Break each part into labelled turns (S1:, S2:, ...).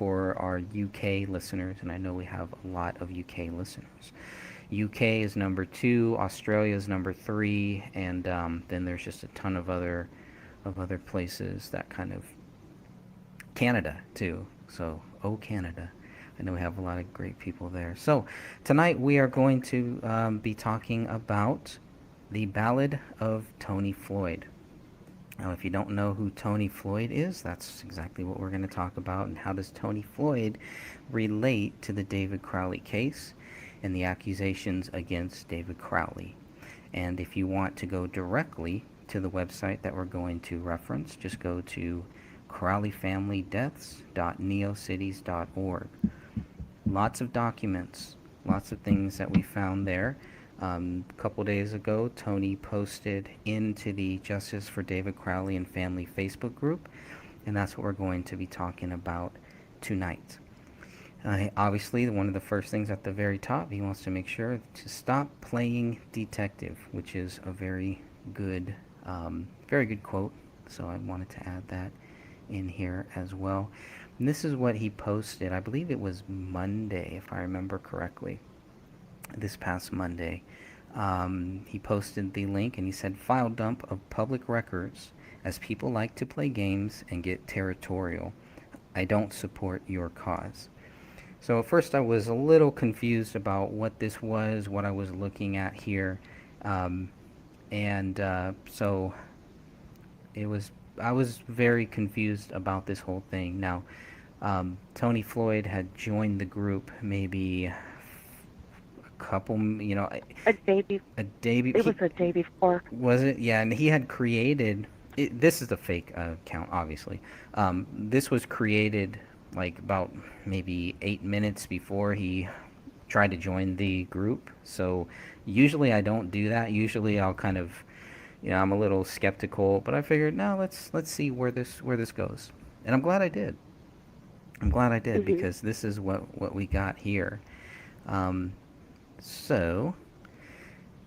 S1: for our UK listeners, and I know we have a lot of UK listeners. UK is number two, Australia is number three, and then there's just a ton of other places that kind of Canada too. So, oh Canada, I know we have a lot of great people there. So tonight we are going to be talking about the Ballad of Tony Floyd. Now, if you don't know who Tony Floyd is, that's exactly what we're going to talk about. And how does Tony Floyd relate to the David Crowley case and the accusations against David Crowley? And if you want to go directly to the website that we're going to reference, just go to crowleyfamilydeaths.neocities.org. Lots of documents, lots of things that we found there. A couple days ago, Tony posted into the Justice for David Crowley and Family Facebook group, and that's what we're going to be talking about tonight. Obviously, one of the first things at the very top, he wants to make sure to stop playing detective, which is a very good quote. So I wanted to add that in here as well. And this is what he posted. I believe it was Monday, if I remember correctly. This past Monday, he posted the link and he said, "File dump of public records as people like to play games and get territorial. I don't support your cause." So at first I was a little confused about what this was, what I was looking at here, so I was very confused about this whole thing. Now, Tony Floyd had joined the group maybe a couple,
S2: A day before.
S1: a day
S2: It was a day before.
S1: was it? Yeah, and he had created. This is the fake account, obviously. This was created like about maybe 8 minutes before he tried to join the group. So usually I don't do that. Usually I'll kind of, I'm a little skeptical, but I figured, no, let's see where this goes, and I'm glad I did. I'm glad I did
S2: Hmm.
S1: because this is what we got here. Um, so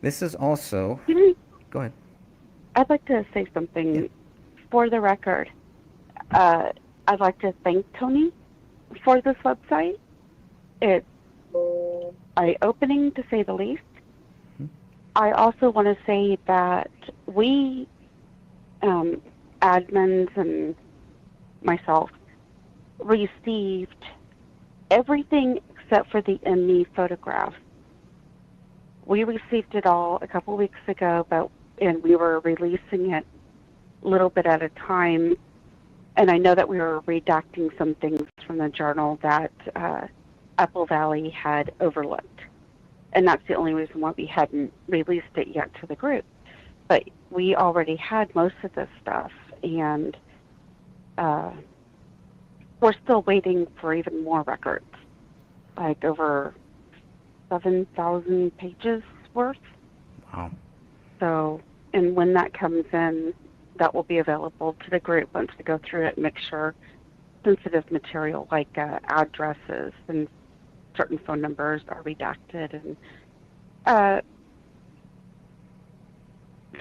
S1: this is also.
S2: You know,
S1: Go ahead.
S2: I'd like to say
S1: Yeah.
S2: something for the record. Uh, I'd like to thank Tony for this website. It's eye-opening, to say the least.
S1: Mhm.
S2: I also want to say that we, admins and myself, received everything except for the ME photograph. We received it all a couple weeks ago, and we were releasing it a little bit at a time. And I know that we were redacting some things from the journal that Apple Valley had overlooked. And that's the only reason why we hadn't released it yet to the group. But we already had most of this stuff, and we're still waiting for even more records, like over 7,000 pages worth.
S1: Wow.
S2: So, and when that comes in, that will be available to the group once we go through it and make sure sensitive material like addresses and certain phone numbers are redacted, and uh,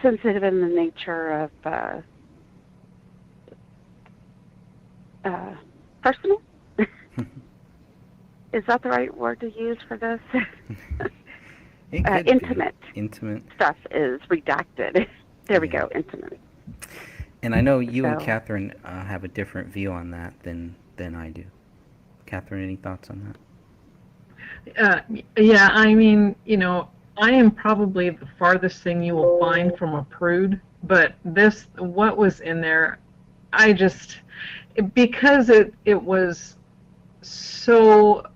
S2: sensitive in the nature of personal. Is that the right word to use for this?
S1: It could be.
S2: Intimate
S1: Intimate.
S2: stuff is redacted. There we go, intimate.
S1: And I know you and
S2: So,
S1: Catherine have a different view on that than I do. Catherine, any thoughts on
S3: Yeah, I mean, I am probably the farthest thing you will find from a prude, but what was in there, because it was so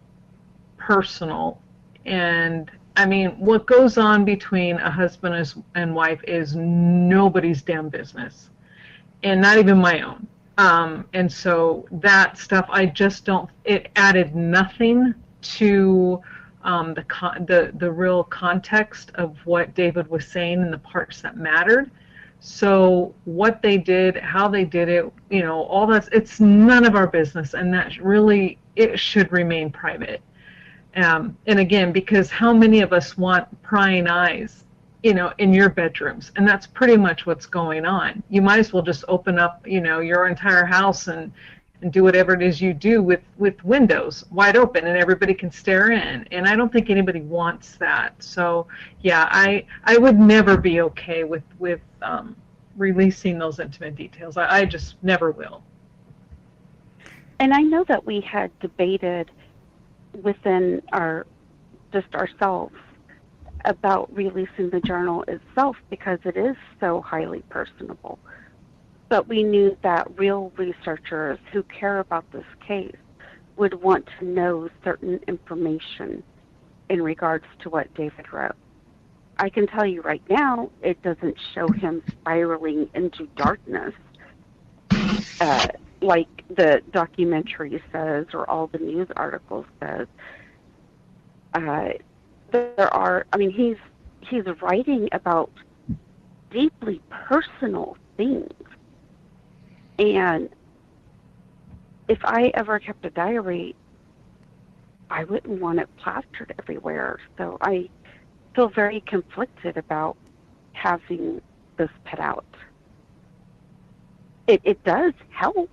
S3: personal, and I mean, what goes on between a husband and wife is nobody's damn business, and not even my own. And so that stuff, I just don't. It added nothing to the real context of what David was saying and the parts that mattered. So what they did, how they did it, all that, it's none of our business, and that really, it should remain private. And again, because how many of us want prying eyes, in your bedrooms? And that's pretty much what's going on. You might as well just open up, your entire house and and do whatever it is you do with windows wide open and everybody can stare in. And I don't think anybody wants that. So yeah, I would never be okay with releasing those intimate details. I just never will.
S2: And I know that we had debated within our just ourselves about releasing the journal itself because it is so highly personable. But we knew that real researchers who care about this case would want to know certain information in regards to what David wrote. I can tell you right now, it doesn't show him spiraling into darkness uh, like the documentary says or all the news articles says. There are, I mean, he's writing about deeply personal things. And if I ever kept a diary, I wouldn't want it plastered everywhere. So I feel very conflicted about having this put out. It does help,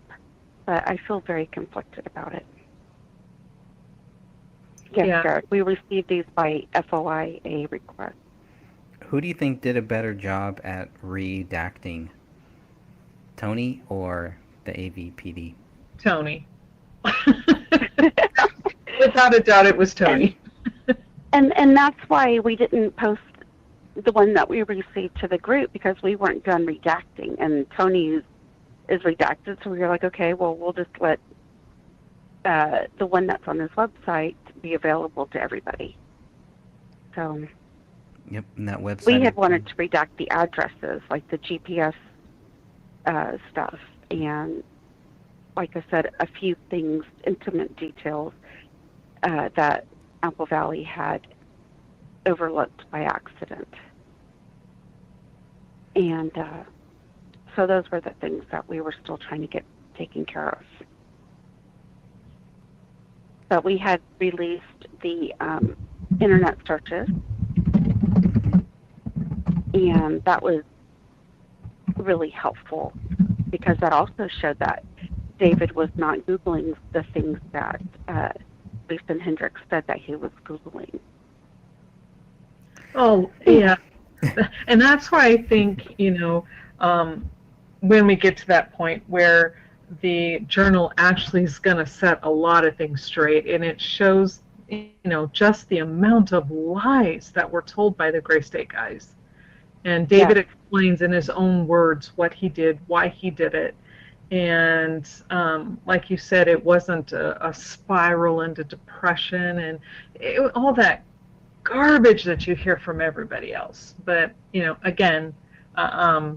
S2: but I feel very conflicted about it. Yes,
S3: Yeah.
S2: Derek, we received these by FOIA request.
S1: Who do you think did a better job at redacting, Tony or the AVPD?
S3: Tony. Without a doubt, it was Tony.
S2: And that's why we didn't post the one that we received to the group because we weren't done redacting, and Tony's is redacted. So we were like, okay, well, we'll just let the one that's on his website be available to everybody. So
S1: Yep, and that website.
S2: we had wanted to redact the addresses, like the GPS stuff, and like I said, a few things, intimate details that Apple Valley had overlooked by accident. And so those were the things that we were still trying to get taken care of. But we had released the internet searches, and that was really helpful because that also showed that David was not Googling the things that Lisa and Hendricks said that he was Googling.
S3: Oh, yeah. And that's why I think, when we get to that point where the journal actually is going to set a lot of things straight, and it shows, just the amount of lies that were told by the Gray State guys. And David explains in his own words what he did, why he did it. And like you said, it wasn't a spiral into depression and all that garbage that you hear from everybody else. But, again, I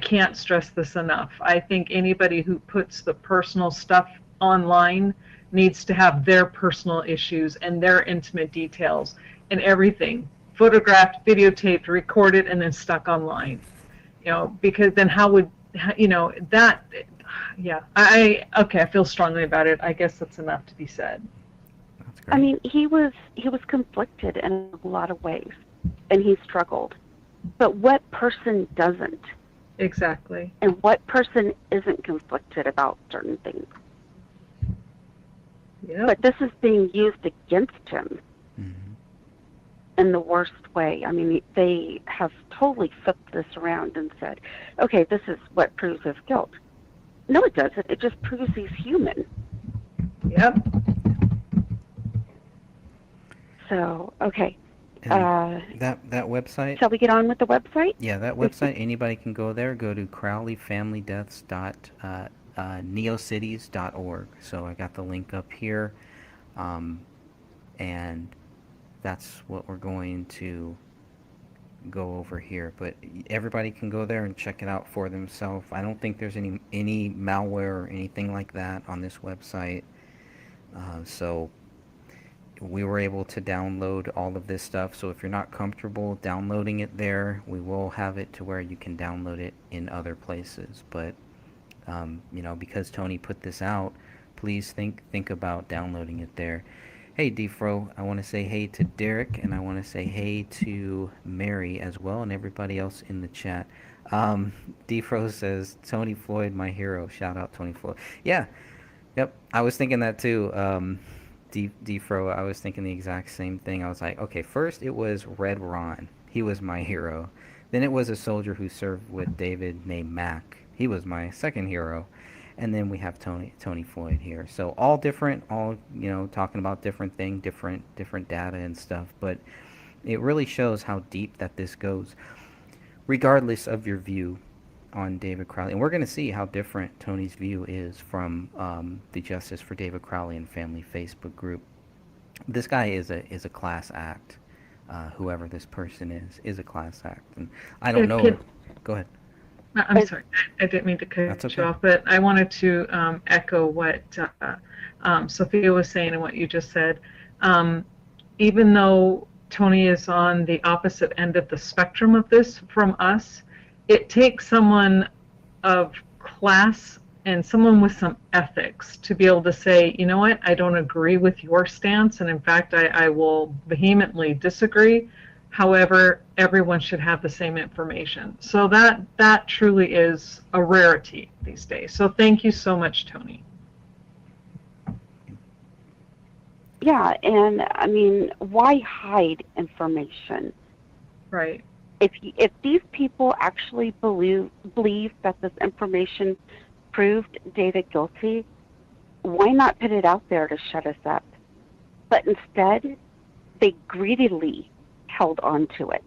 S3: can't stress this enough. I think anybody who puts the personal stuff online needs to have their personal issues and their intimate details and everything photographed, videotaped, recorded, and then stuck online. Because then how would, that, yeah, I feel strongly about it. I guess that's enough to be said.
S1: That's great.
S2: I mean, he was conflicted in a lot of ways, and he struggled. But what person doesn't?
S3: Exactly.
S2: And what person isn't conflicted about certain things?
S3: Yep.
S2: But this is being used against him in the worst way. I mean, they have totally flipped this around and said, okay, this is what proves his guilt. No, it doesn't. It just proves he's human.
S3: Yep.
S2: So, okay.
S1: That website.
S2: Shall we get on with the website?
S1: Yeah, that website. Anybody can go there. Go to crowleyfamilydeaths.neocities.org. So I got the link up here, and that's what we're going to go over here. But everybody can go there and check it out for themselves. I don't think there's any malware or anything like that on this website. So we were able to download all of this stuff. So if you're not comfortable downloading it there, we will have it to where you can download it in other places. But because Tony put this out, please think about downloading it there. Hey, Defro, I want to say hey to Derek, and I want to say hey to Mary as well, and everybody else in the chat. Um, Defro says Tony Floyd, my hero. Shout out Tony Floyd. Yeah, yep. I was thinking that too. Defro, I was thinking the exact same thing. I was like, okay, first it was Red Ron. He was my hero. Then it was a soldier who served with David named Mac. He was my second hero. And then we have Tony Floyd here. So all different, all talking about different thing, different data and stuff. But it really shows how deep that this goes, regardless of your view on David Crowley. And we're going to see how different Tony's view is from the Justice for David Crowley and Family Facebook group. This guy is a class act. Whoever this person is a class act, and I don't know. Go ahead.
S3: I'm sorry, I didn't mean to cut you off, but I wanted to echo what Sophia was saying and what you just said. Even though Tony is on the opposite end of the spectrum of this from us, it takes someone of class and someone with some ethics to be able to say, you know what, I don't agree with your stance, and in fact, I will vehemently disagree. However, everyone should have the same information. So that truly is a rarity these days. So thank you so much, Tony.
S2: Yeah, and I mean, why hide information?
S3: Right.
S2: If these people actually believe that this information proved David guilty, why not put it out there to shut us up? But instead, they greedily held on to it.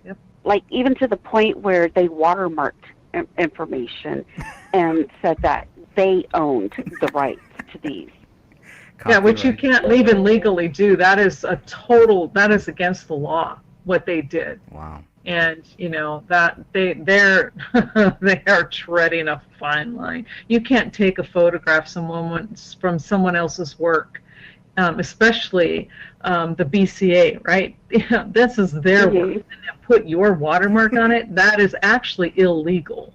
S3: Yep.
S2: Like even to the point where they watermarked information and said that they owned the rights to these.
S3: Yeah, which you can't even legally do. That is against the law, what they did.
S1: Wow.
S3: And that they're they are treading a fine line. You can't take a photograph from someone else's work, especially the BCA, right? This is their work, and then put your watermark on it. That is actually illegal.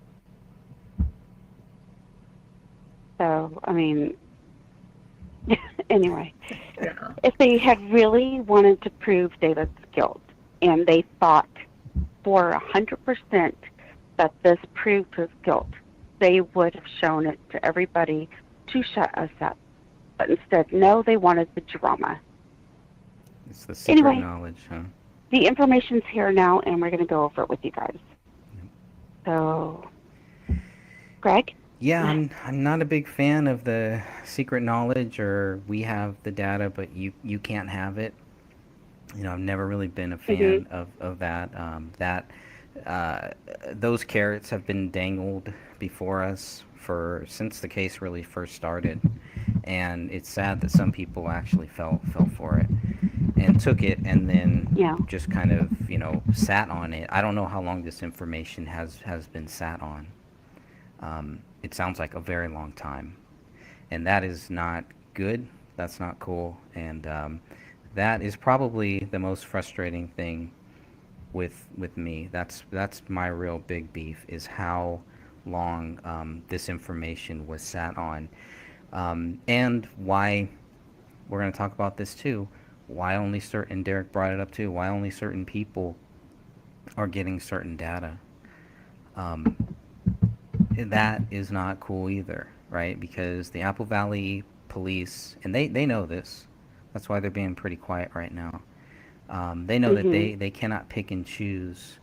S2: So I mean, anyway,
S3: Yeah.
S2: if they had really wanted to prove David's guilt, and they thought for 100% that this proved his guilt, they would have shown it to everybody to shut us up. But instead, no, they wanted the drama.
S1: It's the secret
S2: Anyway,
S1: knowledge, huh?
S2: The information's here now, and we're going to go over it with you guys. So, Greg?
S1: Yeah, I'm not a big fan of the secret knowledge, or we have the data but you can't have it. I've never really been a fan of that. Those carrots have been dangled before us since the case really first started, and it's sad that some people actually fell for it and took it, and then just kind of sat on it. I don't know how long this information has been sat on. It sounds like a very long time, and that is not good. That's not cool, and that is probably the most frustrating thing with me. That's my real big beef, is how long this information was sat on, and why we're going to talk about this too. Why only certain, Derek brought it up too, why only certain people are getting certain data. That is not cool either, right? Because the Apple Valley police, and they know this, that's why they're being pretty quiet right now. They know that they cannot pick and choose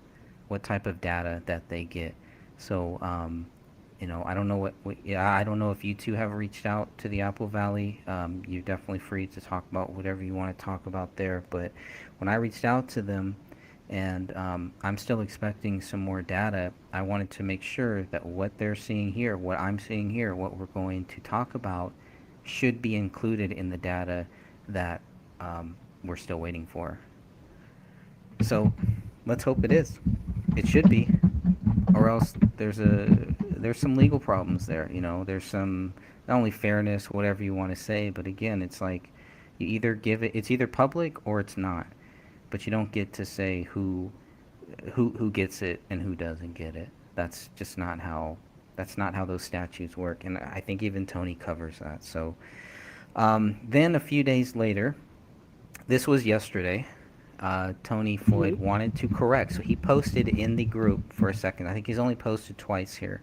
S1: what type of data that they get. So, I don't know I don't know if you two have reached out to the Apple Valley. You're definitely free to talk about whatever you want to talk about there. But when I reached out to them, and I'm still expecting some more data, I wanted to make sure that what they're seeing here, what I'm seeing here, what we're going to talk about should be included in the data that we're still waiting for. So let's hope it is. It should be, or else there's some legal problems there. There's some, not only fairness, whatever you want to say, but again, it's like you either give it, it's either public or it's not, but you don't get to say who gets it and who doesn't get it. That's just not how those statutes work, and I think even Tony covers that. So then a few days later, this was yesterday, Tony Floyd
S2: Mhm.
S1: wanted to correct. So he posted in the group for a second. I think he's only posted twice here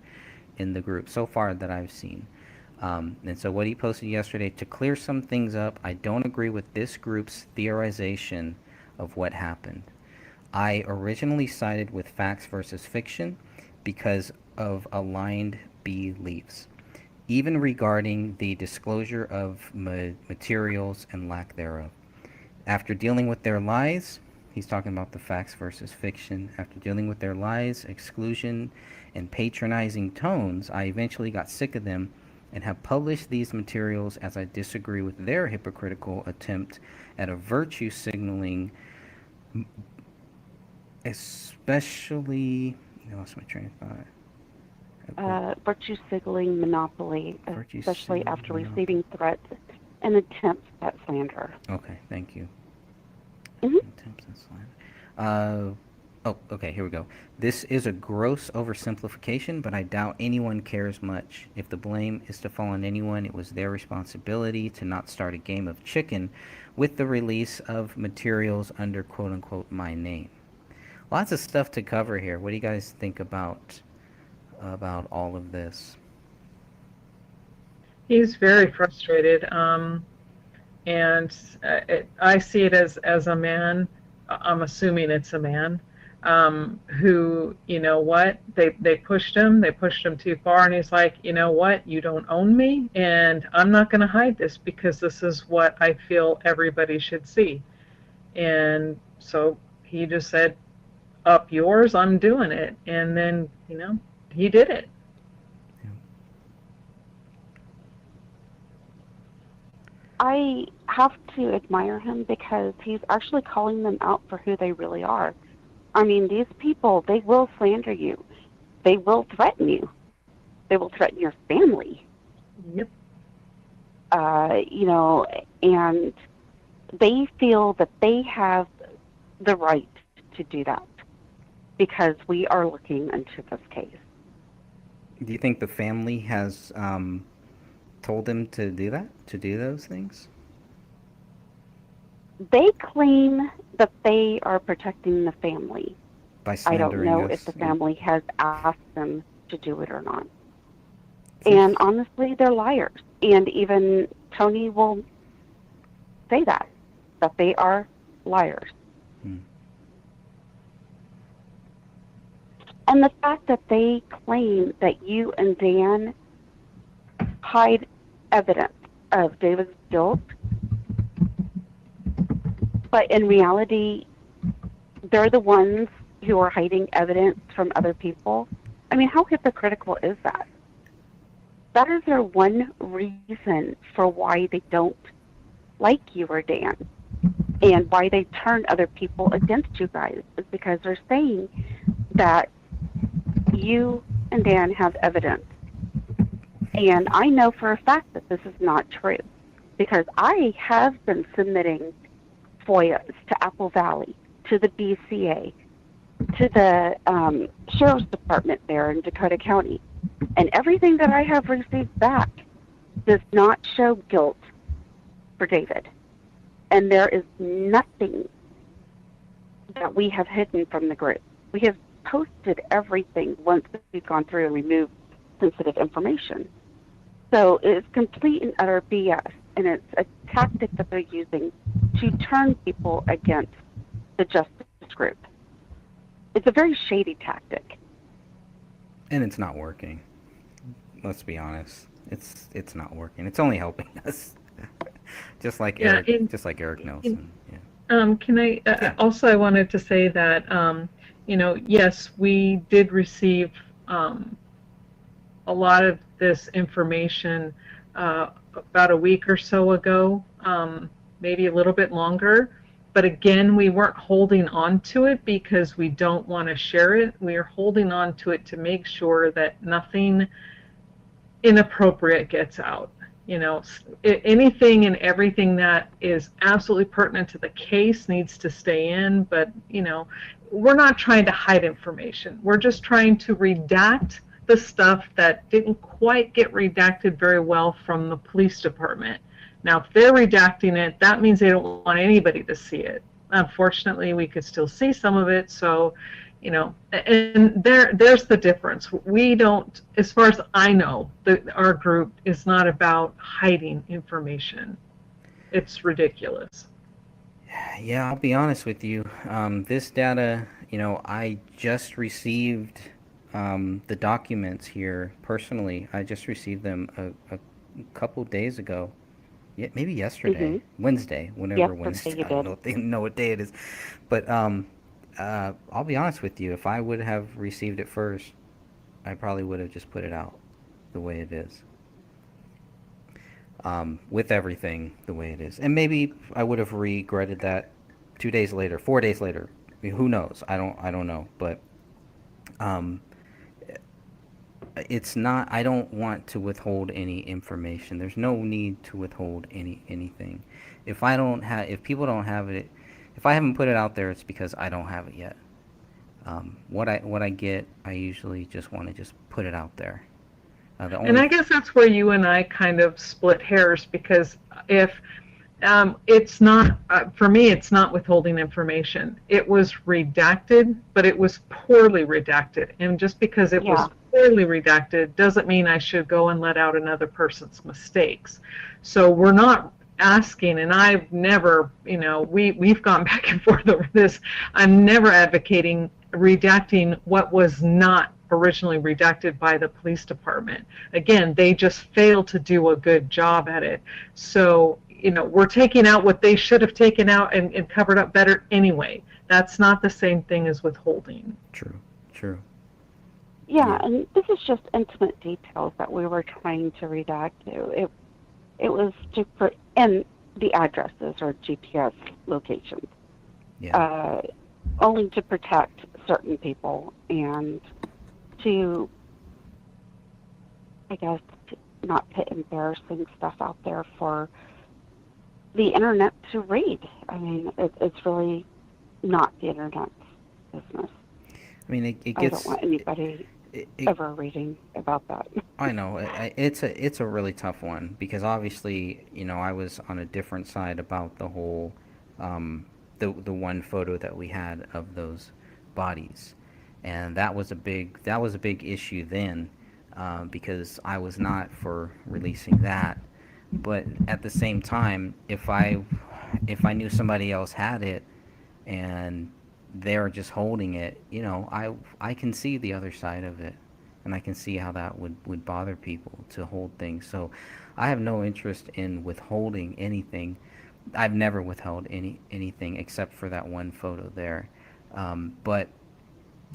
S1: in the group so far that I've seen. And so what he posted yesterday, to clear some things up, I don't agree with this group's theorization of what happened. I originally sided with facts versus fiction because of aligned beliefs, even regarding the disclosure of materials and lack thereof. After dealing with their lies, he's talking about the facts versus fiction. After dealing with their lies, exclusion, and patronizing tones, I eventually got sick of them and have published these materials as I disagree with their hypocritical attempt at a virtue signaling, especially. I lost my train of thought.
S2: Virtue signaling monopoly,
S1: Virtue
S2: especially
S1: signaling
S2: after
S1: monopoly.
S2: receiving threats and attempts at slander.
S1: Okay, thank you.
S2: Hmm.
S1: Attempts and slander. Okay, here we go. This is a gross oversimplification, but I doubt anyone cares much. If the blame is to fall on anyone, it was their responsibility to not start a game of chicken with the release of materials under quote unquote my name. Lots of stuff to cover here. What do you guys think about all of this?
S3: He's very frustrated. And I see it as a man. I'm assuming it's a man who, you know what, they pushed him too far, and he's like, you know what, you don't own me, and I'm not going to hide this because this is what I feel everybody should see. And so he just said, up yours, I'm doing it, and then he did it.
S2: I have to admire him because he's actually calling them out for who they really are. I mean, these people, they will slander you. They will threaten you. They will threaten your family.
S3: Yep.
S2: You know, and they feel that they have the right to do that because we are looking into this case.
S1: Do you think the family has told them to do that, to do those things?
S2: They claim that they are protecting the family.
S1: By
S2: I don't
S1: slandering
S2: know if
S1: us?
S2: the family has asked them to do it or not.
S1: Seems-
S2: And honestly, they're liars. And even Tony will say that they are liars.
S1: Hmm.
S2: And the fact that they claim that you and Dan hide evidence of David's guilt, but in reality, they're the ones who are hiding evidence from other people. I mean, how hypocritical is that? That is their one reason for why they don't like you or Dan and why they turn other people against you guys is because they're saying that you and Dan have evidence. And I know for a fact that this is not true because I have been submitting FOIAs to Apple Valley, to the BCA, to the Sheriff's Department there in Dakota County. And everything that I have received back does not show guilt for David. And there is nothing that we have hidden from the group. We have posted everything once we've gone through and removed sensitive information. So it's complete and utter BS, and it's a tactic that they're using to turn people against the justice group. It's a very shady tactic.
S1: And it's not working. Let's be honest. It's not working. It's only helping us. just like
S3: Yeah,
S1: Eric, just like Eric Nelson. Yeah.
S3: Can I
S1: Yeah.
S3: also I wanted to say that yes, we did receive a lot of this information about a week or so ago, maybe a little bit longer. But again, we weren't holding on to it because we don't want to share it. We are holding on to it to make sure that nothing inappropriate gets out. Anything and everything that is absolutely pertinent to the case needs to stay in, but we're not trying to hide information. We're just trying to redact the stuff that didn't quite get redacted very well from the police department. Now, if they're redacting it, that means they don't want anybody to see it. unfortunately, we could still see some of it. So, and there's the difference. We don't, as far as I know, our group is not about hiding information. It's ridiculous.
S1: Yeah, I'll be honest with you. This data, I just received the documents here personally. I just received them a couple days ago. Yeah, maybe
S2: Hmm.
S1: yesterday, Wednesday, whenever
S2: Yesterday
S1: Wednesday.
S2: you
S1: I don't
S2: did.
S1: know, they know what day it is, but I'll be honest with you. If I would have received it first, I probably would have just put it out the way it is, with everything the way it is, and maybe I would have regretted that 2 days later, 4 days later. I mean, who knows? I don't know, but um, it's not. I don't want to withhold any information. There's no need to withhold anything. If people don't have it, if I haven't put it out there, it's because I don't have it yet. What I get, I usually just want to just put it out there. The
S3: And
S1: only
S3: I guess that's where you and I kind of split hairs, because if it's not, for me, it's not withholding information. It was redacted, but it was poorly redacted. And just because it
S2: Yeah.
S3: was poorly redacted doesn't mean I should go and let out another person's mistakes. So we're not asking, and I've never, we've gone back and forth over this. I'm never advocating redacting what was not originally redacted by the police department. Again, they just failed to do a good job at it. So, we're taking out what they should have taken out and covered up better anyway. That's not the same thing as withholding.
S1: true, true,
S2: Yeah,
S1: yeah,
S2: and this is just intimate details that we were trying to redact to. It was to put and the addresses or GPS locations,
S1: yeah,
S2: uh, only to protect certain people and to, I guess, not put embarrassing stuff out there for the internet to read. I mean, it's really not the internet's business.
S1: I mean, it
S2: I don't
S1: gets
S2: want anybody
S1: it,
S2: ever reading about that.
S1: I know it's a really tough one because obviously I was on a different side about the whole the one photo that we had of those bodies, and that was a big issue then, because I was not for releasing that, but at the same time, if I knew somebody else had it and they're just holding it, I can see the other side of it, and I can see how that would bother people to hold things. So I have no interest in withholding anything. I've never withheld anything except for that one photo there. But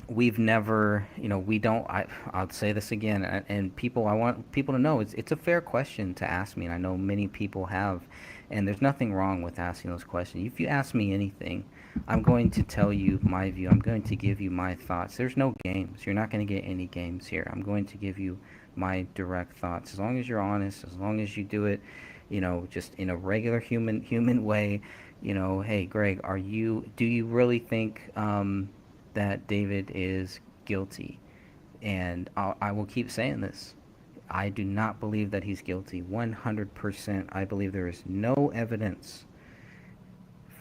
S1: we've never, we don't. I'll say this again, and people, I want people to know it's a fair question to ask me, and I know many people have, and there's nothing wrong with asking those questions. If you ask me anything, I'm going to tell you my view. I'm going to give you my thoughts. There's no games. You're not going to get any games here. I'm going to give you my direct thoughts. As long as you're honest, as long as you do it, just in a regular human way. Hey, Greg, do you really think that David is guilty? And I will keep saying this. I do not believe that he's guilty. 100%. I believe there is no evidence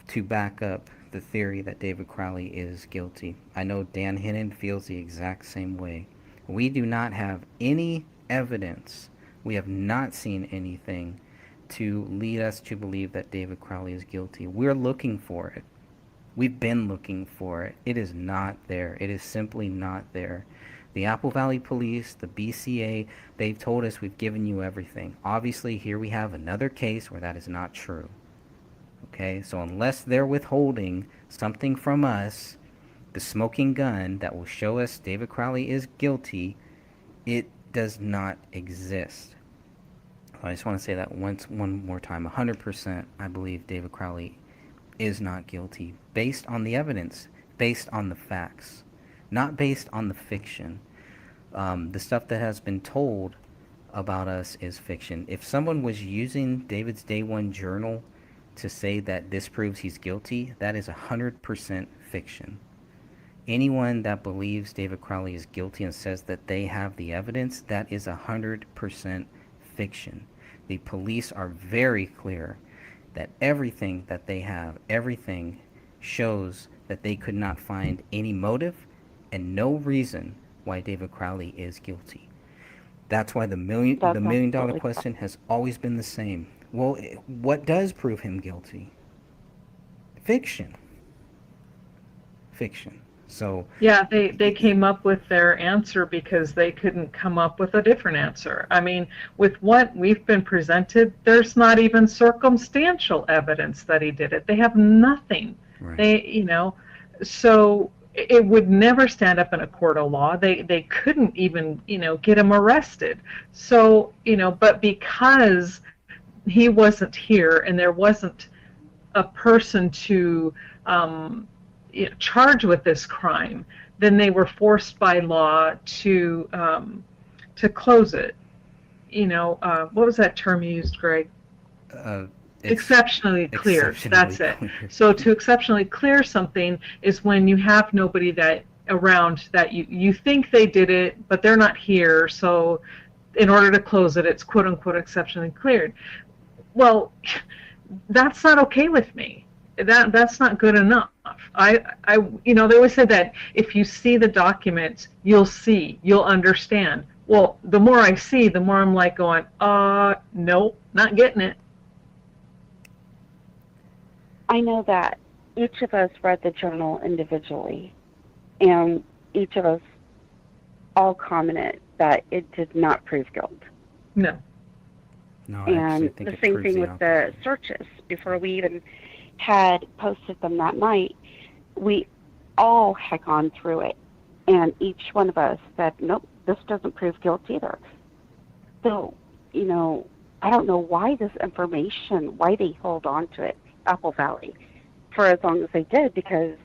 S1: to back up the theory that David Crowley is guilty. I know Dan Hennon feels the exact same way. We do not have any evidence. We have not seen anything to lead us to believe that David Crowley is guilty. We're looking for it. We've been looking for it. It is not there. It is simply not there. The Apple Valley Police, the BCA, they've told us we've given you everything. Obviously, here we have another case where that is not true. Okay, so unless they're withholding something from us, the smoking gun that will show us David Crowley is guilty, it does not exist. I just want to say that one more time. 100%, I believe David Crowley is not guilty based on the evidence, based on the facts, not based on the fiction. The stuff that has been told about us is fiction. If someone was using David's Day One journal to say that this proves he's guilty, that is 100% fiction. Anyone that believes David Crowley is guilty and says that they have the evidence, that is 100% fiction. The police are very clear that everything that they have, everything shows that they could not find any motive and no reason why David Crowley is guilty. That's why the
S2: That's
S1: million dollar
S2: absolutely correct.
S1: question has always been the same. Well, what does prove him guilty? Fiction. Fiction. So,
S3: Yeah, they came up with their answer because they couldn't come up with a different answer. I mean, with what we've been presented, there's not even circumstantial evidence that he did it. They have nothing.
S1: right.
S3: So it would never stand up in a court of law. They couldn't even, get him arrested. So, but because he wasn't here and there wasn't a person to charged with this crime, then they were forced by law to close it. What was that term you used, Greg?
S1: Uh, it's
S3: Exceptionally clear.
S1: exceptionally
S3: That's it.
S1: clear.
S3: So to exceptionally clear something is when you have nobody that around that you think they did it, but they're not here. So in order to close it, it's quote unquote exceptionally cleared. Well, that's not okay with me. That's not good enough. They always said that if you see the document, you'll understand. Well, the more I see, the more I'm like going, nope, not getting it.
S2: I know that each of us read the journal individually, and each of us all commented that it did not prove guilt.
S3: No.
S1: No, I actually
S2: And
S1: think
S2: the
S1: it
S2: same
S1: proves
S2: thing
S1: the
S2: with the
S1: opposite.
S2: searches. Before we even had posted them that night, we all had gone through it, and each one of us said, nope, this doesn't prove guilt either. So, I don't know why this information, why they hold on to it, Apple Valley, for as long as they did, because,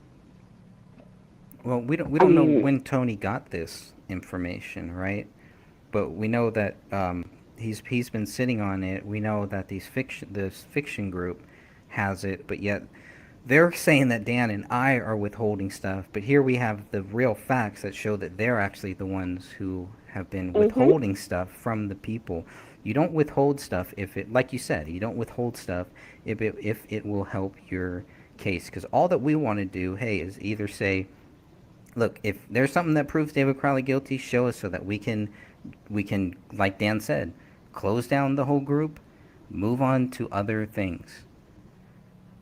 S1: Well, we
S2: I
S1: don't know
S2: mean,
S1: when Tony got this information, right? But we know that he's been sitting on it. We know that this fiction group has it, but yet they're saying that Dan and I are withholding stuff. But here we have the real facts that show that they're actually the ones who have been
S2: hmm
S1: withholding stuff from the people. You don't withhold stuff if it, like you said, you don't withhold stuff if it will help your case. Because all that we want to do, hey, is either say, look, if there's something that proves David Crowley guilty, show us so that we can, like Dan said, close down the whole group, move on to other things.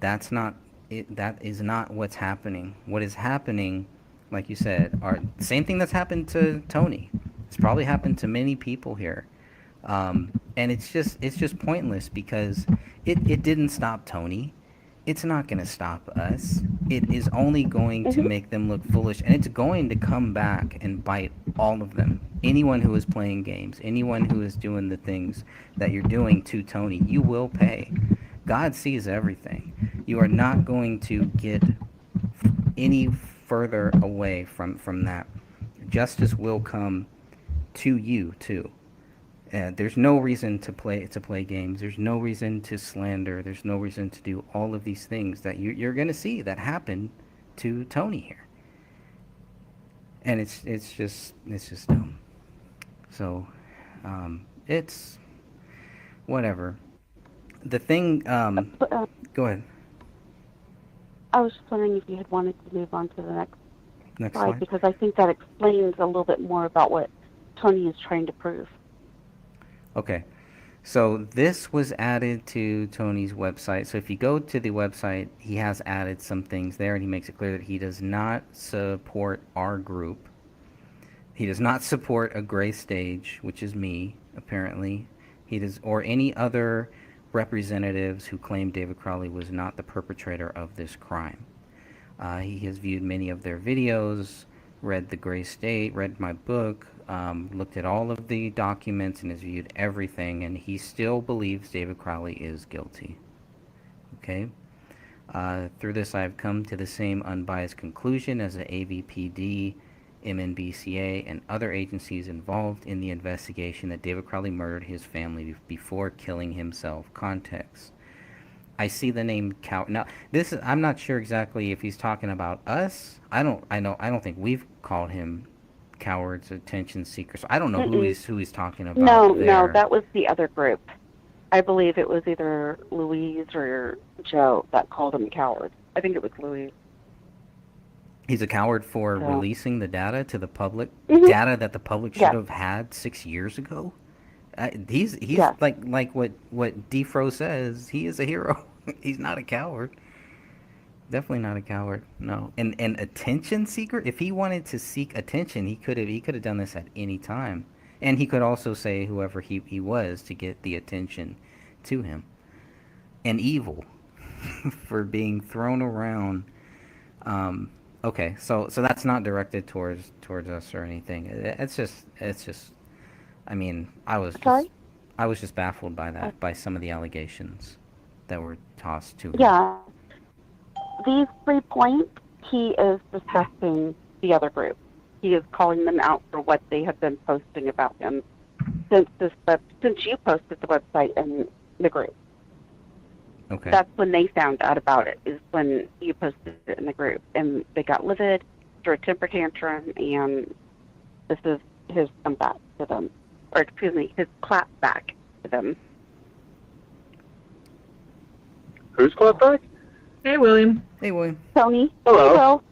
S1: That's not it. That is not what's happening. What is happening, like you said, are same thing that's happened to Tony. It's probably happened to many people here, and it's just pointless because it didn't stop Tony. It's not going to stop us. It is only going to
S2: hmm
S1: make them look foolish, and it's going to come back and bite all of them. Anyone who is playing games, anyone who is doing the things that you're doing to Tony, you will pay. God sees everything. You are not going to get any further away from that. Justice will come to you too. There's no reason to play games. There's no reason to slander. There's no reason to do all of these things that you're going to see that happen to Tony here. And it's just dumb. So, it's whatever. The thing.
S2: But,
S1: Go ahead.
S2: I was just wondering if you had wanted to move on to the next
S1: Next
S2: slide,
S1: slide.
S2: because I think that explains a little bit more about what Tony is trying to prove.
S1: Okay. So this was added to Tony's website. So if you go to the website, he has added some things there, and he makes it clear that he does not support our group. He does not support a gray stage, which is me, apparently. He does, or any other representatives who claim David Crowley was not the perpetrator of this crime. He has viewed many of their videos, read The Gray State, read my book, looked at all of the documents, and has viewed everything, and he still believes David Crowley is guilty. Okay? Through this, I have come to the same unbiased conclusion as the AVPD, MNBCA, and other agencies involved in the investigation that David Crowley murdered his family before killing himself. Context. I see the name cow. Now, this is, I'm not sure exactly if he's talking about us. I don't think we've called him cowards, attention seekers. I don't know
S2: Mm-mm.
S1: who he's talking
S2: No,
S1: about
S2: no,
S1: there.
S2: that was the other group. I believe it was either Louise or Joe that called him a coward. I think it was Louise.
S1: He's a coward for
S2: So,
S1: releasing the data to the public,
S2: hmm
S1: data that the public should
S2: yes,
S1: have had 6 years ago. He's
S2: yes.
S1: like what Defro says. He is a hero. He's not a coward. Definitely not a coward. No. And attention seeker. If he wanted to seek attention, he could have done this at any time. And he could also say whoever he was to get the attention to him. And evil for being thrown around. Um, okay, so that's not directed towards us or anything. It's just. I mean,
S2: Sorry?
S1: I was just baffled by that, by some of the allegations that were tossed to him.
S2: Yeah. These 3 points, he is discussing the other group. He is calling them out for what they have been posting about him since you posted the website in the group.
S1: Okay.
S2: That's when they found out about it, is when you posted it in the group. And they got livid, threw a temper tantrum, and this is his comeback to them. Or, excuse me, his clap back to them.
S4: Who's clap back?
S3: Hey, William.
S1: Hey, William.
S2: Tony?
S4: Hello.
S2: Hello.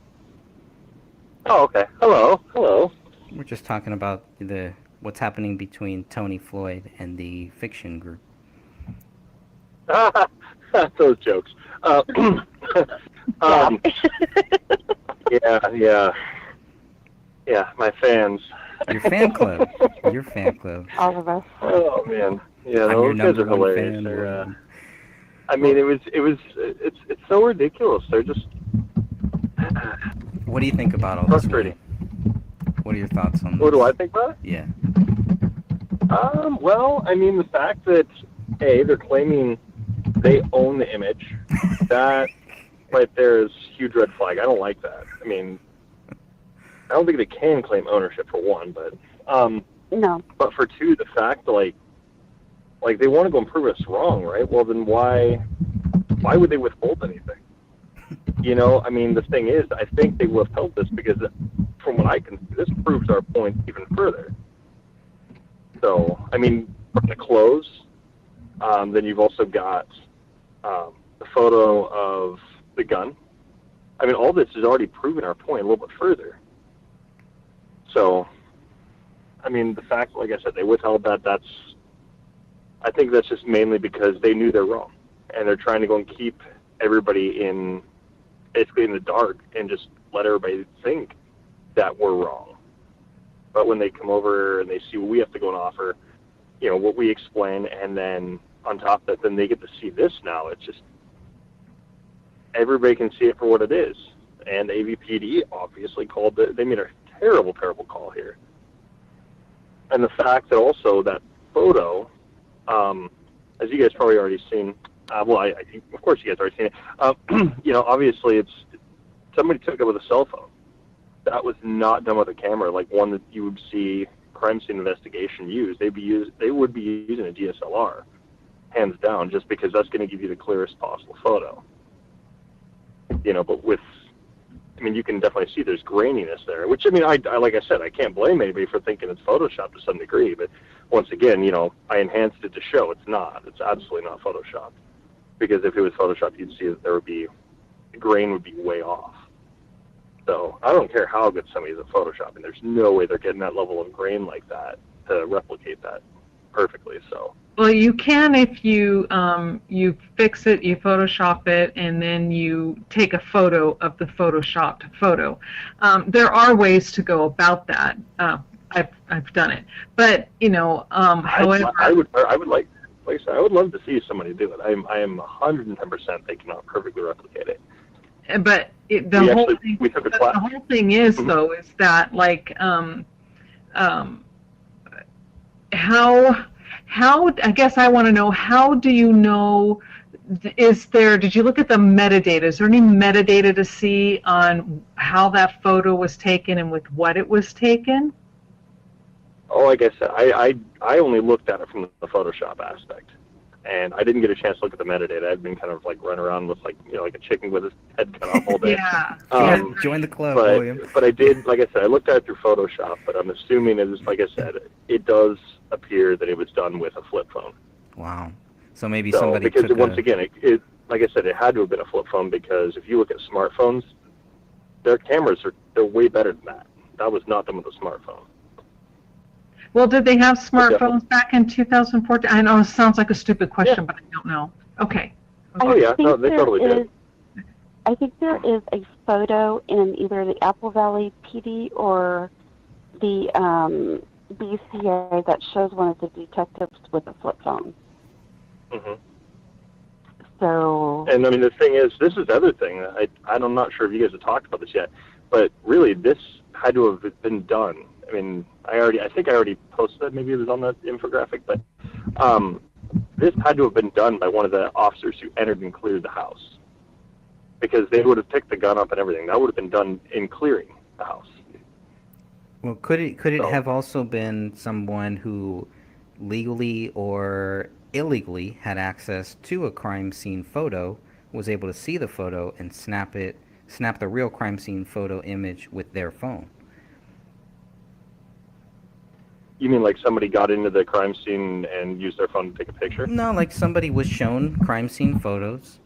S4: Oh, okay. Hello.
S1: We're just talking about what's happening between Tony Floyd and the fiction group.
S4: Those jokes.
S2: Yeah.
S4: Yeah, my fans.
S1: Your fan club. Your fan club.
S2: All of us.
S4: Oh man, yeah,
S1: I'm your
S4: those guys
S1: number
S4: are
S1: one
S4: hilarious.
S1: fan.
S4: They're,
S1: William.
S4: I mean, it's so ridiculous. They're just
S1: What do you think about all this?
S4: frustrating.
S1: William? What are your thoughts on this?
S4: What do I think about it?
S1: Yeah.
S4: Well, I mean, the fact that they're claiming they own the image, that right there is a huge red flag. I don't like that. I mean, I don't think they can claim ownership for one, but
S2: No.
S4: but for two, the fact like they want to go and prove us wrong, right? Well, then why would they withhold anything? You know, I mean, the thing is, I think they withheld this because, from what I can see, this proves our point even further. So, I mean, from the clothes, then you've also got the photo of the gun. I mean, all this is already proving our point a little bit further. So, I mean, the fact, like I said, they withheld that, I think that's just mainly because they knew they're wrong. And they're trying to go and keep everybody basically in the dark and just let everybody think that we're wrong. But when they come over and they see what we have to go and offer, you know, what we explain, and then on top of that, then they get to see this now. It's just, everybody can see it for what it is. And AVPD obviously they made a terrible, terrible call here. And the fact that also that photo, as you guys probably already seen, well, I of course you guys already seen it. You know, obviously somebody took it with a cell phone. That was not done with a camera, like one that you would see crime scene investigation use. They would be using a DSLR, hands down, just because that's going to give you the clearest possible photo. You know, but I mean, you can definitely see there's graininess there, which, I mean, I like I said, I can't blame anybody for thinking it's Photoshopped to some degree, but once again, you know, I enhanced it to show it's not. It's absolutely not Photoshopped. Because if it was Photoshopped, you'd see that the grain would be way off. So I don't care how good somebody's at Photoshopping. There's no way they're getting that level of grain like that to replicate that perfectly. So.
S3: Well, you can if you you fix it, you Photoshop it, and then you take a photo of the Photoshopped photo. There are ways to go about that. I've done it, but you know, however,
S4: I would like I said, I would love to see somebody do it. I am 110% they cannot perfectly replicate it.
S3: But
S4: we took a class.
S3: The whole thing is,
S4: Mm-hmm.
S3: though, is that like how I guess I want to know, how do you know, did you look at the metadata? Is there any metadata to see on how that photo was taken and with what it was taken?
S4: Oh, like I said, I only looked at it from the Photoshop aspect, and I didn't get a chance to look at the metadata. I'd been kind of like running around with like a chicken with his head cut off all day.
S3: Yeah.
S1: Join the club, William.
S4: But I did, like I said, I looked at it through Photoshop, but I'm assuming it is, like I said, it does appear that it was done with a flip phone.
S1: Wow. So maybe
S4: So,
S1: somebody
S4: because
S1: took
S4: once again, it like I said, it had to have been a flip phone, because if you look at smartphones, their cameras they're way better than that. That was not done with a smartphone.
S3: Well, did they have
S4: definitely.
S3: smartphones back in 2014? I know it sounds like a stupid question, but I don't know. Okay.
S4: Oh yeah, no,
S2: think
S4: they totally did.
S2: I think there is a photo in either the Apple Valley PD or the BCA that shows one of the detectives with a flip phone.
S4: Hmm.
S2: So,
S4: And I mean, the thing is, this is the other thing. I'm not sure if you guys have talked about this yet, but really, this had to have been done. I mean, I think I already posted it. Maybe it was on the infographic, but this had to have been done by one of the officers who entered and cleared the house, because they would have picked the gun up and everything. That would have been done in clearing the house.
S1: Well, could it
S4: So-
S1: have also been someone who legally or illegally had access to a crime scene photo, was able to see the photo and snap the real crime scene photo image with their phone?
S4: You mean like somebody got into the crime scene and used their phone to take a picture?
S1: No, like somebody was shown crime scene photos,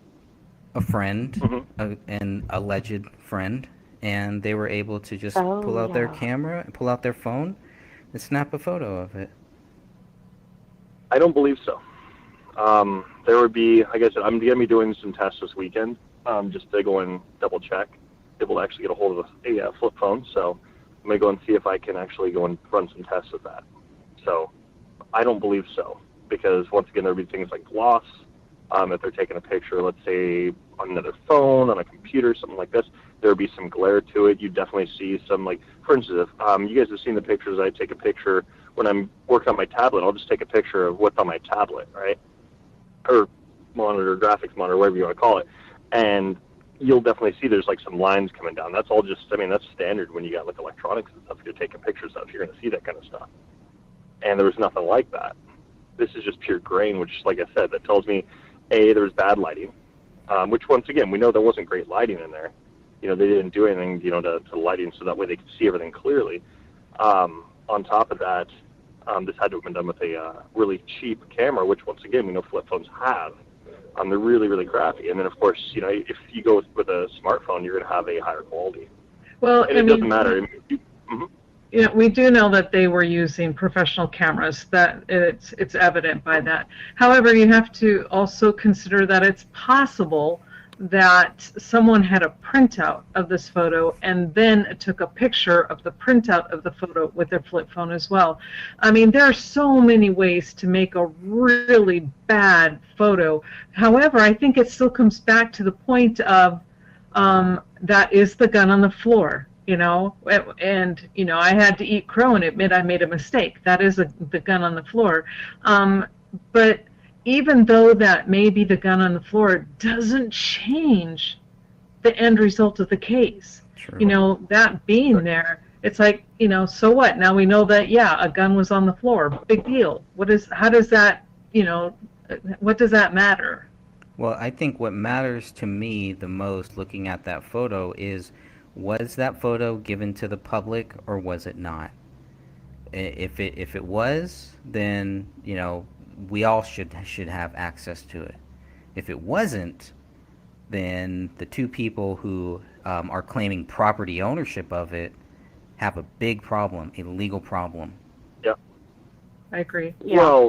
S1: a friend, an alleged friend, and they were able to just pull out their camera, pull out their phone, and snap a photo of it.
S4: I don't believe so. There would be, like I said, I'm going to be doing some tests this weekend, just to go and double check, able to actually get a hold of a flip phone. So I'm going to go and see if I can actually go and run some tests with that. So I don't believe so, because once again, there would be things like gloss. If they're taking a picture, let's say on another phone, on a computer, something like this, there would be some glare to it. You definitely see some, like, for instance, if you guys have seen the pictures, I take a picture when I'm working on my tablet. I'll just take a picture of what's on my tablet, right? Or monitor, graphics monitor, whatever you want to call it. And you'll definitely see there's like some lines coming down. That's all just, I mean, that's standard when you got like electronics and stuff you're taking pictures of. You're going to see that kind of stuff. And there was nothing like that. This is just pure grain, which, like I said, that tells me, A, there was bad lighting, which, once again, we know there wasn't great lighting in there. You know, they didn't do anything, you know, to lighting so that way they could see everything clearly. On top of that, this had to have been done with a really cheap camera, which, once again, we know flip phones have. They're really, really crappy. And then, of course, you know, if you go with a smartphone, you're going to have a higher quality.
S3: Well,
S4: And it doesn't matter.
S3: Yeah, we do know that they were using professional cameras. That it's evident by that. However, you have to also consider that it's possible that someone had a printout of this photo and then took a picture of the printout of the photo with their flip phone as well. I mean, there are so many ways to make a really bad photo. However, I think it still comes back to the point of that is the gun on the floor. You know, and, you know, I had to eat crow and admit I made a mistake. That is the gun on the floor. But even though that may be the gun on the floor, it doesn't change the end result of the case.
S1: True.
S3: You know, that being there, it's like, you know, so what? Now we know that, yeah, a gun was on the floor. Big deal. How does that, you know, what does that matter?
S1: Well, I think what matters to me the most looking at that photo is, was that photo given to the public or was it not? If it was, then, you know, we all should have access to it. If it wasn't, then the two people who are claiming property ownership of it have a big problem, a legal problem.
S4: Yeah.
S3: I agree.
S2: yeah.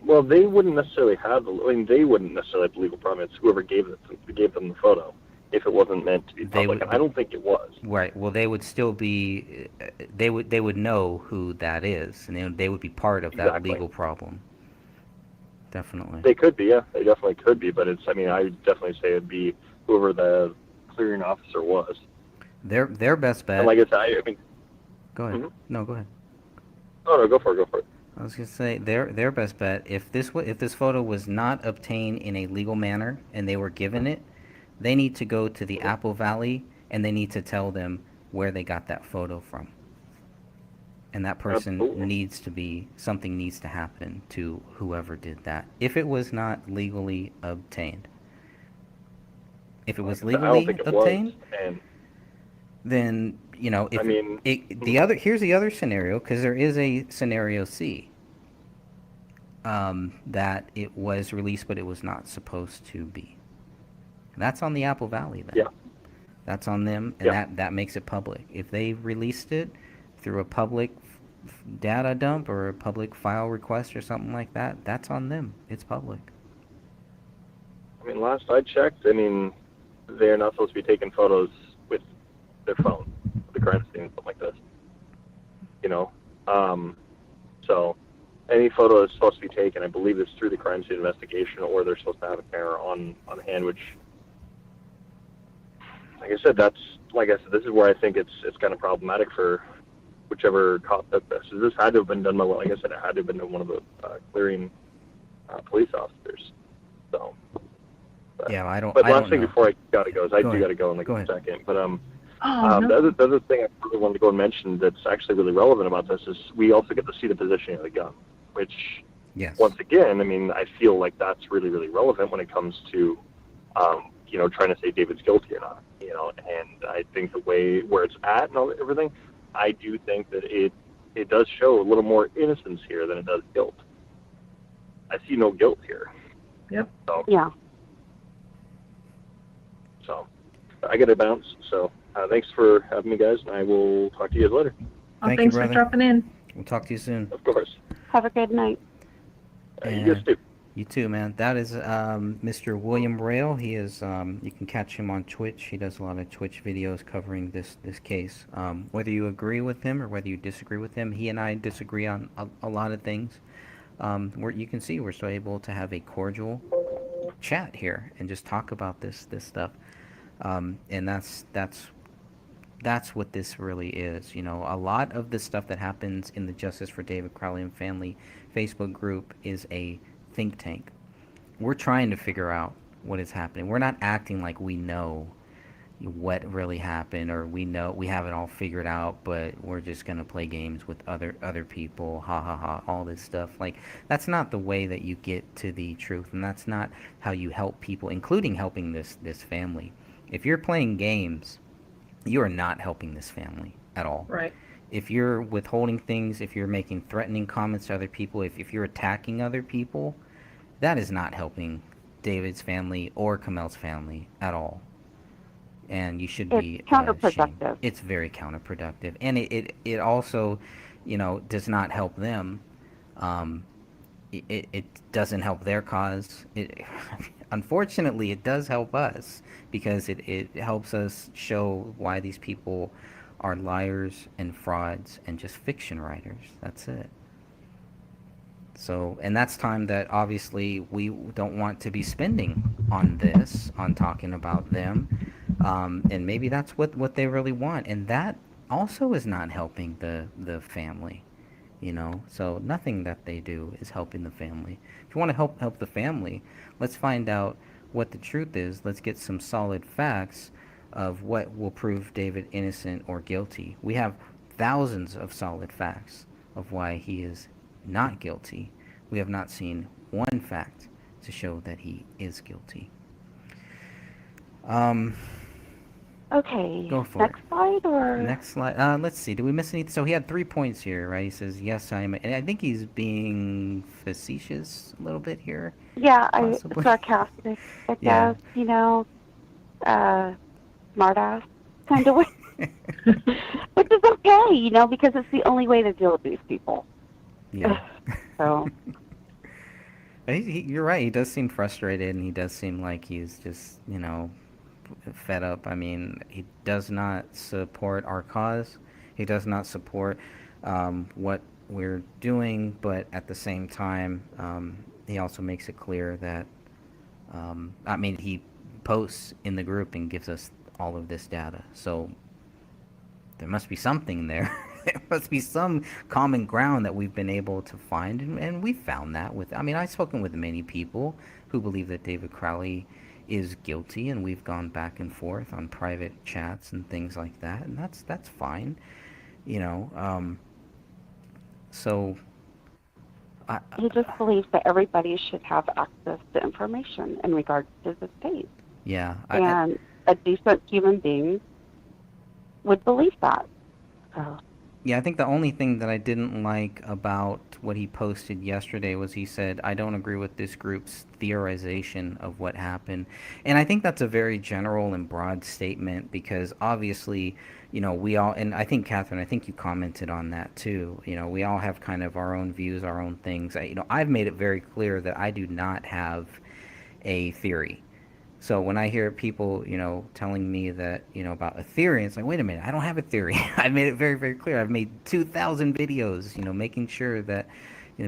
S4: Well, they wouldn't necessarily have. I mean, they wouldn't necessarily have the legal problem. It's whoever gave them the photo, if it wasn't meant to be public. And I don't think it was.
S1: Right. Well, they would still be. They would know who that is, and they would be part of that
S4: Exactly.
S1: legal problem. Definitely.
S4: They could be, yeah. They definitely could be. But it's. I mean, I would definitely say it'd be whoever the clearing officer was.
S1: Their best bet.
S4: And like I said, I mean.
S1: Go ahead.
S4: Mhm.
S1: No, go ahead.
S4: Oh no, go for it.
S1: I was gonna say their best bet, if this photo was not obtained in a legal manner and they were given it, they need to go to the Apple Valley and they need to tell them where they got that photo from. And that person
S4: Absolutely.
S1: something needs to happen to whoever did that, if it was not legally obtained. If it was
S4: Like I said, I
S1: legally
S4: don't think it
S1: obtained,
S4: was. And
S1: then, you know, if
S4: I mean,
S1: here's the other scenario, because there is a scenario C, that it was released but it was not supposed to be. That's on the Apple Valley then.
S4: yeah.
S1: That's on them, and
S4: Yeah.
S1: that makes it public. If they released it through a public data dump or a public file request or something like that, that's on them. It's public.
S4: I mean, last I checked, I mean, they're not supposed to be taking photos with their phone, the crime scene, something like this. You know, so any photo is supposed to be taken. I believe it's through the crime scene investigation, or they're supposed to have a camera on hand. Which, like I said, this is where I think it's kind of problematic for whichever cop did this. This had to have been done by, like I said, it had to have been done one of the clearing police officers. So.
S1: Yeah, I don't.
S4: But
S1: I
S4: last
S1: don't
S4: thing
S1: know.
S4: before I gotta go is I
S1: Go
S4: do
S1: ahead.
S4: gotta go in like
S1: Go
S4: a
S1: ahead.
S4: second. But
S3: no.
S4: the other thing I really wanted to go and mention that's actually really relevant about this is we also get to see the positioning of the gun, which
S1: Yes.
S4: once again, I mean, I feel like that's really, really relevant when it comes to, trying to say David's guilty or not, and I think the way where it's at and everything, I do think that it does show a little more innocence here than it does guilt. I see no guilt here.
S3: Yep.
S4: So,
S2: Yeah.
S4: so I got to bounce. So thanks for having me, guys, and I will talk to you guys later.
S1: Thank you,
S3: Thanks for
S1: brother.
S3: dropping in.
S1: We'll talk to you soon.
S4: Of course.
S2: Have a good night.
S4: You guys too.
S1: You too, man. That is Mr. William Rail. He is. You can catch him on Twitch. He does a lot of Twitch videos covering this case. Whether you agree with him or whether you disagree with him, he and I disagree on a lot of things. Where you can see we're still able to have a cordial chat here and just talk about this stuff. And that's what this really is. A lot of the stuff that happens in the Justice for David Crowley and Family Facebook group is a think tank. We're trying to figure out what is happening. We're not acting like we know what really happened or we have it all figured out, but we're just going to play games with other people, ha ha ha, all this stuff. Like, that's not the way that you get to the truth, and that's not how you help people, including helping this family. If you're playing games, you are not helping this family at all.
S3: Right.
S1: If you're withholding things, if you're making threatening comments to other people, if you're attacking other people, that is not helping David's family or Kamel's family at all. And you should be
S2: It's counterproductive.
S1: ashamed. It's very counterproductive. And it also, does not help them. It doesn't help their cause. Unfortunately, it does help us because it helps us show why these people are liars and frauds and just fiction writers. That's it. So, and that's time that obviously we don't want to be spending on this, on talking about them. And maybe that's what they really want. And that also is not helping the family, So nothing that they do is helping the family. If you want to help the family, let's find out what the truth is. Let's get some solid facts of what will prove David innocent or guilty. We have thousands of solid facts of why he is not guilty. We have not seen one fact to show that he is guilty.
S2: Okay.
S1: Go for
S2: Next
S1: it.
S2: slide or
S1: Next slide. Let's see. Did we miss anything? So he had 3 points here, right? He says, yes, I am. And I think he's being facetious a little bit here.
S2: yeah,
S1: Possibly.
S2: sarcastic. I
S1: Yeah.
S2: guess, smartass kind of way, which is okay, because it's the only way to deal with these people.
S1: Yeah.
S2: So
S1: You're right. He does seem frustrated, and he does seem like he's just, fed up. I mean, he does not support our cause. He does not support what we're doing, but at the same time, he also makes it clear that, he posts in the group and gives us all of this data. So there must be something there. There must be some common ground that we've been able to find, and we found that I've spoken with many people who believe that David Crowley is guilty, and we've gone back and forth on private chats and things like that, and that's fine, so
S2: he just believes that everybody should have access to information in regards to the state.
S1: yeah,
S2: And a decent human being would believe that. So
S1: Yeah, I think the only thing that I didn't like about what he posted yesterday was he said, I don't agree with this group's theorization of what happened. And I think that's a very general and broad statement because obviously, we all, and I think, Catherine, I think you commented on that too. We all have kind of our own views, our own things. I've made it very clear that I do not have a theory. So when I hear people, telling me that, about a theory, it's like, wait a minute, I don't have a theory. I've made it very, very clear. I've made 2,000 videos, making sure that,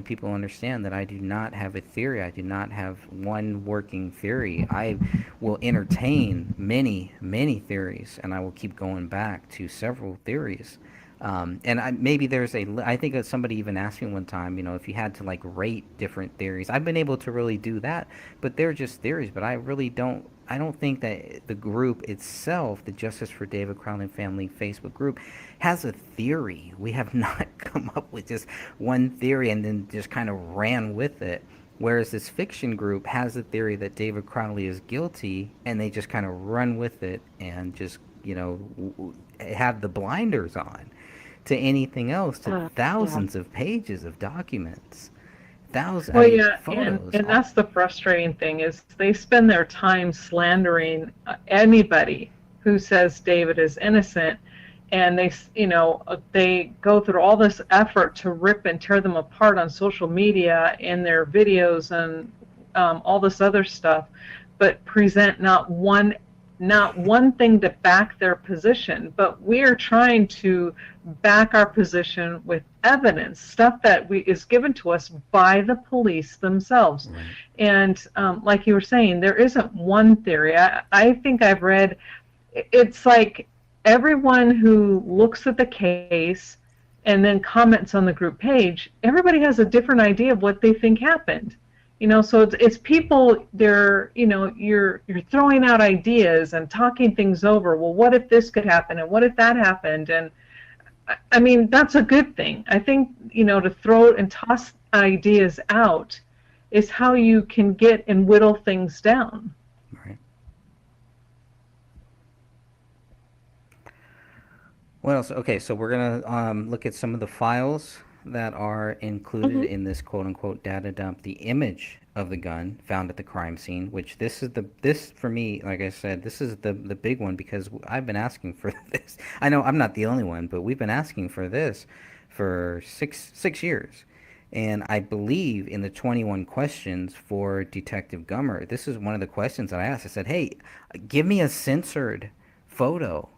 S1: people understand that I do not have a theory. I do not have one working theory. I will entertain many, many theories, and I will keep going back to several theories. And maybe I think that somebody even asked me one time, if you had to like rate different theories. I've been able to really do that, but they're just theories. But I don't think that the group itself, the Justice for David Crowley Family Facebook group, has a theory. We have not come up with just one theory and then just kind of ran with it. Whereas this fiction group has a theory that David Crowley is guilty, and they just kind of run with it and just, have the blinders on to anything else, to
S2: Yeah.
S1: thousands of pages of documents,
S3: Well, yeah,
S1: photos.
S3: and that's the frustrating thing is they spend their time slandering anybody who says David is innocent, and they go through all this effort to rip and tear them apart on social media in their videos and all this other stuff, but present not one thing to back their position. But we are trying to back our position with evidence, stuff that is given to us by the police themselves.
S1: Right.
S3: And like you were saying, there isn't one theory. I think I've read, it's like everyone who looks at the case and then comments on the group page, everybody has a different idea of what they think happened. So it's people, you're throwing out ideas and talking things over. Well, what if this could happen, and what if that happened? And I mean, that's a good thing. I think, to throw and toss ideas out is how you can get and whittle things down.
S1: Right. What else? Okay, so we're gonna look at some of the files that are included
S2: Hmm.
S1: in this quote-unquote data dump. The image of the gun found at the crime scene, which this for me, like I said, this is the big one because I've been asking for this. I know I'm not the only one, but we've been asking for this for six years. And I believe in the 21 questions for Detective Gummer, this is one of the questions that I asked. I said, hey, give me a censored photo.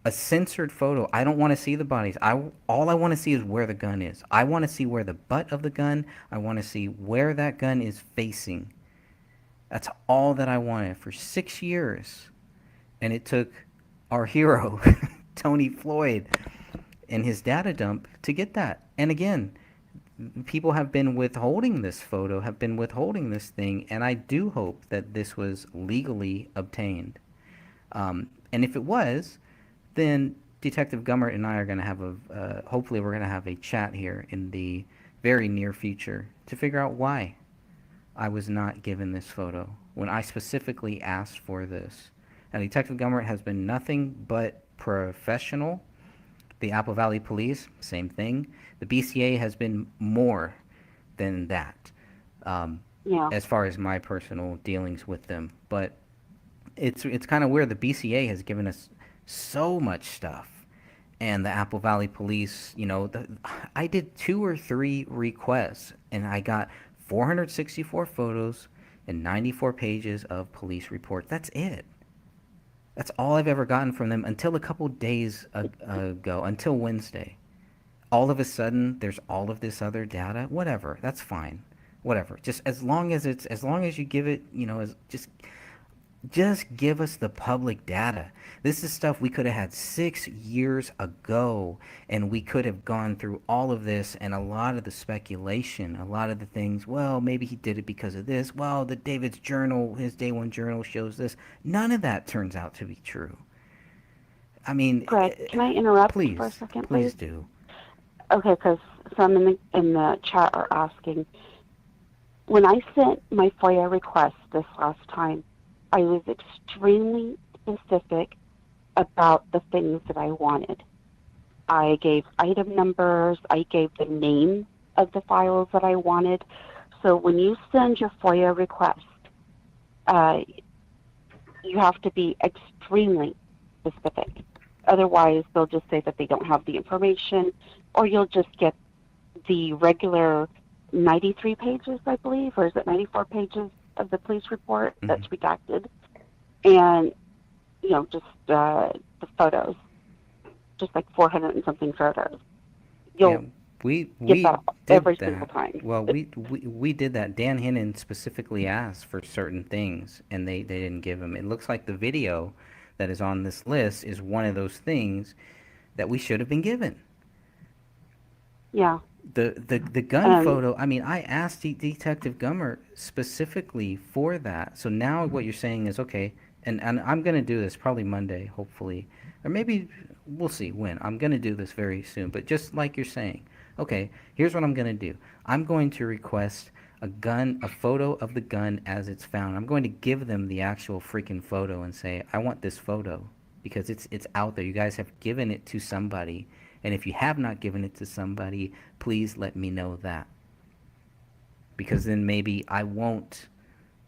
S1: A censored photo. I don't want to see the bodies. All I want to see is where the gun is. I want to see where the butt of the gun. I want to see where that gun is facing. That's all that I wanted for 6 years. And it took our hero, Tony Floyd, and his data dump to get that. And again, people have been withholding this photo, have been withholding this thing, and I do hope that this was legally obtained. And if it was, then Detective Gummert and I are going to have hopefully we're going to have a chat here in the very near future to figure out why I was not given this photo when I specifically asked for this. Now, Detective Gummert has been nothing but professional. The Apple Valley Police, same thing. The BCA has been more than that,
S2: Yeah.
S1: as far as my personal dealings with them. But it's kind of weird. The BCA has given us so much stuff, and the Apple Valley Police, I did 2 or 3 requests, and I got 464 photos and 94 pages of police reports. That's it. That's all I've ever gotten from them until a couple days ago, until Wednesday. All of a sudden, there's all of this other data. Whatever, that's fine. Whatever. Just as long as you give it, just give us the public data. This is stuff we could have had 6 years ago, and we could have gone through all of this and a lot of the speculation, a lot of the things, well, maybe he did it because of this. Well, the David's journal, his day one journal shows this. None of that turns out to be true. I mean,
S2: Greg, can I interrupt
S1: please,
S2: for a second,
S1: please
S2: please?
S1: do.
S2: Okay, because some in the chat are asking. When I sent my FOIA request this last time, I was extremely specific about the things that I wanted. I gave item numbers. I gave the name of the files that I wanted. So when you send your FOIA request, uh, you have to be extremely specific. Otherwise, they'll just say that they don't have the information, or you'll just get the regular 93 pages, I believe, or is it 94 pages of the police report that's redacted, and just the photos, just like 400 and something photos.
S1: Yeah,
S2: You'll
S1: we
S2: get that
S1: did
S2: every single
S1: that.
S2: time.
S1: Well, we did that. Dan Hinnon specifically asked for certain things, and they didn't give him. It looks like the video that is on this list is one of those things that we should have been given.
S2: Yeah.
S1: The gun
S2: Um,
S1: photo, I mean, I asked Detective Gummer specifically for that. So now what you're saying is, okay, and I'm going to do this probably Monday, hopefully. Or maybe we'll see when. I'm going to do this very soon. But just like you're saying, okay, here's what I'm going to do. I'm going to request a photo of the gun as it's found. I'm going to give them the actual freaking photo and say, I want this photo because it's out there. You guys have given it to somebody. And if you have not given it to somebody, please let me know that. Because then maybe I won't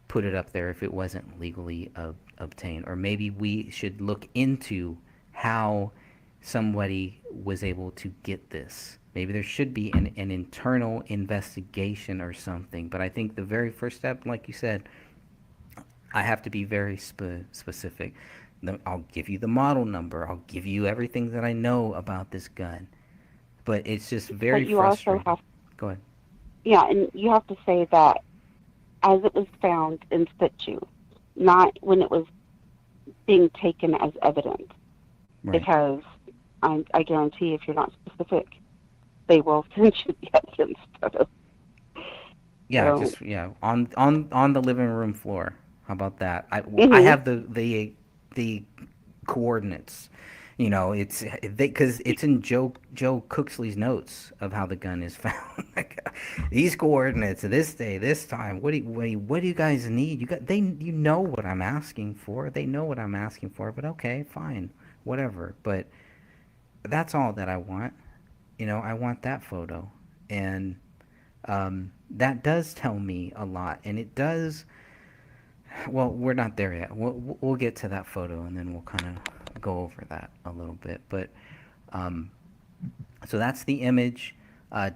S1: put it up there if it wasn't legally obtained. Or maybe we should look into how somebody was able to get this. Maybe there should be an internal investigation or something. But I think the very first step, like you said, I have to be very specific. I'll give you the model number. I'll give you everything that I know about this gun. But it's just very
S2: but you also
S1: frustrating.
S2: have,
S1: Go ahead.
S2: yeah, and you have to say that as it was found in situ, not when it was being taken as evidence.
S1: Right.
S2: Because I guarantee if you're not specific, they will send you the evidence photos.
S1: Yeah,
S2: So,
S1: just on the living room floor. How about that? I
S2: mhm.
S1: have the coordinates. It's because it's in Joe Cooksley's notes of how the gun is found. Like, these coordinates, this day, this time. What do you guys need? You know what I'm asking for. They know what I'm asking for. But okay, fine, whatever. But that's all that I want. I want that photo, and that does tell me a lot, and it does. Well, we're not there yet. We'll get to that photo, and then we'll kind of go over that a little bit. But um, so that's the image.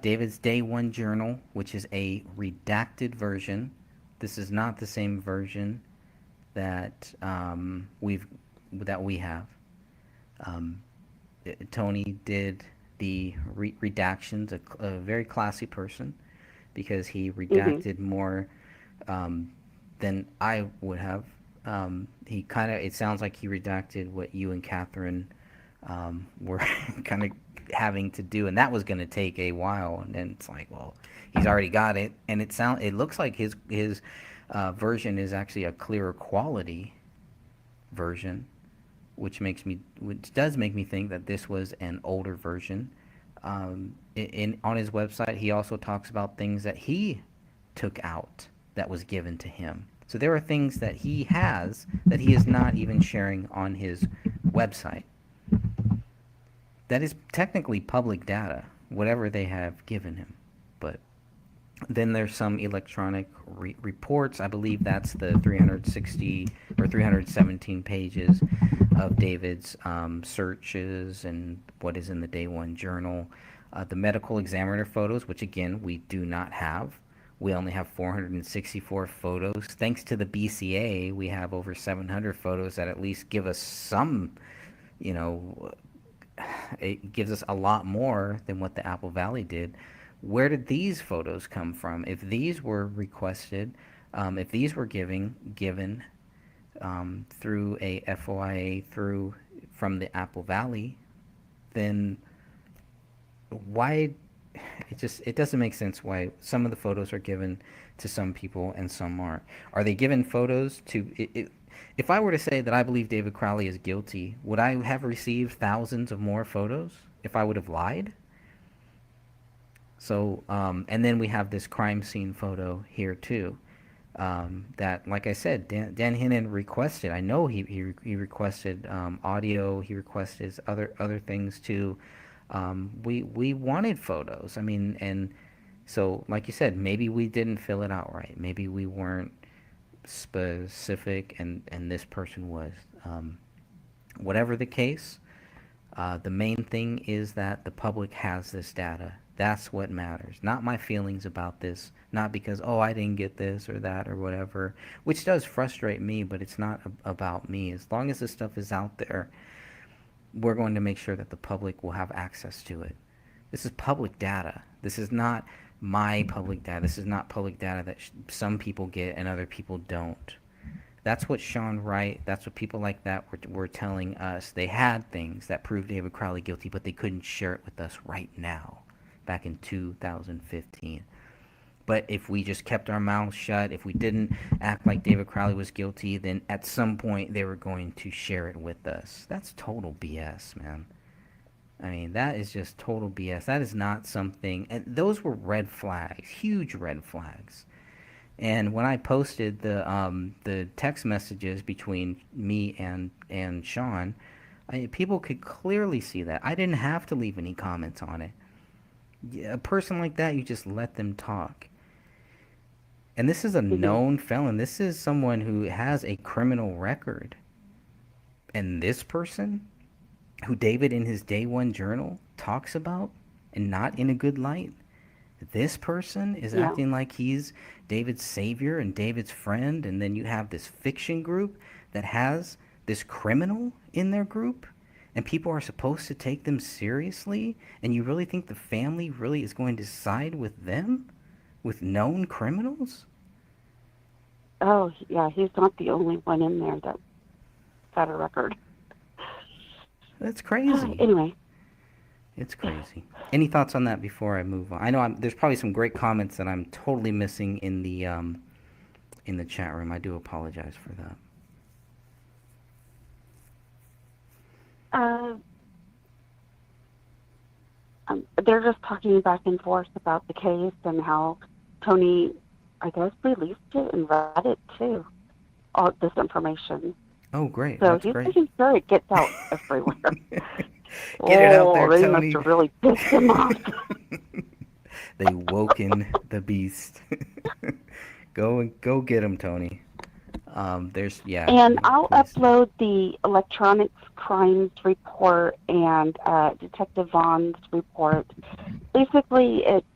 S1: David's Day One journal, which is a redacted version. This is not the same version that we have. Um, Tony did the redactions, a very classy person, because he
S2: Mhm.
S1: redacted more than I would have. It sounds like he redacted what you and Catherine were kind of having to do, and that was going to take a while. And then it's like, well, he's already got it, and it looks like his version is actually a clearer quality version, which does make me think that this was an older version. On his website, he also talks about things that he took out that was given to him. So there are things that he has that he is not even sharing on his website. That is technically public data, whatever they have given him. But then there's some electronic reports. I believe that's the 360 or 317 pages of David's searches and what is in the Day One journal. The medical examiner photos, which again we do not have. We only have 464 photos. Thanks to the BCA, we have over 700 photos that at least give us some, you know, it gives us a lot more than what the Apple Valley did. Where did these photos come from? If these were requested, if these were given through a FOIA from the Apple Valley, then why it doesn't make sense why some of the photos are given to some people and some aren't. Are they given photos to if I were to say that I believe David Crowley is guilty, would I have received thousands of more photos if I would have lied? So, and then we have this crime scene photo here too. That, like I said, Dan Hinnon requested. I know he requested audio. He requested other things too. We wanted photos. I mean, and so like you said, maybe we didn't fill it out right. Maybe we weren't specific, and this person was. Whatever the case, the main thing is that the public has this data. That's what matters. Not my feelings about this. Not because, oh, I didn't get this or that or whatever, which does frustrate me, but it's not about me. As long as this stuff is out there, we're going to make sure that the public will have access to it. This is public data. This is not my public data. This is not public data that some people get and other people don't. That's what Sean Wright, that's what people like that were telling us. They had things that proved David Crowley guilty, but they couldn't share it with us right now, back in 2015. But if we just kept our mouths shut, if we didn't act like David Crowley was guilty, then at some point they were going to share it with us. That's total BS, man. I mean, that is just total BS. That is not something, and those were red flags, huge red flags. And when I posted the text messages between me and Sean, people could clearly see that. I didn't have to leave any comments on it. A person like that, you just let them talk. And this is a known felon. This is someone who has a criminal record. And this person, who David in his day one journal talks about, and not in a good light, this person is acting like he's David's savior and David's friend, and then you have this fiction group that has this criminal in their group, and people are supposed to take them seriously, and you really think the family really is going to side with them, with known criminals?
S2: Oh, yeah, he's not the only one in there that's got a record.
S1: That's crazy.
S2: Anyway.
S1: It's crazy. Any thoughts on that before I move on? I know there's probably some great comments that I'm totally missing in the chat room. I do apologize for that.
S2: They're just talking back and forth about the case and how Tony, I guess, released it and read it too, all this information.
S1: Oh, great.
S2: So
S1: That's
S2: he's
S1: great.
S2: making sure it gets out everywhere.
S1: Get it out there,
S2: they
S1: Tony.
S2: must have really pissed him off.
S1: They woken the beast. Go get him, Tony. And
S2: I'll upload the electronics crimes report and Detective Vaughn's report. Basically, it's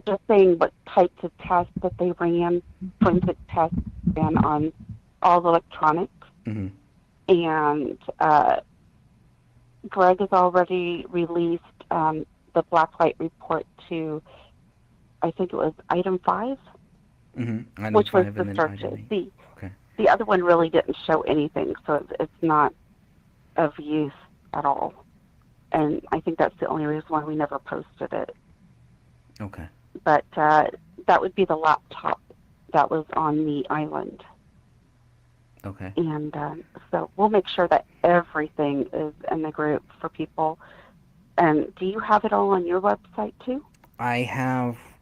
S2: just saying what types of tests that they ran, forensic tests ran on all the electronics.
S1: Mm-hmm.
S2: And Greg has already released the blacklight report to, I think it was item 5, which was the searches. The other one really didn't show anything, so it's not of use at all. And I think that's the only reason why we never posted it.
S1: Okay.
S2: But that would be the laptop that was on the island.
S1: Okay.
S2: And so we'll make sure that everything is in the group for people. And do you have it all on your website too?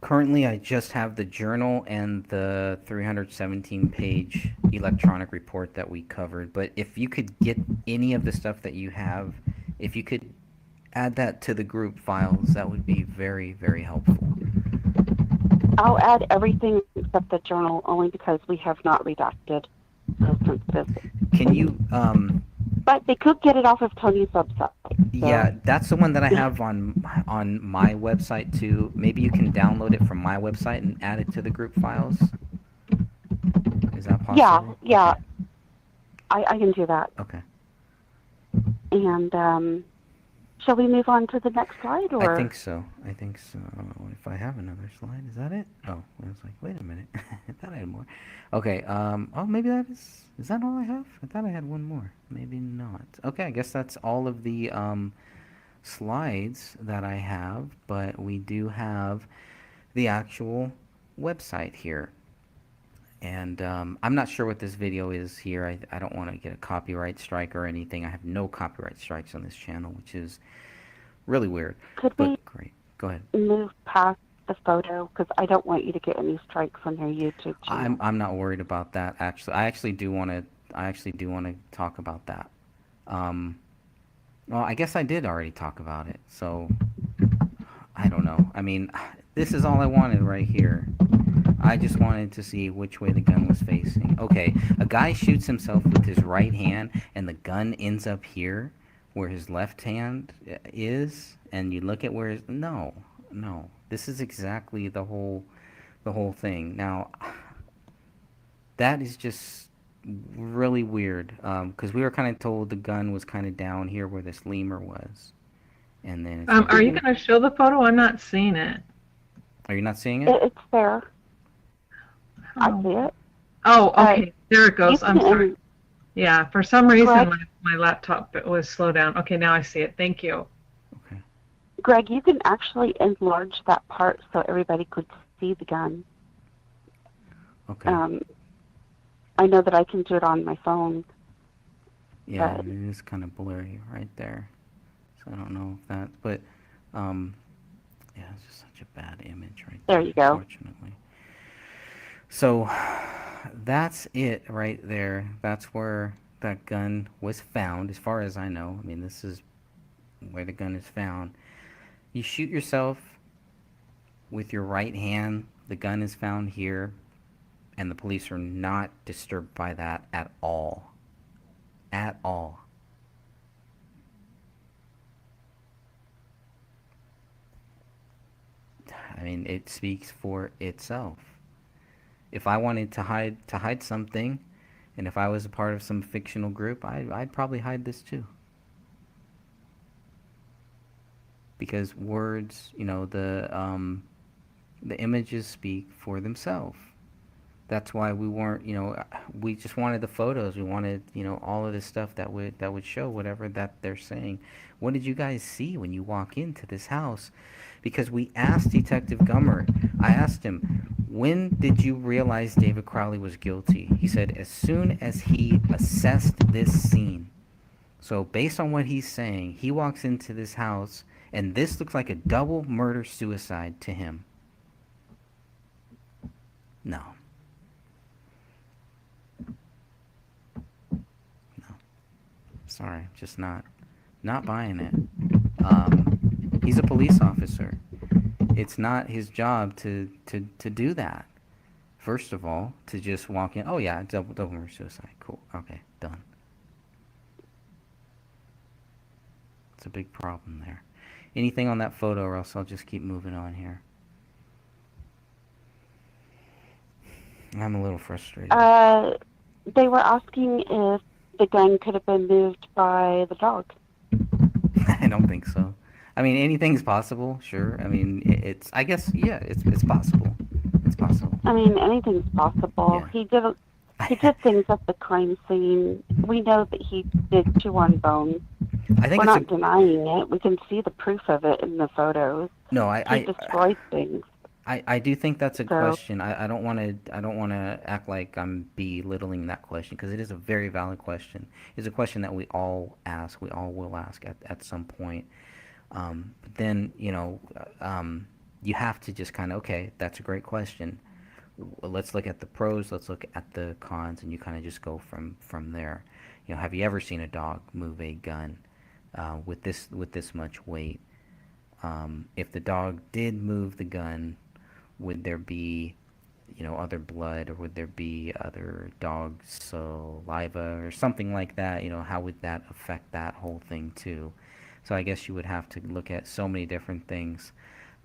S1: Currently I just have the journal and the 317-page electronic report that we covered. But if you could get any of the stuff that you have, if you could add that to the group files, that would be very, very helpful.
S2: I'll add everything except the journal, only because we have not redacted.
S1: Can you
S2: but they could get it off of Tony's website. So.
S1: Yeah, that's the one that I have on my website too. Maybe you can download it from my website and add it to the group files. Is that possible?
S2: Yeah. I can do that.
S1: Okay.
S2: And shall we move on to the next slide? Or?
S1: I think so. If I have another slide, is that it? Oh, I was like, wait a minute. I thought I had more. Okay. Maybe is that all I have? I thought I had one more. Maybe not. Okay, I guess that's all of the slides that I have, but we do have the actual website here. And I'm not sure what this video is here. I don't want to get a copyright strike or anything. I have no copyright strikes on this channel, which is really weird.
S2: Could we
S1: great. Go ahead.
S2: Move past the photo, because I don't want you to get any strikes on your YouTube channel.
S1: I'm not worried about that. Actually, I actually do want to talk about that. Well, I guess I did already talk about it, so I don't know. I mean, this is all I wanted right here. I just wanted to see which way the gun was facing. Okay, a guy shoots himself with his right hand, and the gun ends up here, where his left hand is, and you look at where his... No, no. This is exactly the whole thing. Now, that is just really weird, because we were kind of told the gun was kind of down here where this lemur was, and then it's
S3: Are you
S2: Mhm.
S3: going to show the photo? I'm not seeing it.
S1: Are you not seeing it?
S2: It's there. I
S3: Oh,
S2: see it.
S3: oh, okay. There it
S2: You
S3: goes. I'm
S2: can,
S3: sorry. Yeah, for some reason
S2: Greg,
S3: my laptop was slowed down. Okay, now I see it. Thank you.
S1: Okay.
S2: Greg, you can actually enlarge that part so everybody could see the gun.
S1: Okay.
S2: I know that I can do it on my phone.
S1: Yeah,
S2: but-
S1: it is kind of blurry right there. So I don't know if that, but yeah, it's just such a bad image right there.
S2: There you go.
S1: Unfortunately. So that's it right there. That's where that gun was found, as far as I know. I mean, this is where the gun is found. You shoot yourself with your right hand. The gun is found here, and the police are not disturbed by that at all. At all. I mean, it speaks for itself. If I wanted to hide something, and if I was a part of some fictional group, I'd probably hide this too. Because words, the images speak for themselves. That's why we weren't, we just wanted the photos. We wanted, all of this stuff that would show whatever that they're saying. What did you guys see when you walk into this house? Because we asked Detective Gummer, I asked him, when did you realize David Crowley was guilty? He said, as soon as he assessed this scene. So based on what he's saying, he walks into this house, and this looks like a double murder-suicide to him. No. Sorry, just not buying it. He's a police officer. It's not his job to do that. First of all, to just walk in. Oh yeah, double murder suicide. Cool. Okay, done. It's a big problem there. Anything on that photo, or else I'll just keep moving on here. I'm a little frustrated.
S2: They were asking if the gun could have been moved by the dog.
S1: I don't think so. I mean, anything's possible, sure. I mean, it's. I guess, yeah, it's possible. It's possible.
S2: I mean, anything's possible.
S1: Yeah.
S2: He did things at the crime scene. We know that he did chew on bones.
S1: I think
S2: We're
S1: it's
S2: not denying it. We can see the proof of it in the photos.
S1: No,
S2: He destroyed things.
S1: I do think that's a
S2: So-
S1: question. I don't want to act like I'm belittling that question, because it is a very valid question. It's a question that we all ask. We all will ask at some point. But then you have to just kind of, okay, that's a great question. Let's look at the pros. Let's look at the cons, and you kind of just go from there. Have you ever seen a dog move a gun with this much weight? If the dog did move the gun, would there be, other blood, or would there be other dog saliva or something like that? How would that affect that whole thing too? So I guess you would have to look at so many different things.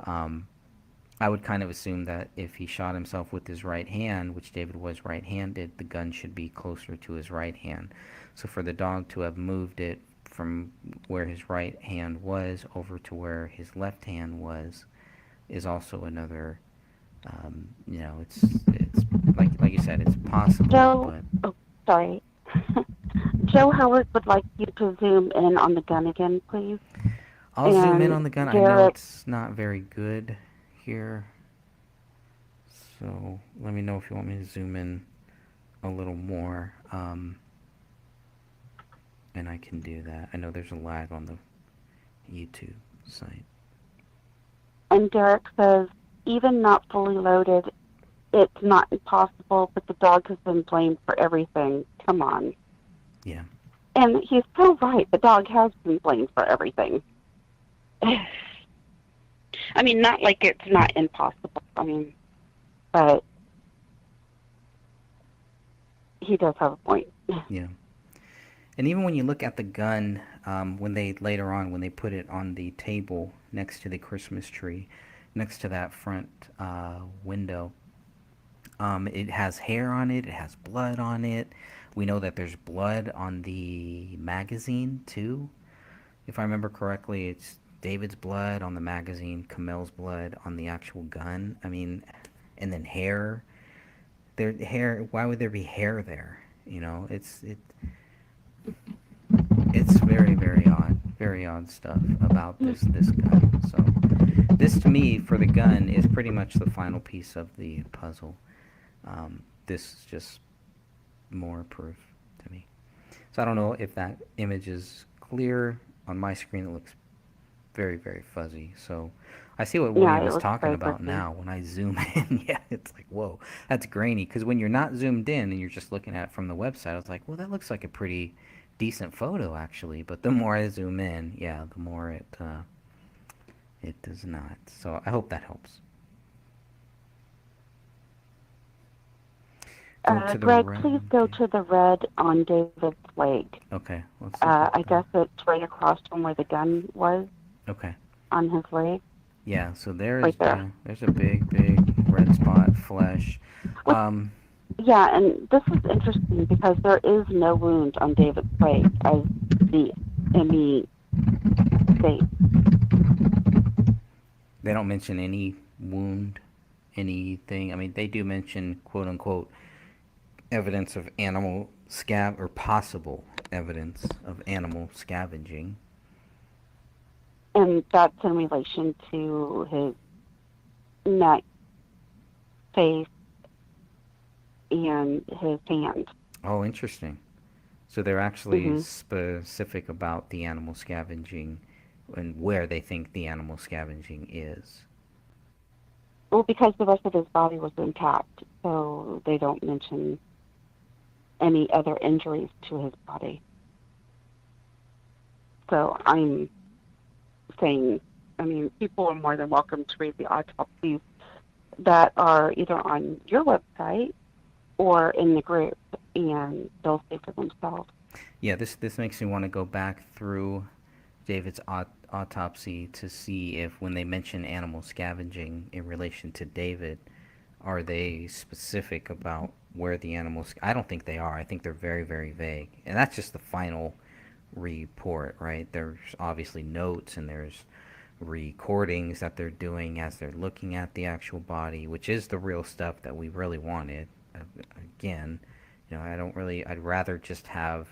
S1: I would kind of assume that if he shot himself with his right hand, which David was right-handed, the gun should be closer to his right hand. So for the dog to have moved it from where his right hand was over to where his left hand was is also another, it's like you said, it's possible.
S2: Joe,
S1: But
S2: sorry. Joe Howard would like you to zoom in on the gun again, please.
S1: I'll zoom in
S2: And
S1: on the gun. I know
S2: Garrett-
S1: it's not very good here. So let me know if you want me to zoom in a little more. And I can do that. I know there's a lag on the YouTube site.
S2: And Derek says, even not fully loaded, it's not impossible, but the dog has been blamed for everything. Come on.
S1: Yeah.
S2: And he's so right. The dog has been blamed for everything. I mean, not like it's not impossible. I mean, but he does have a point.
S1: Yeah. And even when you look at the gun, when they later on, when they put it on the table next to the Christmas tree, next to that front window, it has hair on it. It has blood on it. We know that there's blood on the magazine too. If I remember correctly, it's David's blood on the magazine, Camel's blood on the actual gun. I mean, and then hair. There hair. Why would there be hair there? You know, it's very odd stuff about this gun. So this to me for the gun is pretty much the final piece of the puzzle. This is just more proof to me. So I don't know if that image is clear on my screen. It looks very fuzzy. So I see what William is talking about now. When I zoom in, yeah, it's like, whoa, that's grainy. Because when you're not zoomed in and you're just looking at it from the website, I was like, well, that looks like a pretty decent photo actually. But the more I zoom in, yeah, the more it does not. So I hope that helps.
S2: Greg, please go to the red on David's leg.
S1: Okay. Let's
S2: I guess it's right across from where the gun was.
S1: Okay.
S2: On his leg.
S1: Yeah, so there's
S2: right there.
S1: There's a big red spot, flesh.
S2: Yeah, and this is interesting because there is no wound on David's leg, as the ME states.
S1: They don't mention any wound, anything. I mean, they do mention, quote unquote, evidence of animal or possible evidence of animal scavenging.
S2: And that's in relation to his neck, face, and his hand.
S1: Oh, interesting. So they're actually specific about the animal scavenging and where they think the animal scavenging is.
S2: Well, because the rest of his body was intact, so they don't mention any other injuries to his body. So I'm saying, I mean, people are more than welcome to read the autopsies that are either on your website or in the group, and they'll say for themselves.
S1: Yeah, this makes me want to go back through David's autopsy to see if when they mention animal scavenging in relation to David, are they specific about where the animals... I don't think they are. I think they're very vague. And that's just the final report, right? There's obviously notes and there's recordings that they're doing as they're looking at the actual body, which is the real stuff that we really wanted. Again, you know, I'd rather just have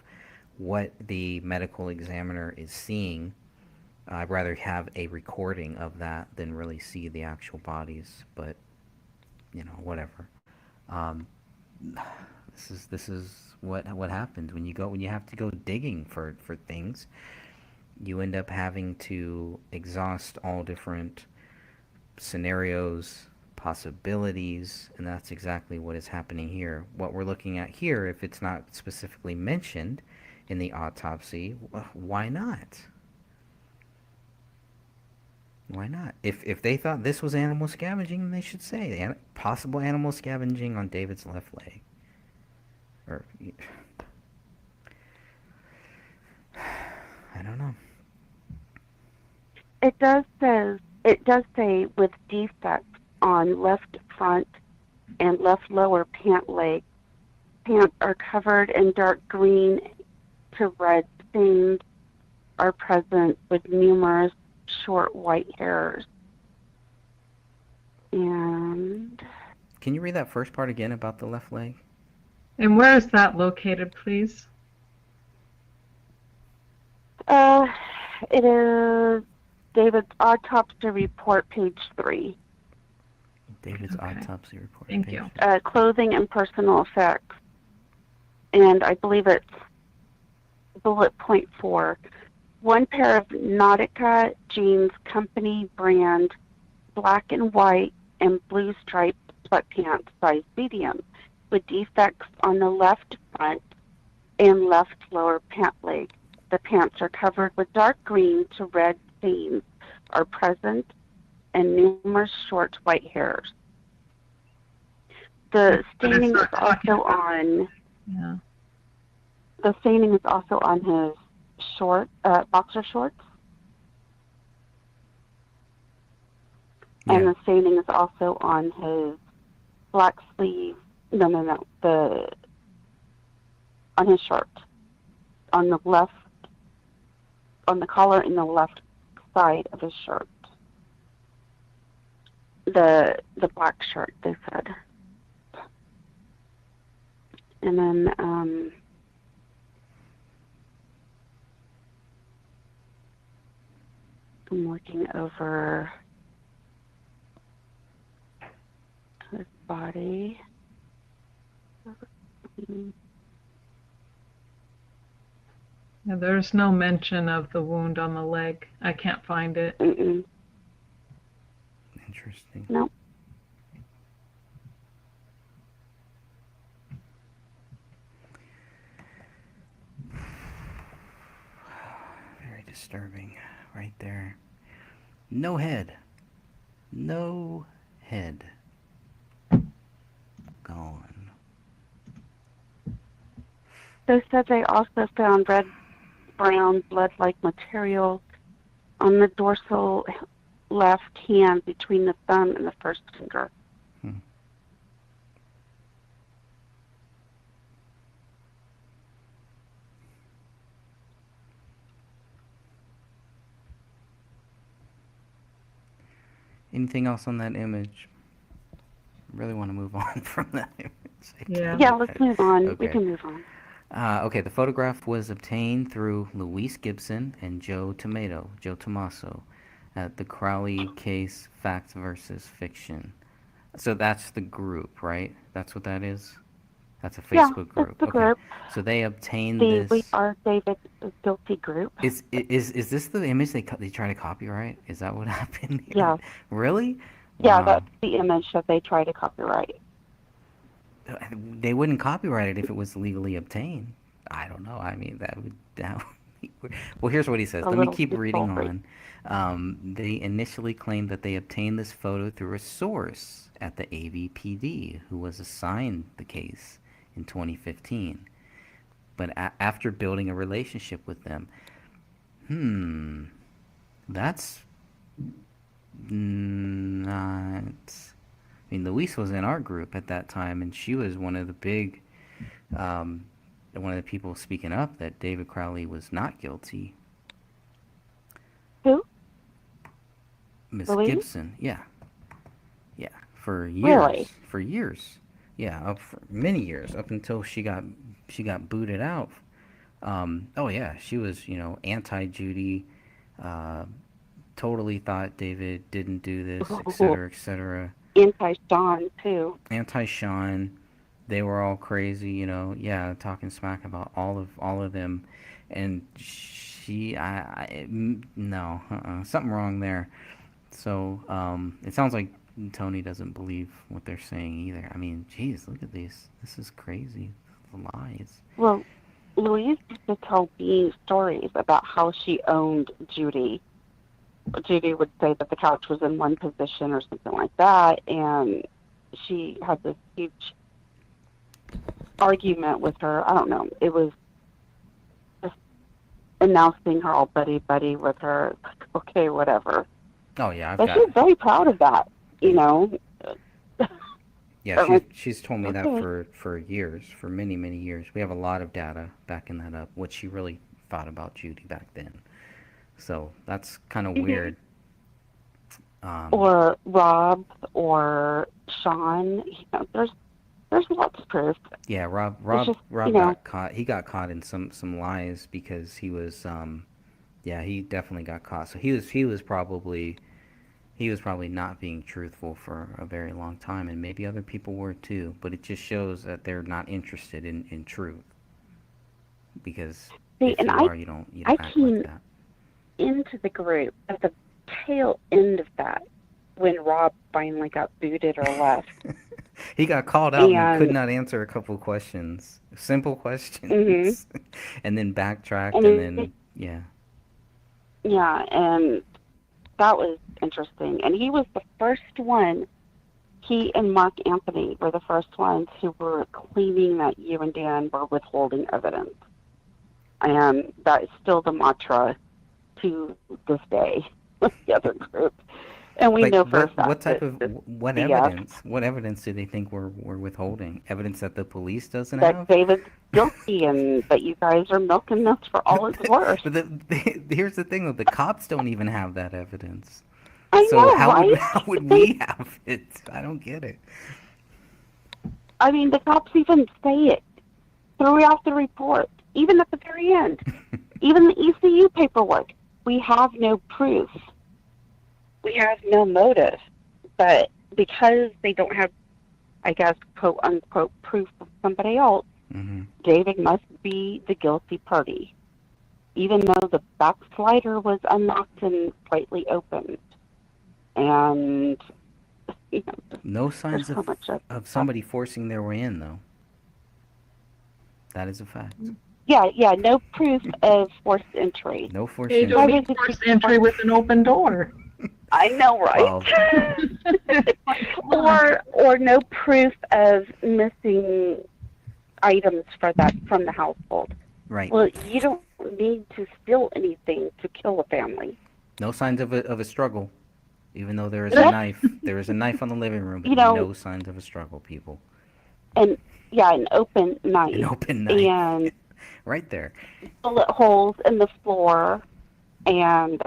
S1: what the medical examiner is seeing. I'd rather have a recording of that than really see the actual bodies, but you know, whatever. This is what happens when you have to go digging for things. You end up having to exhaust all different scenarios, possibilities, and that's exactly what is happening here. What we're looking at here, if it's not specifically mentioned in the autopsy, why not? Why not? If they thought this was animal scavenging, they should say possible animal scavenging on David's left leg. Or I don't know.
S2: It does say with defects on left front and left lower pant leg. Pants are covered in dark green to red stains are present with numerous short white hairs. And
S1: can you read that first part again about the left leg?
S3: And where is that located, please?
S2: It is David's autopsy report, page 3.
S1: David's autopsy report.
S3: Thank you.
S2: Clothing and personal effects. And I believe it's bullet point 4. One pair of Nautica jeans company brand, black and white and blue striped sweatpants, size medium, with defects on the left front and left lower pant leg. The pants are covered with dark green to red stains are present and numerous short white hairs. The
S3: But it's
S2: staining is
S3: not talking
S2: also
S3: about-
S2: on.
S3: Yeah.
S2: The staining is also on his boxer shorts, and
S1: Yeah.
S2: the staining is also on his black sleeve. No, on his shirt, on the left, on the collar in the left side of his shirt. The black shirt, they said. And then I'm looking over his body.
S3: Yeah, there's no mention of the wound on the leg. I can't find it.
S2: Mm-mm.
S1: Interesting.
S2: No.
S1: Very disturbing right there. No head. No head. Gone.
S2: They said they also found red-brown blood-like material on the dorsal left hand between the thumb and the first finger.
S1: Anything else on that image? I really want to move on from that image.
S3: Yeah.
S2: Yeah, let's move on.
S1: Okay.
S2: We can move on.
S1: Okay, the photograph was obtained through Luis Gibson and Joe Tomaso, at the Crowley case Facts versus Fiction. So that's the group, right? That's what that is? That's a
S2: Yeah,
S1: Facebook
S2: that's
S1: group.
S2: the
S1: Okay.
S2: group.
S1: So they obtained
S2: The
S1: this.
S2: We Are David Guilty group.
S1: Is this the image they try to copyright? Is that what happened here?
S2: Yeah.
S1: Really?
S2: Yeah,
S1: Wow.
S2: that's the image that they try to copyright.
S1: They wouldn't copyright it if it was legally obtained. I don't know. I mean, that would be weird. Well, here's what he says.
S2: A
S1: Let me
S2: little
S1: keep
S2: too
S1: reading
S2: sultry.
S1: on. They initially claimed that they obtained this photo through a source at the AVPD who was assigned the case in 2015. But after building a relationship with them, that's not. I mean, Luis was in our group at that time, and she was one of the big, one of the people speaking up that David Crowley was not guilty.
S2: Who?
S1: Miss
S2: Louise?
S1: Gibson, yeah, for years,
S2: Really?
S1: for years, yeah, for many years, up until she got booted out. Oh yeah, she was, anti-Judy, totally thought David didn't do this, etc., etc.
S2: Anti-Sean, too.
S1: Anti-Sean, they were all crazy, yeah, talking smack about all of them, and no, something wrong there. So it sounds like Tony doesn't believe what they're saying either. I mean, geez, look at these. This is crazy. The lies.
S2: Well, Louise used to tell me stories about how she owned Judy. Judy would say that the couch was in one position or something like that, and she had this huge argument with her. I don't know. It was just, and now seeing her all buddy with her, it's like, okay, whatever.
S1: Oh yeah,
S2: But she's very proud of that,
S1: Yeah, she's told me that
S2: Okay.
S1: for years, for many, many years. We have a lot of data backing that up, what she really thought about Judy back then. So that's kind of weird.
S2: Or Rob or Sean. There's lots of proof.
S1: Yeah, Rob
S2: just,
S1: got caught. He got caught in some lies because he was yeah, he definitely got caught. So he was probably not being truthful for a very long time, and maybe other people were too, but it just shows that they're not interested in truth. Because
S2: See,
S1: if
S2: and
S1: you are, you don't act like that.
S2: Into the group at the tail end of that when Rob finally got booted or left.
S1: He got called out and could
S2: And
S1: not answer a couple questions, simple
S2: mhm.
S1: questions, and then backtracked,
S2: And
S1: and
S2: it,
S1: then yeah.
S2: yeah, and that was interesting. And he was the first one. He and Mark Anthony were the first ones who were claiming that you and Dan were withholding evidence, and that is still the mantra to this day with the other group. And we
S1: Like
S2: know for a
S1: what
S2: fact
S1: type
S2: that
S1: of
S2: this
S1: what
S2: BS,
S1: evidence? What evidence do they think we're withholding? Evidence that the police doesn't
S2: that
S1: have?
S2: David's guilty and that you guys are milking this for all it's worth.
S1: But here's the thing though, the cops don't even have that evidence.
S2: I
S1: So
S2: know, right?
S1: how would
S2: They,
S1: we have it? I don't get it.
S2: I mean, the cops even say it throughout the report, even at the very end, even the ECU paperwork. We have no proof. We have no motive. But because they don't have, I guess, quote unquote, proof of somebody else,
S1: Hmm.
S2: David must be the guilty party, even though the backslider was unlocked and slightly opened. And, you know,
S1: No
S2: there's
S1: signs
S2: so much of
S1: of
S2: stuff.
S1: somebody forcing their way in though. That is a fact.
S2: Yeah, no proof of forced entry.
S1: No forced
S3: You
S2: Why
S3: don't
S1: entry.
S3: need
S2: was it
S3: forced entry with an open door.
S2: I know, right?
S1: Well,
S2: or no proof of missing items for that from the household.
S1: right.
S2: Well, you don't need to steal anything to kill a family.
S1: No signs of a struggle, even though there is a
S2: Yep.
S1: knife. There is a knife on the living room, but
S2: You know,
S1: no signs of a struggle, people.
S2: and yeah, an open
S1: An
S2: knife
S1: open knife,
S2: and
S1: right there.
S2: bullet holes in the floor and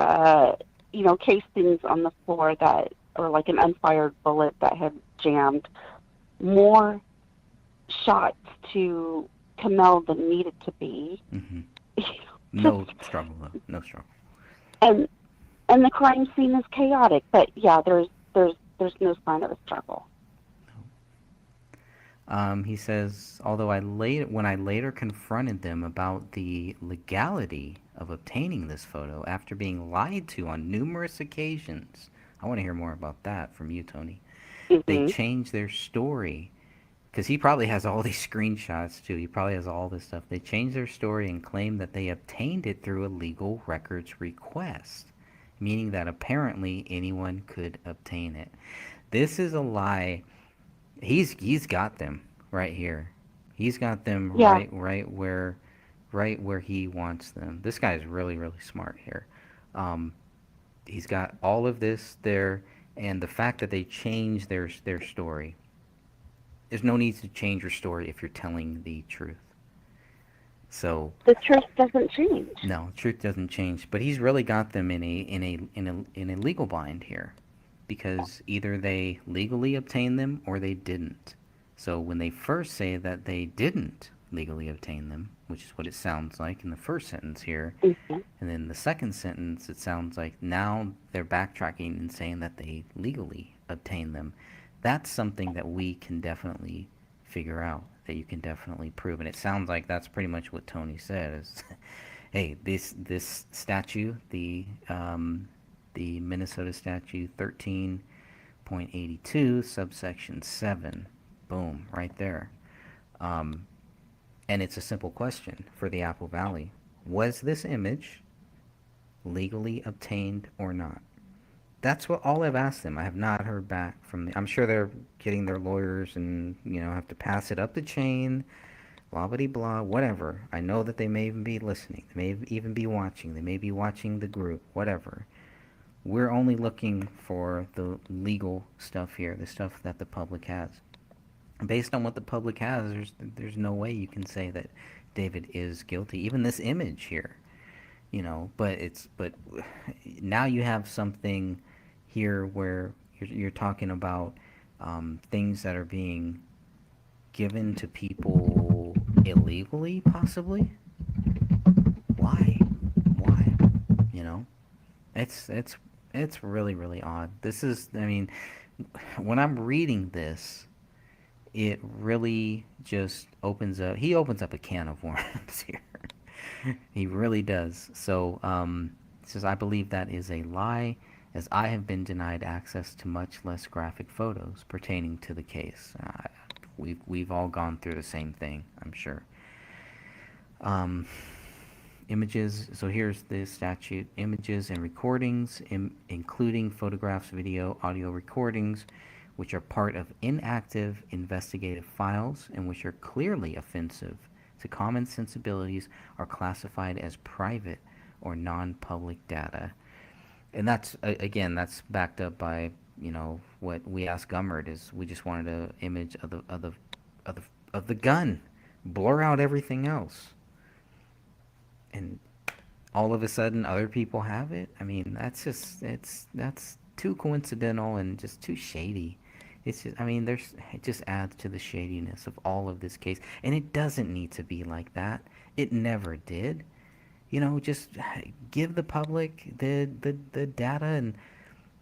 S2: casings on the floor that or like an unfired bullet that had jammed. More shots to Kamel than needed to be.
S1: Hmm.
S2: Just,
S1: No struggle though. No struggle.
S2: and and the crime scene is chaotic, but yeah, there's no sign of a struggle.
S1: He says, although when I later confronted them about the legality of obtaining this photo after being lied to on numerous occasions, I want to hear more about that from you, Tony. They
S2: Hmm.
S1: changed their story because he probably has all these screenshots too. He probably has all this stuff. They changed their story and claimed that they obtained it through a legal records request, meaning that apparently anyone could obtain it. This is a lie. He's got them right here. He's got them
S2: Yeah,
S1: right where he wants them. This guy's really really smart here. Um, he's got all of this there, and the fact that they changed their story. There's no need to change your story if you're telling the truth. So
S2: the truth doesn't change.
S1: no, truth doesn't change. But he's really got them in a legal bind here, because either they legally obtained them or they didn't. So when they first say that they didn't legally obtain them, which is what it sounds like in the first sentence here,
S2: Hmm.
S1: and then the second sentence, it sounds like now they're backtracking and saying that they legally obtained them. That's something that we can definitely figure out, that you can definitely prove. And it sounds like that's pretty much what Tony said is, hey, this statue, the Minnesota statute 13.82, subsection 7, boom, right there. Um, and it's a simple question for the Apple Valley. Was this image legally obtained or not? That's what all I've asked them. I have not heard back from the. I'm sure they're getting their lawyers and have to pass it up the chain, blah blah blah, whatever. I know that they may even be listening. They may even be watching. They may be watching the group, whatever. We're only looking for the legal stuff here, the stuff that the public has. Based on what the public has, there's no way you can say that David is guilty. Even this image here, but now you have something here where you're talking about things that are being given to people illegally, possibly. Why? You know, it's really really odd. This is, I mean, when I'm reading this, it really just he opens up a can of worms here. He really does. So, it says, I believe that is a lie as I have been denied access to much less graphic photos pertaining to the case. We've all gone through the same thing, I'm sure. Um, Images, so here's the statute: images and recordings, including photographs, video, audio recordings, which are part of inactive investigative files and which are clearly offensive to common sensibilities, are classified as private or non-public data. And that's, again, that's backed up by, what we asked Gummert is we just wanted an image of the gun, blur out everything else, and all of a sudden other people have it. I mean, that's too coincidental and just too shady. It's just, I mean, it just adds to the shadiness of all of this case, and it doesn't need to be like that. It never did. Just give the public the data, and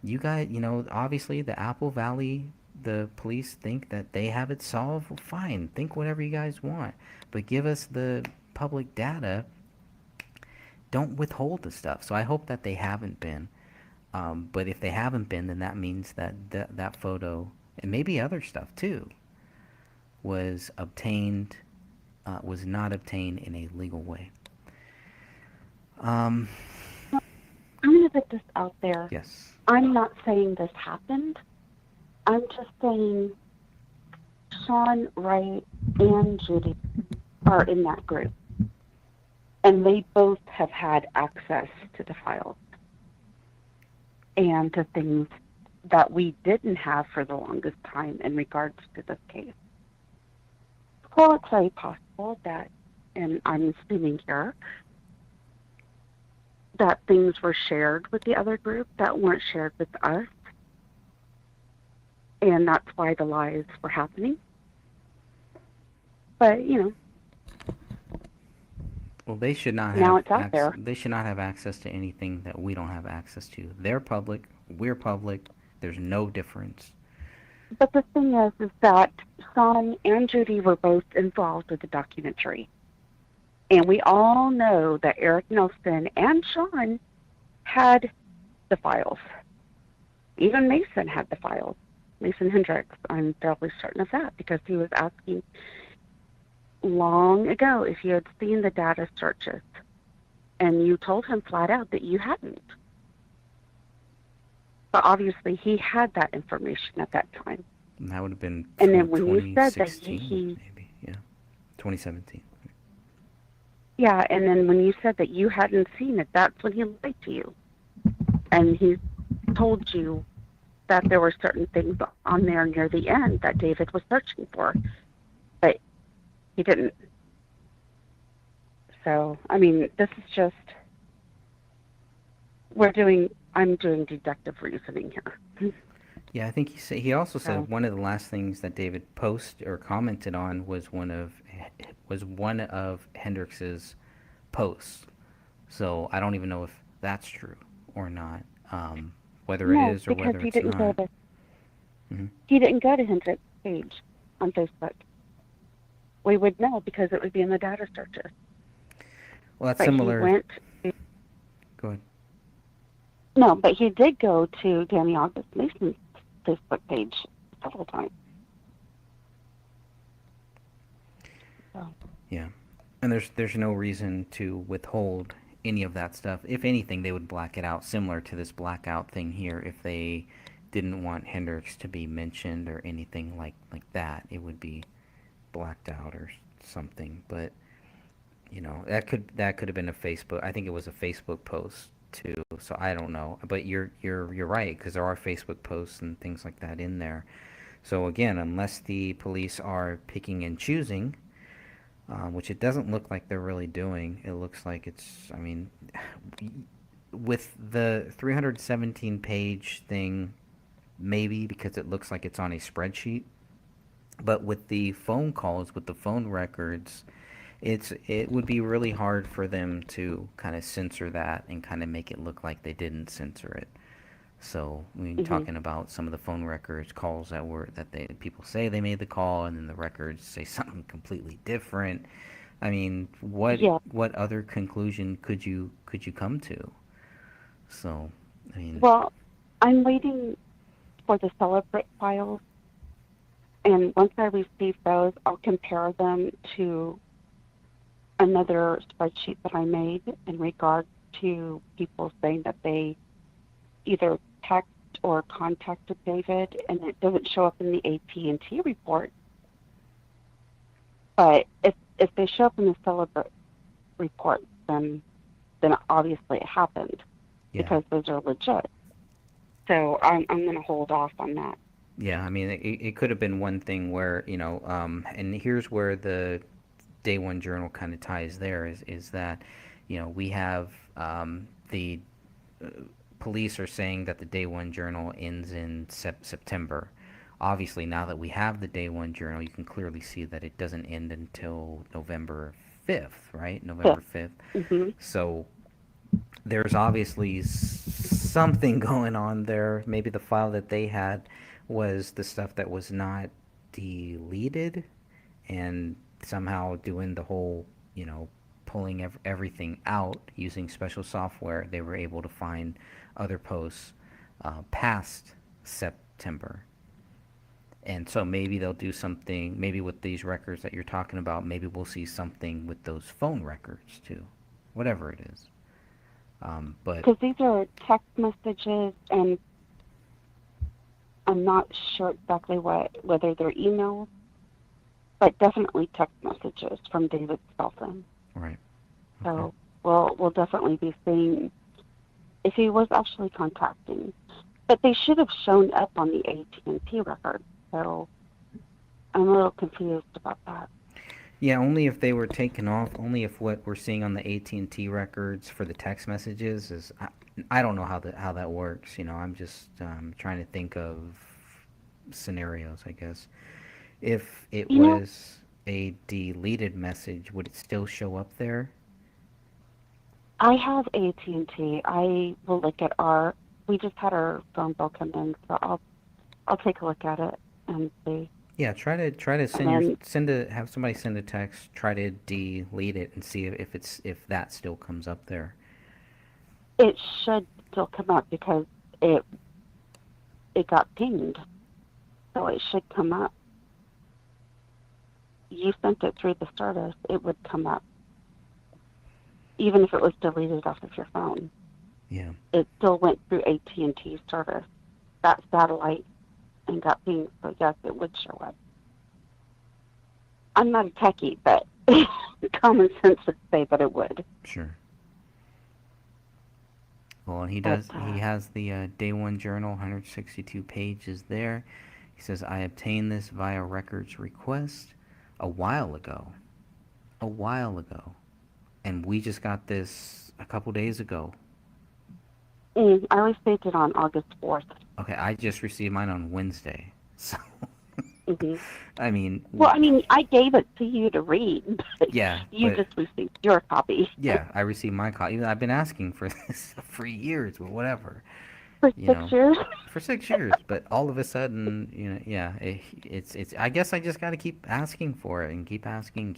S1: you guys, obviously the Apple Valley, the police think that they have it solved. Well, fine, think whatever you guys want, but give us the public data. Don't withhold the stuff. So I hope that they haven't been. But if they haven't been, then that means that that photo, and maybe other stuff too, was not obtained in a legal way.
S2: I'm going to put this out there.
S1: Yes.
S2: I'm not saying this happened. I'm just saying Sean, Wright, and Judy are in that group. And they both have had access to the files and to things that we didn't have for the longest time in regards to this case. Well, it's very possible that, and I'm assuming here, that things were shared with the other group that weren't shared with us. And that's why the lies were happening. But,
S1: Well, they should not
S2: now
S1: have
S2: it's out there.
S1: They should not have access to anything that we don't have access to. They're public. We're public. There's no difference.
S2: But the thing is that Sean and Judy were both involved with the documentary. And we all know that Eric Nelson and Sean had the files. Even Mason had the files. Mason Hendricks, I'm fairly certain of that, because he was asking long ago if you had seen the data searches. And you told him flat out that you hadn't. But obviously he had that information at that time.
S1: And that would have been
S2: And then when you said that
S1: 2016, maybe, yeah, 2017.
S2: Yeah, and then when you said that you hadn't seen it, that's when he lied to you. And he told you that there were certain things on there near the end that David was searching for, but he didn't. So, I mean, this is just, I'm doing deductive reasoning here.
S1: Yeah, I think he also said one of the last things that David posted or commented on was one of Hendrix's posts. So I don't even know if that's true or not. Whether it is or whether it's not.
S2: He didn't go to Hendrix's page on Facebook. We would know because it would be in the data searches.
S1: Well, that's
S2: but
S1: similar. Go ahead.
S2: No, but he did go to Danny August Mason's Facebook page several times. So.
S1: Yeah, and there's no reason to withhold any of that stuff. If anything, they would black it out, similar to this blackout thing here. If they didn't want Hendrix to be mentioned or anything like that, it would be blacked out or something. But that could have been a Facebook. I think it was a Facebook post too. So I don't know. But you're right, because there are Facebook posts and things like that in there. So again, unless the police are picking and choosing, which it doesn't look like they're really doing. It looks like it's, I mean, with the 317-page thing, maybe because it looks like it's on a spreadsheet. But with the phone calls, with the phone records, it would be really hard for them to kind of censor that and kind of make it look like they didn't censor it. So we're talking about some of the phone records, calls that people say they made the call, and then the records say something completely different. I mean, what
S2: other
S1: conclusion could you come to? So, I mean,
S2: well, I'm waiting for the Celebrate files, and once I receive those, I'll compare them to another spreadsheet that I made in regard to people saying that they either text or contacted David, and it doesn't show up in the AT&T report. But if they show up in the Celebrate report, then obviously it happened
S1: Yeah.
S2: because those are legit. So I'm going to hold off on that.
S1: Yeah, I mean, it could have been one thing where, and here's where the Day One Journal kind of ties there is that, we have the police are saying that the Day One Journal ends in September. Obviously, now that we have the Day One Journal, you can clearly see that it doesn't end until November 5th, right? November 5th.
S2: Mm-hmm.
S1: So there's obviously something going on there. Maybe the file that they had was the stuff that was not deleted, and somehow doing the whole, pulling everything out using special software, they were able to find other posts past September. And so maybe they'll do something, maybe with these records that you're talking about, maybe we'll see something with those phone records too, whatever it is. But
S2: Because these are text messages, and I'm not sure exactly whether they're emails, but definitely text messages from David's cell phone.
S1: right.
S2: So we'll definitely be seeing if he was actually contacting. But they should have shown up on the AT&T record. So I'm a little confused about that.
S1: Yeah, only if they were taken off. Only if what we're seeing on the AT&T records for the text messages is. I don't know how that works. I'm just trying to think of scenarios. I guess if it
S2: You know,
S1: was a deleted message, would it still show up there?
S2: I have AT&T. I will look at we just had our phone bill come in, so I'll take a look at it and see.
S1: Yeah, try to
S2: And then
S1: have somebody send a text. Try to delete it and see if that still comes up there.
S2: it should still come up because it got pinged, so it should come up. You sent it through the service, it would come up, even if it was deleted off of your phone.
S1: Yeah.
S2: It still went through AT&T service, that satellite, and got pinged. So yes, it would show up. I'm not a techie, but common sense would say that it would.
S1: Sure. Well, and he
S2: But
S1: does. He has the Day One Journal, 162 pages there. He says, "I obtained this via records request a while ago, and we just got this a couple days ago."
S2: I received it on August 4th.
S1: Okay, I just received mine on Wednesday, so
S2: Hmm.
S1: I mean,
S2: Well, I mean, I gave it to you to read, but
S1: yeah,
S2: you
S1: but
S2: just received your copy.
S1: yeah, I received my copy. I've been asking for this for years, but whatever.
S2: For
S1: you
S2: six
S1: know,
S2: years.
S1: for 6 years. But all of a sudden, yeah, it's. I guess I just got to keep asking for it and keep asking,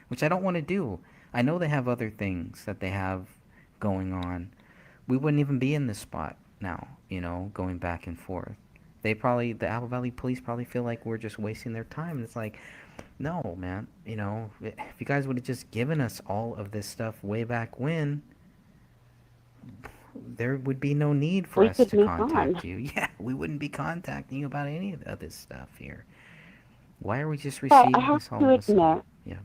S1: which I don't want to do. I know they have other things that they have going on. We wouldn't even be in this spot now, going back and forth. The Apple Valley police probably feel like we're just wasting their time. And it's like, no, man, if you guys would have just given us all of this stuff way back when, there would be no need for
S2: We
S1: us
S2: could
S1: to
S2: move on.
S1: contact you. Yeah, we wouldn't be contacting you about any of this stuff here. Why are we just
S2: But I
S1: receiving
S2: have
S1: this all
S2: to
S1: of a sudden?
S2: admit,
S1: Yeah.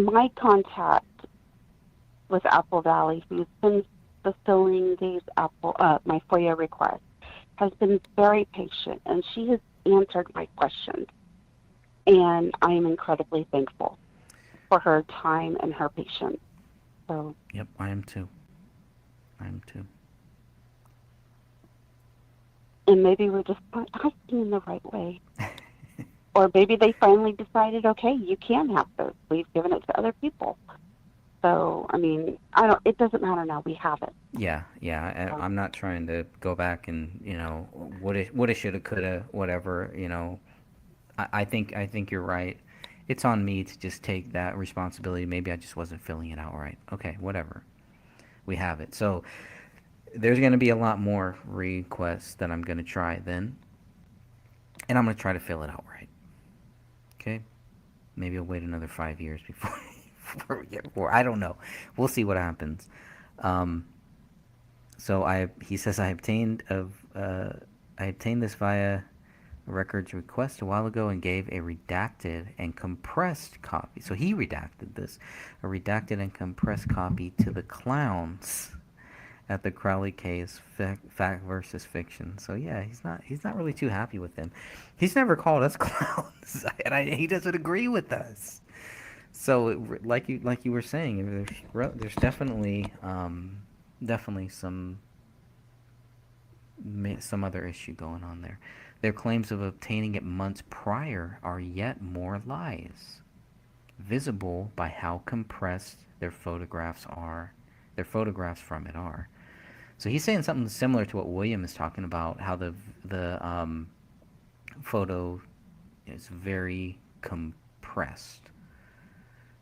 S2: my contact with Apple Valley, who's been fulfilling my FOIA requests, has been very patient, and she has answered my questions. And I am incredibly thankful for her time and her patience. So,
S1: Yep, I am too.
S2: and maybe we're just not asking in the right way. Or maybe they finally decided, okay, you can have those. We've given it to other people. So, I mean, it doesn't matter now. We have it.
S1: Yeah. I'm not trying to go back and woulda, shoulda, coulda, whatever. I think you're right. It's on me to just take that responsibility. Maybe I just wasn't filling it out right. Okay, whatever. We have it. So there's going to be a lot more requests that I'm going to try then, and I'm going to try to fill it out right. Okay? Maybe I'll wait another 5 years before before we get more. I don't know. We'll see what happens. Um, so he says I obtained this via records request a while ago and gave a redacted and compressed copy. So he redacted this, a redacted and compressed copy to the clowns at the Crowley case, fact versus fiction. So yeah, he's not really too happy with them. He's never called us clowns, and he doesn't agree with us. So like you were saying, there's definitely definitely some other issue going on there. Their claims of obtaining it months prior are yet more lies, visible by how compressed their photographs from it are. So he's saying something similar to what William is talking about, how the photo is very compressed,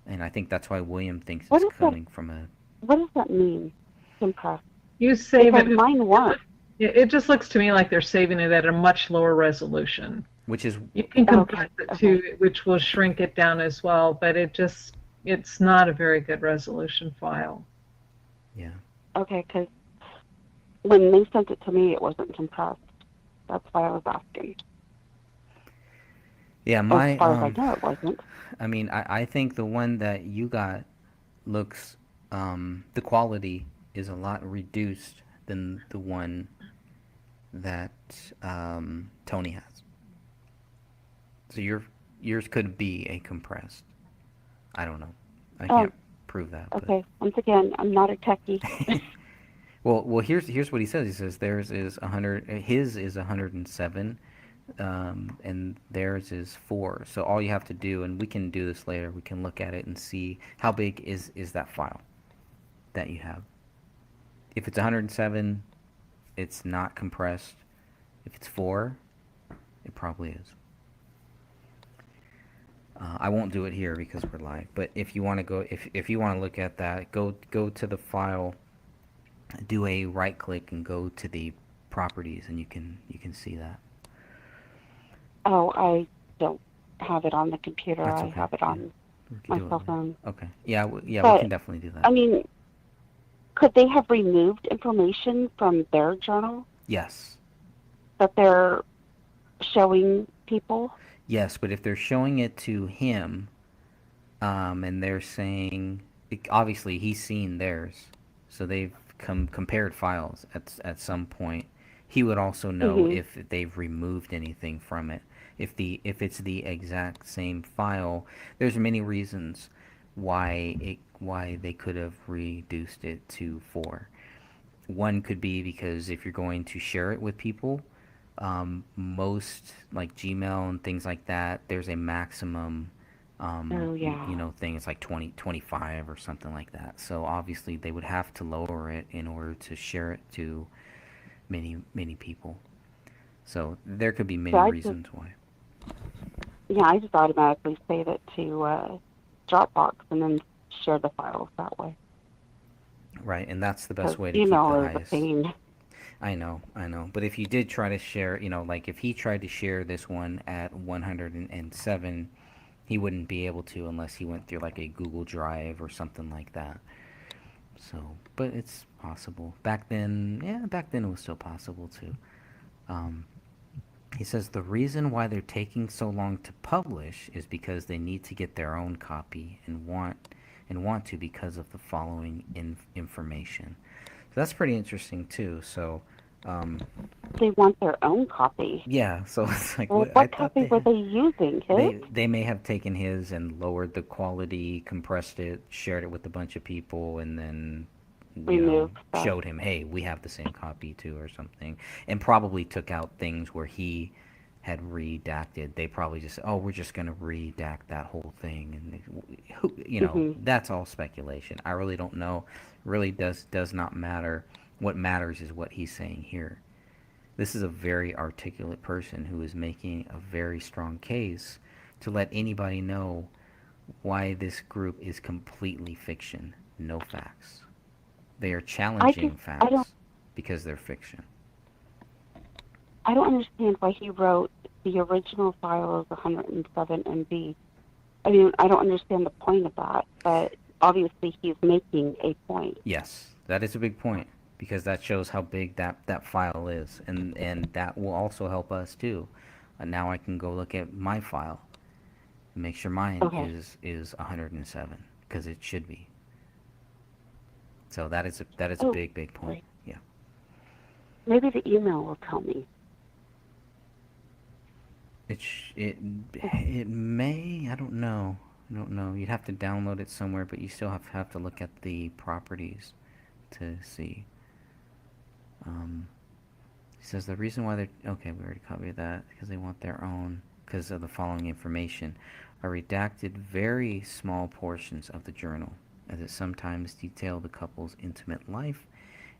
S1: and I think that's why William thinks
S2: What
S1: it's
S2: is that?
S1: coming from a.
S2: What does that mean? Compressed.
S3: You save
S2: Because
S3: it.
S2: mine weren't.
S3: It just looks to me like they're saving it at a much lower resolution.
S1: Which is
S3: You can compress it
S2: Okay.
S3: too, which will shrink it down as well, but it's not a very good resolution file.
S1: yeah.
S2: Okay, because when they sent it to me, it wasn't compressed. That's why I was asking.
S1: Yeah,
S2: As far as I know, it wasn't.
S1: I mean, I think the one that you got looks, the quality is a lot reduced than the one that Tony has. So yours could be a compressed. I don't know. I
S2: Oh,
S1: can't prove that. But.
S2: okay. Once again, I'm not a techie.
S1: Well, here's what he says. He says theirs is 100, his is 107, and theirs is 4. So all you have to do, and we can do this later. We can look at it and see how big is that file that you have. If it's 107, it's not compressed. If it's 4, it probably is. I won't do it here because we're live. But if you want to go, if you want to look at that, go to the file, do a right click, and go to the properties, and you can see that.
S2: Oh, I don't have it on the computer.
S1: That's
S2: I
S1: okay.
S2: have it
S1: Yeah.
S2: on
S1: We can
S2: my
S1: do it
S2: cell
S1: later.
S2: phone.
S1: Okay. Yeah. We
S2: But,
S1: can definitely do that.
S2: I mean, could they have removed information from their journal
S1: Yes.
S2: that they're showing people?
S1: Yes, but if they're showing it to him, and they're saying, obviously he's seen theirs, so they've compared files at some point. He would also know
S2: Mm-hmm.
S1: if they've removed anything from it. If it's the exact same file, there's many reasons why they could have reduced it to 4. One could be because if you're going to share it with people, most like Gmail and things like that, there's a maximum,
S2: Oh, yeah.
S1: thing. It's like 25 or something like that. So obviously they would have to lower it in order to share it to many people. So there could be
S2: So
S1: many reasons why.
S2: I just automatically save it to Dropbox and then share the files that way.
S1: Right, and that's the
S2: Because
S1: best way to keep the
S2: email is a
S1: highest.
S2: pain.
S1: I know. But if you did try to share, like if he tried to share this one at 107, he wouldn't be able to unless he went through like a Google Drive or something like that. So, but it's possible. Back then it was still possible too. Um, he says the reason why they're taking so long to publish is because they need to get their own copy and want to because of the following information. So that's pretty interesting too. So,
S2: They want their own copy.
S1: yeah. So it's like
S2: Well,
S1: I
S2: what
S1: thought
S2: copy were they using? His?
S1: they may have taken his and lowered the quality, compressed it, shared it with a bunch of people, and then
S2: Removed stuff.
S1: showed him, hey, we have the same copy too, or something, and probably took out things where he had redacted. They probably just said, oh, we're just gonna redact that whole thing, and
S2: Mm-hmm.
S1: that's all speculation. I really don't know. Really does not matter. What matters is what he's saying here. This is a very articulate person who is making a very strong case to let anybody know why this group is completely fiction, no facts. They are
S2: I
S1: challenging
S2: just, I don't,
S1: facts. because they're fiction.
S2: I don't understand why he wrote the original file is 107 MB. I mean, I don't understand the point of that, but obviously he's making a point.
S1: Yes, that is a big point because that shows how big that file is, and that will also help us too. Now I can go look at my file and make sure mine
S2: Okay.
S1: is 107 because it should be. So that is a
S2: Oh,
S1: big point.
S2: great.
S1: Yeah.
S2: Maybe the email will tell me.
S1: It may, I don't know. I don't know. You'd have to download it somewhere, but you still have to look at the properties to see. He says the reason why they're okay. We already covered that because they want their own because of the following information are redacted very small portions of the journal, as it sometimes detail the couple's intimate life,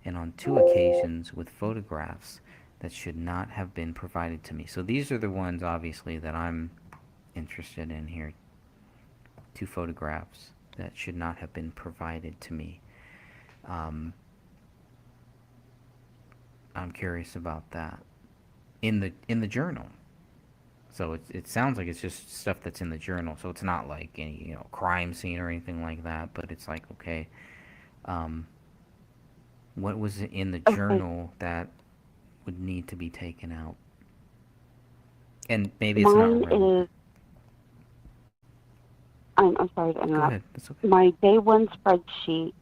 S1: and on 2 occasions with photographs that should not have been provided to me. So these are the ones, obviously, that I'm interested in here. 2 photographs that should not have been provided to me. Um, I'm curious about that in the journal. So it sounds like it's just stuff that's in the journal. So it's not like any crime scene or anything like that. But it's like, okay, um, what was in the
S2: Okay.
S1: journal that would need to be taken out? And maybe it's not
S2: Mine
S1: relevant.
S2: is, I'm sorry to
S1: Go
S2: interrupt.
S1: ahead. That's okay.
S2: My day one spreadsheet,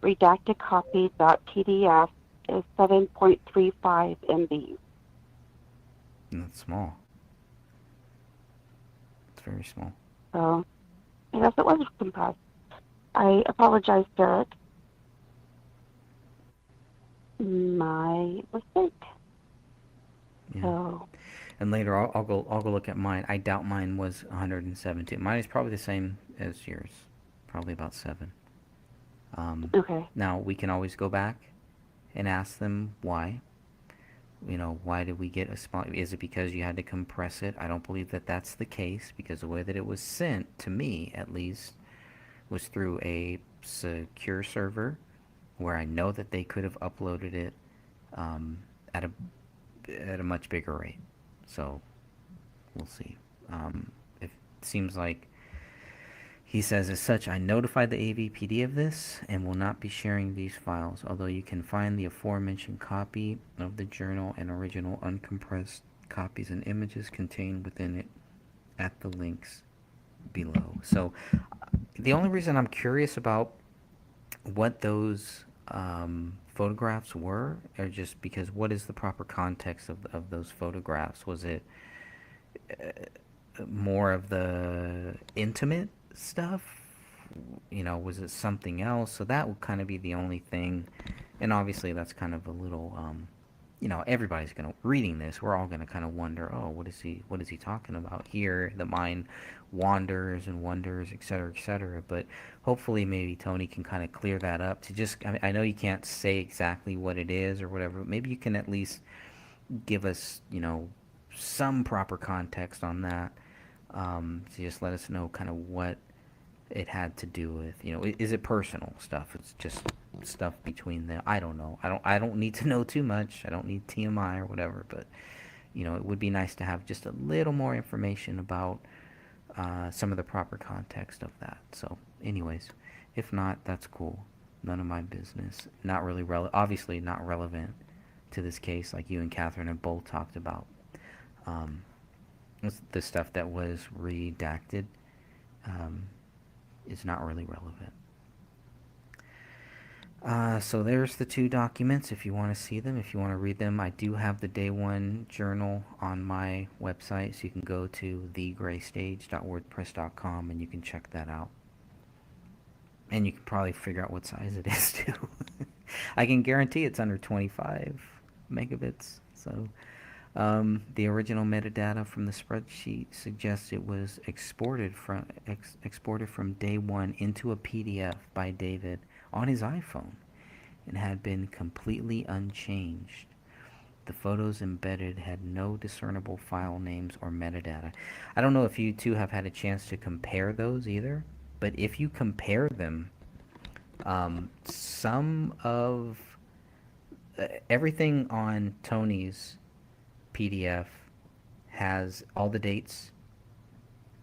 S2: redacted copy .pdf is 7.35 MB.
S1: And that's small. It's very small.
S2: So, yes, it was compressed. I apologize, Derek. My mistake.
S1: Yeah.
S2: So,
S1: And later I'll go look at mine. I doubt mine was 117. Mine is probably the same as yours. Probably about 7.
S2: okay.
S1: Now we can always go back and ask them why. Why did we get a small? Is it because you had to compress it? I don't believe that that's the case because the way that it was sent to me, at least, was through a secure server where I know that they could have uploaded it um, at a much bigger rate. So we'll see. It seems like he says, as such, I notified the AVPD of this and will not be sharing these files, although you can find the aforementioned copy of the journal and original uncompressed copies and images contained within it at the links below. So the only reason I'm curious about what those photographs were are just because what is the proper context of those photographs? Was it more of the intimate stuff? Was it something else? So that would kind of be the only thing. And obviously that's kind of a little, everybody's going to, reading this, we're all going to kind of wonder, oh, what is he talking about here? The mind wanders and wonders, et cetera, et cetera. But hopefully maybe Tony can kind of clear that up to just, I know you can't say exactly what it is or whatever, but maybe you can at least give us, some proper context on that. To just let us know kind of what it had to do with. Is it personal stuff? It's just stuff between them. I don't know. I don't need to know too much. I don't need TMI or whatever, but it would be nice to have just a little more information about some of the proper context of that. So, anyways, if not, that's cool. None of my business. Not really obviously not relevant to this case, like you and Catherine have both talked about. Um, the stuff that was redacted is not really relevant. So there's the 2 documents if you want to see them, if you want to read them. I do have the day one journal on my website, so you can go to thegraystage.wordpress.com and you can check that out. And you can probably figure out what size it is too. I can guarantee it's under 25 megabits. So the original metadata from the spreadsheet suggests it was exported from day one into a PDF by David on his iPhone and had been completely unchanged. The photos embedded had no discernible file names or metadata. I don't know if you two have had a chance to compare those either, but if you compare them, some of everything on Tony's PDF has all the dates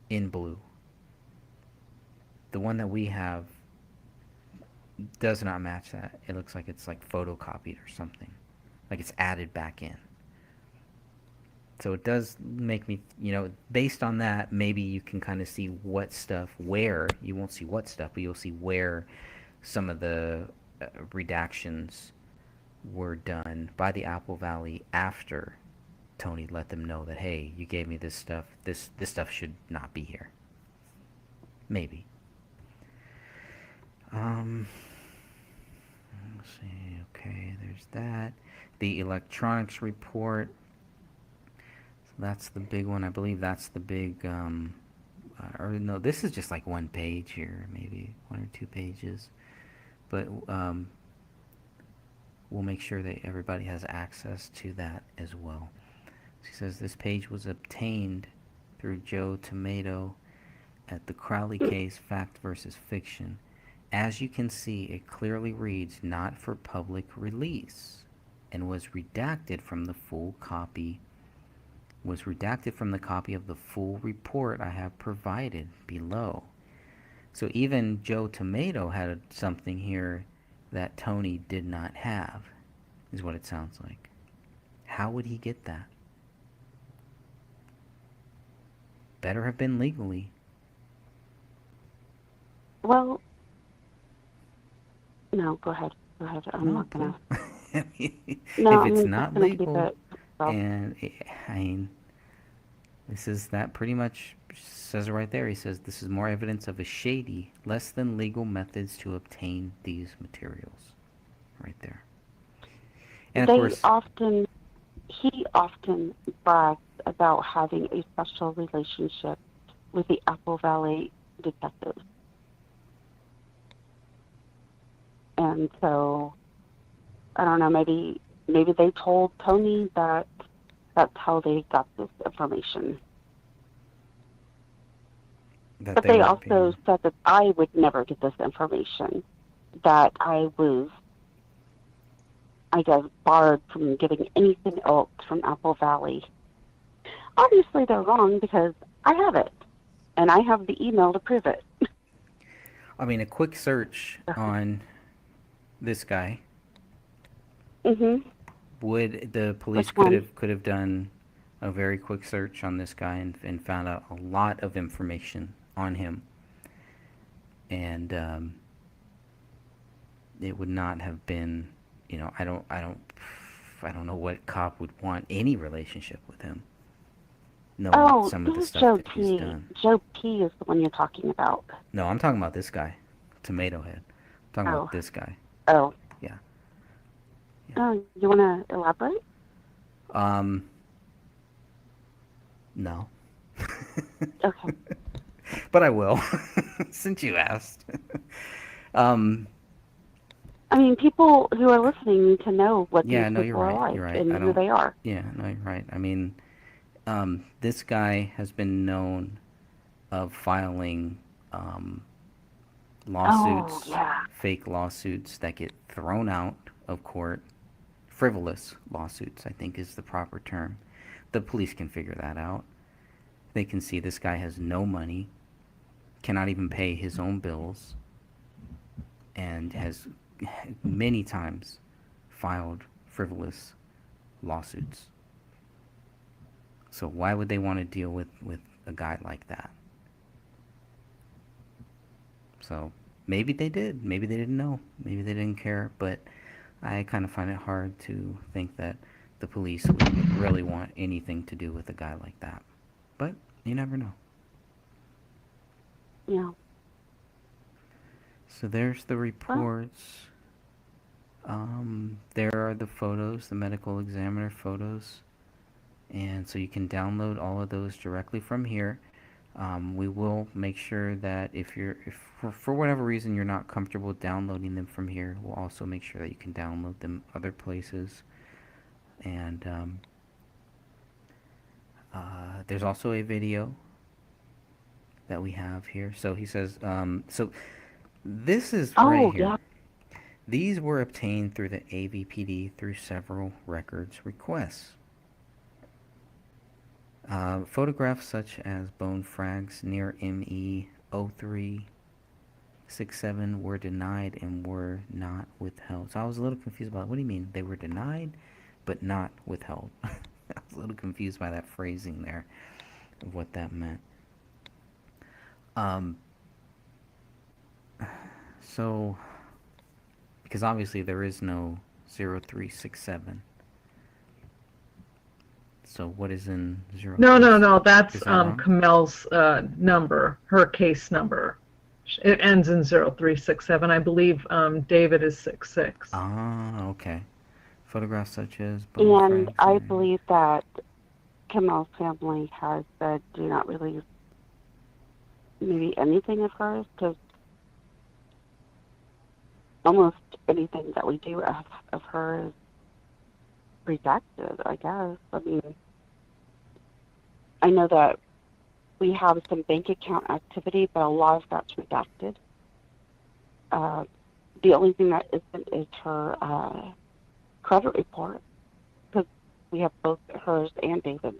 S1: in blue. The one that we have does not match that. It looks like it's like photocopied or something. Like it's added back in. So it does make me, based on that, maybe you can kind of see what stuff, where, you won't see what stuff, but you'll see where some of the redactions were done by the Apple Valley after Tony let them know that, hey, you gave me this stuff. This stuff should not be here. Maybe. Let's see. Okay, there's that. The electronics report. So that's the big one. I believe that's the big. Or no, this is just like one page here, maybe 1 or 2 pages. But we'll make sure that everybody has access to that as well. She says this page was obtained through Joe Tomato at the Crowley case, Fact versus Fiction. As you can see, it clearly reads not for public release and was redacted from the copy of the full report I have provided below. So even Joe Tomato had something here that Tony did not have, is what it sounds like. How would he get that? Better have been legally.
S2: Well, no, go ahead. I'm not going to. No,
S1: If it's not
S2: gonna keep
S1: legal,
S2: it.
S1: and I mean, that pretty much says it right there. He says this is more evidence of a shady, less than legal methods to obtain these materials. Right there. And of course,
S2: he often brags about having a special relationship with the Apple Valley detectives. And so, I don't know, maybe they told Tony that that's how they got this information. But they also said that I would never get this information, that I was, I guess, barred from getting anything else from Apple Valley. Obviously, they're wrong because I have it, and I have the email to prove it.
S1: I mean, a quick search on this guy.
S2: Mm-hmm.
S1: Would the police could have done a very quick search on this guy and found out a lot of information on him, and it would not have been, I don't know what cop would want any relationship with him. Knowing some of the stuff that he's done.
S2: Joe P is the one you're talking about.
S1: No, I'm talking about this guy, Tomato Head. I'm talking about this guy.
S2: Oh.
S1: Yeah.
S2: Oh, you want to elaborate?
S1: No.
S2: Okay.
S1: But I will, since you asked.
S2: I mean, people who are listening need to know what these people are like and who they are.
S1: Yeah, no, you're right. I mean, this guy has been known of filing lawsuits, fake lawsuits that get thrown out of court. Frivolous lawsuits, I think, is the proper term. The police can figure that out. They can see this guy has no money, cannot even pay his own bills, and has many times filed frivolous lawsuits. So why would they want to deal with a guy like that? So maybe they did. Maybe they didn't know. Maybe they didn't care. But I kind of find it hard to think that the police would really want anything to do with a guy like that. But you never know.
S2: Yeah.
S1: So there's the reports. There are the photos, the medical examiner photos. And so you can download all of those directly from here. We will make sure that if for whatever reason you're not comfortable downloading them from here, we'll also make sure that you can download them other places. And there's also a video that we have here. So he says, so this is right here. These were obtained through the AVPD through several records requests. Photographs such as bone frags near ME 0367 were denied and were not withheld. So I was a little confused about what do you mean they were denied but not withheld? I was a little confused by that phrasing there of what that meant. Um, so, because obviously there is no 0367. So what is in 03?
S3: No. That's
S1: Is that wrong?
S3: Kamel's number, her case number. It ends in 0367. I believe David is 66.
S1: Ah, okay. Photographs such as bone
S2: And
S1: frags
S2: I
S1: and-
S2: believe that Kamel's family has said do not release maybe anything of hers, because almost anything that we do of her is redacted, I guess. I mean, I know that we have some bank account activity, but a lot of that's redacted. The only thing that isn't is her credit report, because we have both hers and David.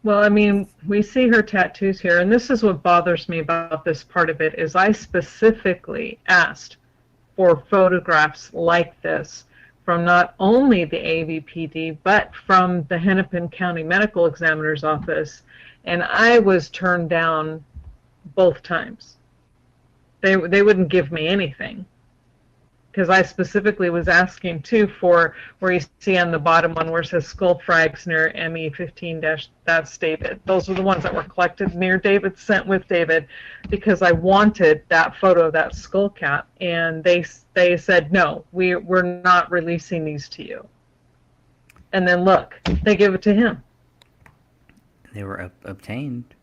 S3: Well, I mean, we see her tattoos here, and this is what bothers me about this part of it, is I specifically asked for photographs like this from not only the AVPD, but from the Hennepin County Medical Examiner's Office, and I was turned down both times. They wouldn't give me anything. Because I specifically was asking too for where you see on the bottom one where it says skull frags near ME15- that's David. Those are the ones that were collected near David, sent with David, because I wanted that photo of that skull cap, and they said no, we're not releasing these to you. And then look, they give it to him.
S1: They were obtained.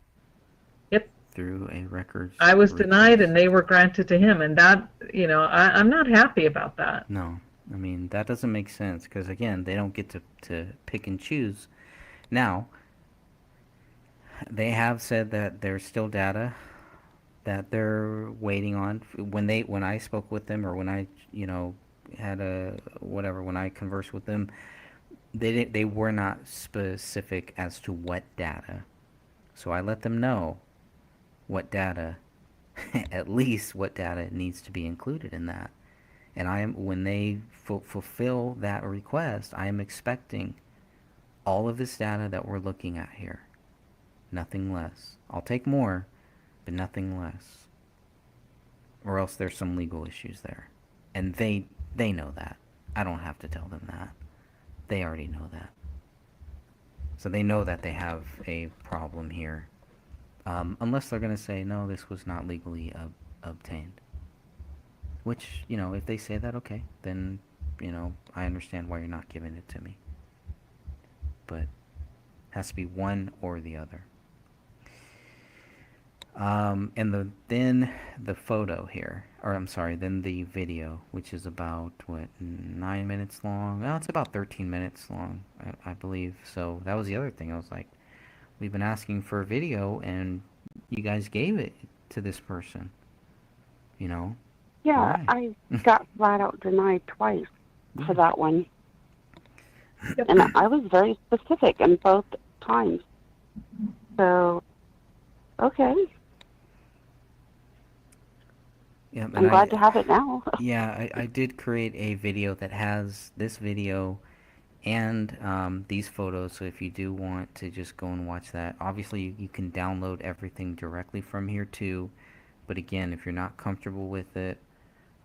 S3: Yep.
S1: Through a records.
S3: I was denied,
S1: request.
S3: and they were granted to him, and that, you know, I'm not happy about that.
S1: No, I mean that doesn't make sense because again, they don't get to pick and choose. Now, they have said that there's still data that they're waiting on. When I spoke with them, or when I had a whatever, when I conversed with them, they were not specific as to what data. So I let them know what data, at least what data needs to be included in that. And when they fulfill that request, I am expecting all of this data that we're looking at here. Nothing less. I'll take more, but nothing less. Or else there's some legal issues there. And they know that. I don't have to tell them that. They already know that. So they know that they have a problem here. Unless they're going to say, no, this was not legally obtained. Which, if they say that, okay, then, I understand why you're not giving it to me. But it has to be one or the other. And then the photo here, then the video, which is about, 9 minutes long? Well, it's about 13 minutes long, I believe. So that was the other thing. I was like, we've been asking for a video, and you guys gave it to this person.
S2: Yeah,
S1: Why?
S2: I got flat out denied twice
S1: Yeah.
S2: for that one.
S3: Yep.
S2: And I was very specific in both times. So, okay.
S1: Yeah,
S2: I'm glad to have it now.
S1: Yeah, I did create a video that has this video and these photos. So if you do want to just go and watch that, obviously you can download everything directly from here too. But again, if you're not comfortable with it,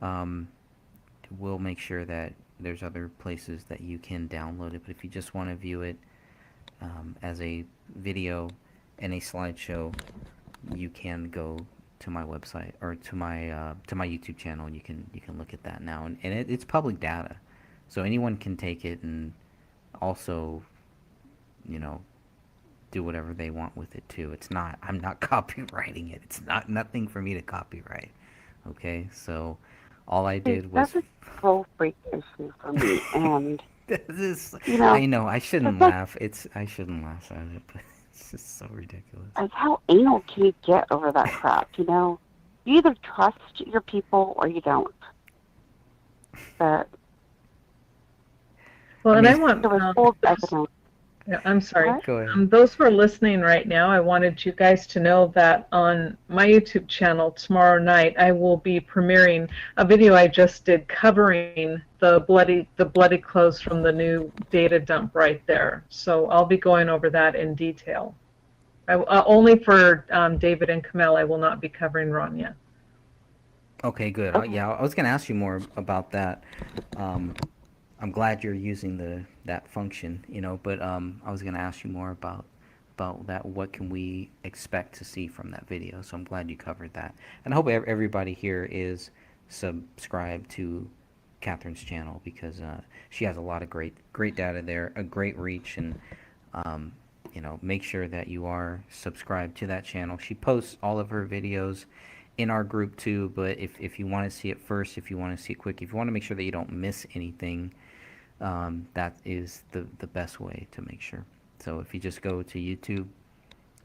S1: we'll make sure that there's other places that you can download it. But if you just want to view it as a video and a slideshow, you can go to my website or to my YouTube channel. You can look at that now, and it's public data, so anyone can take it and also, do whatever they want with it too. I'm not copywriting it. It's nothing for me to copyright. Okay, so all I did was.
S2: That's a control freak issue for me, and
S1: I know I shouldn't
S2: it's like-
S1: laugh. I shouldn't laugh at it, but it's just so ridiculous.
S2: like, how anal can you get over that crap? You either trust your people or you don't. But
S3: Well,
S1: I
S3: and I
S1: mean,
S3: want
S2: there was old evidence.
S3: yeah, I'm sorry.
S2: What?
S1: go ahead.
S3: Those who are listening right now, I wanted you guys to know that on my YouTube channel tomorrow night, I will be premiering a video I just did covering the bloody clothes from the new data dump right there. So I'll be going over that in detail. Only for David and Kamel, I will not be covering Rania.
S1: Okay, good.
S2: Okay.
S1: Yeah, I was gonna ask you more about that. Um, I'm glad you're using that function, but I was gonna ask you more about that. What can we expect to see from that video? So I'm glad you covered that, and I hope everybody here is subscribed to Catherine's channel because she has a lot of great data there, a great reach, and um, make sure that you are subscribed to that channel. She posts all of her videos in our group too, but if you want to see it first, if you want to see it quick, if you want to make sure that you don't miss anything, that is the best way to make sure. So if you just go to YouTube,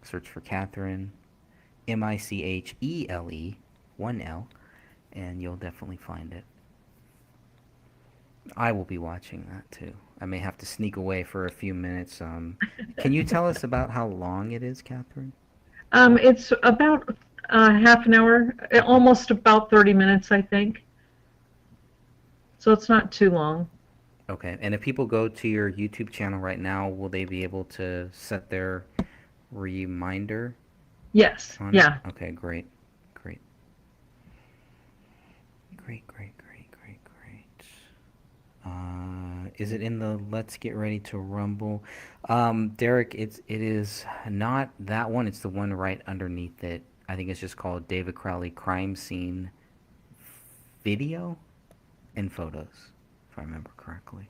S1: search for Catherine, Michele, 1L, and you'll definitely find it. I will be watching that too. I may have to sneak away for a few minutes. Can you tell us about how long it is, Catherine?
S3: It's about half an hour, almost about 30 minutes, I think. So it's not too long.
S1: Okay, and if people go to your YouTube channel right now, will they be able to set their reminder
S3: Yes,
S1: on it?
S3: yeah.
S1: Okay, great. Great. Great, great, great, great, great. Is it in the Let's Get Ready to Rumble? Derek, it is not that one. It's the one right underneath it. I think it's just called David Crowley Crime Scene Video and Photos, if I remember correctly.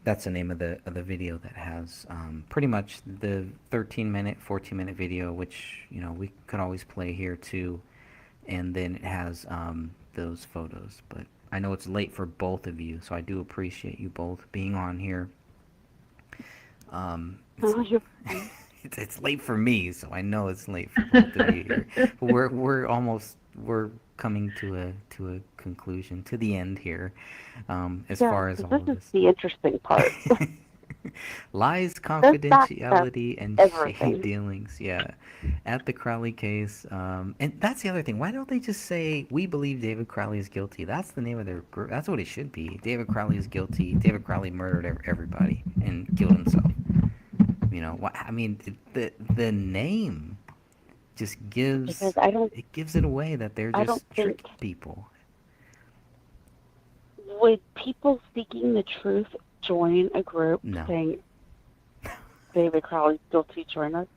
S1: That's the name of the video that has pretty much the 13-minute, 14-minute video, which we could always play here too, and then it has those photos. But I know it's late for both of you, so I do appreciate you both being on here. It's,
S2: Oh,
S1: it's late for me, so I know it's late for both of you here. We're coming to a conclusion, to the end here, as
S2: yeah,
S1: far as
S2: 'cause
S1: all
S2: this
S1: of
S2: is
S1: this.
S2: the interesting part.
S1: Lies,
S2: This backs up
S1: confidentiality, and shady
S2: everything.
S1: dealings. Yeah, at the Crowley case, and that's the other thing. Why don't they just say we believe David Crowley is guilty? That's the name of their group. That's what it should be. David Crowley is guilty. David Crowley murdered everybody and killed himself. I mean, the name just
S2: Because I don't,
S1: gives it away that they're
S2: I don't
S1: just
S2: think
S1: tricking people.
S2: would people seeking the truth join a group
S1: No.
S2: saying David Crowley's guilty, join us?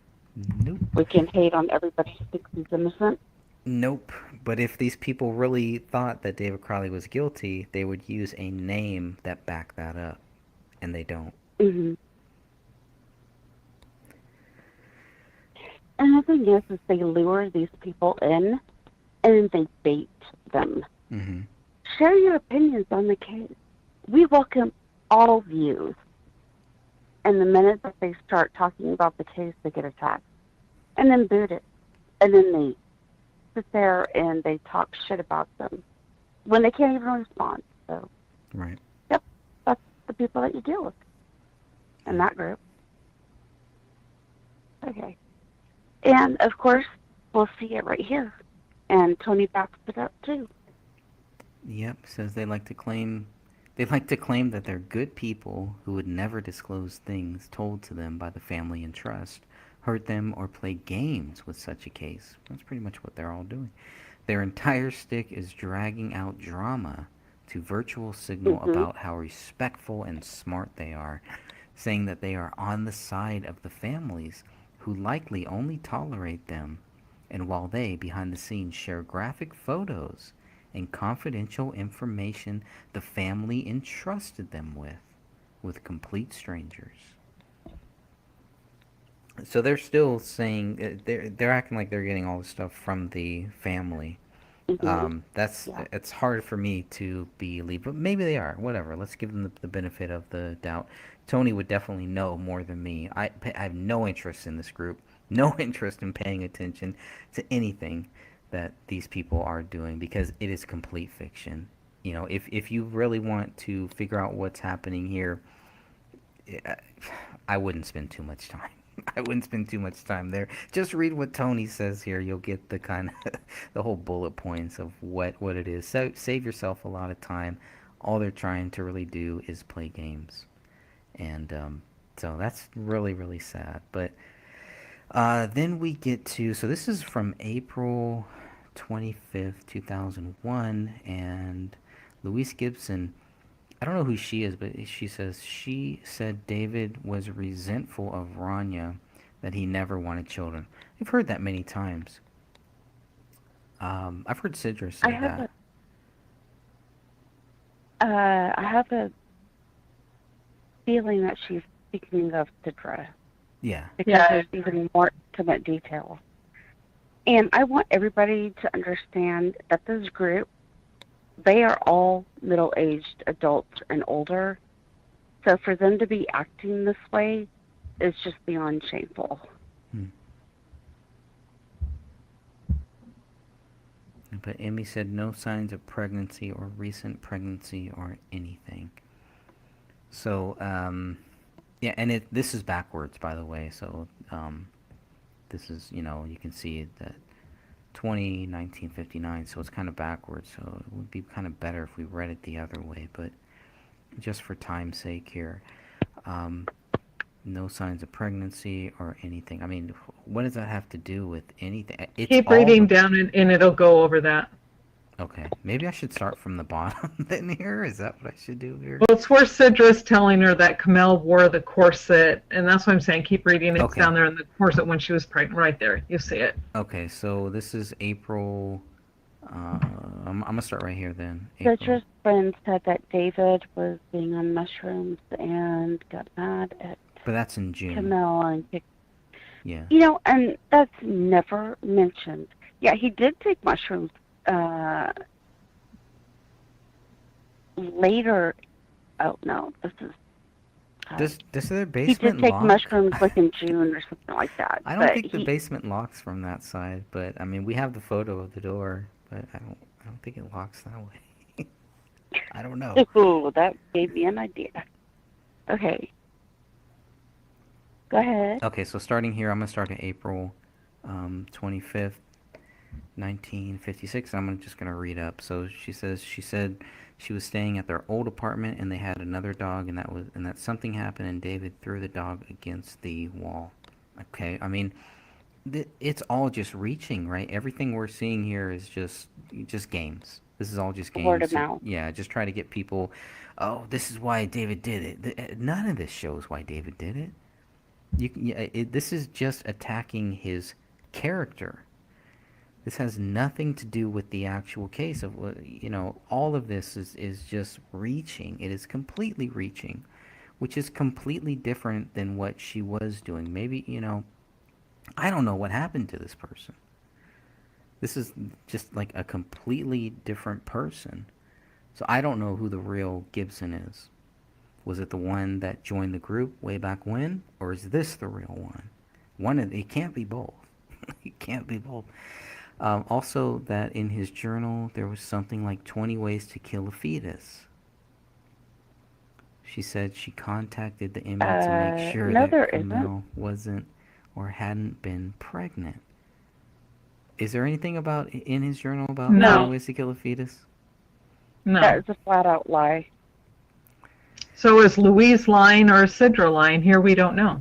S1: Nope.
S2: We can hate on everybody who thinks he's innocent.
S1: Nope. But if these people really thought that David Crowley was guilty, they would use a name that backed that up, and they don't.
S2: Hmm. And the thing is they lure these people in, and then they bait them.
S1: Mm-hmm.
S2: Share your opinions on the case. We welcome all views. And the minute that they start talking about the case, they get attacked. And then boot it. And then they sit there and they talk shit about them when they can't even respond. So,
S1: Right.
S2: yep, that's the people that you deal with in that group. Okay. And, of course, we'll see it right here. And Tony backs it up, too.
S1: Yep. Says they like to claim that they're good people who would never disclose things told to them by the family in trust, hurt them, or play games with such a case. That's pretty much what they're all doing. Their entire stick is dragging out drama to virtual signal about how respectful and smart they are, saying that they are on the side of the families who likely only tolerate them, and while they, behind the scenes, share graphic photos and confidential information the family entrusted them with complete strangers. So they're still saying they're acting like they're getting all this stuff from the family.
S2: Mm-hmm.
S1: That's
S2: Yeah.
S1: It's hard for me to believe, but maybe they are. Whatever. Let's give them the benefit of the doubt. Tony would definitely know more than me. I have no interest in this group, no interest in paying attention to anything that these people are doing because it is complete fiction. if you really want to figure out what's happening here, eh, I wouldn't spend too much time. I wouldn't spend too much time there. Just read what Tony says here. You'll get the kind of the whole bullet points of what it is. So save yourself a lot of time. All they're trying to really do is play games, and so that's really really sad. But then we get to, so this is from April 25th, 2001, and Louise Gibson, I don't know who she is, but she said David was resentful of Rania, that he never wanted children. I've heard that many times. I've heard Sidra
S2: I
S1: say
S2: have
S1: that.
S2: I have a feeling that she's speaking of Sidra
S1: Yeah.
S2: because
S3: Yeah.
S2: there's even more intimate details. And I want everybody to understand that this group, they are all middle-aged adults and older. So for them to be acting this way is just beyond shameful.
S1: Hmm. But Emmy said no signs of pregnancy or recent pregnancy or anything. So, yeah, and this is backwards, by the way. So, this is, you can see that 1959, so it's kind of backwards. So it would be kind of better if we read it the other way, but just for time's sake here, no signs of pregnancy or anything. I mean, what does that have to do with anything? It's
S3: Keep
S1: all
S3: reading
S1: the-
S3: down and it'll go over that.
S1: Okay, maybe I should start from the bottom then here. Is that what I should do here?
S3: Well, it's where Sidra's telling her that Kamel wore the corset, and that's what I'm saying. Keep reading. It's
S1: Okay.
S3: down there in the corset when she was pregnant, right there. You see it.
S1: Okay, so this is April. I'm gonna start right here then. April.
S2: Sidra's friend said that David was being on mushrooms and got mad at
S1: But that's in June.
S2: Camille and kicked.
S1: Yeah.
S2: And that's never mentioned. Yeah, he did take mushrooms later. Oh no, this is.
S1: Does their
S2: He
S1: basement
S2: did take
S1: lock?
S2: mushrooms like in June or something like that.
S1: I don't
S2: but
S1: think the basement locks from that side, but I mean we have the photo of the door, but I don't think it locks that way. I don't know.
S2: Ooh, that gave me an idea. Okay. Go ahead.
S1: Okay, so starting here, I'm gonna start at April 25th, 1956. And just gonna read up. So she said she was staying at their old apartment and they had another dog, and that something happened and David threw the dog against the wall. Okay, I mean it's all just reaching, right? Everything we're seeing here is just games. This is all just games.
S2: Word of mouth.
S1: Yeah, just try to get people. Oh, this is why David did it. None of this shows why David did it. This is just attacking his character. This has nothing to do with the actual case of all of this is just reaching. It is completely reaching, which is completely different than what she was doing. Maybe, I don't know what happened to this person. This is just like a completely different person. So I don't know who the real Gibson is. Was it the one that joined the group way back when? Or is this the real one? It can't be both. It can't be both. Also, that in his journal, there was something like 20 ways to kill a fetus. She said she contacted the inmate to make sure
S2: no,
S1: that
S2: there
S1: Camille wasn't or hadn't been pregnant. Is there anything in his journal about
S3: No.
S1: 20 ways to kill a fetus?
S3: No.
S2: That is a flat out lie.
S3: So is Louise lying or is Sidra lying? Here we don't know.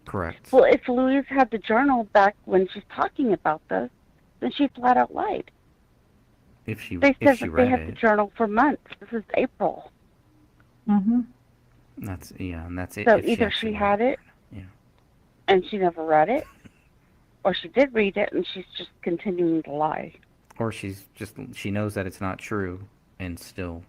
S1: Correct.
S2: Well, if Louise had the journal back when she's talking about this, then she flat out lied.
S1: If she
S2: They said that they
S1: read
S2: had the
S1: it,
S2: journal for months. This is April.
S3: Mm-hmm.
S1: and that's it.
S2: So
S1: if
S2: either
S1: actually
S2: she had
S1: read
S2: it
S1: Yeah.
S2: and she never read it, or she did read it and she's just continuing to lie.
S1: Or she knows that it's not true and still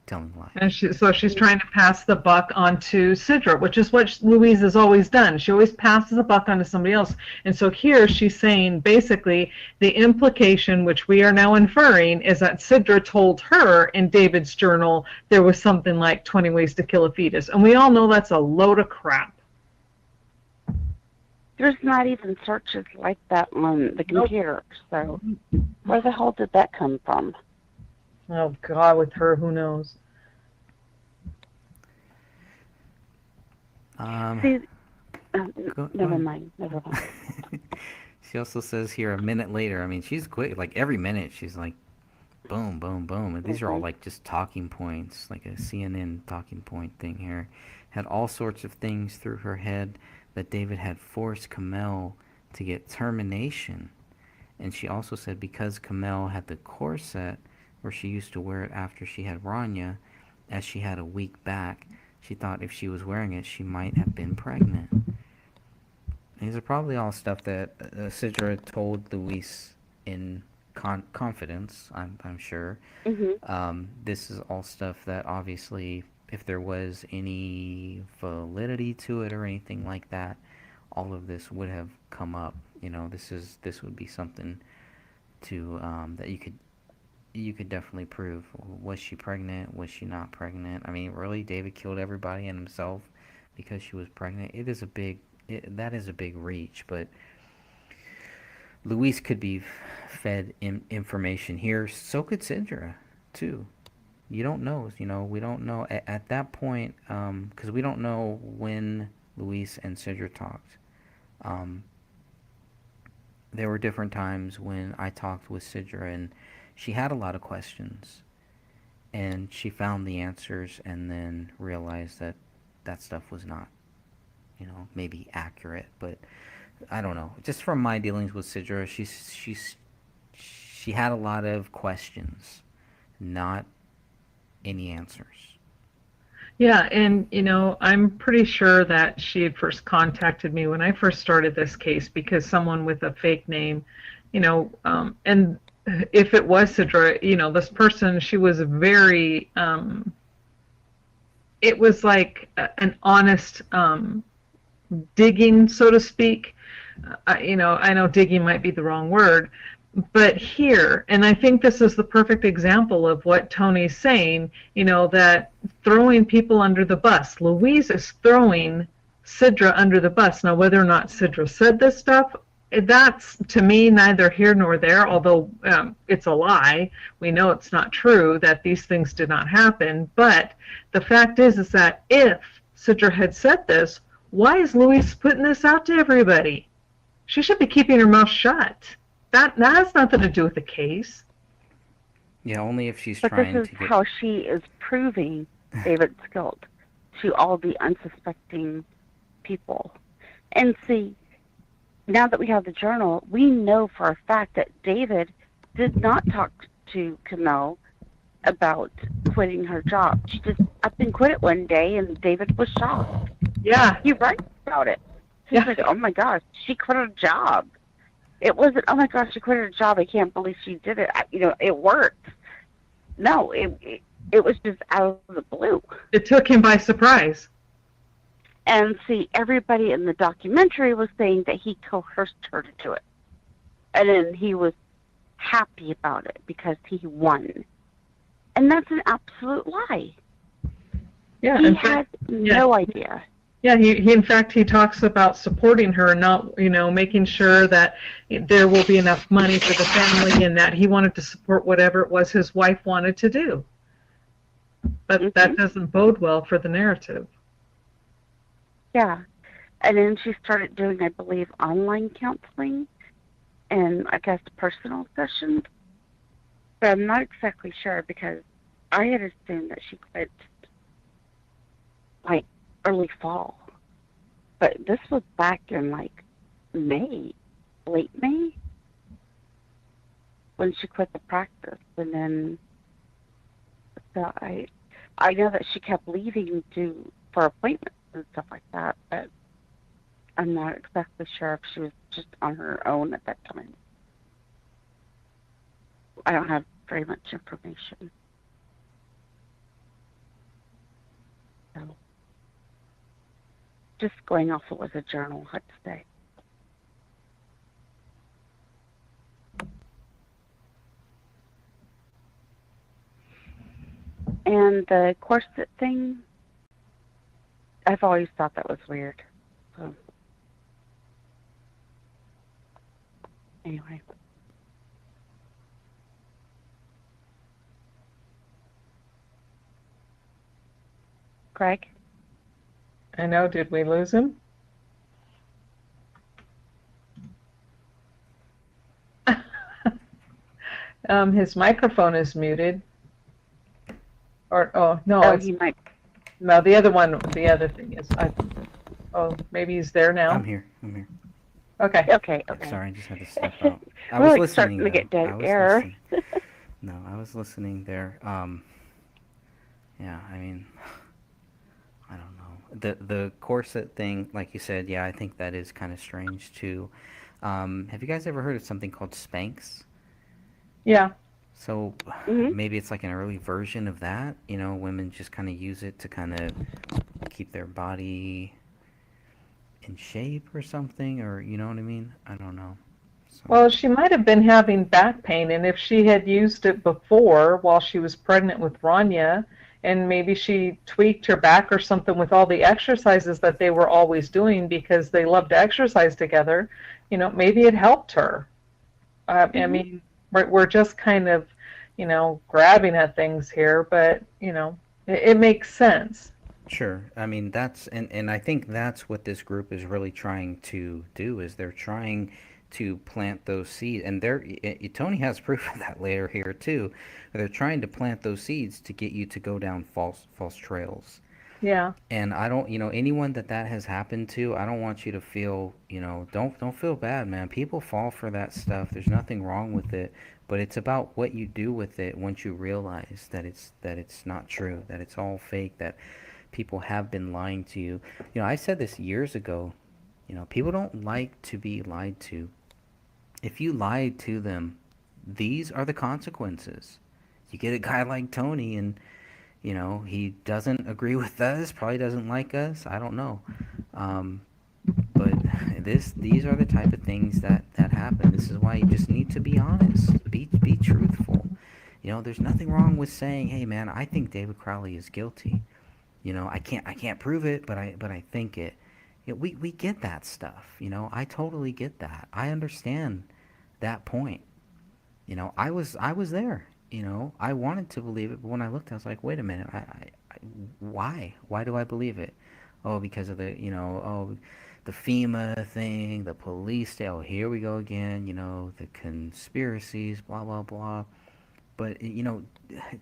S1: telling lies.
S3: And she's trying to pass the buck on to Sidra, which is what Louise has always done. She always passes the buck on to somebody else. And so here she's saying basically the implication, which we are now inferring, is that Sidra told her in David's journal there was something like 20 ways to kill a fetus. And we all know that's a load of crap.
S2: There's not even searches like that on the computer. So where the hell did that come from?
S3: Oh God, with her, who knows?
S1: Um,
S2: See,
S1: go
S2: never
S1: ahead.
S2: mind. Never mind.
S1: She also says here a minute later. I mean, she's quick. Like every minute, she's like, boom, boom, boom. And these are all
S2: Hmm.
S1: like just talking points, like a CNN talking point thing here. Had all sorts of things through her head that David had forced Kamel to get termination. And she also said because Kamel had the corset where she used to wear it after she had Rania, as she had a weak back, she thought if she was wearing it, she might have been pregnant. These are probably all stuff that Sidra told Luis in confidence, I'm sure.
S2: Hmm.
S1: This is all stuff that obviously, if there was any validity to it or anything like that, all of this would have come up. This would be something to that you could definitely prove. Was she pregnant? Was she not pregnant? I mean, really, David killed everybody and himself because she was pregnant. That is a big reach, but Luis could be fed information here. So could Sidra, too. You don't know. We don't know at that point because we don't know when Luis and Sidra talked. Um, there were different times when I talked with Sidra and she had a lot of questions and she found the answers and then realized that that stuff was not, maybe accurate, but I don't know. Just from my dealings with Sidra, she had a lot of questions, not any answers.
S3: Yeah, and I'm pretty sure that she had first contacted me when I first started this case because someone with a fake name, and if it was Sidra, this person, she was very, it was like an honest digging, so to speak. I know digging might be the wrong word, but here, and I think this is the perfect example of what Tony's saying, that throwing people under the bus. Louise is throwing Sidra under the bus. Now, whether or not Sidra said this stuff, that's to me neither here nor there, although it's a lie. We know it's not true, that these things did not happen. But the fact is that if Sidra had said this, why is Louise putting this out to everybody? She should be keeping her mouth shut. That has nothing to do with the case.
S1: Yeah, only if she's
S2: But this
S1: trying
S2: is
S1: to get.
S2: how she is proving David's guilt to all the unsuspecting people. And see, now that we have the journal, we know for a fact that David did not talk to Kamel about quitting her job. She just up and quit it one day, and David was shocked.
S3: Yeah,
S2: He writes about it. He's
S3: yeah,
S2: like, "Oh my gosh, she quit her job." It wasn't, "Oh my gosh, she quit her job. I can't believe she did it." It worked. No, it was just out of the blue.
S3: it took him by surprise.
S2: And see, everybody in the documentary was saying that he coerced her to do it, and then he was happy about it because he won. And that's an absolute lie.
S3: Yeah,
S2: He
S3: in
S2: had
S3: fact, yeah,
S2: no idea.
S3: yeah. He in fact he talks about supporting her and not making sure that there will be enough money for the family and that he wanted to support whatever it was his wife wanted to do. But
S2: Hmm.
S3: that doesn't bode well for the narrative.
S2: Yeah. And then she started doing, I believe, online counseling and I guess personal sessions. But I'm not exactly sure because I had assumed that she quit like early fall. But this was back in like May, late May, when she quit the practice. And then so I know that she kept leaving for appointments and stuff like that, but I'm not exactly sure if she was just on her own at that time. I don't have very much information. So just going off what was a journal, I'd say. And the corset thing, I've always thought that was weird. So anyway. Greg?
S3: I know. Did we lose him? His microphone is muted. Or no,
S2: Oh,
S3: it's
S2: he might.
S3: no. The other one. The other thing is, maybe he's there
S1: I'm
S3: now.
S1: here. I'm here.
S3: Okay.
S2: Okay, okay.
S1: Sorry, I just had to step out. I
S2: We're
S1: was
S2: like starting
S1: listening
S2: to
S1: though.
S2: get dead
S1: I was
S2: air.
S1: listening. No, I was listening there. Yeah, I mean, I don't know. The corset thing, like you said, yeah, I think that is kind of strange too. Have you guys ever heard of something called Spanx?
S3: Yeah.
S1: So
S2: Hmm.
S1: maybe it's like an early version of that. You know, women just kind of use it to kind of keep their body in shape or something, or you know what I mean? I don't know. So
S3: Well, she might have been having back pain, and if she had used it before while she was pregnant with Rania, and maybe she tweaked her back or something with all the exercises that they were always doing because they loved to exercise together, maybe it helped her. I
S2: Hmm.
S3: mean, we're just kind of, grabbing at things here, but, it makes sense.
S1: sure. I mean, and I think that's what this group is really trying to do is they're trying to plant those seeds, and Tony has proof of that later here too. They're trying to plant those seeds to get you to go down false trails.
S3: Yeah.
S1: And I don't, anyone that has happened to, I don't want you to feel, don't feel bad, man. People fall for that stuff. There's nothing wrong with it, but it's about what you do with it once you realize that it's not true, that it's all fake, that people have been lying to you. I said this years ago. People don't like to be lied to. If you lied to them, these are the consequences. You get a guy like Tony, and he doesn't agree with us, probably doesn't like us. I don't know. Um, but these are the type of things that happen. This is why you just need to be honest, be truthful. There's nothing wrong with saying, "Hey, man, I think David Crowley is guilty." I can't prove it, but I think it. We get that stuff. I totally get that. I understand that point. I was there. I wanted to believe it, but when I looked, I was like, wait a minute, why? Why do I believe it? Oh, because of the FEMA thing, the police. Oh, here we go again. The conspiracies, blah blah blah. But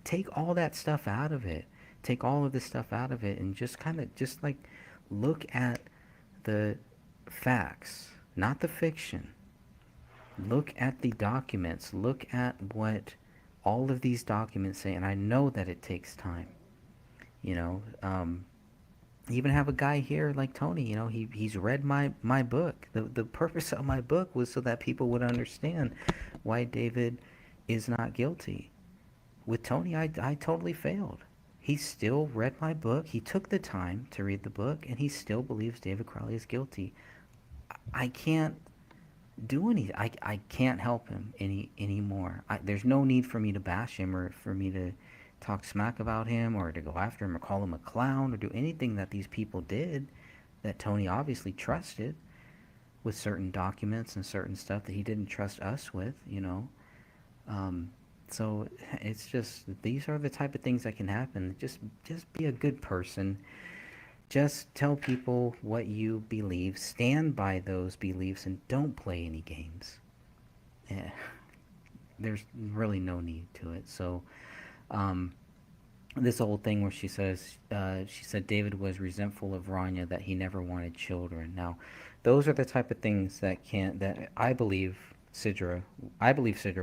S1: take all that stuff out of it. Take all of this stuff out of it, and just kind of just like look at the facts, not the fiction. Look at the documents. Look at what all of these documents say. And I know that it takes time. You know, even have a guy here like Tony. He's read my book. The purpose of my book was so that people would understand why David is not guilty. With Tony, I totally failed. He still read my book. He took the time to read the book, and he still believes David Crowley is guilty. I can't do anything. I can't help him anymore. There's no need for me to bash him or for me to talk smack about him or to go after him or call him a clown or do anything that these people did that Tony obviously trusted with certain documents and certain stuff that he didn't trust us with. Um, so it's just these are the type of things that can happen. Just be a good person. Just tell people what you believe, stand by those beliefs, and don't play any games. Yeah, there's really no need to it. So, um, this whole thing where she said David was resentful of Rania that he never wanted children. Now, those are the type of things that I believe Sidra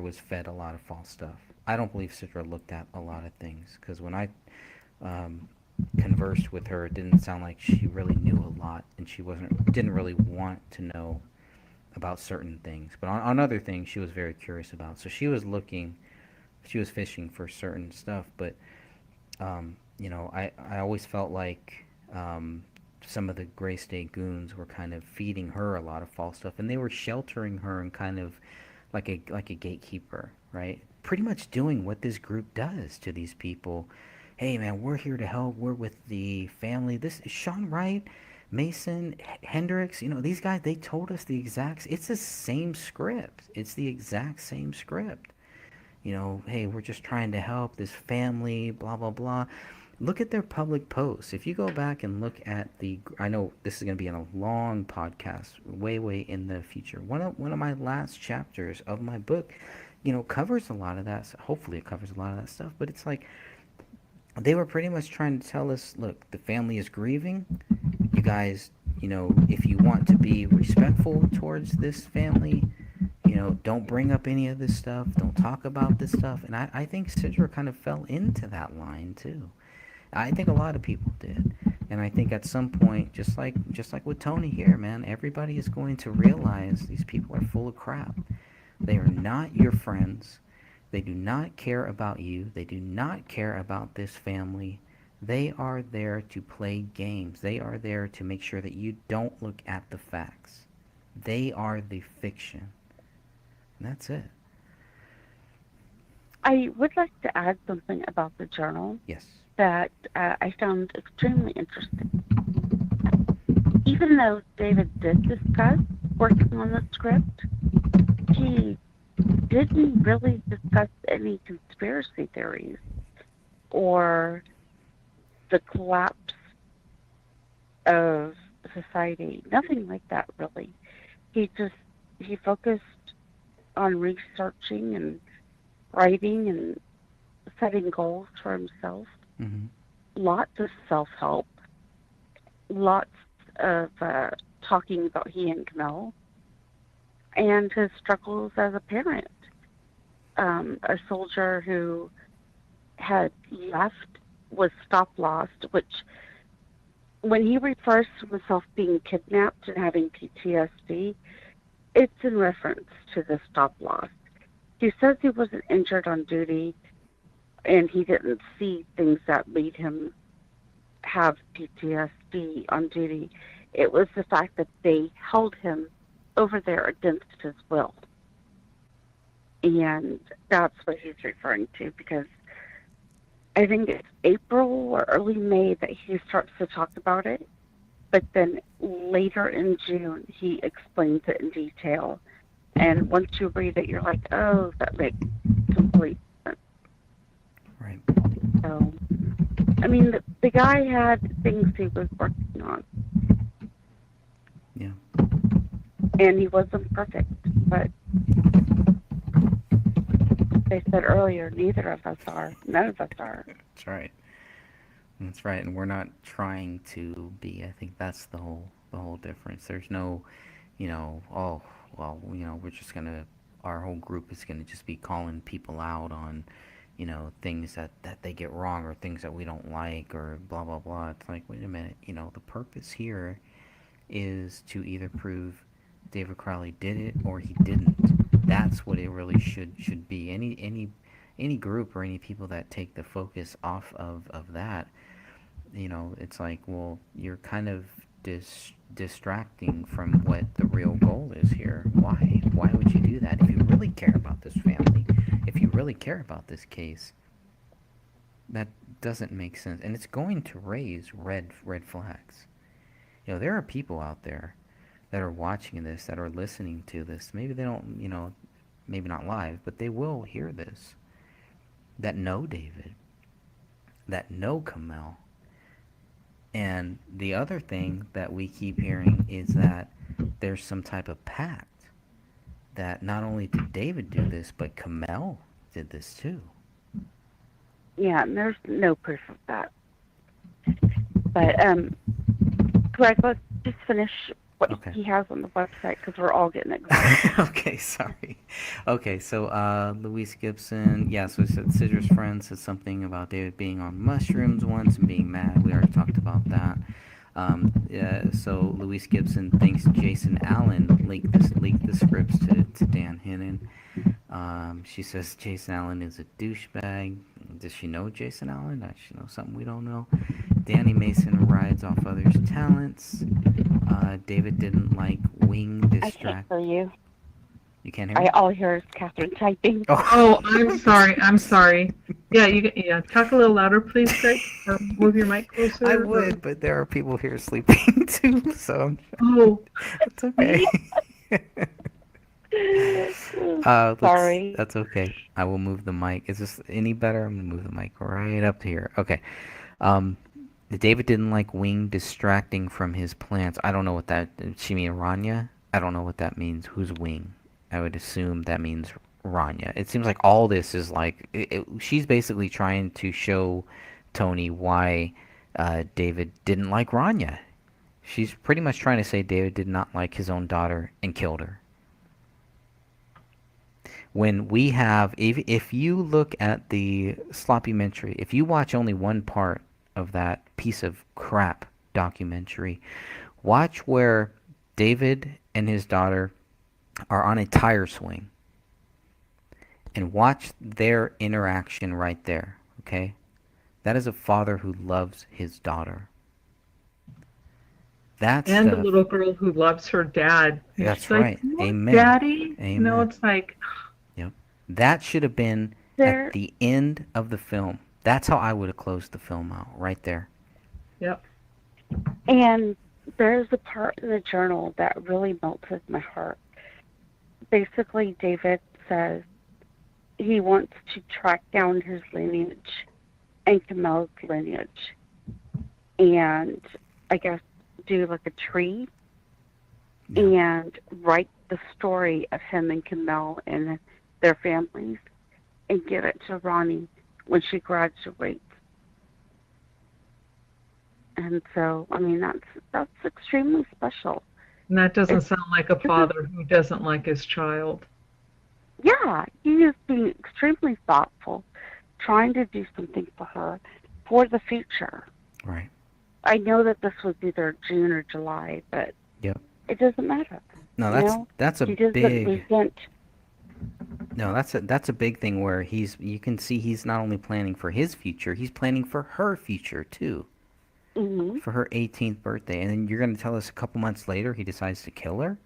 S1: was fed a lot of false stuff. I don't believe Sidra looked at a lot of things because when I um, conversed with her, it didn't sound like she really knew a lot, and she didn't really want to know about certain things. But on other things, she was very curious about. So she was fishing for certain stuff. But I always felt like some of the Gray State goons were kind of feeding her a lot of false stuff, and they were sheltering her and kind of like a gatekeeper, right? Pretty much doing what this group does to these people. Hey man, we're here to help. We're with the family. This is Sean Wright, Mason, Hendricks. These guys. They told us the exact. It's the same script. It's the exact same script. Hey, we're just trying to help this family. Blah blah blah. Look at their public posts. If you go back and look at I know this is going to be in a long podcast, way in the future. One of my last chapters of my book, covers a lot of that. Hopefully, it covers a lot of that stuff. But it's like they were pretty much trying to tell us, look, the family is grieving. You guys, if you want to be respectful towards this family, don't bring up any of this stuff. Don't talk about this stuff. And I think Sidra kind of fell into that line too. I think a lot of people did. And I think at some point, just like with Tony here, man, everybody is going to realize these people are full of crap. They are not your friends. They do not care about you. They do not care about this family. They are there to play games. They are there to make sure that you don't look at the facts. They are the fiction. And that's it.
S2: I would like to add something about the journal
S1: Yes.
S2: that I found extremely interesting. Even though David did discuss working on the script, he didn't really discuss any conspiracy theories or the collapse of society. Nothing like that, really. He focused on researching and writing and setting goals for himself.
S1: Mm-hmm.
S2: Lots of self-help. Lots of talking about he and Camille and his struggles as a parent. A soldier who had left, was stop-lost, which when he refers to himself being kidnapped and having PTSD, it's in reference to the stop-loss. He says he wasn't injured on duty and he didn't see things that made him have PTSD on duty. It was the fact that they held him over there against his will. And that's what he's referring to, because I think it's April or early May that he starts to talk about it. But then later in June, he explains it in detail. And once you read it, you're like, oh, that makes complete sense.
S1: Right.
S2: So, I mean, the guy had things he was working on.
S1: Yeah.
S2: And he wasn't perfect, but they said earlier, neither of us are. None of us are.
S1: That's right. That's right. And we're not trying to be. I think that's the whole difference. There's no, oh, well, we're just going to, our whole group is going to just be calling people out on, things that they get wrong or things that we don't like or blah, blah, blah. It's like, wait a minute, the purpose here is to either prove David Crowley did it or he didn't. That's what it really should be. Any group or any people that take the focus off of that, it's like, well, you're kind of distracting from what the real goal is here. Why would you do that? If you really care about this family, if you really care about this case, that doesn't make sense, and it's going to raise red flags. There are people out there that are watching this, that are listening to this. Maybe they don't, maybe not live, but they will hear this. That know David, that know Kamel. And the other thing that we keep hearing is that there's some type of pact that not only did David do this, but Kamel did this too.
S2: Yeah, and there's no proof of that. But, Greg, let's just finish what he has on the website, because we're all getting excited.
S1: Okay, sorry. Okay, so Louise Gibson, so we said Sidra's friend said something about David being on mushrooms once and being mad. We already talked about that. So Louise Gibson thinks Jason Allen leaked the scripts to Dan Hinnon. She says Jason Allen is a douchebag. Does she know Jason Allen? Does she know something we don't know? Danny Mason rides off others' talents. David didn't like wing distract.
S2: I can't hear you.
S1: You can't hear me?
S2: All I hear is Catherine typing.
S3: Oh, I'm sorry. Yeah, talk a little louder, please, Greg. Or move your mic closer.
S1: I would, but there are people here sleeping too, so it's okay.
S2: Sorry.
S1: That's okay. I will move the mic. Is this any better? I'm gonna move the mic right up here. Okay. Um, David didn't like Wing distracting from his plans. I don't know what that. She mean Ranya? I don't know what that means. Who's Wing? I would assume that means Ranya. It seems like all this is like she's basically trying to show Tony why David didn't like Ranya. She's pretty much trying to say David did not like his own daughter and killed her. When we have, if you look at the sloppymentary, if you watch only one part of that piece of crap documentary, watch where David and his daughter are on a tire swing and watch their interaction right there, okay? That is a father who loves his daughter. That
S3: And the
S1: stuff,
S3: little girl who loves her dad. And
S1: that's
S3: she's like,
S1: right.
S3: "Look,
S1: Amen.
S3: Daddy."
S1: Amen.
S3: It's like,
S1: Yep. That should have been at
S2: There,
S1: the end of the film. That's how I would have closed the film out, right there.
S3: yep.
S2: and there's a part in the journal that really melted my heart. Basically, David says he wants to track down his lineage and Camel's lineage, and I guess do like a tree and write the story of him and Camel and their families and give it to Ronnie when she graduates. And so, I mean, that's extremely special.
S3: And that doesn't
S2: It's,
S3: sound like a father who doesn't like his child.
S2: yeah, he is being extremely thoughtful, trying to do something for her for the future.
S1: Right.
S2: I know that this was either June or July, but
S1: Yep.
S2: it doesn't matter.
S1: No,
S2: You know,
S1: that's a
S2: he doesn't
S1: big
S2: resent.
S1: no, that's a big thing where you can see he's not only planning for his future, he's planning for her future too.
S2: Hmm.
S1: For her 18th birthday, and then you're going to tell us a couple months later he decides to kill her?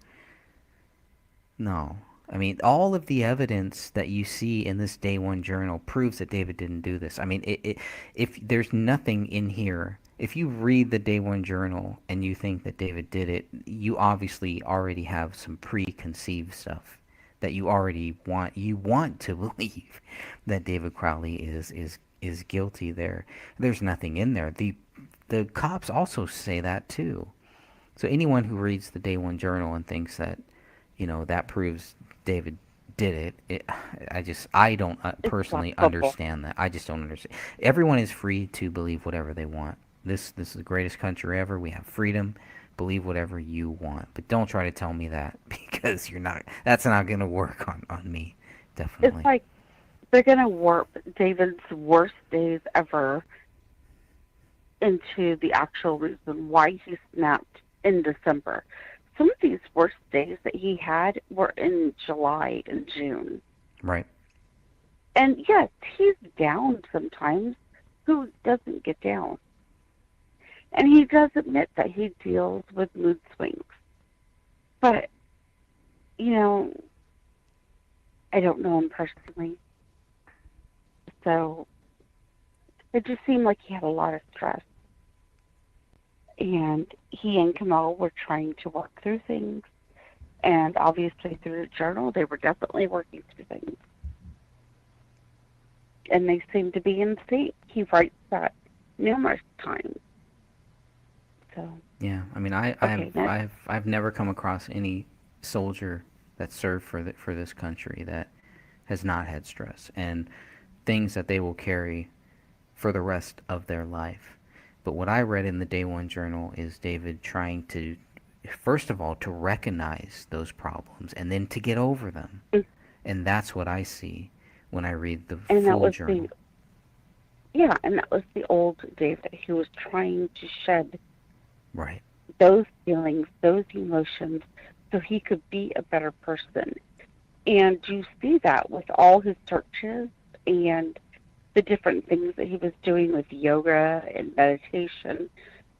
S1: No. I mean, all of the evidence that you see in this day one journal proves that David didn't do this. I mean, if there's nothing in here, if you read the day one journal and you think that David did it, you obviously already have some preconceived stuff that you want to believe that David Crowley is guilty there. There's nothing in there. The cops also say that too. So anyone who reads the day one journal and thinks that, that proves David did I don't
S2: It's
S1: personally
S2: laughable.
S1: understand that. I just don't understand. Everyone is free to believe whatever they want. This is the greatest country ever. We have freedom. Believe whatever you want, but don't try to tell me that because you're not. That's not gonna work on me.
S2: It's
S1: Definitely.
S2: like they're going to warp David's worst days ever into the actual reason why he snapped in December. Some of these worst days that he had were in July and June.
S1: Right.
S2: And yes, he's down sometimes. Who doesn't get down? And he does admit that he deals with mood swings. But, you know, I don't know him personally. So it just seemed like he had a lot of stress. And he and Kamal were trying to work through things. And obviously through the journal, they were definitely working through things. And they seem to be in sync. He writes that numerous times. So
S1: Yeah. I mean,
S2: okay, next.
S1: I've never come across any soldier that served for this country that has not had stress and things that they will carry for the rest of their life. But what I read in the Day One Journal is David trying to, first of all, to recognize those problems and then to get over them. And that's what I see when I read the
S2: And that
S1: full
S2: was
S1: journal.
S2: and that was the old David who was trying to shed
S1: Right.
S2: those feelings, those emotions, so he could be a better person. And you see that with all his searches and the different things that he was doing with yoga and meditation.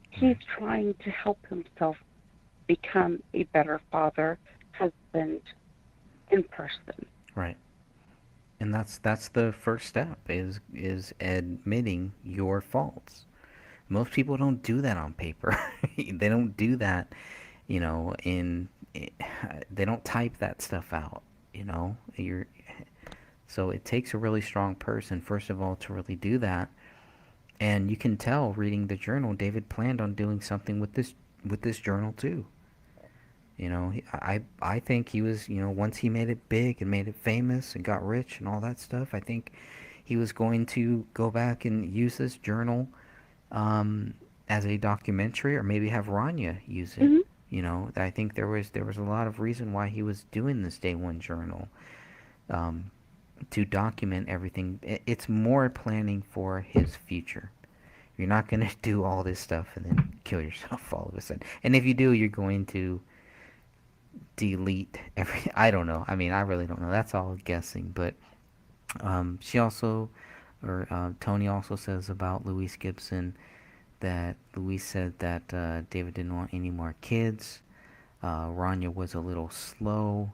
S2: He's trying to help himself become a better father, husband, in person.
S1: Right. And that's the first step is admitting your faults. Most people don't do that on paper. They don't do that, they don't type that stuff out, so it takes a really strong person first of all to really do that. And you can tell reading the journal, David planned on doing something with this journal too. I think he was, once he made it big and made it famous and got rich and all that stuff, I think he was going to go back and use this journal um, as a documentary, or maybe have Rania use it.
S2: Hmm.
S1: I think there was a lot of reason why he was doing this day one journal, um, to document everything. It's more planning for his future. You're not going to do all this stuff and then kill yourself all of a sudden. And if you do, you're going to delete every. I don't know. I mean, I really don't know. That's all guessing. But she also, or Tony also says about Louise Gibson that Louise said that David didn't want any more kids. Rania was a little slow.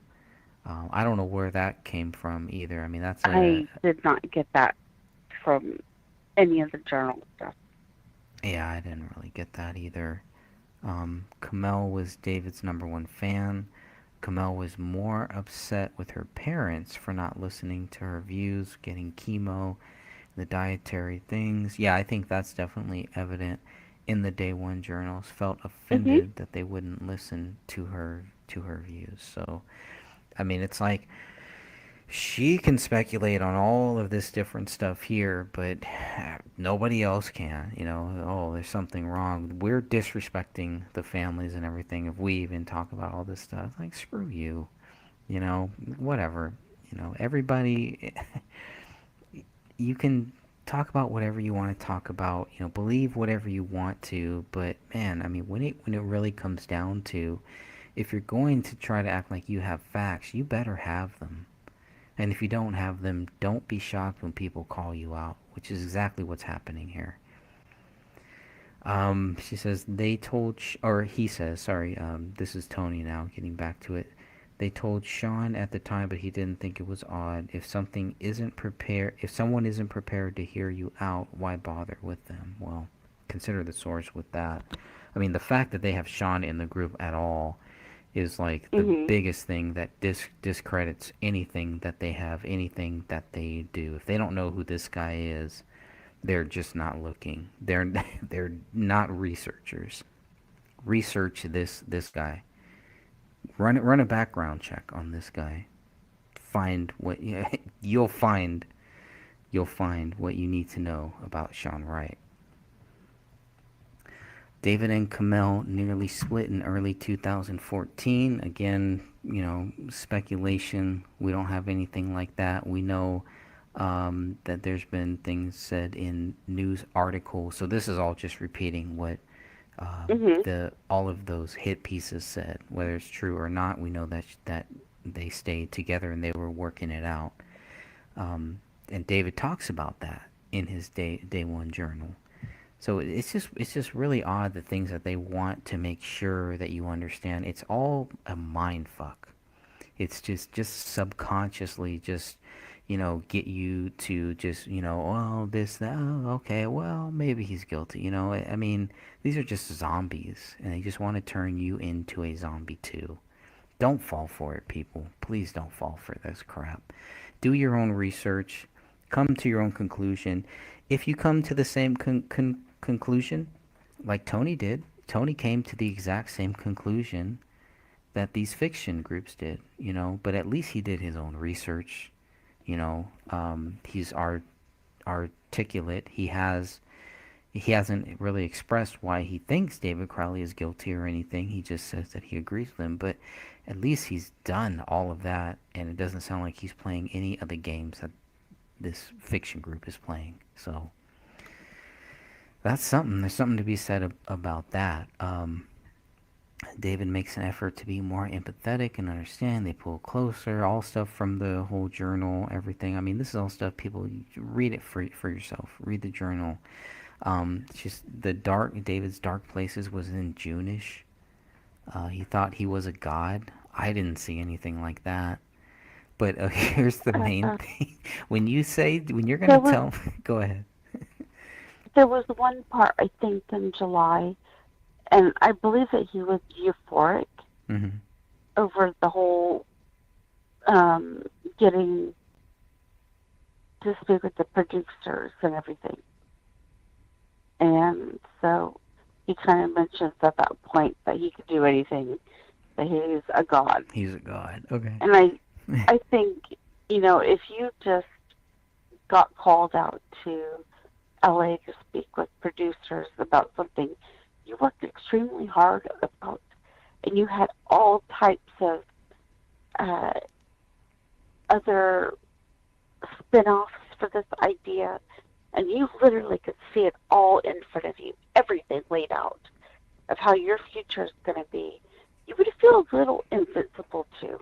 S1: I don't know where that came from either. I mean, that's a.
S2: I did not get that from any of the journal stuff.
S1: Yeah, I didn't really get that either. Kamel was David's number one fan. Kamel was more upset with her parents for not listening to her views, getting chemo, the dietary things. Yeah, I think that's definitely evident in the day one journals. Felt
S2: Hmm.
S1: offended that they wouldn't listen to her views. So, I mean, it's like she can speculate on all of this different stuff here, but nobody else can. Oh, there's something wrong. We're disrespecting the families and everything if we even talk about all this stuff. Like, screw you. Whatever. Everybody, you can talk about whatever you want to talk about, believe whatever you want to, but man, I mean, when it really comes down to, if you're going to try to act like you have facts, you better have them. And if you don't have them, don't be shocked when people call you out, which is exactly what's happening here. She says they told, or he says, sorry, this is Tony now, getting back to it. They told Sean at the time, but he didn't think it was odd. If someone isn't prepared to hear you out, why bother with them? Well, consider the source with that. I mean, the fact that they have Sean in the group at all is like the
S2: Hmm.
S1: biggest thing that discredits anything that they have, anything that they do. If they don't know who this guy is, they're just not looking. They're not researchers. Research this guy. Run a background check on this guy. Find what you'll find. You'll find what you need to know about Sean Wright. David and Kamel nearly split in early 2014. Again, speculation. We don't have anything like that. We know that there's been things said in news articles. So this is all just repeating what
S2: Hmm.
S1: the all of those hit pieces said. Whether it's true or not, we know that they stayed together and they were working it out. And David talks about that in his day one journal. So it's just really odd, the things that they want to make sure that you understand. It's all a mind fuck. It's just subconsciously just get you to just oh, this, that, oh, okay, well, maybe he's guilty. I mean, these are just zombies, and they just want to turn you into a zombie too. Don't fall for it, people. Please don't fall for this crap. Do your own research. Come to your own conclusion. If you come to the same conclusion like Tony did, Tony came to the exact same conclusion that these fiction groups did, but at least he did his own research. He's articulate. He hasn't really expressed why he thinks David Crowley is guilty or anything. He just says that he agrees with him. But at least he's done all of that, and it doesn't sound like he's playing any of the games that this fiction group is playing. So that's something. There's something to be said about that. David makes an effort to be more empathetic and understand. They pull closer. All stuff from the whole journal, everything. I mean, this is all stuff people read it for yourself. Read the journal. Just David's dark places was in June-ish. He thought he was a god. I didn't see anything like that. But here's the main
S2: Uh,
S1: thing. When you're
S2: there
S1: gonna
S2: was
S1: tell, go ahead.
S2: there was one part I think in July, and I believe that he was euphoric
S1: Hmm.
S2: over the whole um, getting to speak with the producers and everything. he kind of mentions at that point that he could do anything, that he's a god.
S1: He's a god. Okay.
S2: And I think, if you just got called out to LA to speak with producers about something you worked extremely hard about, and you had all types of other spin-offs for this idea, and you literally could see it all in front of you, everything laid out of how your future is going to be, you would feel a little invincible too.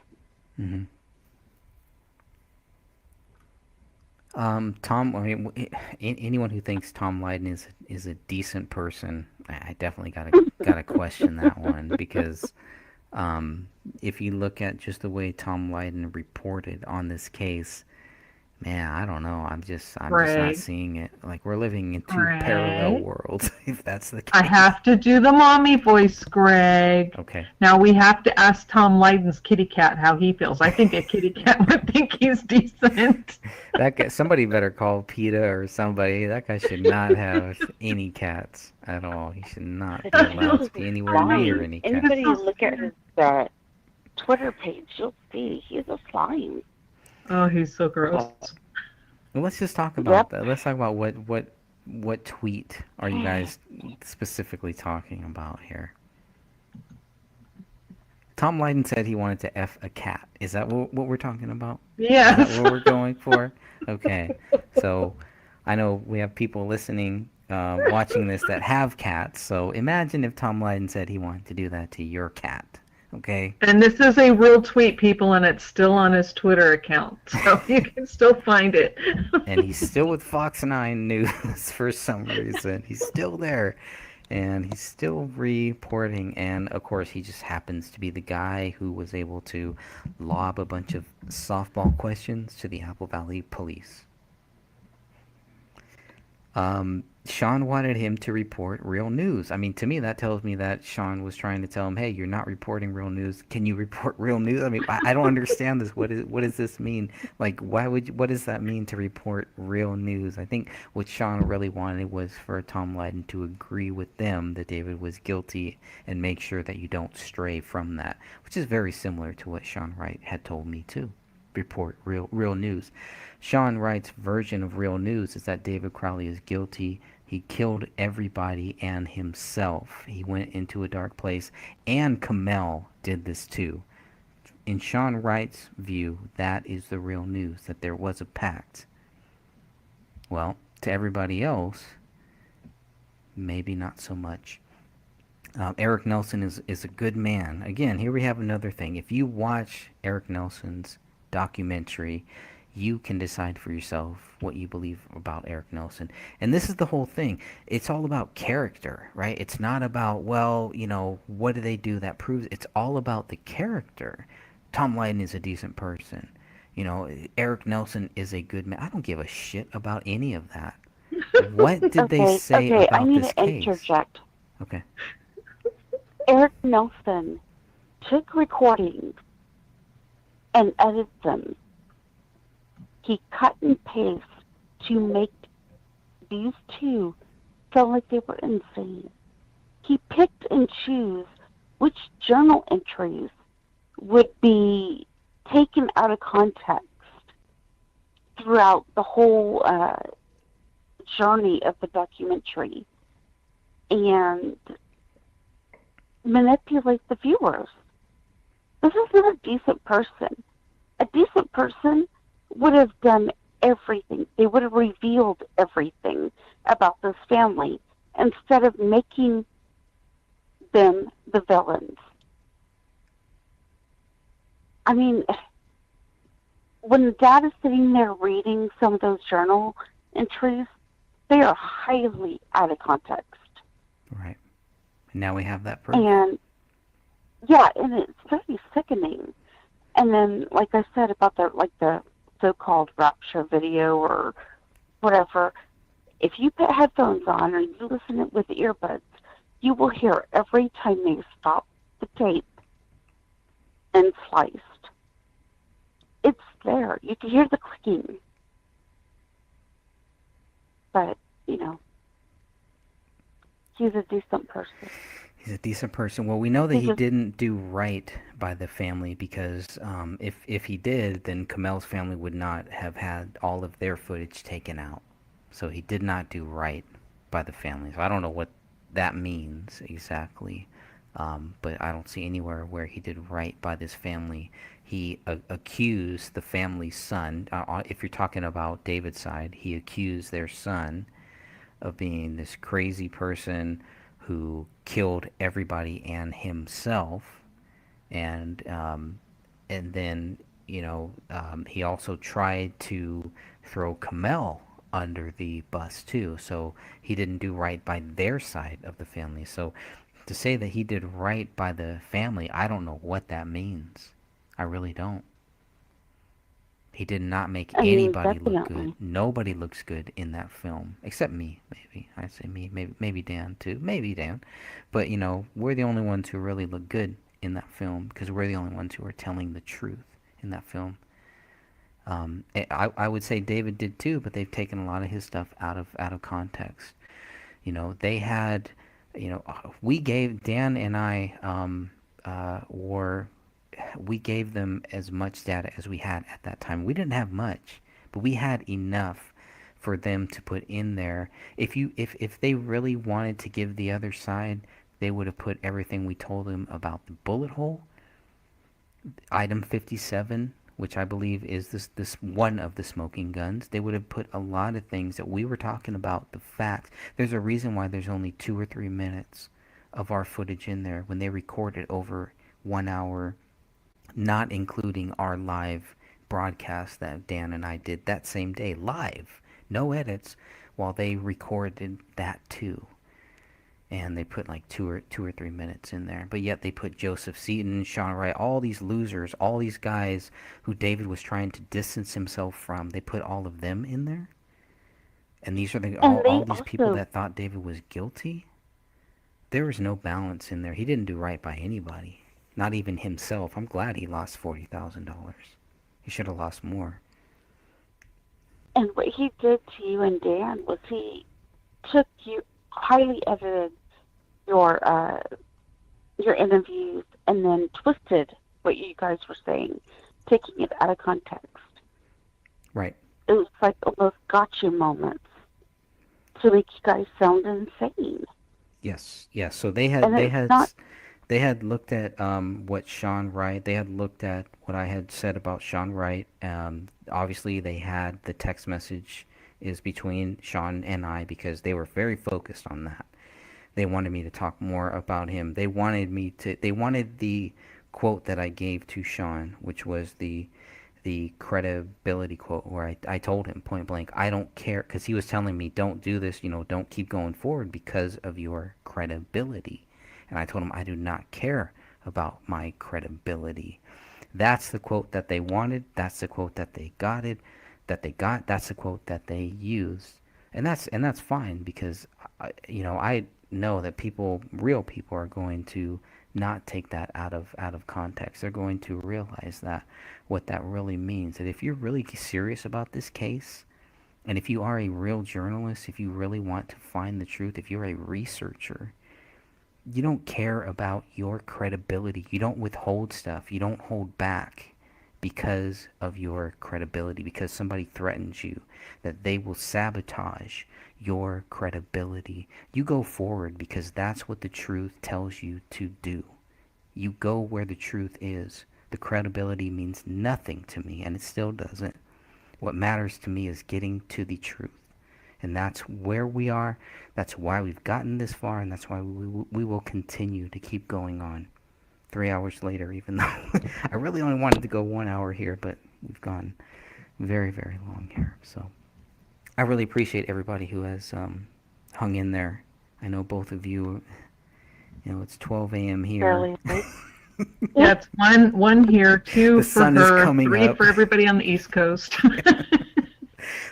S1: Mm-hmm. Tom, I mean, anyone who thinks Tom Lydon is a decent person, I definitely gotta question that one, because if you look at just the way Tom Lydon reported on this case, man, I don't know. I'm just not seeing it. Like, we're living in two parallel worlds, if that's the case.
S3: I have to do the mommy voice, Greg.
S1: Okay.
S3: Now we have to ask Tom Lydon's kitty cat how he feels. I think a kitty cat would think he's decent.
S1: That guy, somebody better call PETA or somebody. That guy should not have any cats at all. He should not be allowed to be anywhere near any cats.
S2: Anybody look at his Twitter page, you'll see he's a slime.
S3: Oh, he's so gross.
S1: Well, let's just talk about that. Let's talk about what tweet are you guys specifically talking about here? Tom Lydon said he wanted to F a cat. Is that what we're talking about?
S3: Yes.
S1: Is that what we're going for? Okay. So I know we have people listening, watching this that have cats. So imagine if Tom Lydon said he wanted to do that to your cat. Okay.
S3: And this is a real tweet, people, and it's still on his Twitter account, so you can still find it.
S1: And he's still with Fox 9 News for some reason. He's still there, and he's still reporting. And of course, he just happens to be the guy who was able to lob a bunch of softball questions to the Apple Valley police. Sean wanted him to report real news. I mean, to me, that tells me that Sean was trying to tell him, hey, you're not reporting real news. Can you report real news? I mean, I don't understand this. What does this mean? Like, what does that mean to report real news? I think what Sean really wanted was for Tom Lydon to agree with them that David was guilty and make sure that you don't stray from that, which is very similar to what Sean Wright had told me too. Report real news. Sean Wright's version of real news is that David Crowley is guilty. He killed everybody and himself. He went into a dark place, and Kamel did this too. In Sean Wright's view, that is the real news, that there was a pact. Well, to everybody else, maybe not so much. Eric Nelson is a good man. Again, here we have another thing. If you watch Eric Nelson's documentary, you can decide for yourself what you believe about Eric Nelson. And this is the whole thing. It's all about character, right? It's not about, well, what do they do that proves? It's all about the character. Tom Lydon is a decent person. Eric Nelson is a good man. I don't give a shit about any of that. What did they say about this case?
S2: I need to interject.
S1: Okay.
S2: Eric Nelson took recordings and edited them. He cut and pasted to make these two feel like they were insane. He picked and chose which journal entries would be taken out of context throughout the whole journey of the documentary and manipulate the viewers. This is not a decent person. A decent person would have done everything. They would have revealed everything about this family instead of making them the villains. I mean, when Dad is sitting there reading some of those journal entries, they are highly out of context.
S1: Right. And now we have that proof.
S2: And yeah, and it's very sickening. And then, like I said about the so-called rapture video or whatever, if you put headphones on or you listen it with earbuds, you will hear every time they stop the tape and sliced. It's there. You can hear the clicking. But, He's a decent person.
S1: He's a decent person. Well, we know that
S2: He
S1: he
S2: just,
S1: didn't do right by the family because if he did, then Kamel's family would not have had all of their footage taken out. So he did not do right by the family. So I don't know what that means exactly, but I don't see anywhere where he did right by this family. He accused the family's son. If you're talking about David's side, he accused their son of being this crazy person who killed everybody and himself, and then he also tried to throw Kamel under the bus too. So he didn't do right by their side of the family. So to say that he did right by the family, I don't know what that means. I really don't. He did not make
S2: I mean,
S1: anybody look good.
S2: definitely.
S1: Nobody looks good in that film, except me, maybe. I say me, maybe Dan too, maybe Dan. But we're the only ones who really look good in that film because we're the only ones who are telling the truth in that film. I would say David did too, but they've taken a lot of his stuff out of context. They had, we gave Dan and I were we gave them as much data as we had at that time. We didn't have much, but we had enough for them to put in there. If they really wanted to give the other side, they would have put everything we told them about the bullet hole, item 57, which I believe is this one of the smoking guns. They would have put a lot of things that we were talking about, the facts. There's a reason why there's only 2 or 3 minutes of our footage in there when they recorded over 1 hour, not including our live broadcast that Dan and I did that same day, live, no edits, while they recorded that too. And they put like 2 or 3 minutes in there. But yet they put Joseph Seaton, Sean Wright, all these losers, all these guys who David was trying to distance himself from. They put all of them in there. And these are
S2: And they
S1: all these people
S2: also,
S1: that thought David was guilty. There was no balance in there. He didn't do right by anybody. Not even himself. I'm glad he lost $40,000. He should have lost more.
S2: and what he did to you and Dan was he took you, highly edited your interviews and then twisted what you guys were saying, taking it out of context.
S1: Right.
S2: It was like almost gotcha moments to make you guys sound insane.
S1: Yes. Yes. So they had
S2: And it's not,
S1: they had looked at what Sean Wright. They had looked at what I had said about Sean Wright. Obviously, they had the text message is between Sean and I because they were very focused on that. They wanted me to talk more about him. They wanted the quote that I gave to Sean, which was the credibility quote, where I told him point blank, I don't care, because he was telling me, don't do this, don't keep going forward because of your credibility. And I told him, I do not care about my credibility. That's the quote that they wanted. That's the quote that they got. That's the quote that they used. And that's fine because I know that real people are going to not take that out of context. They're going to realize that what that really means. That if you're really serious about this case, and if you are a real journalist, if you really want to find the truth, if you're a researcher, you don't care about your credibility. You don't withhold stuff. You don't hold back because of your credibility, because somebody threatens you, that they will sabotage your credibility. You go forward because that's what the truth tells you to do. You go where the truth is. The credibility means nothing to me, and it still doesn't. What matters to me is getting to the truth. And that's where we are. That's why we've gotten this far, and that's why we will continue to keep going on. 3 hours later, even though I really only wanted to go 1 hour here, but we've gone very, very long here. So I really appreciate everybody who has hung in there. I know both of you, it's 12 a.m. here.
S2: barely asleep.
S3: Yeah, it's one here, two
S1: The
S3: for
S1: sun is
S3: her,
S1: coming
S3: three
S1: up.
S3: for everybody on the East Coast.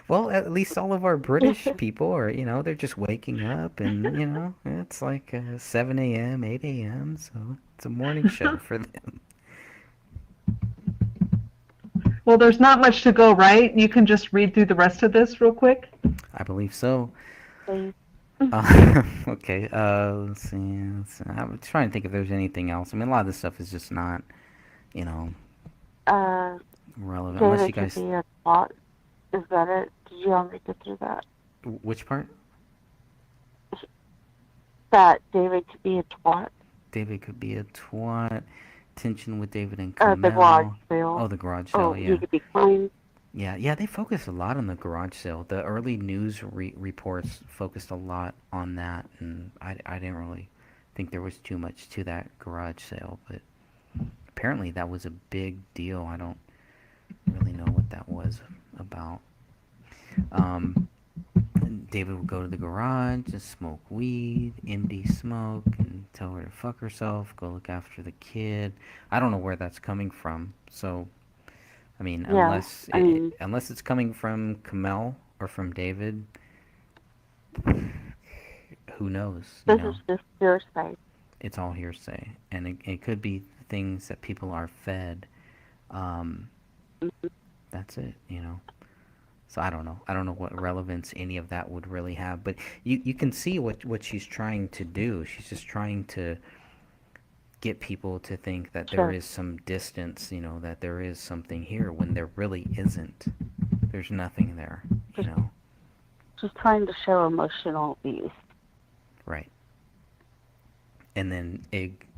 S1: Well, at least all of our British people are, they're just waking up, and, it's like 7 a.m., 8 a.m., so it's a morning show for them.
S3: Well, there's not much to go, right? You can just read through the rest of this real quick.
S1: I believe so.
S2: Please.
S1: Okay. Let's see. I'm trying to think if there's anything else. I mean, a lot of this stuff is just not, you know,
S2: Uh,
S1: relevant unless you
S2: David could
S1: guys.
S2: be a twat. Is that it? Did you want me to get through that?
S1: Which part?
S2: That David could be a twat?
S1: David could be a twat. Tension with David and
S2: The garage
S1: Kamel. Oh,
S2: sale.
S1: the garage sale.
S2: Oh, he
S1: Yeah.
S2: could be kind.
S1: Yeah. They focus a lot on the garage sale. The early news reports focused a lot on that, and I didn't really think there was too much to that garage sale, but apparently that was a big deal. I don't really know what that was about. Um, David would go to the garage and smoke weed, MD smoke, and tell her to fuck herself, go look after the kid. I don't know where that's coming from. So, I mean,
S2: Yeah, I mean,
S1: unless it's coming from Kamel or from David, who knows? You
S2: this is
S1: know,
S2: just hearsay.
S1: it's all hearsay, and it could be things that people are fed. Um, that's it. You know. So I don't know. I don't know what relevance any of that would really have. But you can see what she's trying to do. She's just trying to get people to think that there
S2: Sure.
S1: is some distance, you know, that there is something here when there really isn't. There's nothing there, you
S2: Just,
S1: know.
S2: just trying to show emotional abuse.
S1: Right. And then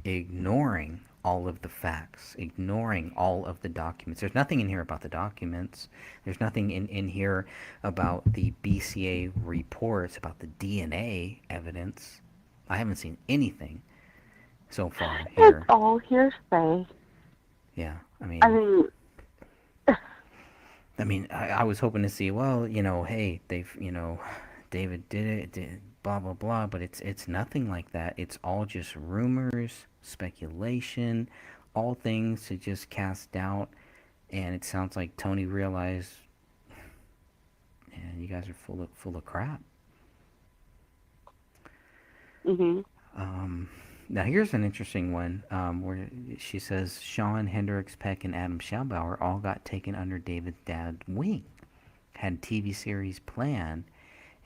S1: ignoring all of the facts, ignoring all of the documents. There's nothing in here about the documents. There's nothing in here about the BCA reports, about the DNA evidence. I haven't seen anything so far
S2: It's
S1: here.
S2: all hearsay.
S1: Yeah, I
S2: I
S1: mean,
S2: mean,
S1: I was hoping to see, well, you know, hey, they've, you know, David did it, blah blah blah, but it's nothing like that. It's all just rumors, speculation, all things to just cast doubt. And it sounds like Tony realized, man, you guys are full of crap.
S2: hmm
S1: Now here's an interesting one, where she says Sean Hendricks, Peck, and Adam Schaubauer all got taken under David's dad's wing, had TV series planned,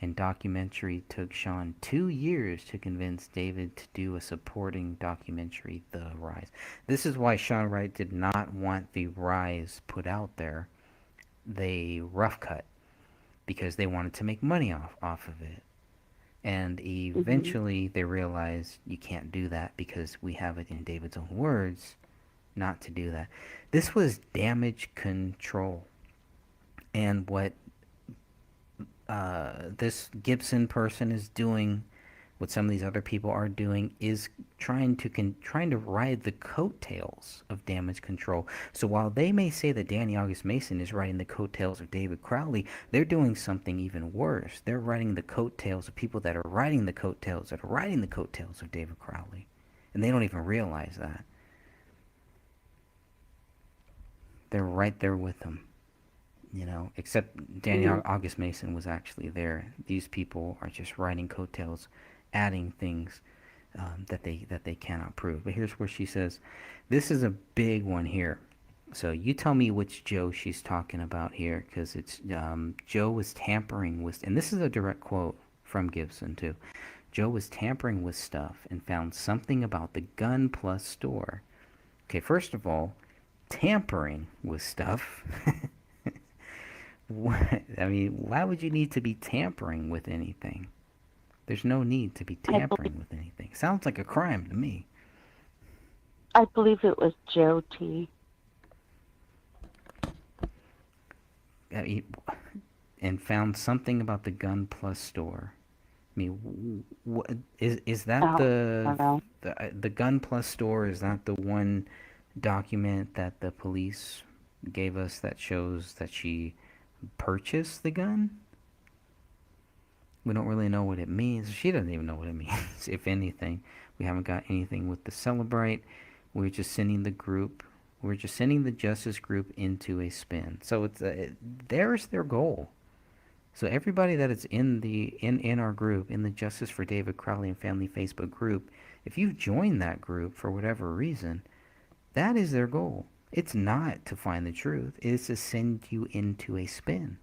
S1: and documentary took Sean 2 years to convince David to do a supporting documentary, The Rise. This is why Sean Wright did not want The Rise put out there. They rough cut because they wanted to make money off of it. And
S2: hmm
S1: eventually they realized you can't do that because we have it in David's own words not to do that. This was damage control. And what this Gibson person is doing, what some of these other people are doing, is trying to ride the coattails of damage control. So while they may say that Danny August Mason is riding the coattails of David Crowley, they're doing something even worse. They're riding the coattails of people that are riding the coattails that are riding the coattails of David Crowley, and they don't even realize that. They're right there with them. You know, except
S2: hmm
S1: Daniel August Mason was actually there. These people are just riding coattails, adding things that they cannot prove. But here's where she says, "This is a big one here." So you tell me which Joe she's talking about here, because it's Joe was tampering with, and this is a direct quote from Gibson too. Joe was tampering with stuff and found something about the Gun Plus store. Okay, first of all, tampering with stuff. What? I mean, why would you need to be tampering with anything? There's no need to be
S2: I believe,
S1: tampering with anything. Sounds like a crime to me.
S2: I believe it was Joe T.
S1: I mean, and found something about the Gun Plus store. I mean, what is that
S2: Oh, I don't know.
S1: the Gun Plus store? Is that the one document that the police gave us that shows that she purchased the gun? We don't really know what it means. She doesn't even know what it means, if anything. We haven't got anything with the Celebrate. We're just sending the group. We're just sending the Justice group into a spin. So it's there's their goal. So everybody that is in our group, in the Justice for David Crowley and Family Facebook group, if you've joined that group for whatever reason, that is their goal. It's not to find the truth. It is to send you into a spin.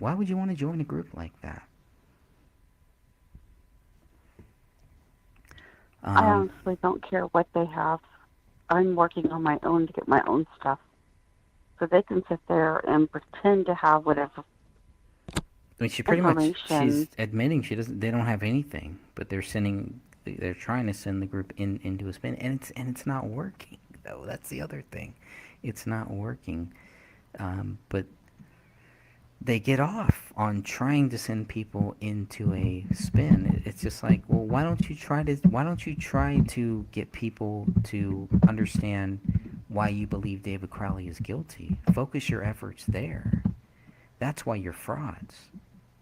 S1: Why would you want to join a group like that?
S2: I
S1: Um,
S2: honestly don't care what they have. I'm working on my own to get my own stuff. So they can sit there and pretend to have whatever
S1: I mean, she pretty much
S2: information.
S1: she's admitting she doesn't. They don't have anything, but they're trying to send the group into a spin, and it's not working though. That's the other thing, it's not working. But they get off on trying to send people into a spin. It's just like, well, why don't you try to get people to understand why you believe David Crowley is guilty? Focus your efforts there. That's why you're frauds.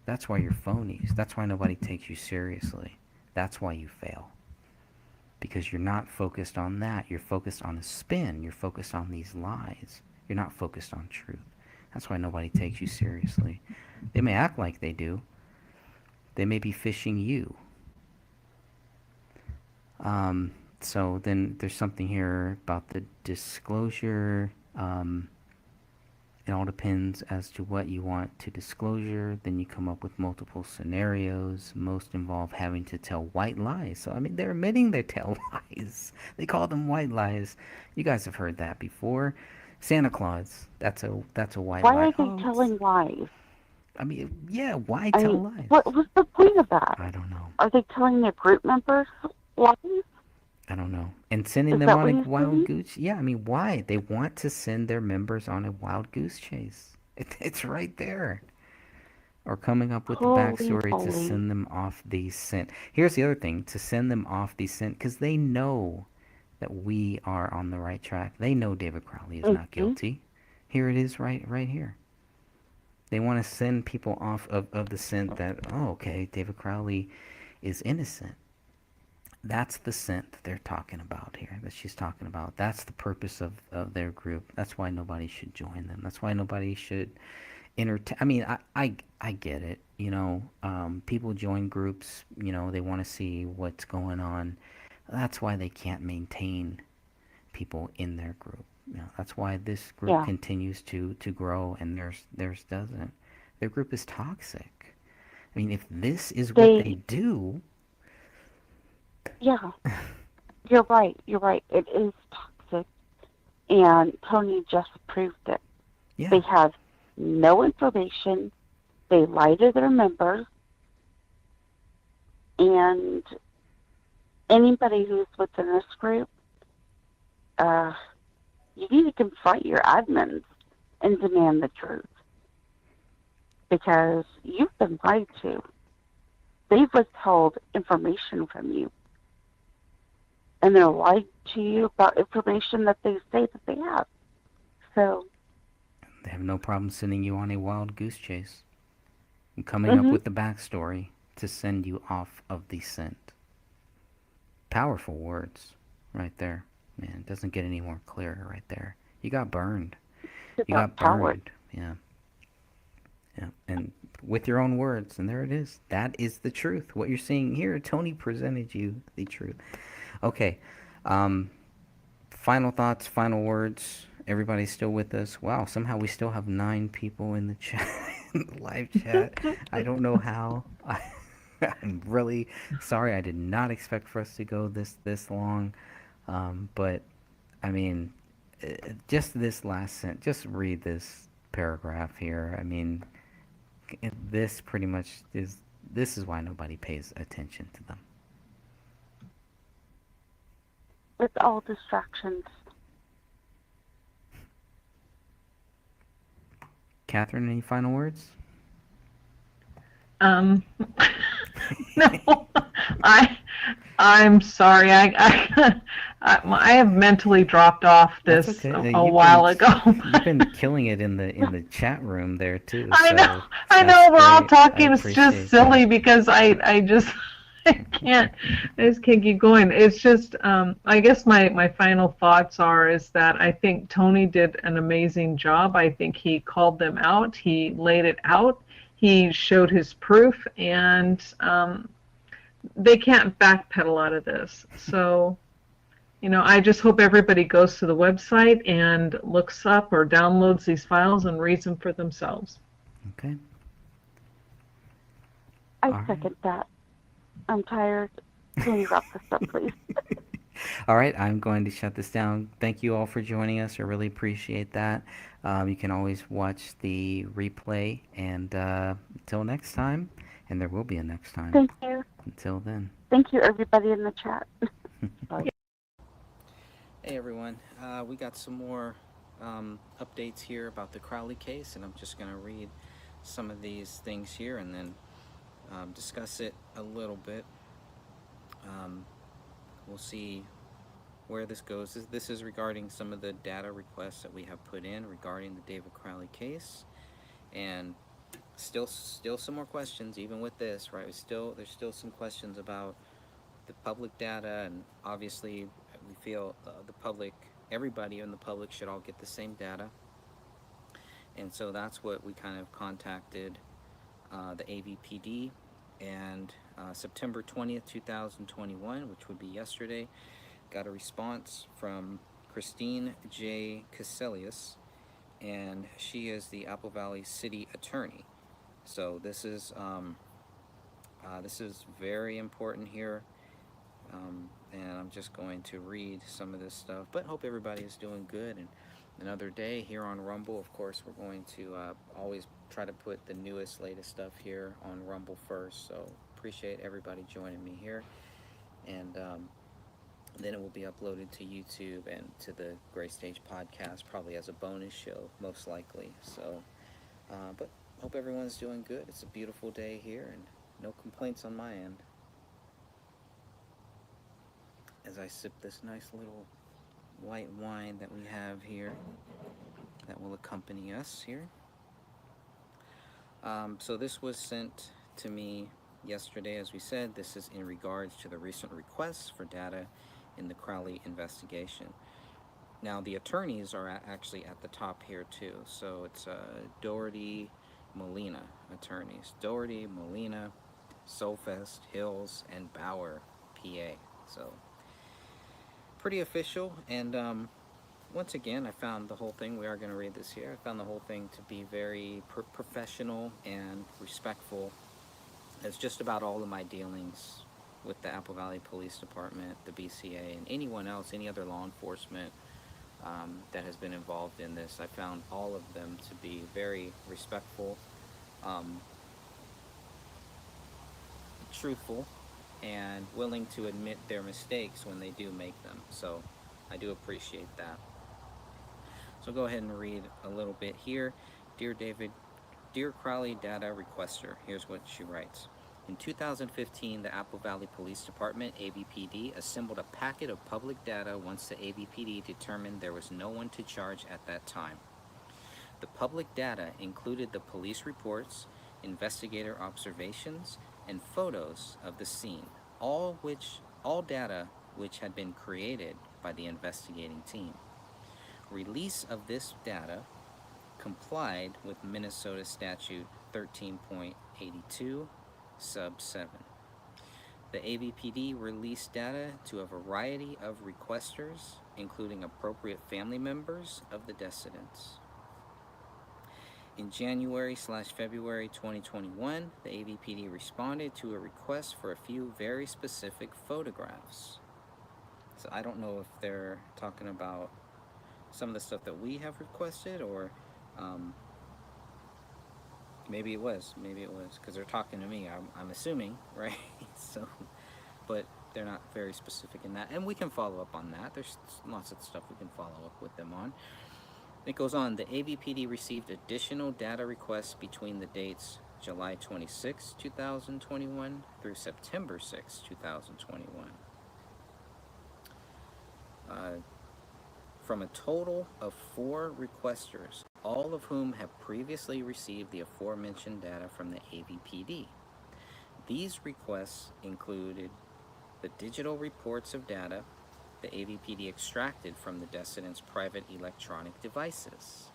S1: That's why you're phonies. That's why nobody takes you seriously. That's why you fail. Because you're not focused on that. You're focused on a spin. You're focused on these lies. You're not focused on truth. That's why nobody takes you seriously. They may act like they do. They may be fishing you. So then there's something here about the disclosure. It all depends as to what you want to disclosure. Then you come up with multiple scenarios. Most involve having to tell white lies. So, I mean, they're admitting they tell lies. They call them white lies. You guys have heard that before. Santa Claus, that's a white
S2: Why
S1: lie.
S2: are they telling lies?
S1: I mean, yeah, why
S2: I
S1: tell
S2: mean,
S1: lies?
S2: what's the point of that?
S1: I don't know.
S2: Are they telling their group members lies?
S1: I don't know. And sending
S2: Is
S1: them
S2: that
S1: on
S2: what
S1: a
S2: you're
S1: wild
S2: saying?
S1: goose. Yeah, I mean, why? They want to send their members on a wild goose chase. It's right there. Or coming up with the
S2: Holy
S1: backstory to
S2: moly.
S1: send them off the scent. Here's the other thing, to send them off the scent, because they know that we are on the right track. They know David Crowley is not
S2: Mm-hmm.
S1: guilty. Here it is right here. They want to send people off of the scent that, oh, okay, David Crowley is innocent. That's the scent that they're talking about here, that she's talking about. That's the purpose of their group. That's why nobody should join them. That's why nobody should entertain. I mean, I get it. People join groups, they want to see what's going on. That's why they can't maintain people in their group. That's why this group
S2: Yeah.
S1: continues to grow and theirs doesn't. Their group is toxic. I mean, if this is what they
S2: They,
S1: do,
S2: yeah, you're right. You're right. It is toxic. And Tony just proved it.
S1: yeah,
S2: They have no information. They lie to their members. And anybody who's within this group, uh, you need to confront your admins and demand the truth. Because you've been lied to. They've withheld information from you. And they're lying to you about information that they say that they have. So,
S1: they have no problem sending you on a wild goose chase and coming up
S2: hmm
S1: with the backstory to send you off of the scent. Powerful words right there. Man, it doesn't get any more clearer right there. You got burned.
S2: it's
S1: You
S2: about
S1: got
S2: power.
S1: burned. Yeah. Yeah. And with your own words, and there it is. That is the truth. What you're seeing here, Tony presented you the truth. Okay. Um, Final thoughts, final words. Everybody's still with us. Wow, somehow we still have 9 people in the chat, in the live chat. I don't know how. I'm really sorry. I did not expect for us to go this long. But I mean, just this last sentence. Just read this paragraph here. I mean, this pretty much is. This is why nobody pays attention to them.
S2: It's all distractions.
S1: Catherine, any final words?
S3: No, I'm sorry. I have mentally dropped off
S1: That's
S3: this
S1: okay.
S3: a while ago.
S1: You've been killing it in the chat room there too.
S3: I know,
S1: So
S3: I
S1: that's
S3: know. We're all
S1: great. I
S3: talking. It's
S1: appreciate
S3: just silly
S1: that.
S3: because I just I just can't keep going. It's just I guess my final thoughts is that I think Tony did an amazing job. I think he called them out. He laid it out. He showed his proof, and they can't backpedal out of this. So, I just hope everybody goes to the website and looks up or downloads these files and reads them for themselves.
S1: Okay.
S2: I
S1: All right.
S2: second that. I'm tired. Can you wrap this up, please?
S1: All right, I'm going to shut this down. Thank you all for joining us. I really appreciate that. You can always watch the replay, and until next time, and there will be a next time.
S2: Thank you.
S1: Until then.
S2: Thank you, everybody in the chat. Bye.
S1: Hey everyone, we got some more updates here about the Crowley case, and I'm just going to read some of these things here and then discuss it a little bit. We'll see where this goes. This is regarding some of the data requests that we have put in regarding the David Crowley case, and still some more questions even with this, right? There's still some questions about the public data, and obviously we feel the public, everybody in the public should all get the same data, and so that's what we kind of contacted the AVPD, and September 20th 2021, which would be yesterday, got a response from Christine J. Caselius, and she is the Apple Valley City Attorney. So this is very important here, and I'm just going to read some of this stuff. But hope everybody is doing good. And another day here on Rumble. Of course, we're going to always try to put the newest, latest stuff here on Rumble first. So appreciate everybody joining me here, and then it will be uploaded to YouTube and to the Gray Stage podcast, probably as a bonus show, most likely. So, but hope everyone's doing good. It's a beautiful day here, and no complaints on my end. As I sip this nice little white wine that we have here, that will accompany us here. So this was sent to me yesterday, as we said. This is in regards to the recent requests for data in the Crowley investigation. Now the attorneys are actually at the top here too. So it's Doherty, Molina attorneys. Doherty, Molina, Solfest, Hills, and Bauer, PA. So pretty official. And once again, I found the whole thing, we are going to read this here, I found the whole thing to be very professional and respectful. It's just about all of my dealings with the Apple Valley Police Department, the BCA, and anyone else, any other law enforcement that has been involved in this. I found all of them to be very respectful, truthful, and willing to admit their mistakes when they do make them. So I do appreciate that. So go ahead and read a little bit here. Dear David, Dear Crowley Data Requester, here's what she writes. In 2015, the Apple Valley Police Department, AVPD, assembled a packet of public data once the AVPD determined there was no one to charge at that time. The public data included the police reports, investigator observations, and photos of the scene, all data which had been created by the investigating team. Release of this data complied with Minnesota Statute 13.82, sub 7. The AVPD released data to a variety of requesters, including appropriate family members of the decedents. In January/February 2021, the AVPD responded to a request for a few very specific photographs. So I don't know if they're talking about some of the stuff that we have requested, or maybe it was, because they're talking to me, I'm assuming, right? So, but they're not very specific in that, and we can follow up on that. There's lots of stuff we can follow up with them on. It goes on, the AVPD received additional data requests between the dates July 26, 2021 through September 6, 2021. From a total of 4 requesters, all of whom have previously received the aforementioned data from the AVPD. These requests included the digital reports of data the AVPD extracted from the decedent's private electronic devices.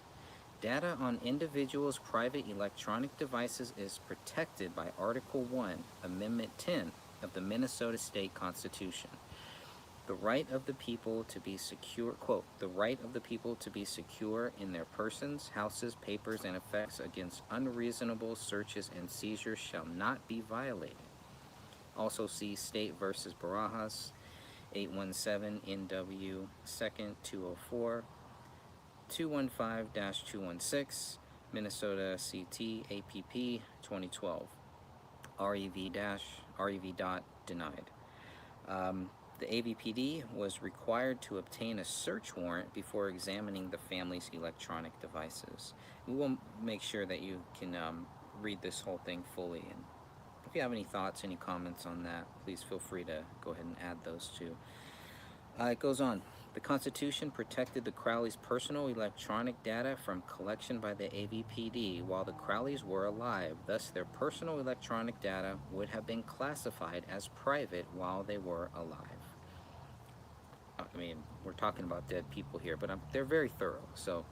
S1: Data on individuals' private electronic devices is protected by Article 1, Amendment 10 of the Minnesota State Constitution. The right of the people to be secure, quote, the right of the people to be secure in their persons, houses, papers, and effects against unreasonable searches and seizures shall not be violated. Also see State versus Barajas, 817 NW 2nd 204, 215-216, Minnesota CT APP 2012, REV dot denied. The AVPD was required to obtain a search warrant before examining the family's electronic devices. We will make sure that you can read this whole thing fully, and if you have any thoughts, any comments on that, please feel free to go ahead and add those too. It goes on. The Constitution protected the Crowleys' personal electronic data from collection by the AVPD while the Crowleys were alive. Thus, their personal electronic data would have been classified as private while they were alive. I mean, we're talking about dead people here, but they're very thorough. So,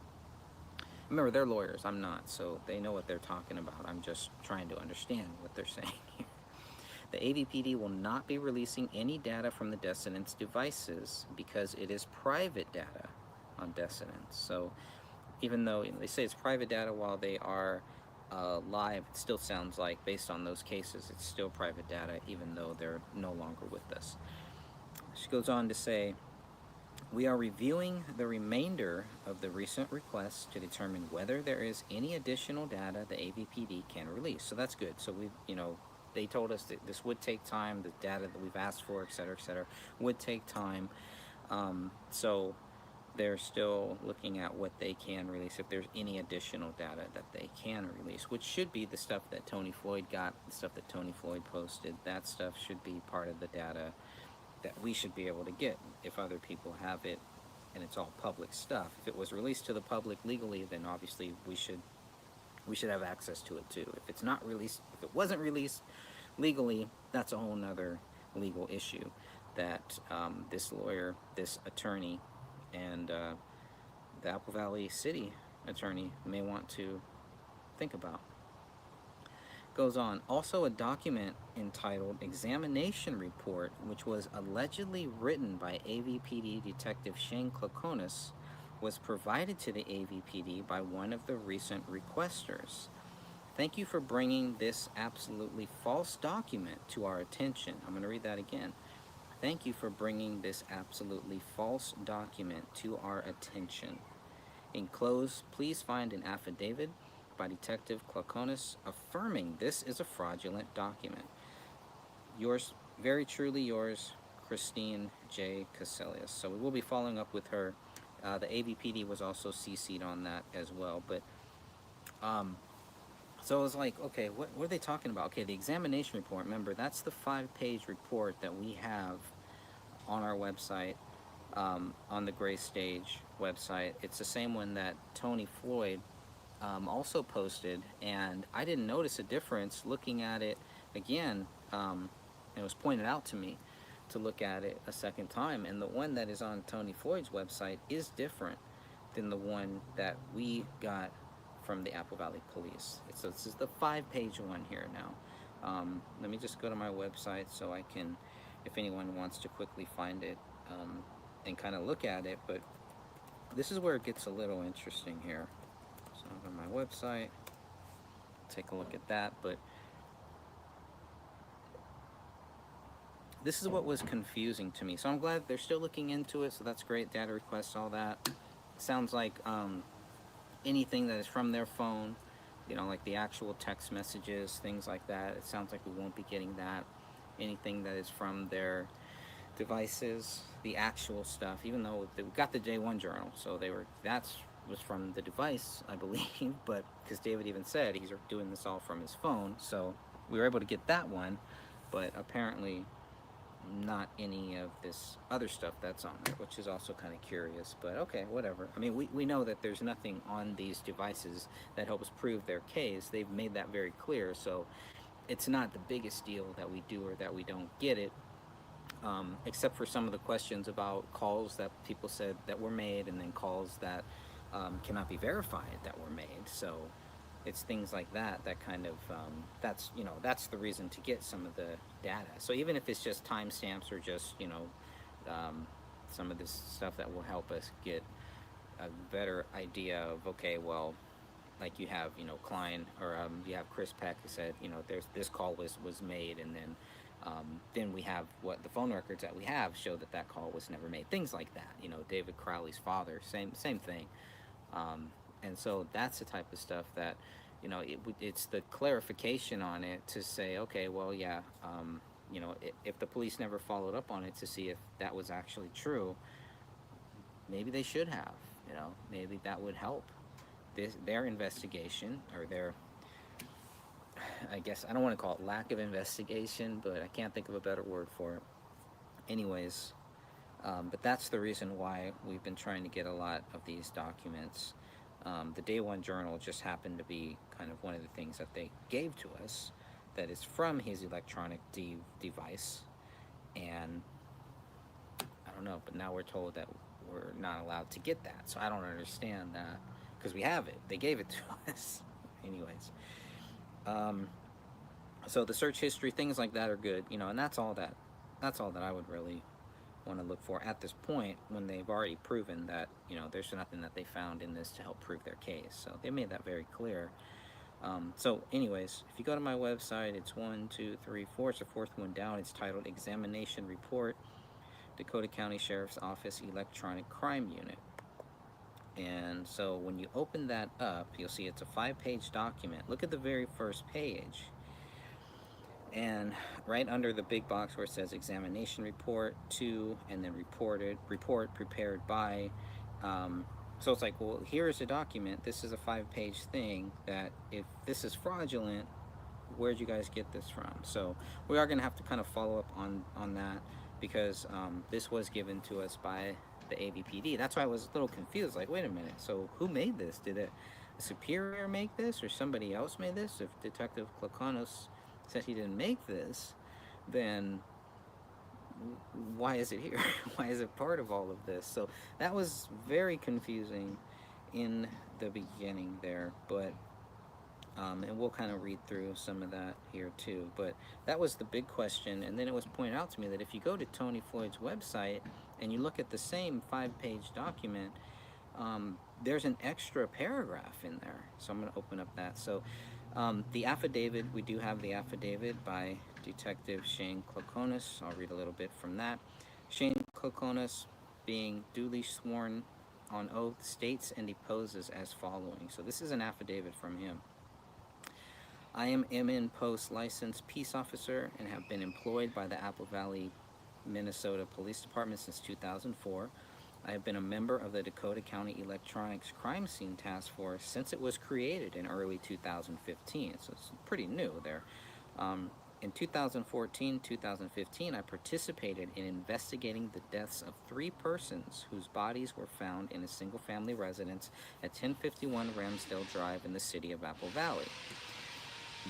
S1: remember, they're lawyers. I'm not, so they know what they're talking about. I'm just trying to understand what they're saying here. The AVPD will not be releasing any data from the decedent's devices because it is private data on decedents. So even though they say it's private data while they are live, it still sounds like, based on those cases, it's still private data even though they're no longer with us. She goes on to say, we are reviewing the remainder of the recent requests to determine whether there is any additional data the AVPD can release. So that's good. So they told us that this would take time, the data that we've asked for, et cetera, would take time. So they're still looking at what they can release, if there's any additional data that they can release, which should be the stuff that Tony Floyd got, the stuff that Tony Floyd posted. That stuff should be part of the data that we should be able to get if other people have it and it's all public stuff. If it was released to the public legally, then obviously we should have access to it too. If it's not released, if it wasn't released legally, that's a whole nother legal issue that this lawyer, this attorney, and the Apple Valley City attorney may want to think about. Goes on. Also, a document entitled Examination Report, which was allegedly written by AVPD Detective Shane Klokonis, was provided to the AVPD by one of the recent requesters. Thank you for bringing this absolutely false document to our attention. I'm going to read that again. Thank you for bringing this absolutely false document to our attention. Enclosed, please find an affidavit by Detective Klokonis affirming this is a fraudulent document. Yours, very truly yours, Christine J. Caselius. So we will be following up with her. The AVPD was also CC'd on that as well. But so I was like, okay, what are they talking about? Okay, the examination report. Remember, that's the 5-page report that we have on our website, on the Gray Stage website. It's the same one that Tony Floyd also posted, and I didn't notice a difference looking at it again. It was pointed out to me to look at it a second time, and the one that is on Tony Floyd's website is different than the one that we got from the Apple Valley Police. So this is the 5-page one here now. Let me just go to my website so I can, if anyone wants to quickly find it and kind of look at it. But this is where it gets a little interesting here. So I'm on my website, take a look at that. But this is what was confusing to me. So I'm glad they're still looking into it. So that's great. Data requests, all that. Sounds like anything that is from their phone, like the actual text messages, things like that. It sounds like we won't be getting that. Anything that is from their devices, the actual stuff, even though we got the J1 journal, so that was from the device, I believe, but because David even said he's doing this all from his phone, so we were able to get that one, but apparently not any of this other stuff that's on there, which is also kind of curious. But okay, whatever. I mean, we know that there's nothing on these devices that helps prove their case. They've made that very clear, so it's not the biggest deal that we do or that we don't get it, except for some of the questions about calls that people said that were made, and then calls that cannot be verified that were made. So it's things like that kind of that's the reason to get some of the data. So even if it's just timestamps or just some of this stuff that will help us get a better idea of, okay, well, like you have Klein, or you have Chris Peck who said there's this call was made, and then Then we have what the phone records that we have show that that call was never made. Things like that. You know, David Crowley's father, same thing. And so that's the type of stuff that, you know, it's the clarification on it to say, okay, well, yeah, you know, if the police never followed up on it to see if that was actually true, maybe they should have. You know, maybe that would help their investigation, or their, I guess I don't want to call it lack of investigation, but I can't think of a better word for it. Anyways, but that's the reason why we've been trying to get a lot of these documents. The Day One Journal just happened to be kind of one of the things that they gave to us that is from his electronic device. And I don't know, but now we're told that we're not allowed to get that. So I don't understand that, because we have it. They gave it to us. Anyways. So the search history, things like that are good, you know, and that's all that I would really want to look for at this point, when they've already proven that, you know, there's nothing that they found in this to help prove their case. So they made that very clear. So anyways, if you go to my website, it's 1, 2, 3, 4, it's the fourth one down. It's titled Examination Report, Dakota County Sheriff's Office Electronic Crime Unit. And so when you open that up, you'll see it's a 5-page document. Look at the very first page. And right under the big box where it says examination report to, and then report prepared by, so it's like, well, here's a document. This is a 5-page thing that, if this is fraudulent, where'd you guys get this from? So we are going to have to kind of follow up on that, because this was given to us by the AVPD. That's why I was a little confused, like, wait a minute, so who made this? Did a superior make this, or somebody else made this? If Detective Klokonos said he didn't make this, then why is it here? Why is it part of all of this? So that was very confusing in the beginning there, but and we'll kind of read through some of that here too. But that was the big question. And then it was pointed out to me that if you go to Tony Floyd's website and you look at the same 5-page document, there's an extra paragraph in there. So I'm going to open up that. So the affidavit, we do have the affidavit by Detective Shane Klokonos. I'll read a little bit from that. Shane Klokonos, being duly sworn on oath, states and deposes as following. So this is an affidavit from him. I am MN Post licensed peace officer and have been employed by the Apple Valley, Minnesota Police Department since 2004. I have been a member of the Dakota County Electronics Crime Scene Task Force since it was created in early 2015, so it's pretty new there. In 2014-2015, I participated in investigating the deaths of 3 persons whose bodies were found in a single-family residence at 1051 Ramsdale Drive in the city of Apple Valley.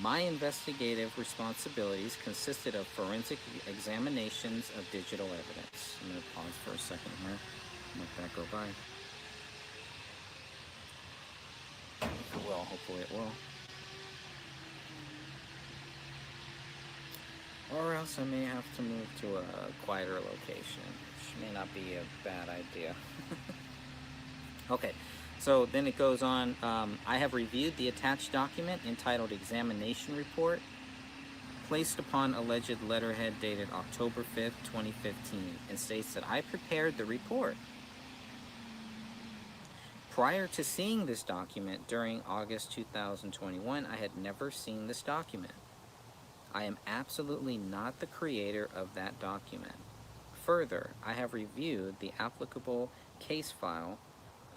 S1: My investigative responsibilities consisted of forensic examinations of digital evidence. I'm going to pause for a second here. Let that go by. If it will, hopefully it will. Or else I may have to move to a quieter location, which may not be a bad idea. Okay, so then it goes on. I have reviewed the attached document entitled Examination Report, placed upon alleged letterhead dated October 5th, 2015, and states that I prepared the report. Prior to seeing this document during August 2021, I had never seen this document. I am absolutely not the creator of that document. Further, I have reviewed the applicable case file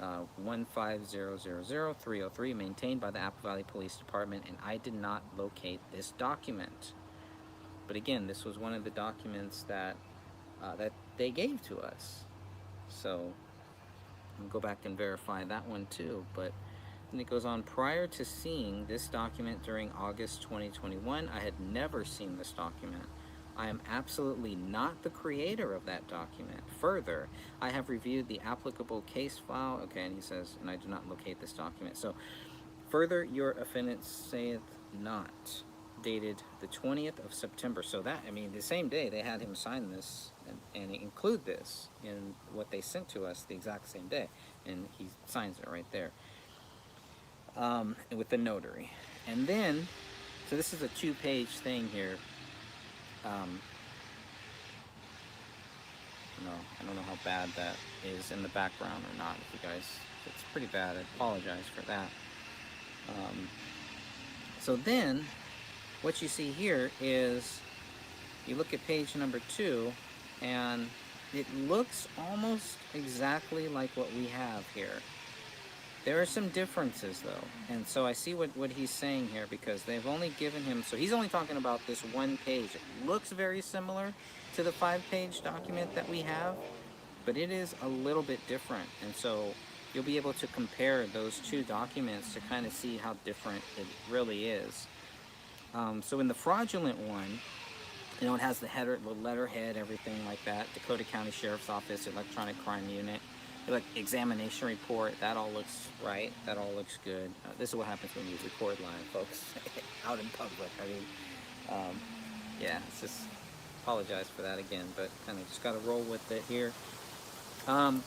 S1: 150000303 maintained by the Apple Valley Police Department, and I did not locate this document. But again, this was one of the documents that they gave to us. So I'll go back and verify that one too. But then it goes on, prior to seeing this document during August 2021, I had never seen this document. I am absolutely not the creator of that document. Further, I have reviewed the applicable case file. Okay, and he says, and I do not locate this document. So, further, your offendant saith not, dated the 20th of September. So that, I mean, the same day they had him sign this and include this in what they sent to us the exact same day. And he signs it right there. With the notary. And then, so this is a 2-page thing here. Um, I don't know how bad that is in the background or not. If you guys, if it's pretty bad, I apologize for that. Um, so then, what you see here is you look at page number 2, and it looks almost exactly like what we have here. There are some differences though, and so I see what he's saying here, because they've only given him, so he's only talking about this one page. It looks very similar to the 5-page document that we have, but it is a little bit different, and so you'll be able to compare those two documents to kind of see how different it really is. So in the fraudulent one, it has the header, the letterhead, everything like that. Dakota County Sheriff's Office, Electronic Crime Unit, examination report. That all looks right. That all looks good. This is what happens when you record live, folks, out in public. I mean, yeah, it's just apologize for that again, but kind of just got to roll with it here. And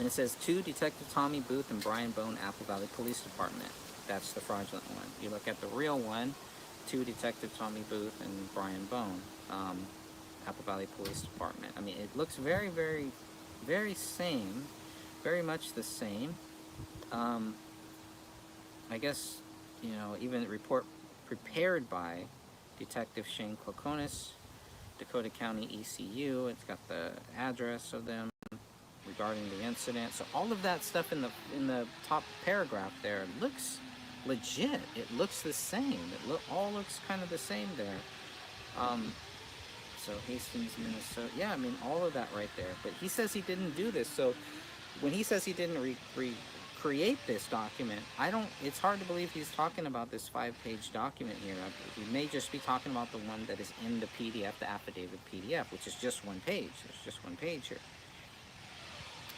S1: it says to Detective Tommy Booth and Brian Bone, Apple Valley Police Department. That's the fraudulent one. You look at the real one, to Detective Tommy Booth and Brian Bone, Apple Valley Police Department. I mean, it looks very, very, very same, very much the same. I guess, even report prepared by Detective Shane Klokonis, Dakota County ECU. It's got the address of them regarding the incident. So all of that stuff in the top paragraph there looks legit. It looks the same. All looks kind of the same there. So Hastings, Minnesota. Yeah, I mean, all of that right there. But he says he didn't do this. So when he says he didn't recreate this document, it's hard to believe he's talking about this 5-page document here. He may just be talking about the one that is in the PDF, the affidavit PDF, which is just one page. There's just one page here.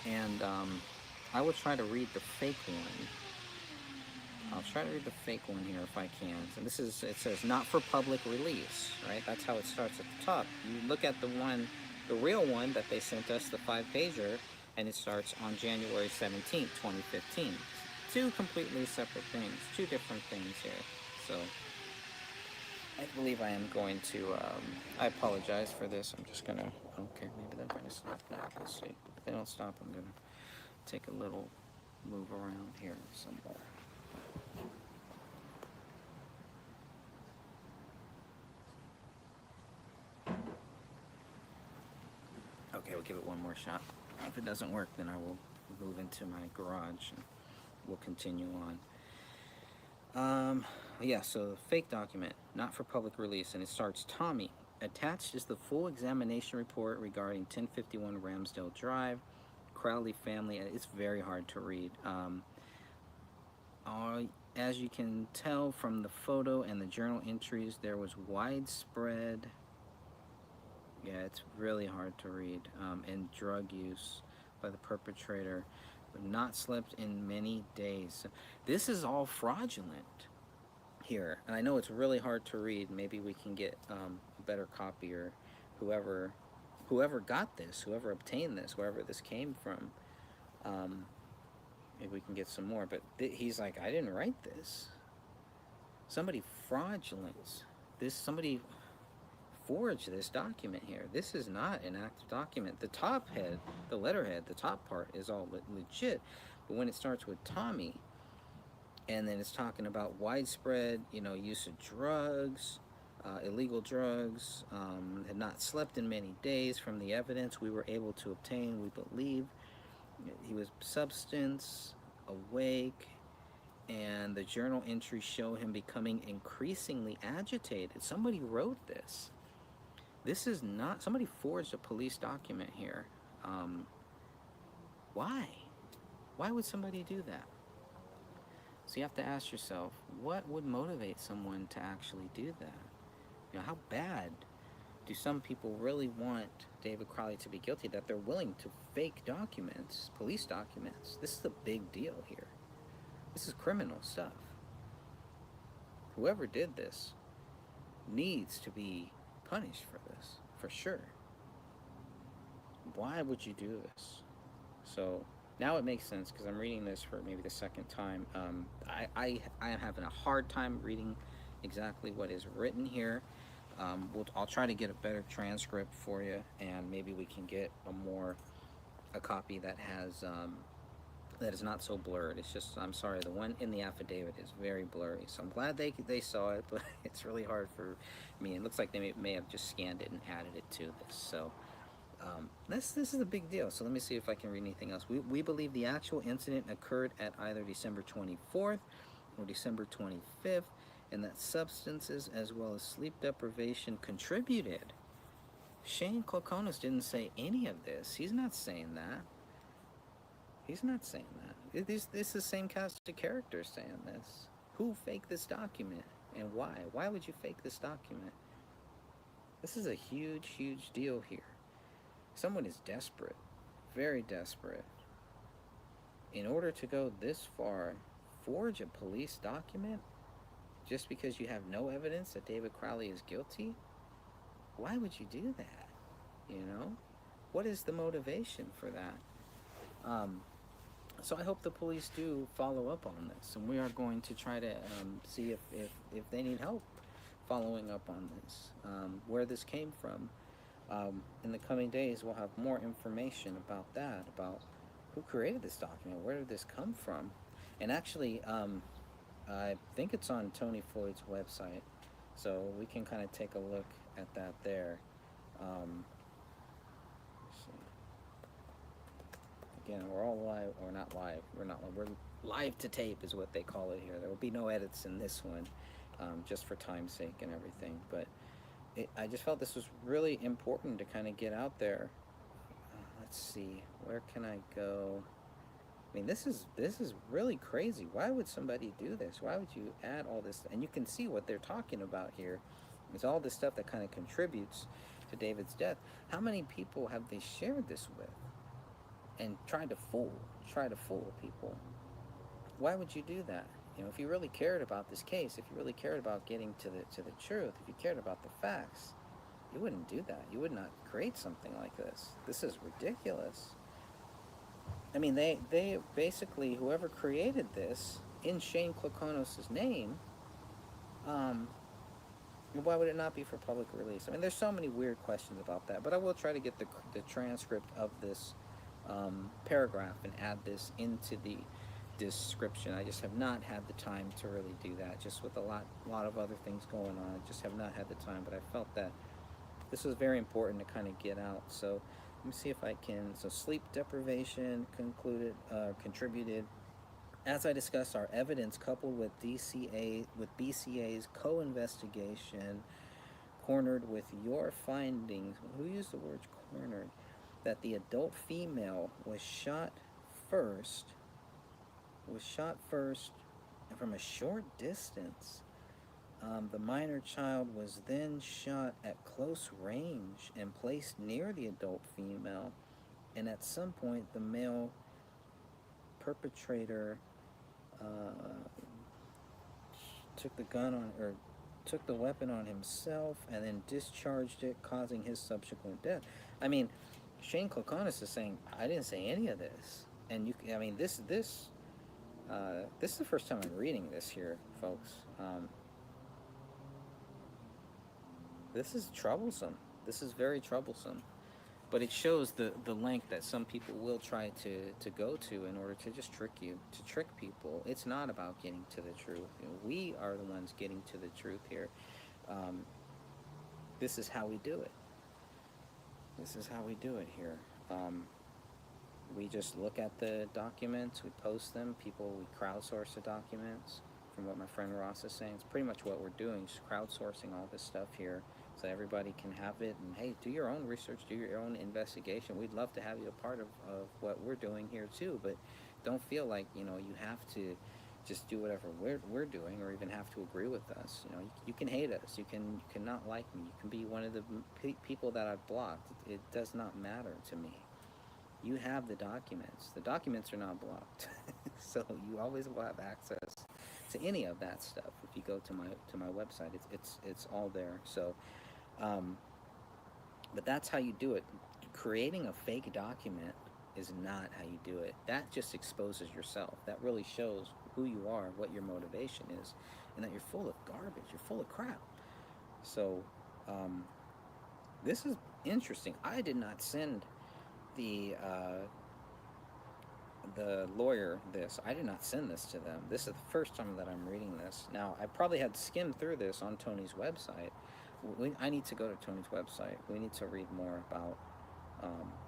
S1: And I will try to read the fake one. I'll try to read the fake one here if I can. So it says not for public release, right? That's how it starts at the top. You look at the real one that they sent us, the 5-pager, and it starts on January 17th, 2015. Two completely separate things, two different things here. So I believe I am going to, I apologize for this. I'm just gonna, okay, maybe they're gonna stop now. Let's see. If they don't stop, I'm gonna take a little move around here somewhere. Okay, we'll give it one more shot. If it doesn't work, then I will move into my garage and we'll continue on. Yeah, so the fake document, not for public release, and it starts, Tommy. Attached is the full examination report regarding 1051 Ramsdale Drive, Crowley family. It's very hard to read. As you can tell from the photo and the journal entries, there was widespread, yeah, it's really hard to read, and drug use by the perpetrator, but not slept in many days. This is all fraudulent here, and I know it's really hard to read. Maybe we can get a better copy, or whoever got this, whoever obtained this, wherever this came from. Maybe we can get some more, but he's like, I didn't write this. Somebody fraudulent. Somebody forged this document here. This is not an active document. The top head, the letterhead, the top part is all legit, but when it starts with Tommy, and then it's talking about widespread, use of drugs, illegal drugs, had not slept in many days. From the evidence we were able to obtain, we believe he was substance awake, and the journal entries show him becoming increasingly agitated. Somebody wrote this. This is not, somebody forged a police document here. Why? Why would somebody do that? So you have to ask yourself, what would motivate someone to actually do that? How bad do some people really want David Crowley to be guilty that they're willing to fake documents, police documents? This is a big deal here. This is criminal stuff. Whoever did this needs to be punished for this, for sure. Why would you do this? So now it makes sense, because I'm reading this for maybe the second time. I am having a hard time reading exactly what is written here. I'll try to get a better transcript for you, and maybe we can get a copy that has that is not so blurred. It's just, I'm sorry, the one in the affidavit is very blurry. So I'm glad they saw it, but it's really hard for me. It looks like they may have just scanned it and added it to this. So this is a big deal. So let me see if I can read anything else. We believe the actual incident occurred at either December 24th or December 25th, and that substances as well as sleep deprivation contributed. Shane Klokonis didn't say any of this. He's not saying that. He's not saying that. This is the same cast of characters saying this. Who faked this document and why? Why would you fake this document? This is a huge, huge deal here. Someone is desperate, very desperate. In order to go this far, forge a police document just because you have no evidence that David Crowley is guilty? Why would you do that? You know? What is the motivation for that? So I hope the police do follow up on this, and we are going to try to see if they need help following up on this, where this came from. In the coming days, we'll have more information about that, about who created this document, where did this come from. And actually, I think it's on Tony Floyd's website, so we can kind of take a look at that there. Let's see. Again, we're all live, or not live. We're live to tape is what they call it here. There will be no edits in this one, just for time's sake and everything. But I just felt this was really important to kind of get out there. Let's see, where can I go? I mean, this is really crazy. Why would somebody do this? Why would you add all this? And you can see what they're talking about here. It's all this stuff that kind of contributes to David's death. How many people have they shared this with? And try to fool people. Why would you do that? You know, if you really cared about this case, if you really cared about getting to the truth, if you cared about the facts, you wouldn't do that. You would not create something like this. This is ridiculous. I mean, they basically, whoever created this in Shane Klokonos' name, why would it not be for public release? I mean, there's so many weird questions about that, but I will try to get the transcript of this paragraph and add this into the description. I just have not had the time to really do that, just with a lot of other things going on. I just have not had the time, but I felt that this was very important to kind of get out. So let me see if I can. So sleep deprivation contributed. As I discussed, our evidence coupled with BCA's co-investigation cornered with your findings. Who used the word cornered? That the adult female was shot first and from a short distance. The minor child was then shot at close range and placed near the adult female, and at some point the male perpetrator took the weapon on himself and then discharged it, causing his subsequent death. I mean, Shane Klokonis is saying, I didn't say any of this. And I mean, this is the first time I'm reading this here, folks. This is troublesome. This is very troublesome. But it shows the length that some people will try to go to in order to just trick you, to trick people. It's not about getting to the truth. You know, we are the ones getting to the truth here. This is how we do it. This is how we do it here. We just look at the documents, we post them, we crowdsource the documents. From what my friend Ross is saying, it's pretty much what we're doing, just crowdsourcing all this stuff here so everybody can have it. And hey, do your own research, do your own investigation. We'd love to have you a part of what we're doing here too, but don't feel like, you know, you have to just do whatever we're doing, or even have to agree with us. You know, you can hate us, you cannot like me, you can be one of the people that I've blocked. It does not matter to me. You have the documents. The documents are not blocked, so you always will have access to any of that stuff. If you go to my website, it's all there. So, but that's how you do it. Creating a fake document is not how you do it. That just exposes yourself. That really shows who you are, what your motivation is, and that you're full of garbage. You're full of crap. So This is interesting. I did not send the lawyer this. I did not send this to them. This is the first time that I'm reading this. Now, I probably had skimmed through this on Tony's website. I need to go to Tony's website. We need to read more about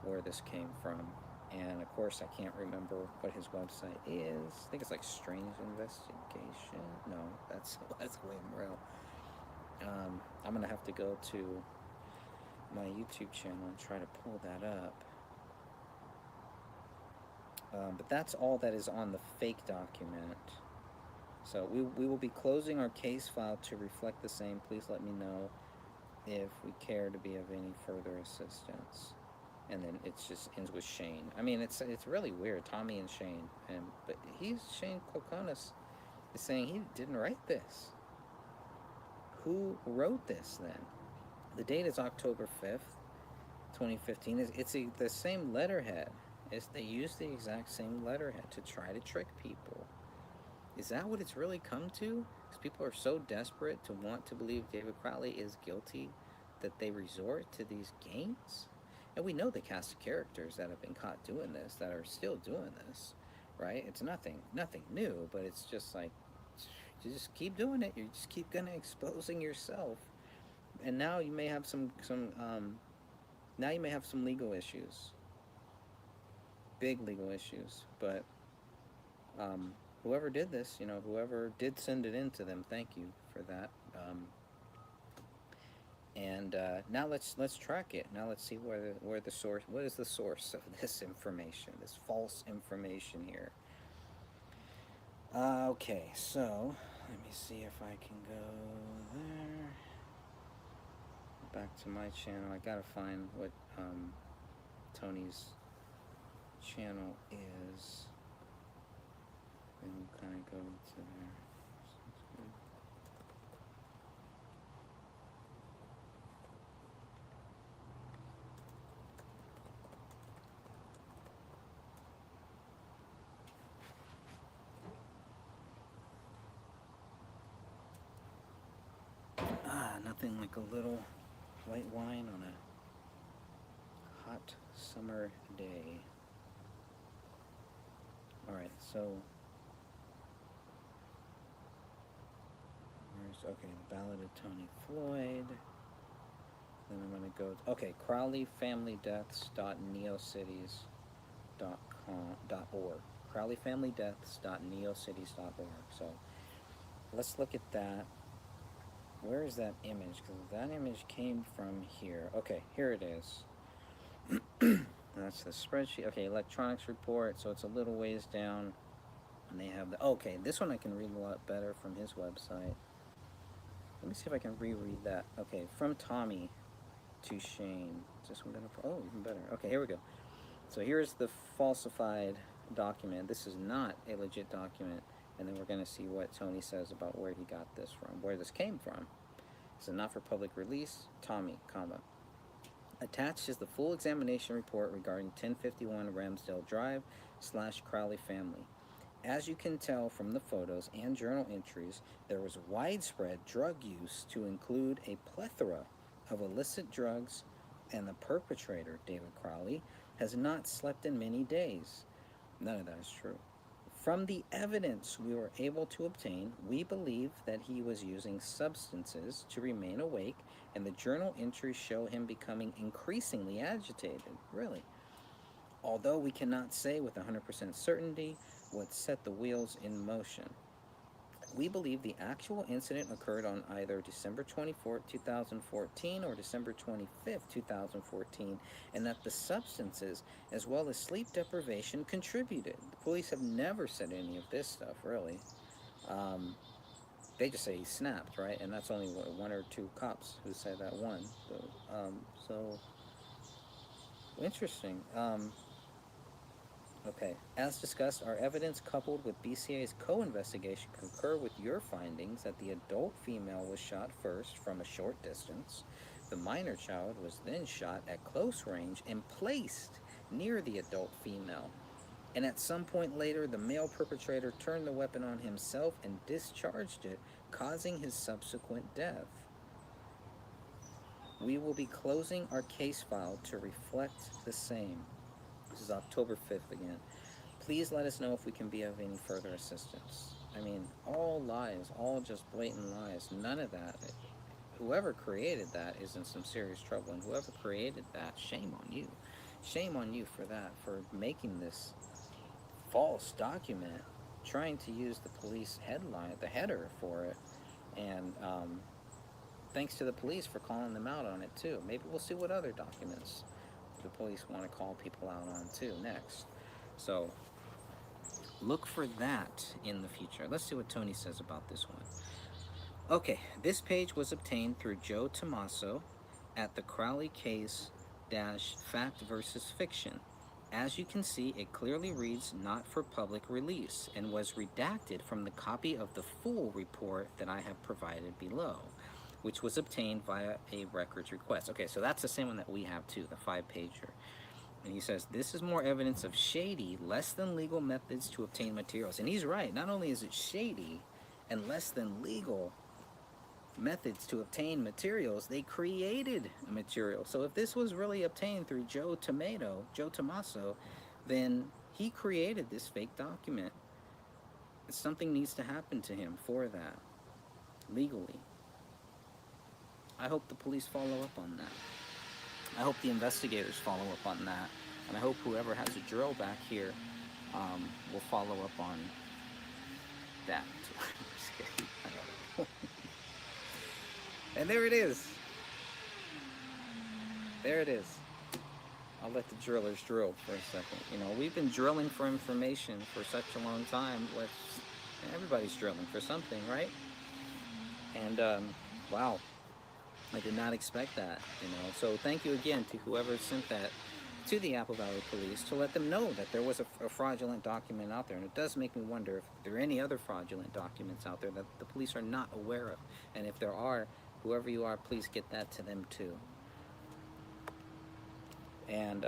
S1: where this came from. And of course, I can't remember what his website is. I think it's like Strange Investigation. No, that's William Real. I'm gonna have to go to my YouTube channel and try to pull that up. But that's all that is on the fake document. So we will be closing our case file to reflect the same. Please let me know if we care to be of any further assistance. And then it just ends with Shane. I mean, it's really weird, Tommy and Shane. But Shane Kokonis is saying he didn't write this. Who wrote this then? The date is October 5th, 2015. It's the same letterhead. They use the exact same letterhead to try to trick people. Is that what it's really come to? Because people are so desperate to want to believe David Crowley is guilty that they resort to these games? And we know the cast of characters that have been caught doing this, that are still doing this, right? It's nothing new, but it's just like, you just keep doing it. You just keep gonna exposing yourself. And now you may have some legal issues. Big legal issues, but whoever did this, whoever did send it in to them, thank you for that. And now let's track it. Now let's see where the source. What is the source of this information? This false information here. Okay, so let me see if I can go there. Back to my channel. I gotta find what Tony's channel is, and we'll kind of go to there. Nothing like a little white wine on a hot summer day. Alright, so okay, the Ballad of Tony Floyd. Then I'm gonna go okay, crowleyfamilydeaths.neocities.org. crowleyfamilydeaths.neocities.org. So let's look at that. Where is that image? Because that image came from here. Okay, here it is. That's the spreadsheet. Okay, electronics report. So it's a little ways down. And they have the... Okay, this one I can read a lot better from his website. Let me see if I can reread that. Okay, from Tommy to Shane. Is this one better? Oh, even better. Okay, here we go. So here's the falsified document. This is not a legit document. And then we're going to see what Tony says about where he got this from, where this came from. So not for public release, Tommy, comma. Attached is the full examination report regarding 1051 Ramsdale Drive / Crowley family. As you can tell from the photos and journal entries, there was widespread drug use to include a plethora of illicit drugs, and the perpetrator, David Crowley, has not slept in many days. None of that is true. From the evidence we were able to obtain, we believe that he was using substances to remain awake, and the journal entries show him becoming increasingly agitated. Really. Although we cannot say with 100% certainty what set the wheels in motion. We believe the actual incident occurred on either December 24, 2014 or December 25, 2014, and that the substances, as well as sleep deprivation, contributed. The police have never said any of this stuff, really. They just say he snapped, right? And that's only one or two cops who said that one. So interesting. Okay, as discussed, our evidence coupled with BCA's co-investigation concur with your findings that the adult female was shot first from a short distance. The minor child was then shot at close range and placed near the adult female. And at some point later, the male perpetrator turned the weapon on himself and discharged it, causing his subsequent death. We will be closing our case file to reflect the same. This is October 5th again. Please let us know if we can be of any further assistance. I mean, all lies, all just blatant lies. None of that. Whoever created that is in some serious trouble, and whoever created that, shame on you. Shame on you for that, for making this false document, trying to use the police headline, the header for it, and thanks to the police for calling them out on it too. Maybe we'll see what other documents the police want to call people out on too next. So look for that in the future. Let's see what Tony says about this one. Okay, this page was obtained through Joe Tommaso at the Crowley case fact versus fiction. As you can see, it clearly reads not for public release and was redacted from the copy of the full report that I have provided below, which was obtained via a records request. Okay, so that's the same one that we have too, the 5-pager. And he says, this is more evidence of shady, less than legal methods to obtain materials. And he's right. Not only is it shady and less than legal methods to obtain materials, they created a material. So if this was really obtained through Joe Tommaso, then he created this fake document. Something needs to happen to him for that, legally. I hope the police follow up on that. I hope the investigators follow up on that. And I hope whoever has a drill back here will follow up on that. Just kidding. I don't know. And there it is. There it is. I'll let the drillers drill for a second. You know, we've been drilling for information for such a long time. Everybody's drilling for something, right? And, wow. I did not expect that, you know. So thank you again to whoever sent that to the Apple Valley Police to let them know that there was a fraudulent document out there. And it does make me wonder if there are any other fraudulent documents out there that the police are not aware of. And if there are, whoever you are, please get that to them too. And,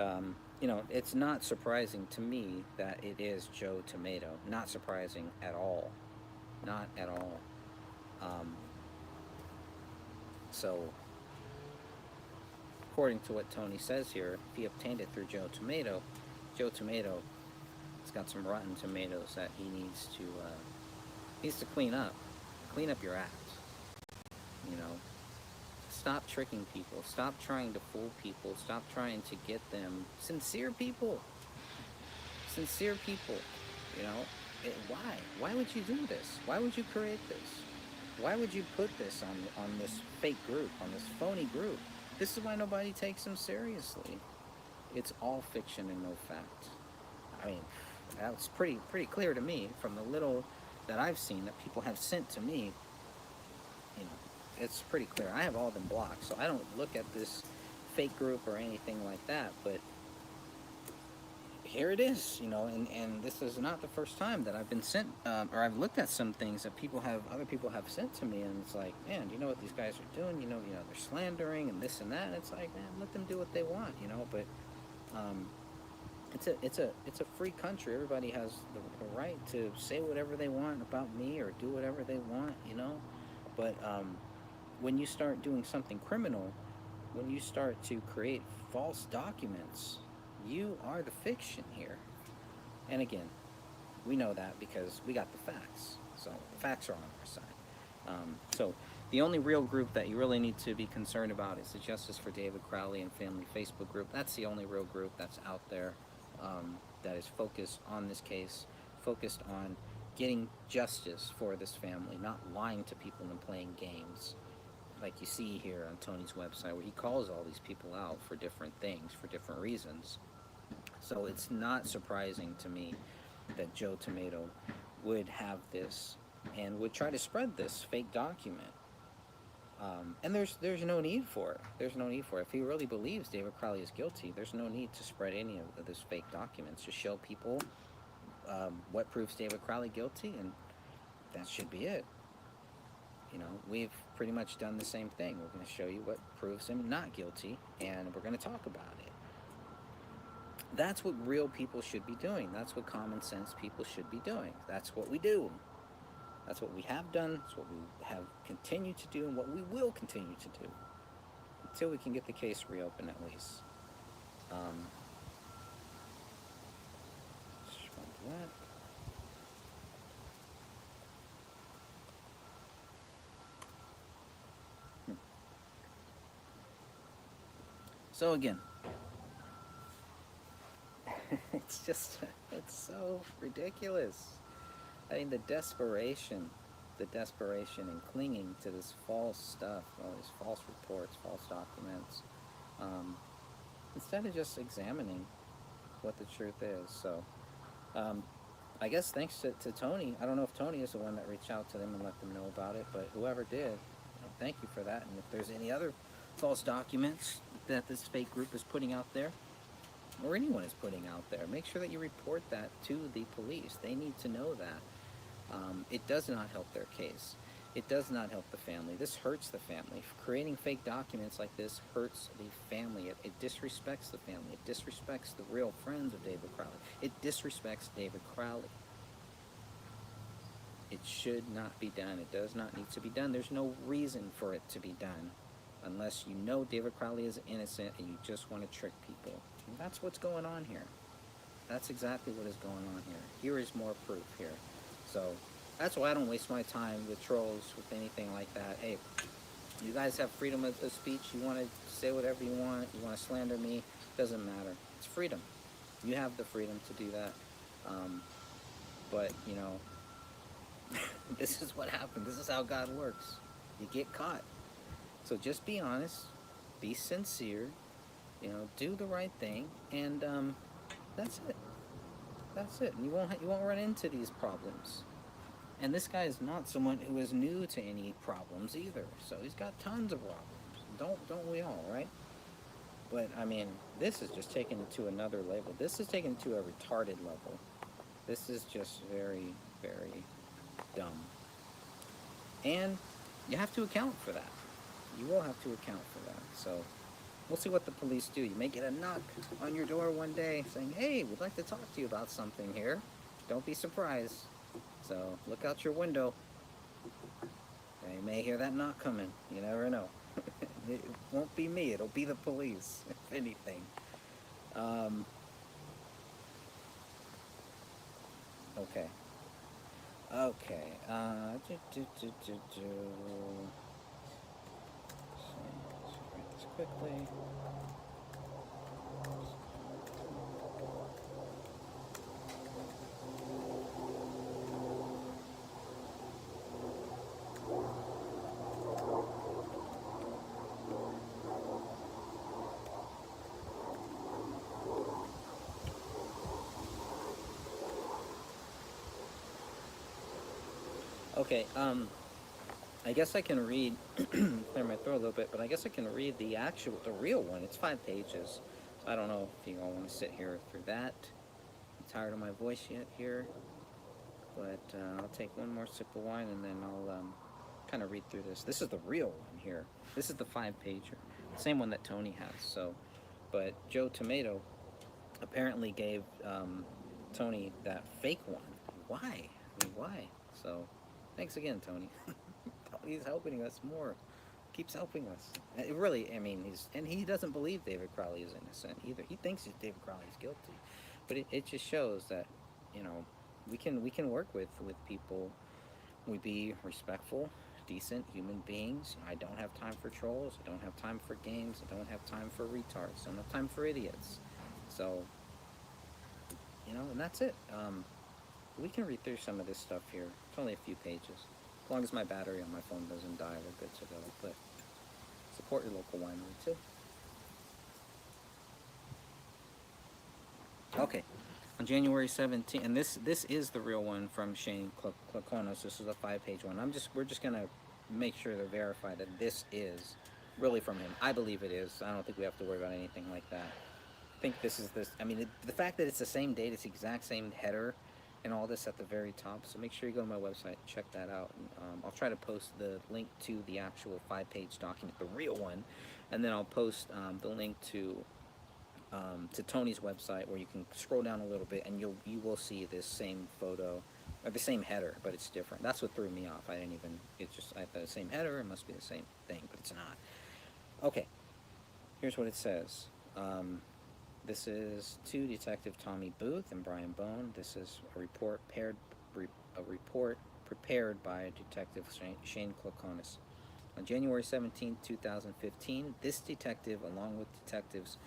S1: you know, it's not surprising to me that it is Joe Tomato. Not surprising at all. Not at all. So, according to what Tony says here, if he obtained it through Joe Tomato has got some rotten tomatoes that he needs to clean up. Clean up your act. You know, stop tricking people. Stop trying to fool people. Stop trying to get them. Sincere people. Sincere people. You know, why? Why would you do this? Why would you create this? Why would you put this on this fake group, on this phony group? This is why nobody takes them seriously. It's all fiction and no fact. I mean, that's pretty clear to me from the little that I've seen that people have sent to me. You know, it's pretty clear. I have all them blocked, so I don't look at this fake group or anything like that, but here it is, you know, and this is not the first time that I've been sent, or I've looked at some things that other people have sent to me, and it's like, man, do you know what these guys are doing? You know, they're slandering and this and that. And it's like, man, let them do what they want, you know. But it's a free country. Everybody has the right to say whatever they want about me or do whatever they want, you know. But when you start doing something criminal, when you start to create false documents, you are the fiction here. And again, we know that because we got the facts. So the facts are on our side. So the only real group that you really need to be concerned about is the Justice for David Crowley and Family Facebook group. That's the only real group that's out there that is focused on this case, focused on getting justice for this family, not lying to people and playing games. Like you see here on Tony's website, where he calls all these people out for different things, for different reasons. So it's not surprising to me that Joe Tomato would have this and would try to spread this fake document. And there's no need for it. There's no need for it. If he really believes David Crowley is guilty, there's no need to spread any of this fake documents. Just show people what proves David Crowley guilty, and that should be it. You know, we've pretty much done the same thing. We're going to show you what proves him not guilty, and we're going to talk about it. That's what real people should be doing. That's what common sense people should be doing. That's what we do. That's what we have done. That's what we have continued to do, and what we will continue to do. until we can get the case reopened at least. Just want to do that. So again, it's so ridiculous. I mean, the desperation and clinging to this false stuff, all these false reports, false documents, instead of just examining what the truth is. So, I guess thanks to Tony. I don't know if Tony is the one that reached out to them and let them know about it, but whoever did, thank you for that. And if there's any other false documents that this fake group is putting out there, or anyone is putting out there, make sure that you report that to the police. They need to know that. It does not help their case. It does not help the family. This hurts the family. Creating fake documents like this hurts the family. It disrespects the family. It disrespects the real friends of David Crowley. It disrespects David Crowley. It should not be done. It does not need to be done. There's no reason for it to be done unless you know David Crowley is innocent and you just want to trick people. And that's what's going on here. That's exactly what is going on here. Here is more proof here. So that's why I don't waste my time with trolls, with anything like that. Hey, you guys have freedom of speech. You want to say whatever you want. You want to slander me. Doesn't matter. It's freedom. You have the freedom to do that. But, you know, this is what happened. This is how God works. You get caught. So just be honest. Be sincere. You know, do the right thing. And that's it. That's it. And you won't run into these problems. And this guy is not someone who is new to any problems either. So he's got tons of problems. Don't we all, right? But I mean, this is just taken it to another level. This is taken it to a retarded level. This is just very, very dumb. And you have to account for that. You will have to account for that. So we'll see what the police do. You may get a knock on your door one day saying, hey, we'd like to talk to you about something here. Don't be surprised. So look out your window. You may hear that knock coming. You never know. It won't be me. It'll be the police, if anything. Okay. Okay. So let's write this quickly. Okay, I guess I can read, clear my throat a little bit, but I guess I can read the real one. It's 5 pages. So I don't know if you all want to sit here through that. I'm tired of my voice yet here, but I'll take one more sip of wine and then I'll kind of read through this. This is the real one here. This is the 5-pager, same one that Tony has. So, but Joe Tomato apparently gave Tony that fake one. Why? I mean, why? So. Thanks again, Tony. He's helping us more. Keeps helping us. It really, I mean, he doesn't believe David Crowley is innocent either. He thinks David Crowley is guilty, but it just shows that, you know, we can work with people. We be respectful, decent human beings. I don't have time for trolls. I don't have time for games. I don't have time for retards. I don't have time for idiots. So, you know, and that's it. We can read through some of this stuff here. It's only a few pages. As long as my battery on my phone doesn't die, we're good to go. But support your local winery too. Okay, on January 17th, and this is the real one from Shane Klakonos. This is a 5-page one. We're just gonna make sure to verify that this is really from him. I believe it is. I don't think we have to worry about anything like that. I think this is this. I mean, the fact that it's the same date, it's the exact same header, and all this at the very top. So make sure you go to my website, check that out. And, I'll try to post the link to the actual 5-page document, the real one, and then I'll post the link to Tony's website where you can scroll down a little bit and you will see this same photo or the same header, but it's different. That's what threw me off. I thought the same header, it must be the same thing, but it's not. Okay, Here's what it says. This is to Detective Tommy Booth and Brian Bone. This is a report prepared by Detective Shane Klokonis. On January 17, 2015, this detective, along with detectives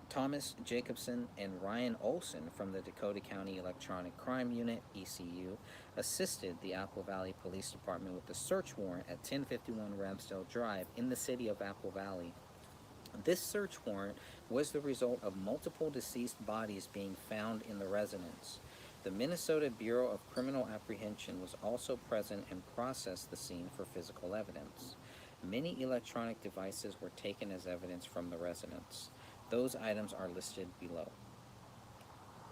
S1: Thomas Jacobson and Ryan Olson from the Dakota County Electronic Crime Unit, ECU, assisted the Apple Valley Police Department with the search warrant at 1051 Ramsdale Drive in the city of Apple Valley. This search warrant was the result of multiple deceased bodies being found in the residence. The Minnesota Bureau of Criminal Apprehension was also present and processed the scene for physical evidence. Many electronic devices were taken as evidence from the residence. Those items are listed below.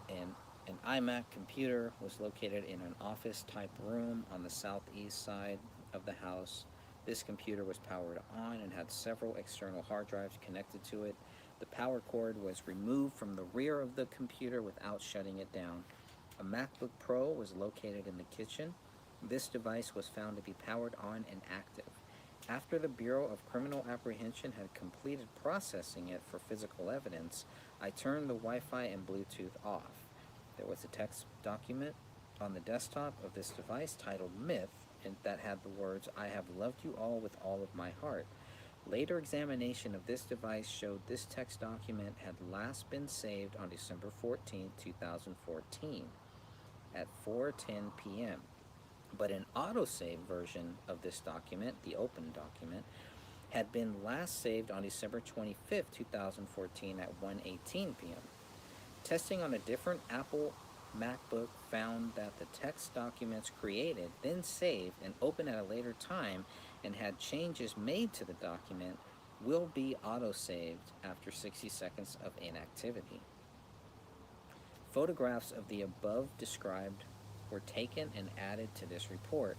S1: An iMac computer was located in an office-type room on the southeast side of the house. This computer was powered on and had several external hard drives connected to it. The power cord was removed from the rear of the computer without shutting it down. A MacBook Pro was located in the kitchen. This device was found to be powered on and active. After the Bureau of Criminal Apprehension had completed processing it for physical evidence, I turned the Wi-Fi and Bluetooth off. There was a text document on the desktop of this device titled Myth, and that had the words, "I have loved you all with all of my heart." Later examination of this device showed this text document had last been saved on December 14, 2014 at 4:10 p.m. But an autosave version of this document, the open document, had been last saved on December 25, 2014 at 1:18 p.m. Testing on a different Apple MacBook found that the text documents created, then saved, and opened at a later time and had changes made to the document will be auto-saved after 60 seconds of inactivity. Photographs of the above described were taken and added to this report.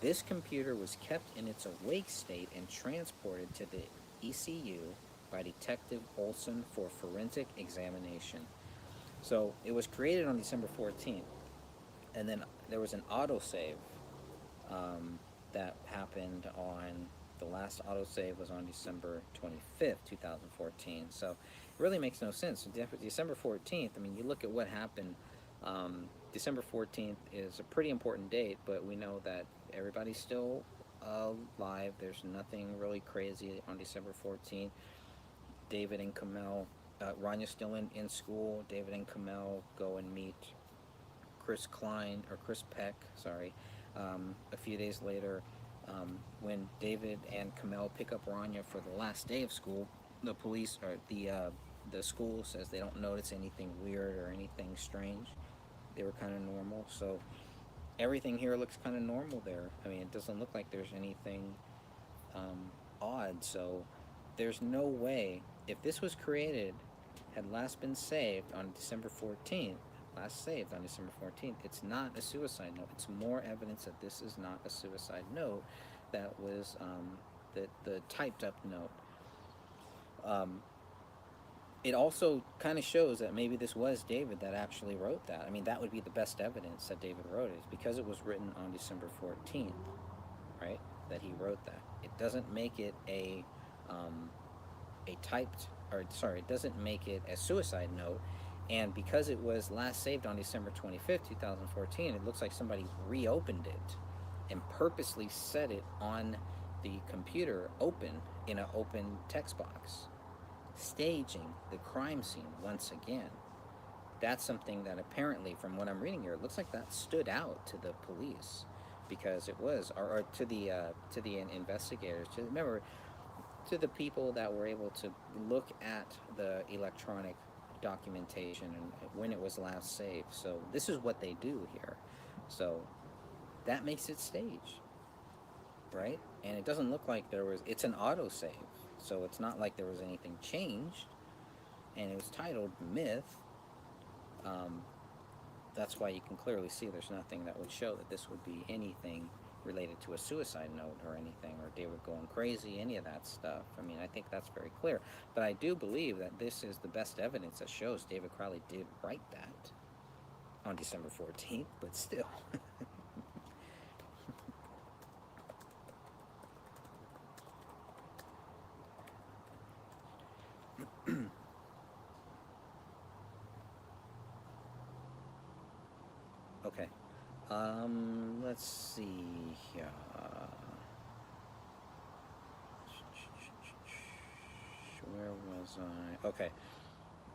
S1: This computer was kept in its awake state and transported to the ECU by Detective Olson for forensic examination. So it was created on December 14th, and then there was an autosave that happened on, the last autosave was on December 25th, 2014. So it really makes no sense. December 14th, I mean, you look at what happened. December 14th is a pretty important date, but we know that everybody's still alive. There's nothing really crazy on December 14th. David and Kamel, Ranya's still in school. David and Kamel go and meet Chris Peck, a few days later. When David and Kamel pick up Ranya for the last day of school, the police, or the school says they don't notice anything weird or anything strange. They were kind of normal, so everything here looks kind of normal there. I mean, it doesn't look like there's anything odd, so there's no way, if this was created, had last been saved on December 14th, it's not a suicide note. It's more evidence that this is not a suicide note. That was the typed up note. It also kind of shows that maybe this was David that actually wrote that. I mean, that would be the best evidence that David wrote it, is because it was written on December 14th, right? That he wrote that. It doesn't make it it doesn't make it a suicide note. And because it was last saved on December 25th, 2014, it looks like somebody reopened it and purposely set it on the computer open in an open text box, staging the crime scene once again. That's something that apparently, from what I'm reading here, it looks like that stood out to the police, because it was, or to the investigators, to the people that were able to look at the electronic documentation and when it was last saved. So this is what they do here. So that makes it staged, right? And it doesn't look like it's an autosave. So it's not like there was anything changed. And it was titled Myth. That's why you can clearly see there's nothing that would show that this would be anything related to a suicide note or anything, or David going crazy, any of that stuff. I mean, I think that's very clear. But I do believe that this is the best evidence that shows David Crowley did write that on December 14th, but still. Okay. Let's see here. Where was I? Okay.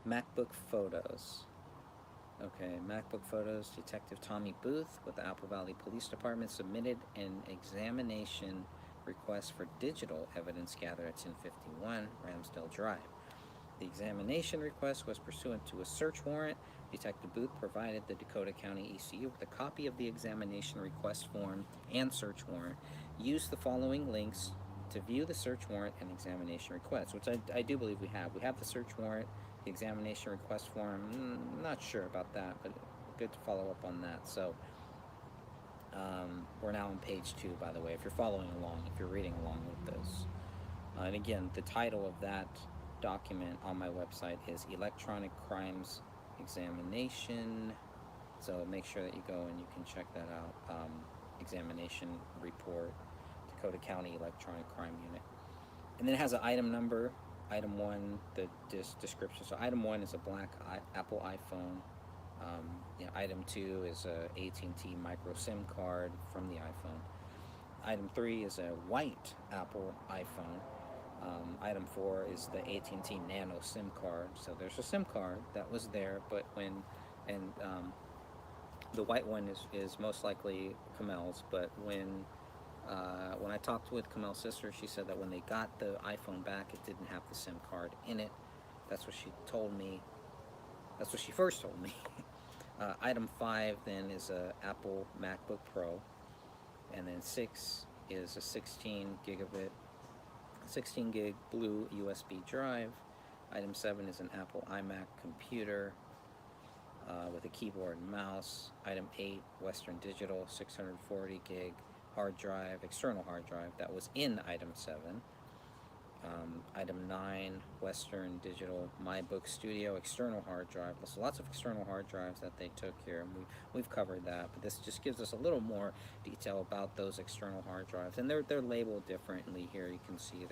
S1: MacBook photos. Okay, MacBook photos. Detective Tommy Booth with the Apple Valley Police Department submitted an examination request for digital evidence gathered at 1051 Ramsdale Drive. The examination request was pursuant to a search warrant. Detective Booth provided the Dakota County ECU with a copy of the examination request form and search warrant. Use the following links to view the search warrant and examination request, which I do believe we have. We have the search warrant, the examination request form. Not sure about that, but good to follow up on that. So we're now on page 2, by the way, if you're following along, if you're reading along with this. And again, the title of that document on my website is Electronic Crimes Examination. So make sure that you go and you can check that out. Examination report, Dakota County Electronic Crime Unit. And then it has an item number, item 1, the description. So item 1 is a black Apple iPhone. Item 2 is a AT&T micro SIM card from the iPhone. Item 3 is a white Apple iPhone. Item 4 is the AT&T Nano SIM card. So there's a SIM card that was there, but the white one is most likely Kamel's, but when I talked with Kamel's sister, she said that when they got the iPhone back, it didn't have the SIM card in it. That's what she told me. That's what she first told me. Item 5 then is a Apple MacBook Pro, and then 6 is a 16 gig blue USB drive. Item 7 is an Apple iMac computer with a keyboard and mouse. Item 8, Western Digital 640 gig hard drive, external hard drive that was in item 7. Item 9, Western Digital MyBook Studio external hard drive. There's lots of external hard drives that they took here, and we've covered that, but this just gives us a little more detail about those external hard drives, and they're labeled differently here. You can see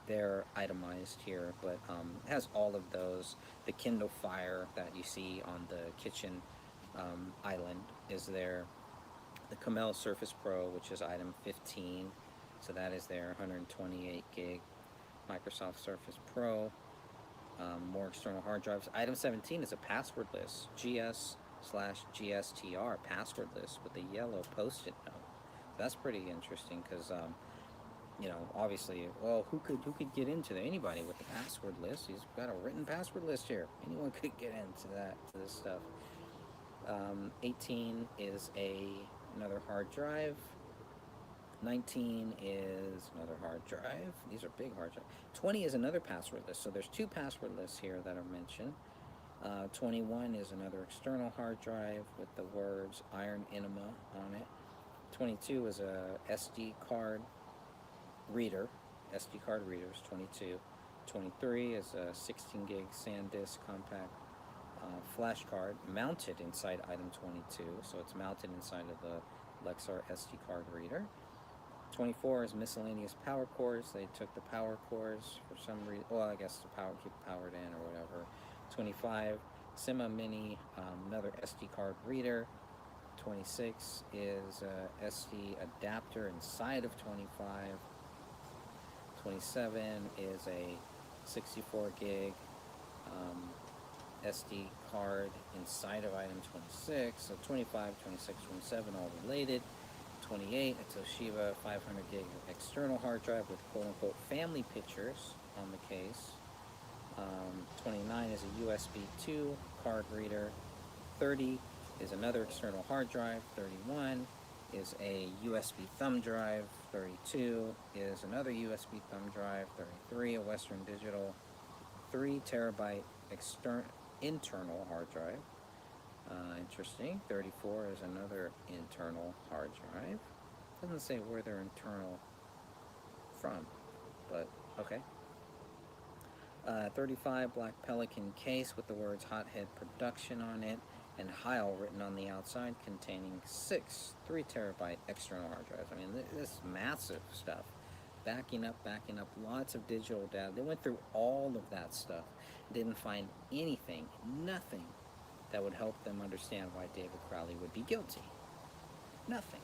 S1: they're itemized here, but it has all of those. The Kindle Fire that you see on the kitchen island is there. The Camel Surface Pro, which is item 15, so that is there, 128 gig Microsoft Surface Pro. More external hard drives. Item 17 is a passwordless GS/GSTR passwordless with a yellow post-it note. That's pretty interesting because obviously, well, who could get into that? Anybody with a password list. He's got a written password list here. Anyone could get into this stuff. 18 is another hard drive. 19 is another hard drive. These are big hard drives. 20 is another password list. So there's 2 password lists here that are mentioned. 21 is another external hard drive with the words Iron Enema on it. 22 is a SD card reader. SD card readers, 22. 23 is a 16 gig SanDisk compact flash card mounted inside item 22. So it's mounted inside of the Lexar SD card reader. 24 is miscellaneous power cords. They took the power cords for some reason. Well, I guess to keep powered in or whatever. 25, Sima Mini, another SD card reader. 26 is a SD adapter inside of 25. 27 is a 64 gig SD card inside of item 26. So 25, 26, 27 all related. 28, a Toshiba 500 gig external hard drive with quote-unquote family pictures on the case. 29 is a USB 2 card reader. 30 is another external hard drive. 31 is a USB thumb drive. 32 is another USB thumb drive. 33, a Western Digital 3 terabyte internal hard drive. Interesting. 34 is another internal hard drive. Doesn't say where they're internal from, but okay. 35, Black Pelican case with the words Hothead Production on it and Heil written on the outside, containing 6 3 terabyte external hard drives. I mean, this is massive stuff. Backing up, lots of digital data. They went through all of that stuff. Didn't find anything, nothing that would help them understand why David Crowley would be guilty? Nothing.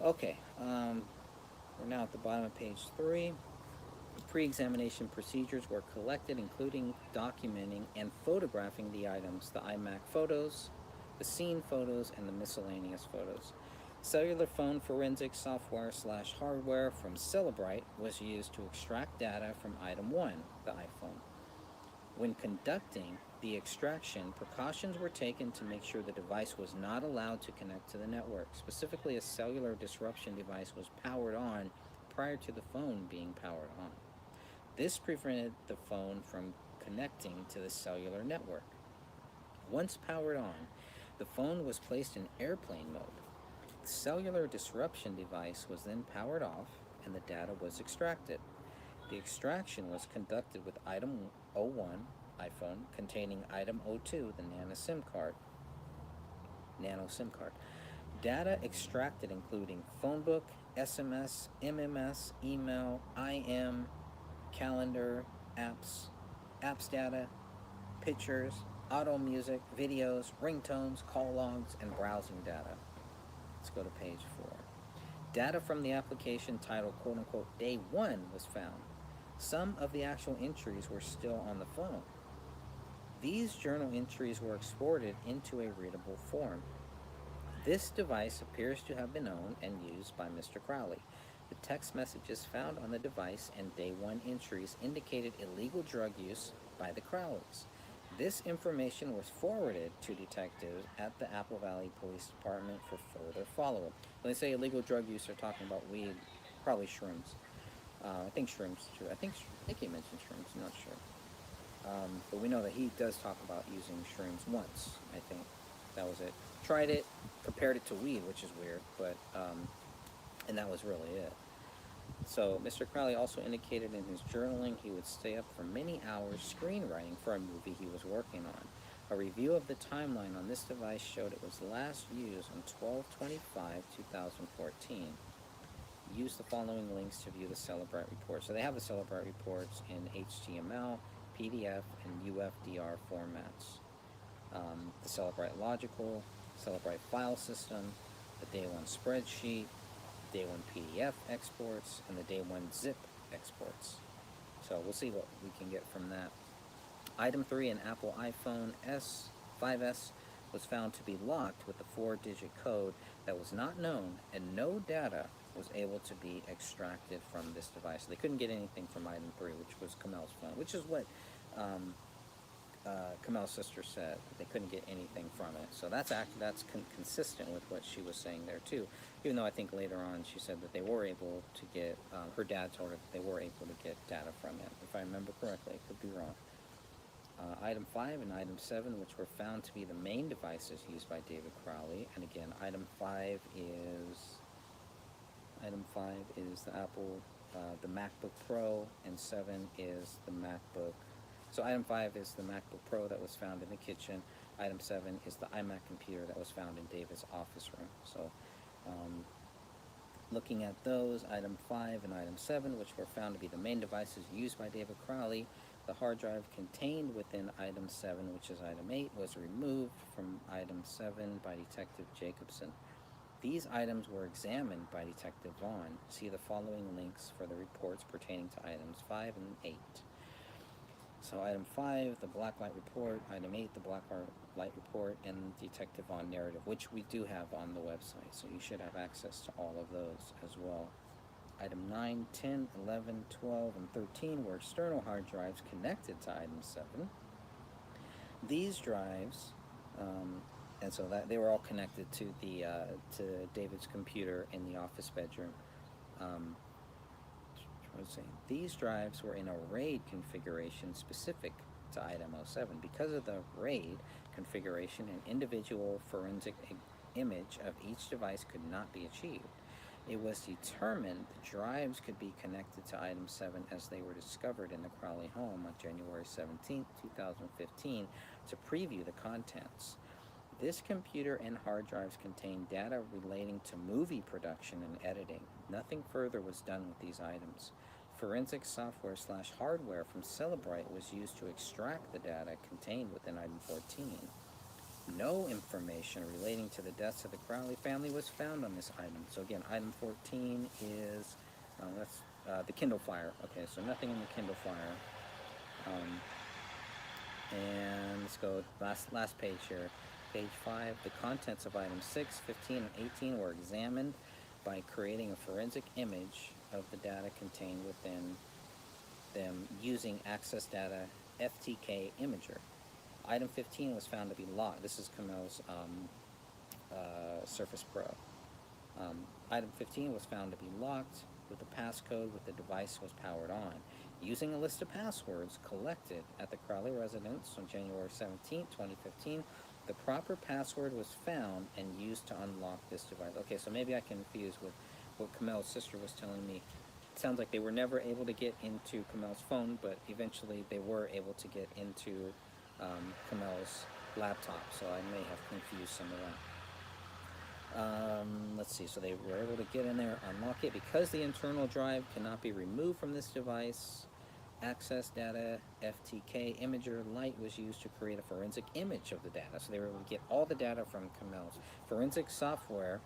S1: Okay, we're now at the bottom of page 3. Pre-examination procedures were collected, including documenting and photographing the items, the iMac photos, the scene photos, and the miscellaneous photos. Cellular phone forensic software / hardware from Cellebrite was used to extract data from item 1, the iPhone. When conducting the extraction, precautions were taken to make sure the device was not allowed to connect to the network. Specifically, a cellular disruption device was powered on prior to the phone being powered on. This prevented the phone from connecting to the cellular network. Once powered on, the phone was placed in airplane mode. The cellular disruption device was then powered off and the data was extracted. The extraction was conducted with item 01 iPhone containing item 02, the nano SIM card. Data extracted including phone book, SMS, MMS, email, IM, calendar, apps data, pictures, auto music, videos, ringtones, call logs, and browsing data. Let's go to page 4. Data from the application titled quote-unquote Day 1 was found. Some of the actual entries were still on the phone. These journal entries were exported into a readable form. This device appears to have been owned and used by Mr. Crowley. The text messages found on the device and Day 1 entries indicated illegal drug use by the Crowleys. This information was forwarded to detectives at the Apple Valley Police Department for further follow-up. When they say illegal drug use, they're talking about weed, probably shrooms. I think shrooms, too. I think he mentioned shrooms, I'm not sure. But we know that he does talk about using shrooms once, I think. That was it. Tried it, compared it to weed, which is weird, but, and that was really it. So, Mr. Crowley also indicated in his journaling he would stay up for many hours screenwriting for a movie he was working on. A review of the timeline on this device showed it was last used on 12/25/2014. Use the following links to view the Cellebrite report. So they have the Cellebrite reports in HTML, PDF, and UFDR formats. The Cellebrite Logical, Cellebrite File System, the Day 1 Spreadsheet, Day 1 PDF exports, and the Day 1 zip exports. So we'll see what we can get from that. Item 3, an Apple iPhone 5S was found to be locked with a 4-digit code that was not known, and no data was able to be extracted from this device. So they couldn't get anything from item 3, which was Kamel's phone, which is what Kamel's sister said. They couldn't get anything from it. So that's consistent with what she was saying there too. Even though I think later on she said that they were able to get, her dad told her that they were able to get data from it. If I remember correctly, I could be wrong. Item 5 and item 7, which were found to be the main devices used by David Crowley. And again, item 5 is the Apple, the MacBook Pro, and 7 is the MacBook. So item 5 is the MacBook Pro that was found in the kitchen. Item 7 is the iMac computer that was found in David's office room. So looking at those, item 5 and item 7, which were found to be the main devices used by David Crowley, the hard drive contained within item 7, which is item 8, was removed from item 7 by Detective Jacobson. These items were examined by Detective Vaughn. See the following links for the reports pertaining to items 5 and 8. So item 5, the blacklight report, item 8, the blacklight report, and Detective Vaughn narrative, which we do have on the website, so you should have access to all of those as well. Item 9, 10, 11, 12, and 13 were external hard drives connected to item 7. These drives, and so that they were all connected to the to David's computer in the office bedroom. These drives were in a RAID configuration specific to item 07. Because of the RAID configuration, an individual forensic image of each device could not be achieved. It was determined the drives could be connected to item 7 as they were discovered in the Crowley home on January 17, 2015, to preview the contents. This computer and hard drives contained data relating to movie production and editing. Nothing further was done with these items. Forensic software / hardware from Cellebrite was used to extract the data contained within item 14. No information relating to the deaths of the Crowley family was found on this item. So again, item 14 is that's the Kindle Fire. Okay, so nothing in the Kindle Fire. And let's go last page here. Page 5, the contents of items 6, 15, and 18 were examined by creating a forensic image of the data contained within them using Access Data FTK Imager. Item 15 was found to be locked. This is Kamel's Surface Pro. Item 15 was found to be locked with the passcode with the device was powered on. Using a list of passwords collected at the Crowley residence on January 17, 2015, the proper password was found and used to unlock this device. Okay, so maybe I confused with what Kamel's sister was telling me. It sounds like they were never able to get into Kamel's phone, but eventually they were able to get into Kamel's laptop, so I may have confused some of that. Let's see, so they were able to get in there, unlock it. Because the internal drive cannot be removed from this device, Access Data FTK Imager Lite was used to create a forensic image of the data. So they were able to get all the data from Kamel's. Forensic software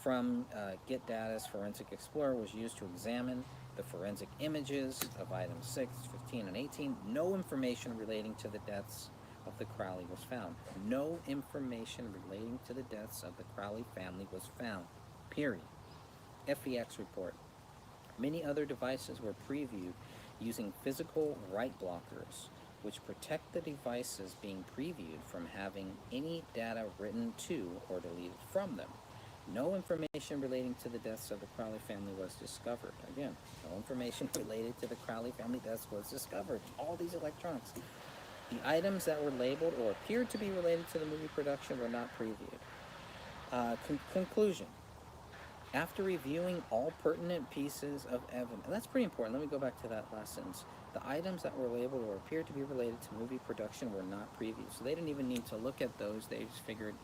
S1: from Get Data's Forensic Explorer was used to examine the forensic images of items 6, 15, and 18. No information relating to the deaths of the Crowley was found. No information relating to the deaths of the Crowley family was found. Period. FEX report. Many other devices were previewed using physical write blockers, which protect the devices being previewed from having any data written to or deleted from them. No information relating to the deaths of the Crowley family was discovered. Again, no information related to the Crowley family deaths was discovered. All these electronics. The items that were labeled or appeared to be related to the movie production were not previewed. Conclusion. After reviewing all pertinent pieces of evidence, and that's pretty important. Let me go back to that last sentence. The items that were labeled or appeared to be related to movie production were not previewed. So they didn't even need to look at those. They just figured,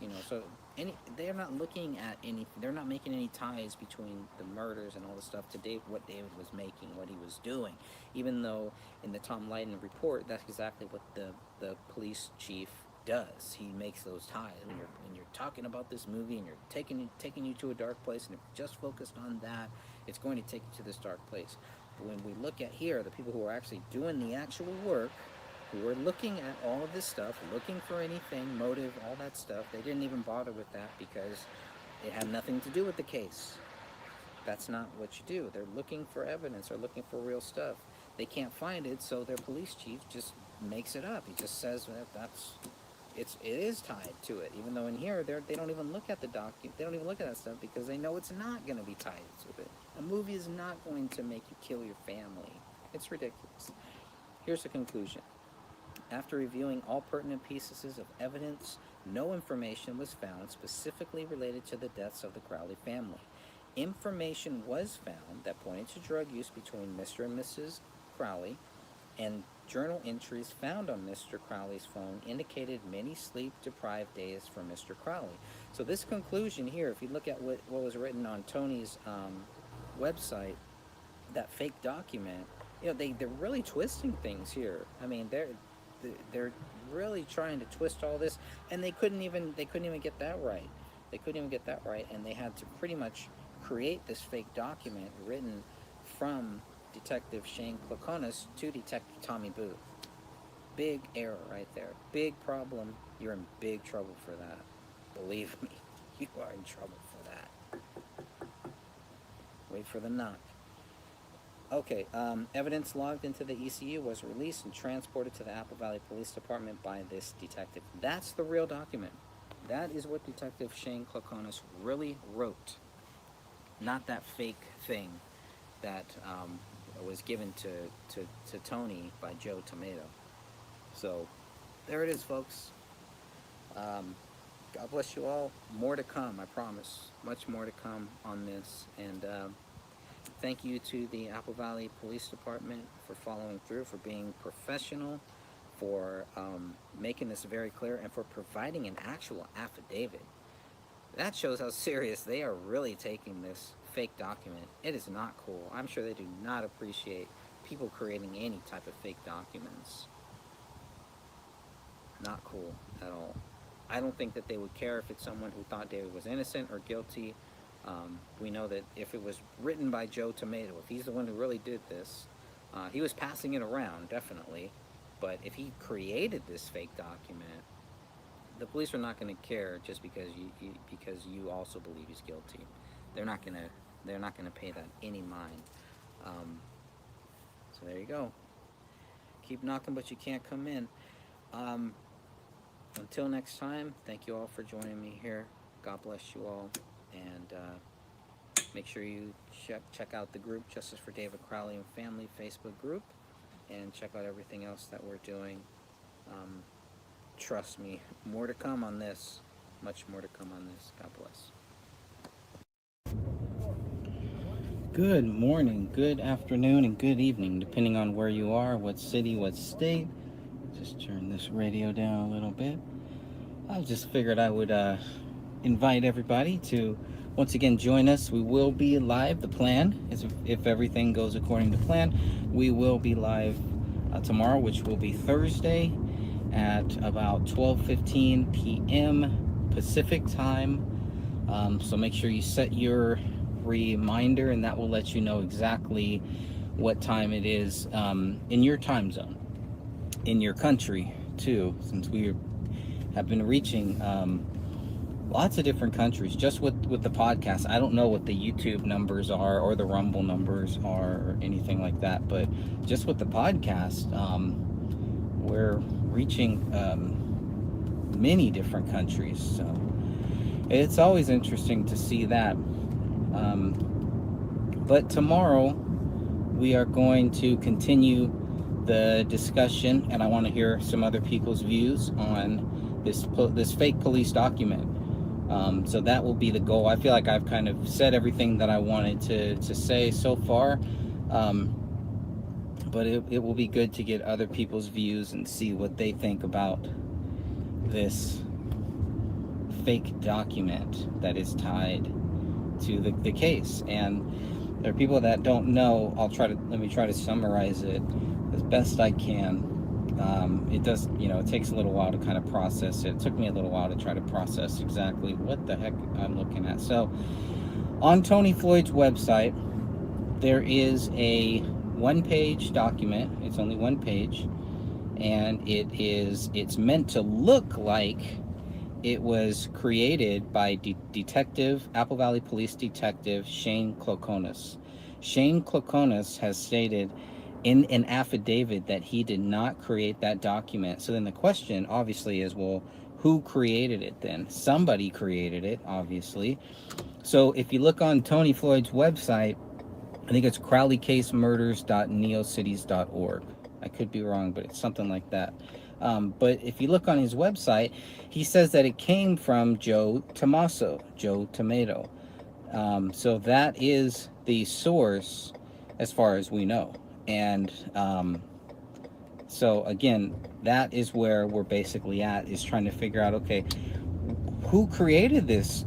S1: they're not looking at anything. They're not making any ties between the murders and all the stuff to what David was making, what he was doing. Even though in the Tom Lydon report, that's exactly what the police chief does. He makes those ties when you're talking about this movie and you're taking you to a dark place, and if you're just focused on that, it's going to take you to this dark place. But when we look at here, the people who are actually doing the actual work, who are looking at all of this stuff, looking for anything, motive, all that stuff, they didn't even bother with that because it had nothing to do with the case. That's not what you do. They're looking for evidence. They're looking for real stuff. They can't find it, so their police chief just makes it up. He just says it is tied to it, even though in here they don't even look at the document. They don't even look at that stuff because they know it's not going to be tied to it. A movie is not going to make you kill your family. It's ridiculous. Here's the conclusion. After reviewing all pertinent pieces of evidence, no information was found specifically related to the deaths of the Crowley family. Information was found that pointed to drug use between Mr. and Mrs. Crowley, and journal entries found on Mr. Crowley's phone indicated many sleep-deprived days for Mr. Crowley. So this conclusion here, if you look at what was written on Tony's website, that fake document, they're really twisting things here. I mean, they're really trying to twist all this, and they couldn't even get that right. They couldn't even get that right, and they had to pretty much create this fake document written from Detective Shane Klokonis to Detective Tommy Booth. Big error right there. Big problem. You're in big trouble for that. Believe me, you are in trouble for that. Wait for the knock. Okay, evidence logged into the ECU was released and transported to the Apple Valley Police Department by this detective. That's the real document. That is what Detective Shane Klokonis really wrote. Not that fake thing that was given to Tony by Joe Tomato. So there it is, folks. God bless you all. More to come, I promise. Much more to come on this. And thank you to the Apple Valley Police Department for following through, for being professional, for making this very clear, and for providing an actual affidavit. That shows how serious they are really taking this fake document. It is not cool. I'm sure they do not appreciate people creating any type of fake documents. Not cool at all. I don't think that they would care if it's someone who thought David was innocent or guilty. We know that if it was written by Joe Tomato, if he's the one who really did this, he was passing it around, definitely. But if he created this fake document, the police are not going to care just because you also believe he's guilty. They're not gonna pay that any mind. So there you go. Keep knocking, but you can't come in. Um, until next time, thank you all for joining me here. God bless you all, and make sure you check out the group Justice for David Crowley and Family Facebook group, and check out everything else that we're doing. Um, Trust me, more to come on this. Much more to come on this. God bless. Good morning, good afternoon, and good evening, depending on where you are, what city, what state. Just turn this radio down a little bit. I just figured I would invite everybody to once again join us. We will be live. The plan is, if everything goes according to plan, we will be live tomorrow, which will be Thursday at about 12:15 p.m. Pacific time. So make sure you set your reminder, and that will let you know exactly what time it is in your time zone, in your country too, since we have been reaching lots of different countries just with the podcast. I don't know what the YouTube numbers are or the Rumble numbers are or anything like that, but just with the podcast, we're reaching many different countries. So it's always interesting to see that. But tomorrow we are going to continue the discussion, and I want to hear some other people's views on this fake police document. So that will be the goal. I feel like I've kind of said everything that I wanted to say so far. But it will be good to get other people's views and see what they think about this fake document that is tied to the case. And there are people that don't know. Let me try to summarize it as best I can. It does, it takes a little while to kind of process it. It took me a little while to try to process exactly what the heck I'm looking at. So on Tony Floyd's website, there is a one-page document. It's only one page, and it's meant to look like it was created by Apple Valley Police Detective Shane Klokonis. Shane Klokonis has stated in an affidavit that he did not create that document. So then the question obviously is, well, who created it then? Somebody created it, obviously. So if you look on Tony Floyd's website, I think it's crowleycasemurders.neocities.org. I could be wrong, but it's something like that. But if you look on his website, he says that it came from Joe Tomato. So that is the source as far as we know. And so again, that is where we're basically at, is trying to figure out, okay, who created this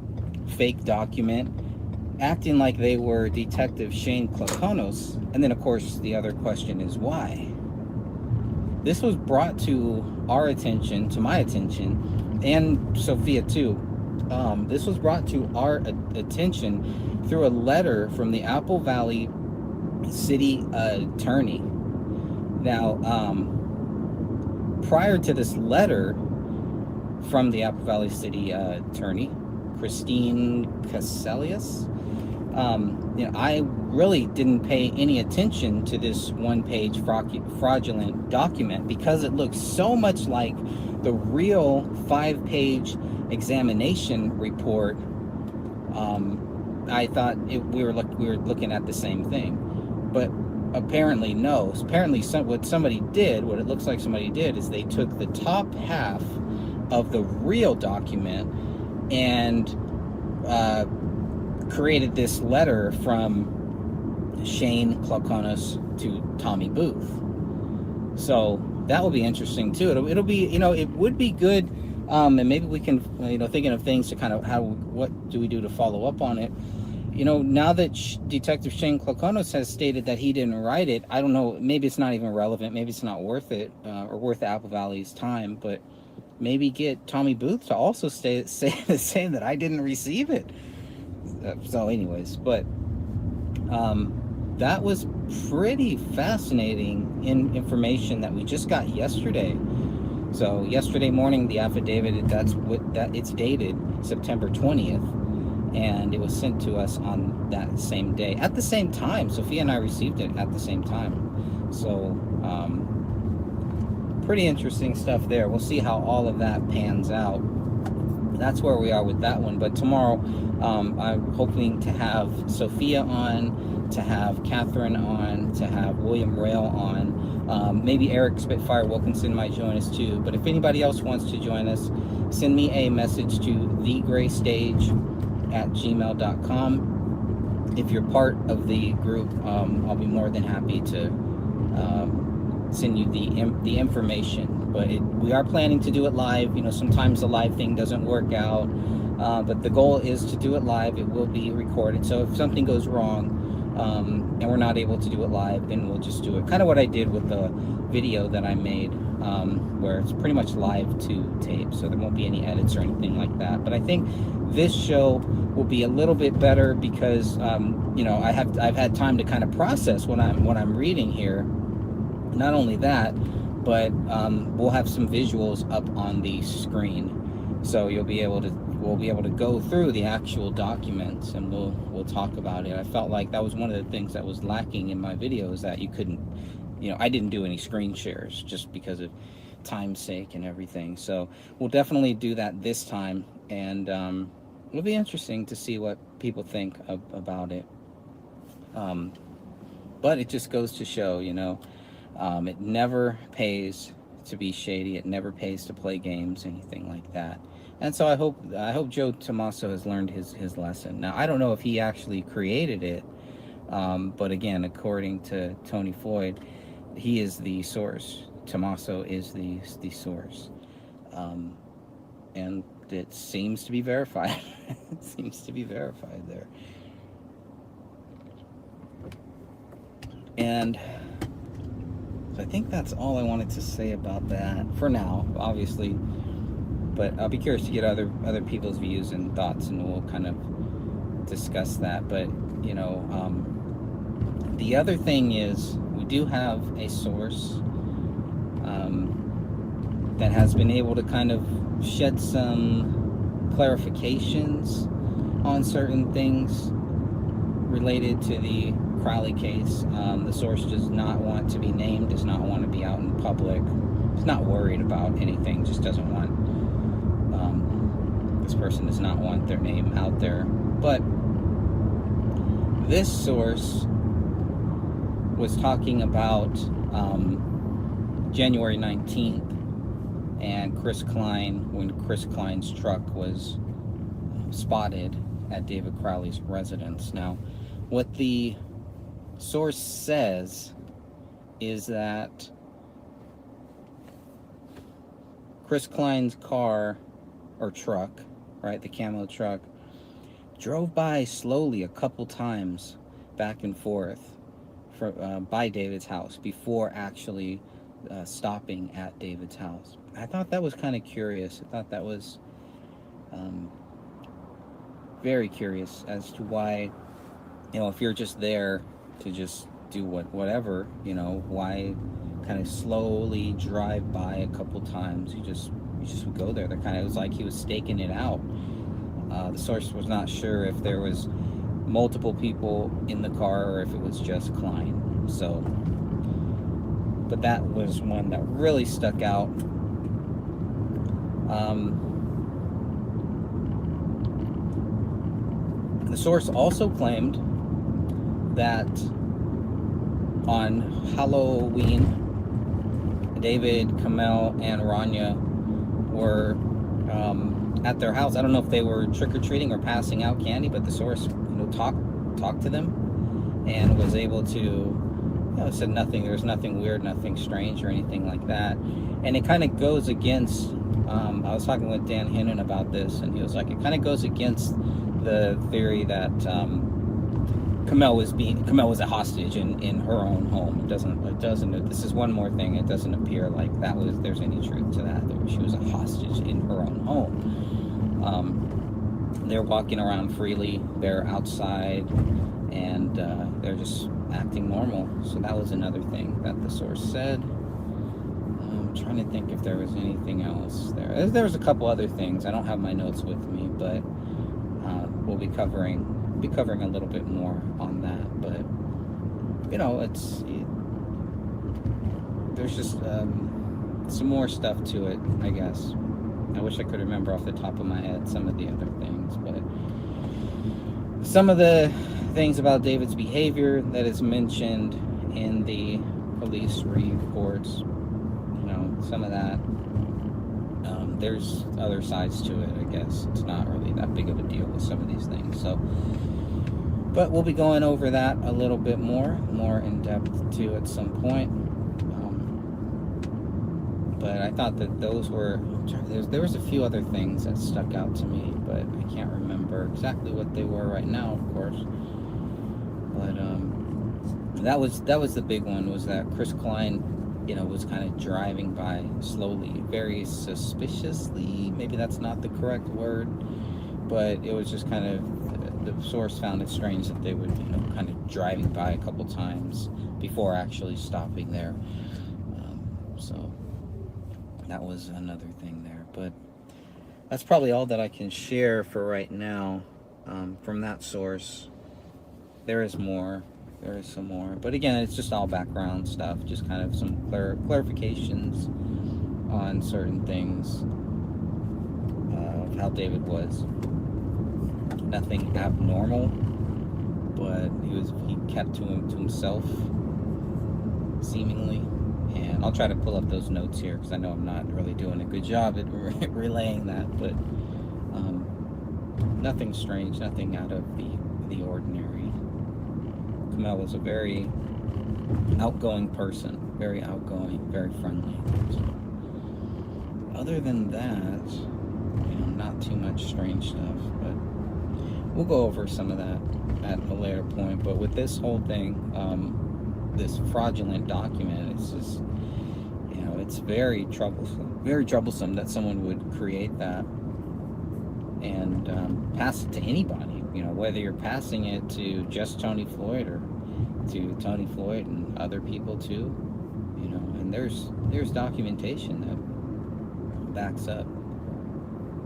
S1: fake document, acting like they were Detective Shane Klokonis? And then, of course, the other question is why? This was brought to our attention, to my attention, and Sophia too. This was brought to our attention through a letter from the Apple Valley City Attorney. Now, prior to this letter from the Apple Valley City Attorney, Christine Caselius, I really didn't pay any attention to this one-page fraudulent document because it looks so much like the real 5-page examination report. I thought we were looking at the same thing, but apparently no. Apparently, what it looks like somebody did is they took the top half of the real document and created this letter from Shane Klokonis to Tommy Booth. So that will be interesting too. It'll be, it would be good, and maybe we can, thinking of things to kind of what do we do to follow up on it. Now that Detective Shane Klokonis has stated that he didn't write it, I don't know, maybe it's not even relevant, maybe it's not worth it, or worth Apple Valley's time, but maybe get Tommy Booth to also say that I didn't receive it. So, anyways, but that was pretty fascinating information that we just got yesterday. So yesterday morning, the affidavit, it's dated September 20th, and it was sent to us on that same day. At the same time, Sophia and I received it at the same time. So pretty interesting stuff there. We'll see how all of that pans out. That's where we are with that one. But tomorrow, I'm hoping to have Sophia on, to have Catherine on, to have William Rail on. Maybe Eric Spitfire Wilkinson might join us too. But if anybody else wants to join us, send me a message to thegraystage@gmail.com. If you're part of the group, I'll be more than happy to send you the information. But we are planning to do it live. You know, sometimes the live thing doesn't work out, but the goal is to do it live. It will be recorded, so if something goes wrong and we're not able to do it live, then we'll just do it kind of what I did with the video that I made, where it's pretty much live to tape, so there won't be any edits or anything like that. But I think this show will be a little bit better because you know, I've had time to kind of process what I'm reading here. Not only that, but we'll have some visuals up on the screen, so we'll be able to go through the actual documents, and we'll talk about it. I felt like that was one of the things that was lacking in my videos, that you couldn't, you know, I didn't do any screen shares just because of time's sake and everything. So we'll definitely do that this time, and it'll be interesting to see what people think about it. But it just goes to show, you know, it never pays to be shady. It never pays to play games, anything like that. And so I hope Joe Tommaso has learned his lesson. Now, I don't know if he actually created it, but again, according to Tony Floyd, he is the source. Tommaso is the source, and it seems to be verified. It seems to be verified there. And I think that's all I wanted to say about that for now, obviously. But I'll be curious to get other people's views and thoughts, and we'll kind of discuss that. But you know, the other thing is we do have a source that has been able to kind of shed some clarifications on certain things related to the Crowley case. The source does not want to be named, does not want to be out in public, is not worried about anything, just doesn't want, this person does not want their name out there. But this source was talking about January 19th and when Chris Klein's truck was spotted at David Crowley's residence. Now, what the source says is that Chris Klein's car or truck, right, the camo truck, drove by slowly a couple times back and forth by David's house before actually stopping at David's house. I thought that was kind of curious. I thought that was very curious as to why, you know, if you're just there to just do whatever, you know, why kind of slowly drive by a couple times? You just would go there. It was like he was staking it out. The source was not sure if there was multiple people in the car or if it was just Klein. So, but that was one that really stuck out. The source also claimed that on Halloween, David, Kamel, and Rania were at their house. I don't know if they were trick-or-treating or passing out candy, but the source, you know, talked to them and was able to, you know, said nothing. There's nothing weird, nothing strange, or anything like that. And it kind of goes against. I was talking with Dan Hinnon about this, and he was like, it kind of goes against the theory that Camille was a hostage in her own home. It doesn't. This is one more thing. It doesn't appear like there's any truth to that. She was a hostage in her own home. They're walking around freely. They're outside, and they're just acting normal. So that was another thing that the source said. I'm trying to think if there was anything else there. There was a couple other things. I don't have my notes with me, but we'll be covering a little bit more on that. But there's just some more stuff to it, I guess. I wish I could remember off the top of my head some of the other things, but some of the things about David's behavior that is mentioned in the police reports, some of that, there's other sides to it, I guess. It's not really that big of a deal with some of these things. So, but we'll be going over that a little bit more in depth too at some point. But I thought that those were, there was a few other things that stuck out to me, but I can't remember exactly what they were right now, of course. But that was the big one, was that Chris Klein, was kind of driving by slowly, very suspiciously. Maybe that's not the correct word, but it was just kind of, the source found it strange that they would, kind of driving by a couple times before actually stopping there. So that was another thing there, but that's probably all that I can share for right now from that source. There is some more, but again, it's just all background stuff, just kind of some clarifications on certain things of how David was. Nothing abnormal, but he kept to himself, seemingly. And I'll try to pull up those notes here, because I know I'm not really doing a good job at relaying that, but nothing strange, nothing out of the ordinary. Camille was a very outgoing person, very outgoing, very friendly. So, other than that, not too much strange stuff, but we'll go over some of that at a later point. But with this whole thing, this fraudulent document, it's just, it's very troublesome that someone would create that and pass it to anybody, whether you're passing it to just Tony Floyd or to Tony Floyd and other people too, and there's documentation that backs up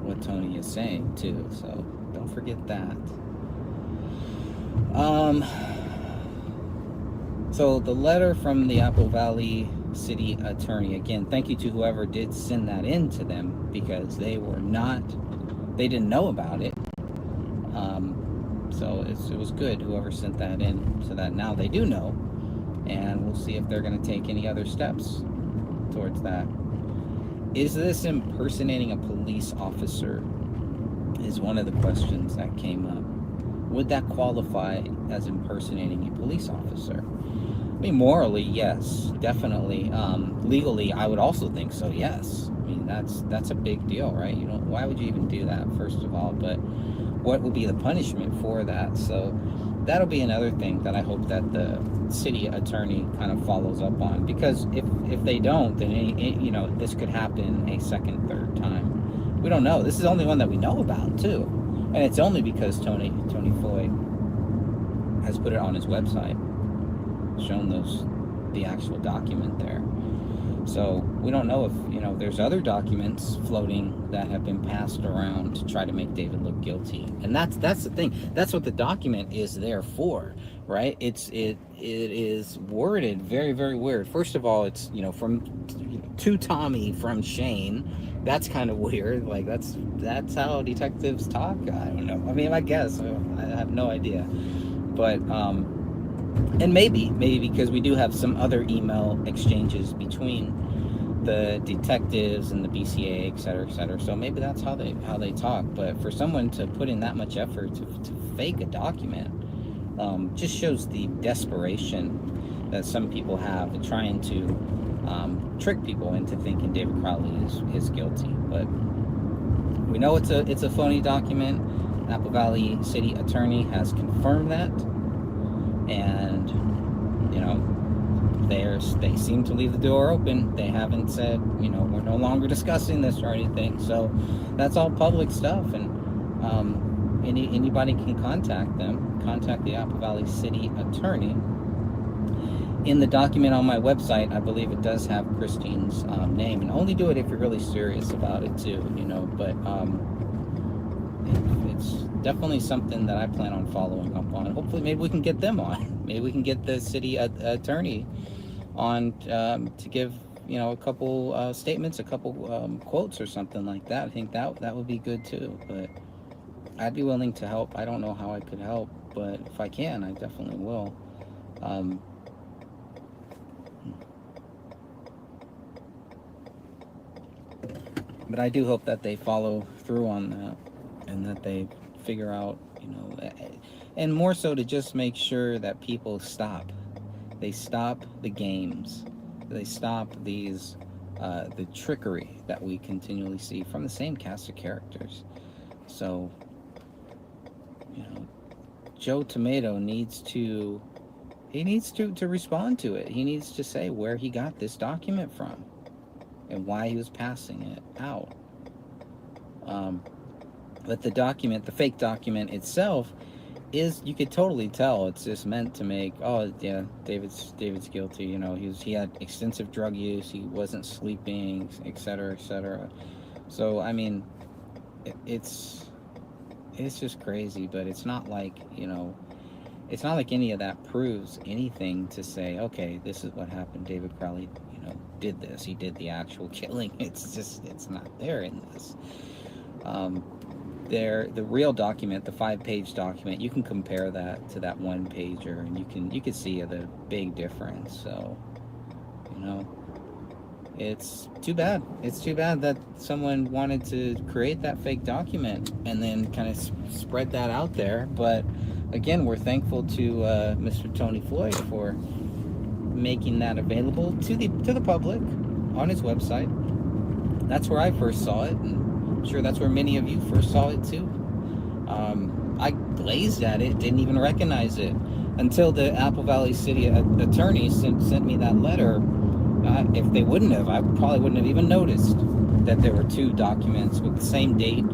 S1: what Tony is saying too, so don't forget that. So the letter from the Apple Valley City Attorney, again, thank you to whoever did send that in to them, because they didn't know about it. So it was good, whoever sent that in, so that now they do know, and we'll see if they're going to take any other steps towards that. Is this impersonating a police officer? Is one of the questions that came up. Would that qualify as impersonating a police officer? I mean, morally, yes, definitely. Legally, I would also think so, yes. I mean, that's a big deal, right? Why would you even do that, first of all? But what would be the punishment for that? So that'll be another thing that I hope that the city attorney kind of follows up on, because if they don't, then this could happen a second, third time. We don't know. This is the only one that we know about too, and it's only because Tony Floyd has put it on his website, shown the actual document there. So we don't know if there's other documents floating that have been passed around to try to make David look guilty, and that's the thing. That's what the document is there for, right? It is worded very, very weird. First of all, it's from to Tommy from Shane. That's kind of weird. Like that's how detectives talk. I don't know. I mean, I guess I have no idea, but and maybe because we do have some other email exchanges between the detectives and the BCA, et cetera, so maybe that's how they talk. But for someone to put in that much effort to fake a document just shows the desperation that some people have in trying to trick people into thinking David Crowley is guilty. But we know it's a phony document. Apple Valley City Attorney has confirmed that. And, you know, they seem to leave the door open. They haven't said, you know, we're no longer discussing this or anything. So that's all public stuff, and anybody can contact them. Contact the Apple Valley City Attorney. In the document on my website, I believe it does have Christine's name, and only do it if you're really serious about it too, you know. But it's definitely something that I plan on following up on. Hopefully, maybe we can get them on. Maybe we can get the city attorney on to give, you know, a couple statements, a couple quotes or something like that. I think that would be good too. But I'd be willing to help. I don't know how I could help, but if I can, I definitely will. But I do hope that they follow through on that, and that they figure out, you know, and more so to just make sure that people stop. They stop the games. They stop these, the trickery that we continually see from the same cast of characters. So, you know, Joe Tomato needs to respond to it. He needs to say where he got this document from and why he was passing it out. But the document, the fake document itself, you could totally tell it's just meant to make, oh yeah, David's guilty. You know, he had extensive drug use, he wasn't sleeping, etc., etc. So I mean, it's just crazy. But it's not like, you know, it's not like any of that proves anything to say, okay, this is what happened. David Crowley, you know, did this. He did the actual killing. It's not there in this. The real document, the 5-page document, you can compare that to that 1-pager, and you can see the big difference. So, you know, it's too bad. It's too bad that someone wanted to create that fake document and then kind of spread that out there. But again, we're thankful to Mr. Tony Floyd for making that available to the public on his website. That's where I first saw it, and I'm sure that's where many of you first saw it too. I glazed at it, didn't even recognize it until the Apple Valley City attorney sent me that letter. If they wouldn't have, I probably wouldn't have even noticed that there were 2 documents with the same date,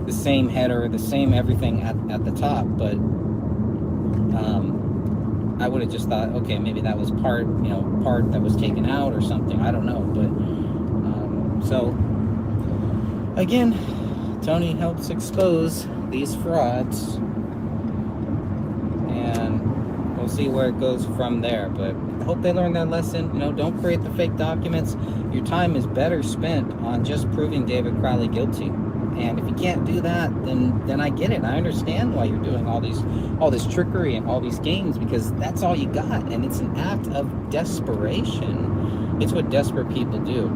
S1: the same header, the same everything at the top. But I would have just thought, okay, maybe that was part that was taken out or something. I don't know. But so again, Tony helps expose these frauds, and we'll see where it goes from there. But I hope they learn that lesson. You know, don't create the fake documents. Your time is better spent on just proving David Crowley guilty. And if you can't do that, then I get it. I understand why you're doing all this trickery and all these games, because that's all you got, and it's an act of desperation. It's what desperate people do.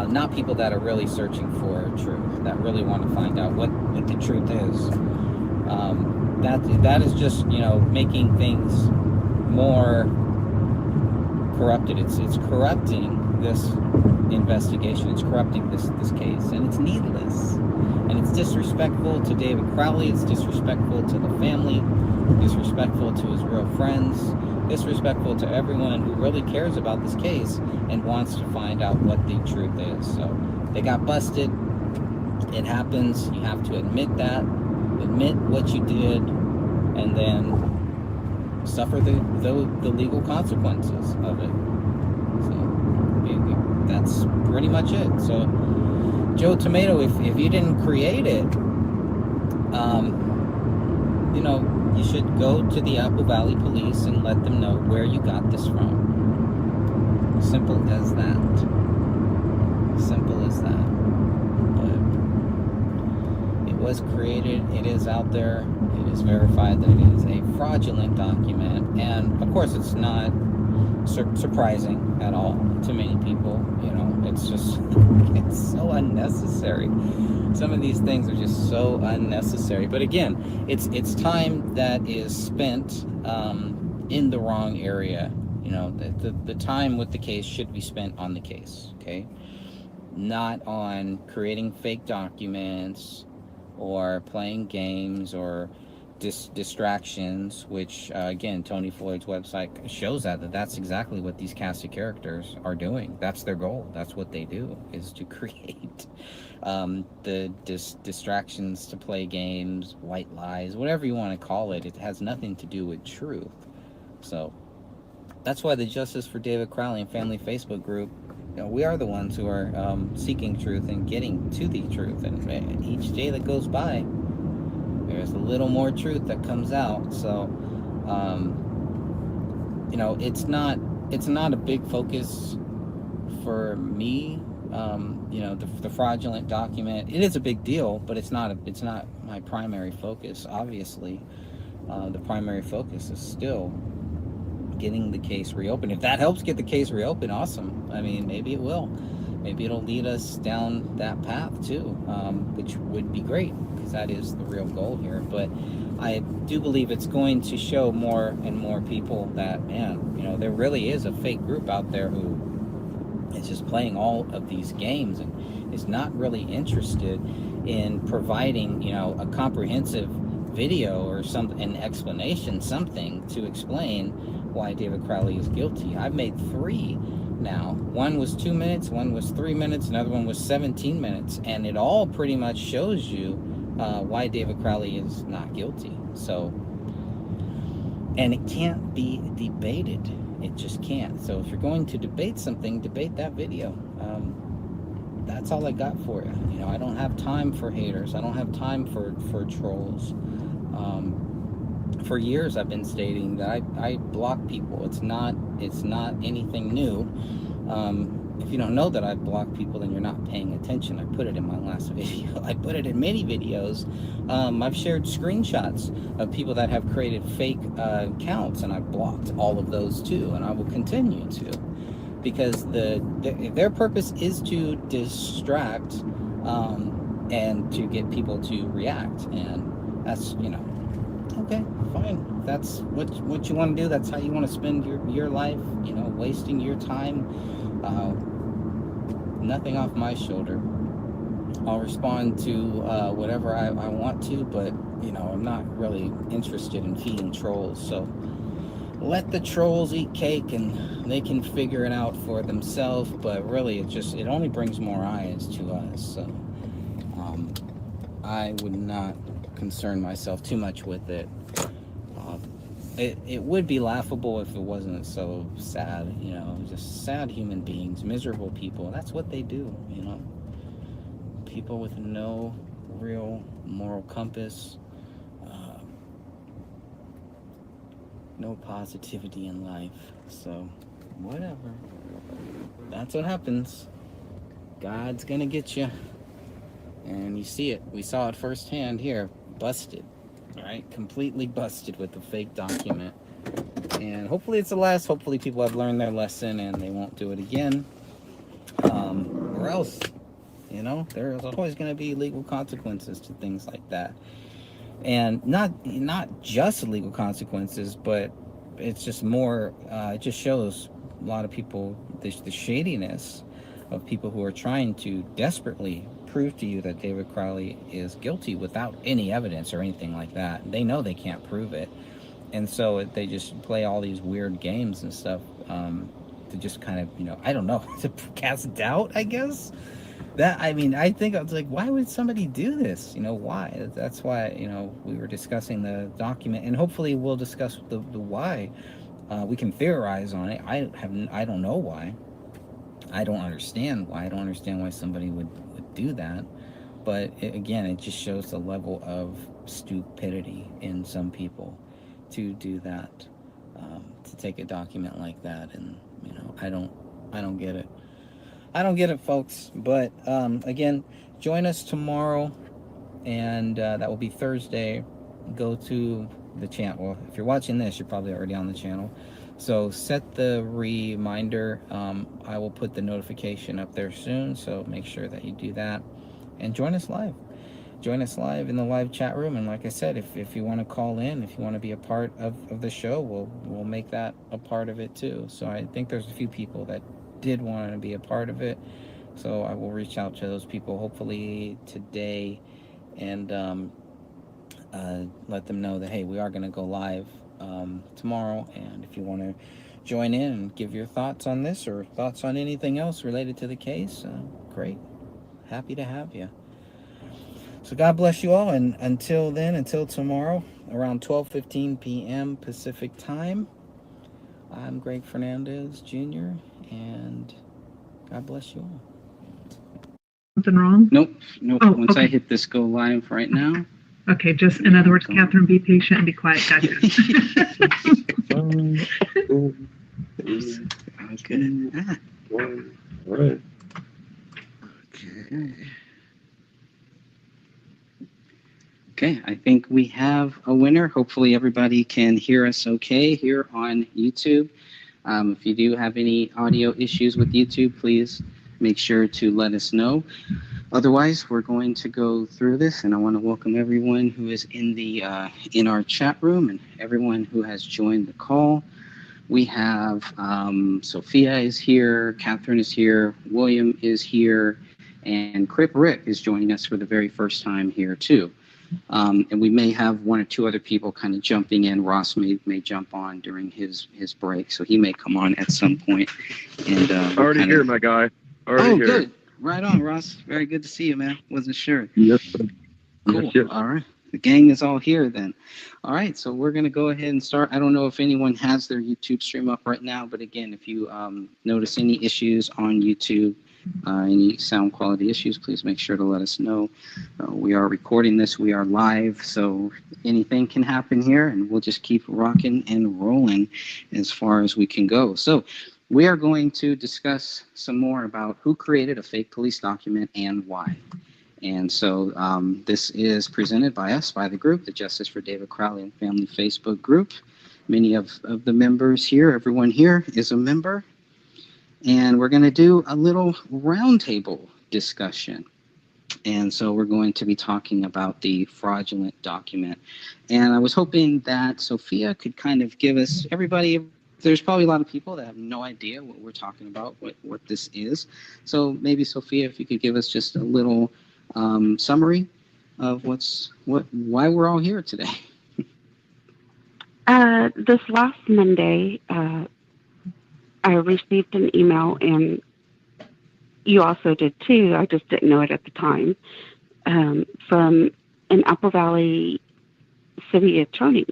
S1: Not people that are really searching for truth, that really want to find out what the truth is. That is just, you know, making things more corrupted. It's corrupting this investigation. It's corrupting this case, and it's needless. And it's disrespectful to David Crowley. It's disrespectful to the family. Disrespectful to his real friends. Disrespectful to everyone who really cares about this case and wants to find out what the truth is. So they got busted. It happens. You have to admit that. Admit what you did, and then suffer the legal consequences of it. So that's pretty much it. So Joe Tomato, if you didn't create it, you know, you should go to the Apple Valley Police and let them know where you got this from. Simple as that. Simple as that. But it was created. It is out there. It is verified that it is a fraudulent document. And of course, it's not surprising at all to many people. You know, it's just, it's so unnecessary. Some of these things are just so unnecessary. But again, it's time that is spent in the wrong area. You know, the time with the case should be spent on the case, okay? Not on creating fake documents or playing games or distractions, which again, Tony Floyd's website shows that's exactly what these casted characters are doing. That's their goal. That's what they do, is to create the distractions to play games, white lies, whatever you want to call it. It has nothing to do with truth. So that's why the Justice for David Crowley and Family Facebook group, we are the ones who are seeking truth and getting to the truth. And each day that goes by, there's a little more truth that comes out. So, it's not a big focus for me. The fraudulent document, it is a big deal, but it's not my primary focus. Obviously, the primary focus is still getting the case reopened. If that helps get the case reopened, awesome. I mean, maybe it will. Maybe it'll lead us down that path too, which would be great, because that is the real goal here. But I do believe it's going to show more and more people that, man, there really is a fake group out there who is just playing all of these games and is not really interested in providing, a comprehensive video or an explanation, something to explain why David Crowley is guilty. I've made 3 now. One was 2 minutes, one was 3 minutes, another one was 17 minutes, and it all pretty much shows you why David Crowley is not guilty. So, and it can't be debated. It just can't. So if you're going to debate something, debate that video. That's all I got for you. I don't have time for haters. I don't have time for trolls. For years I've been stating that I block people. It's not anything new. If you don't know that I block people, then you're not paying attention. I put it in my last video. I put it in many videos. I've shared screenshots of people that have created fake accounts, and I've blocked all of those too, and I will continue to, because their purpose is to distract and to get people to react, and that's okay, fine. If that's what you want to do. That's how you want to spend your life. Wasting your time. Nothing off my shoulder. I'll respond to whatever I want to, but I'm not really interested in feeding trolls. So let the trolls eat cake, and they can figure it out for themselves. But really, it only brings more eyes to us. So I would not concern myself too much with it. It would be laughable if it wasn't so sad, just sad human beings, miserable people. That's what they do, people with no real moral compass, no positivity in life. So whatever, that's what happens. God's gonna get you, and you see it. We saw it firsthand here. Busted, right? Completely busted with the fake document. And hopefully it's the last. Hopefully people have learned their lesson and they won't do it again. Or else, there's always going to be legal consequences to things like that. And not just legal consequences, but it's just more, it just shows a lot of people, the shadiness of people who are trying to desperately prove to you that David Crowley is guilty without any evidence or anything like that. They know they can't prove it, and so they just play all these weird games and stuff to just kind of, I don't know, to cast doubt, I guess. I think I was like, why would somebody do this? Why? That's why, we were discussing the document, and hopefully we'll discuss the why. We can theorize on it. I don't know why. I don't understand why. I don't understand why somebody would do that. But it just shows the level of stupidity in some people to do that, to take a document like that. And I don't get it. I don't get it, folks. But again, join us tomorrow, and that will be Thursday. Go to the channel. Well, if you're watching this, you're probably already on the channel. So set the reminder. I will put the notification up there soon, so make sure that you do that. And join us live. Join us live in the live chat room. And like I said, if you want to call in, if you want to be a part of the show, we'll make that a part of it too. So I think there's a few people that did want to be a part of it. So I will reach out to those people hopefully today. And let them know that, hey, we are going to go live tomorrow. And if you want to join in and give your thoughts on this or thoughts on anything else related to the case, great. Happy to have you. So God bless you all. And until then, until tomorrow, around 12:15 p.m. Pacific time, I'm Greg Fernandez Jr. And God bless you all.
S3: Something wrong?
S1: Nope.
S3: Oh,
S1: Once
S3: okay.
S1: I hit this go live right now.
S3: Okay, just in other words, Catherine, be patient and be quiet. Gotcha.
S1: Okay.
S5: All right.
S1: Okay, I think we have a winner. Hopefully everybody can hear us okay here on YouTube. If you do have any audio issues with YouTube, please make sure to let us know. Otherwise, we're going to go through this, and I want to welcome everyone who is in our chat room and everyone who has joined the call. We have Sophia is here, Catherine is here, William is here, and Crip Rick is joining us for the very first time here too. And we may have one or two other people kind of jumping in. Ross may jump on during his break, so he may come on at some point. And
S5: Already here, my guy. Already here.
S1: Good. Right on, Ross. Very good to see you, man. Wasn't sure.
S5: Yes.
S1: Cool.
S5: Yes.
S1: All right. The gang is all here then. All right. So we're going to go ahead and start. I don't know if anyone has their YouTube stream up right now, but again, if you notice any issues on YouTube, any sound quality issues, please make sure to let us know. We are recording this. We are live. So anything can happen here, and we'll just keep rocking and rolling as far as we can go. So we are going to discuss some more about who created a fake police document and why. And so this is presented by us, by the group, the Justice for David Crowley and Family Facebook group. Many of the members here, everyone here is a member. And we're going to do a little roundtable discussion. And so we're going to be talking about the fraudulent document. And I was hoping that Sophia could kind of give us, everybody, there's probably a lot of people that have no idea what we're talking about, what this is. So maybe, Sophia, if you could give us just a little summary of why we're all here today.
S2: This last Monday, I received an email, and you also did too. I just didn't know it at the time, from an Apple Valley city attorney.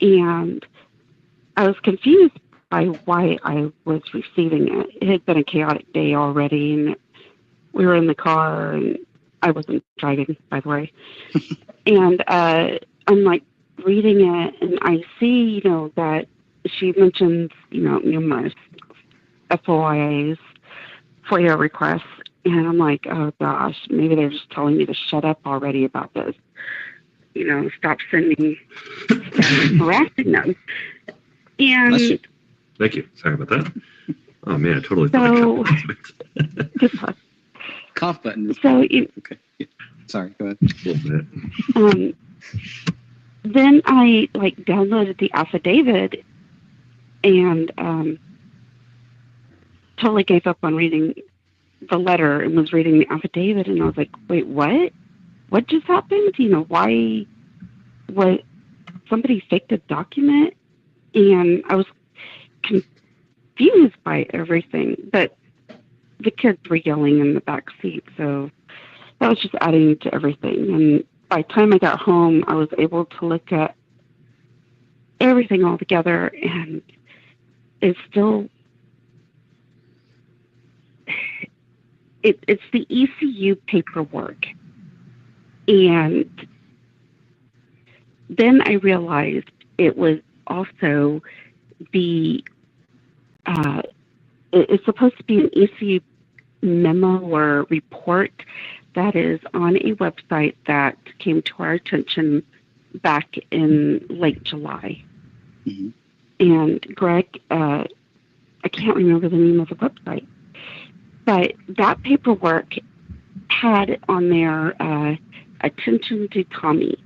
S2: And I was confused by why I was receiving it. It had been a chaotic day already, and we were in the car, and I wasn't driving, by the way. And I'm like reading it, and I see, that she mentions, numerous FOIAs, FOIA requests, and I'm like, oh gosh, maybe they're just telling me to shut up already about this. Stop sending stuff and harassing them. And
S5: thank you. Sorry about that. Oh man, I totally thought
S2: just
S1: cough button.
S2: So
S1: okay. Sorry, go ahead.
S2: Then I downloaded the affidavit and totally gave up on reading the letter and was reading the affidavit, and I was like, wait, what? What just happened? Why? What? Somebody faked a document? And I was confused by everything, but the kids were yelling in the back seat, so that was just adding to everything. And by the time I got home, I was able to look at everything all together, and it's still it's the ECU paperwork. And then I realized it was also it's supposed to be an ECU memo or report that is on a website that came to our attention back in late July.
S1: Mm-hmm.
S2: And Greg, I can't remember the name of the website, but that paperwork had on there attention to Tommy.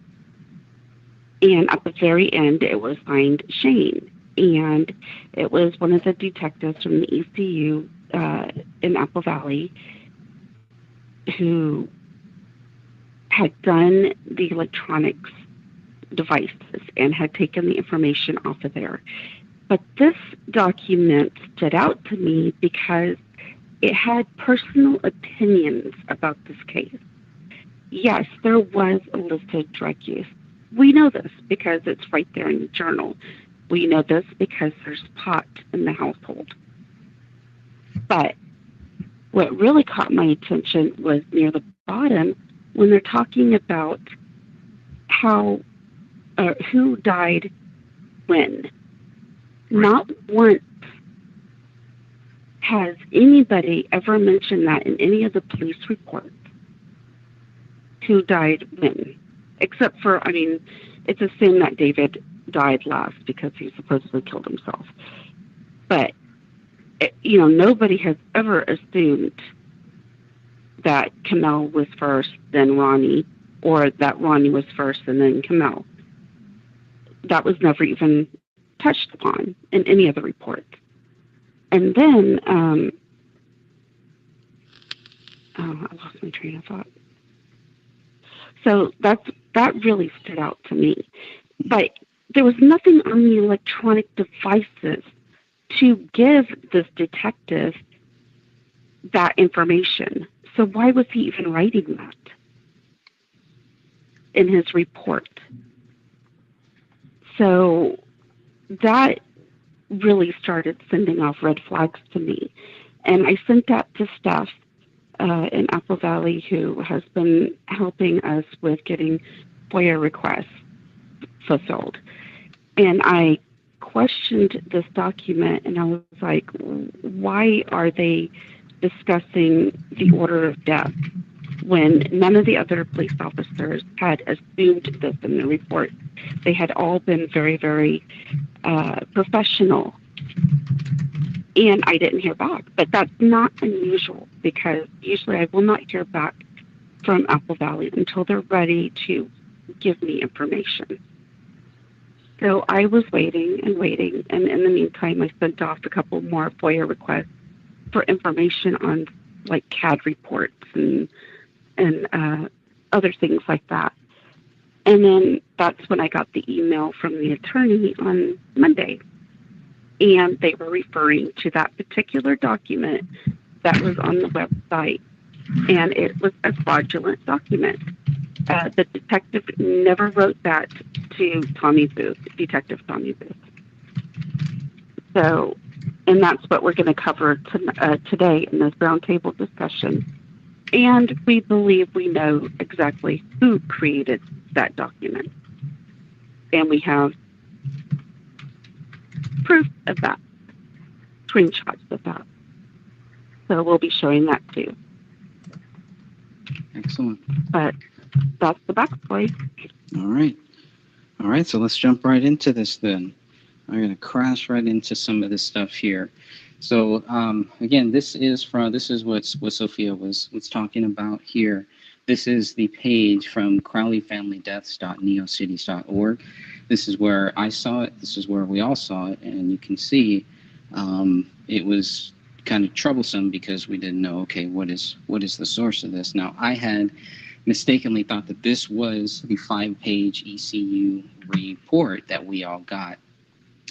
S2: And at the very end, it was signed Shane. And it was one of the detectives from the ECU in Apple Valley who had done the electronics devices and had taken the information off of there. But this document stood out to me because it had personal opinions about this case. Yes, there was illicit drug use. We know this because it's right there in the journal. We know this because there's pot in the household. But what really caught my attention was near the bottom when they're talking about how who died when. Not once has anybody ever mentioned that in any of the police reports. Who died when? Except for, I mean, it's assumed that David died last because he supposedly killed himself. But, nobody has ever assumed that Kamel was first, then Ronnie, or that Ronnie was first and then Kamel. That was never even touched upon in any of the reports. And then, I lost my train of thought. So that really stood out to me. But there was nothing on the electronic devices to give this detective that information. So why was he even writing that in his report? So that really started sending off red flags to me. And I sent that to Steph in Apple Valley, who has been helping us with getting FOIA requests fulfilled. And I questioned this document, and I was like, why are they discussing the order of death when none of the other police officers had assumed this in the report? They had all been very, very professional. And I didn't hear back. But that's not unusual because usually I will not hear back from Apple Valley until they're ready to give me information. So I was waiting and waiting. And in the meantime, I sent off a couple more FOIA requests for information on like CAD reports and other things like that. And then that's when I got the email from the attorney on Monday. And they were referring to that particular document that was on the website. And it was a fraudulent document. The detective never wrote that to Detective Tommy Booth. So, and that's what we're going to cover today in this roundtable discussion. And we believe we know exactly who created that document. And we have proof of that, screenshots of that. So we'll be showing that too.
S6: Excellent.
S2: But that's the backstory.
S6: All right, so let's jump right into this then. I'm going to crash right into some of this stuff here. So again, this is what Sophia was talking about here. This is the page from crowleyfamilydeaths.neocities.org. This is where I saw it. This is where we all saw it. And you can see it was kind of troublesome because we didn't know, okay, what is the source of this? Now, I had mistakenly thought that this was the 5-page ECU report that we all got.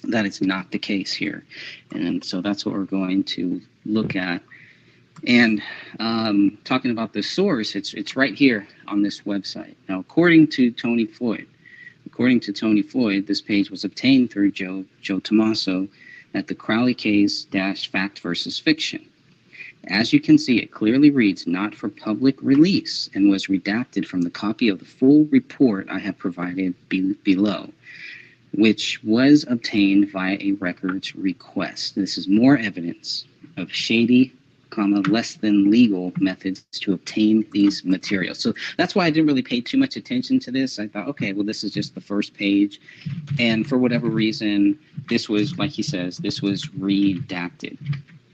S6: That is not the case here. And so that's what we're going to look at. And talking about the source, it's right here on this website. Now, according to Tony Floyd, this page was obtained through Joe Tommaso at the Crowley case - fact versus fiction. As you can see, it clearly reads not for public release and was redacted from the copy of the full report I have provided below, which was obtained via a records request. This is more evidence of shady, less than legal methods to obtain these materials. So that's why I didn't really pay too much attention to this. I thought, okay, well, this is just the first page. And for whatever reason, this was, like he says, this was redacted.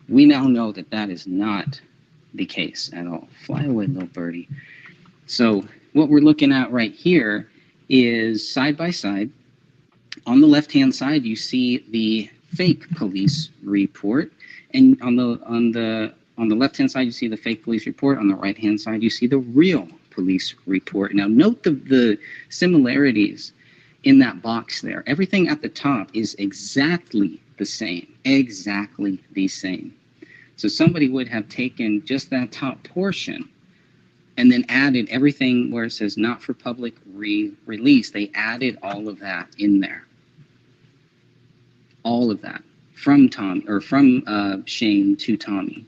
S6: We now know that that is not the case at all. Fly away, little birdie. So what we're looking at right here is side by side. On the left-hand side, you see the fake police report, and on the left-hand side, you see the fake police report. On the right-hand side, you see the real police report. Now, note the similarities in that box there. Everything at the top is exactly the same, exactly the same. So somebody would have taken just that top portion and then added everything where it says not for public release. They added all of that in there. All of that from Shane to Tommy.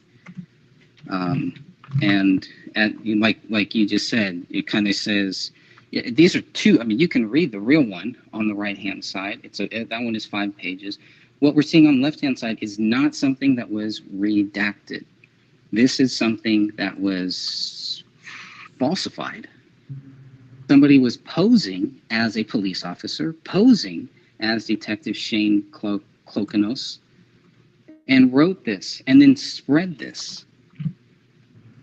S6: And like you just said, it kind of says, yeah, these are two. I mean, you can read the real one on the right-hand side. That one is 5 pages. What we're seeing on the left-hand side is not something that was redacted. This is something that was falsified. Somebody was posing as a police officer, posing as Detective Shane Klokanos, and wrote this and then spread this.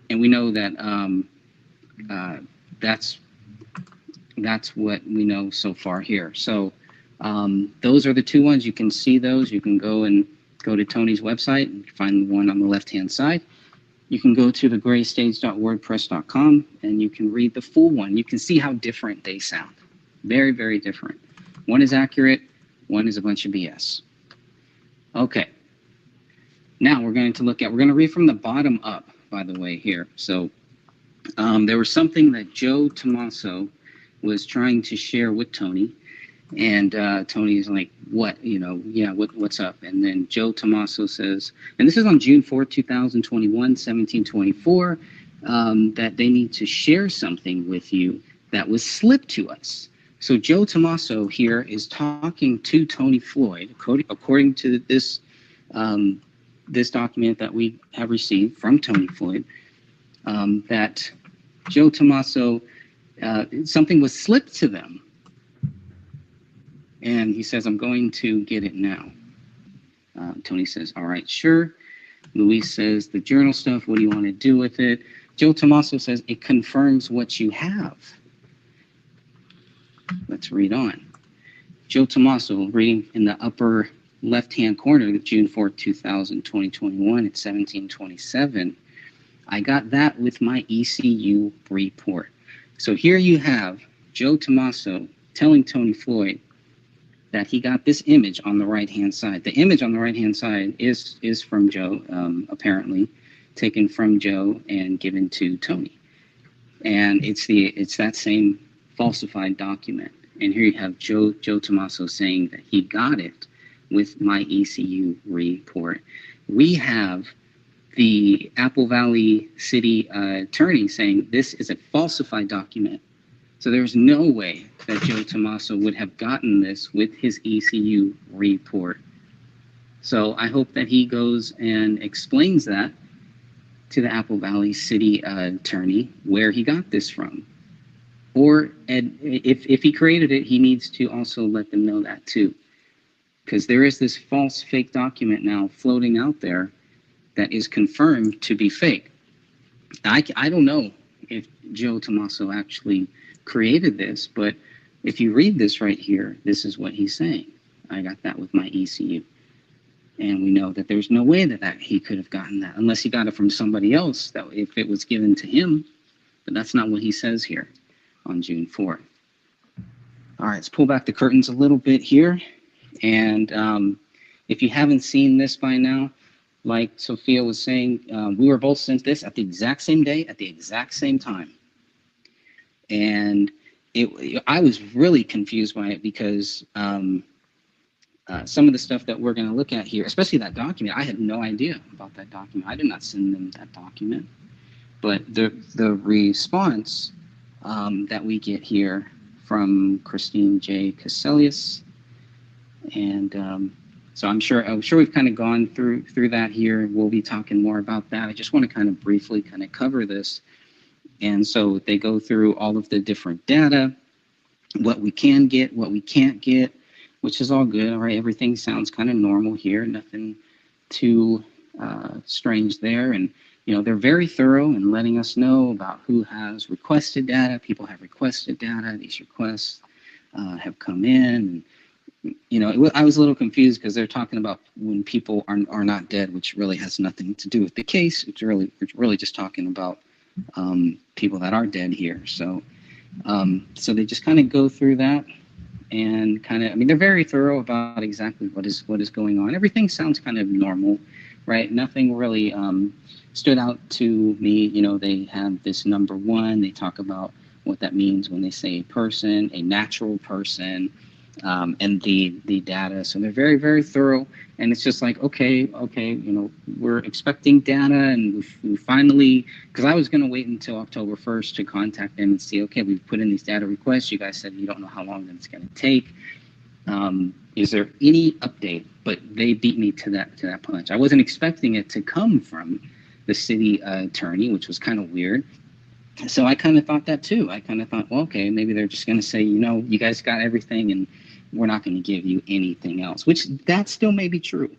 S6: And we know that that's what we know so far here. So those are the two ones. You can see those. You can go to Tony's website and find the one on the left-hand side. You can go to thegraystage.wordpress.com and you can read the full one. You can see how different they sound. Very, very different. One is accurate. One is a bunch of BS. Okay. Now we're going to read from the bottom up, by the way, here. So there was something that Joe Tommaso was trying to share with Tony. And Tony's like, what? What's up? And then Joe Tommaso says, and this is on June 4th, 2021, 1724, that they need to share something with you that was slipped to us. So Joe Tommaso here is talking to Tony Floyd, according to this this document that we have received from Tony Floyd, that Joe Tommaso, something was slipped to them. And he says, I'm going to get it now. Tony says, all right, sure. Luis says, the journal stuff, what do you want to do with it? Joe Tommaso says, it confirms what you have. Let's read on. Joe Tommaso, reading in the upper left-hand corner of June 4th, 2021 at 1727. I got that with my ECU report. So here you have Joe Tommaso telling Tony Floyd that he got this image on the right-hand side. The image on the right-hand side is from Joe, apparently, taken from Joe and given to Tony. And it's that same falsified document. And here you have Joe Tommaso saying that he got it with my ECU report. We have the Apple Valley City attorney saying this is a falsified document. So there's no way that Joe Tommaso would have gotten this with his ECU report. So I hope that he goes and explains that to the Apple Valley City attorney where he got this from. Or if he created it, he needs to also let them know that too. Because there is this false fake document now floating out there that is confirmed to be fake. I don't know if Joe Tommaso actually created this, but if you read this right here, this is what he's saying. I got that with my ECU. And we know that there's no way that he could have gotten that unless he got it from somebody else, that if it was given to him. But that's not what he says here on June 4th. All right, let's pull back the curtains a little bit here. And if you haven't seen this by now, like Sophia was saying, we were both sent this at the exact same day, at the exact same time. And I was really confused by it because some of the stuff that we're going to look at here, especially that document, I had no idea about that document. I did not send them that document. But the response that we get here from Christine J. Caselius, and so I'm sure we've kind of gone through that here. We'll be talking more about that. I just want to kind of briefly kind of cover this. And so they go through all of the different data, what we can get, what we can't get, which is all good. All right, everything sounds kind of normal here. Nothing too strange there. And, you know, they're very thorough in letting us know about who has requested data. People have requested data. These requests have come in. And, you know, I was a little confused because they're talking about when people are not dead, which really has nothing to do with the case. We're really just talking about people that are dead here. So so they just kind of go through that. and kind of, I mean, they're very thorough about exactly what is going on. Everything sounds kind of normal, right? Nothing really stood out to me. You know, they have this number one. They talk about what that means when they say a person, a natural person, and the data. So they're very, very thorough. And it's just like, okay, you know, we're expecting data, and we finally, because I was going to wait until October 1st to contact them and see, okay, we've put in these data requests. You guys said you don't know how long it's going to take. Is there any update? But they beat me to that punch. I wasn't expecting it to come from the city attorney, which was kind of weird. So I kind of thought that too. I kind of thought, well, okay, maybe they're just going to say, you know, you guys got everything and we're not going to give you anything else, which that still may be true.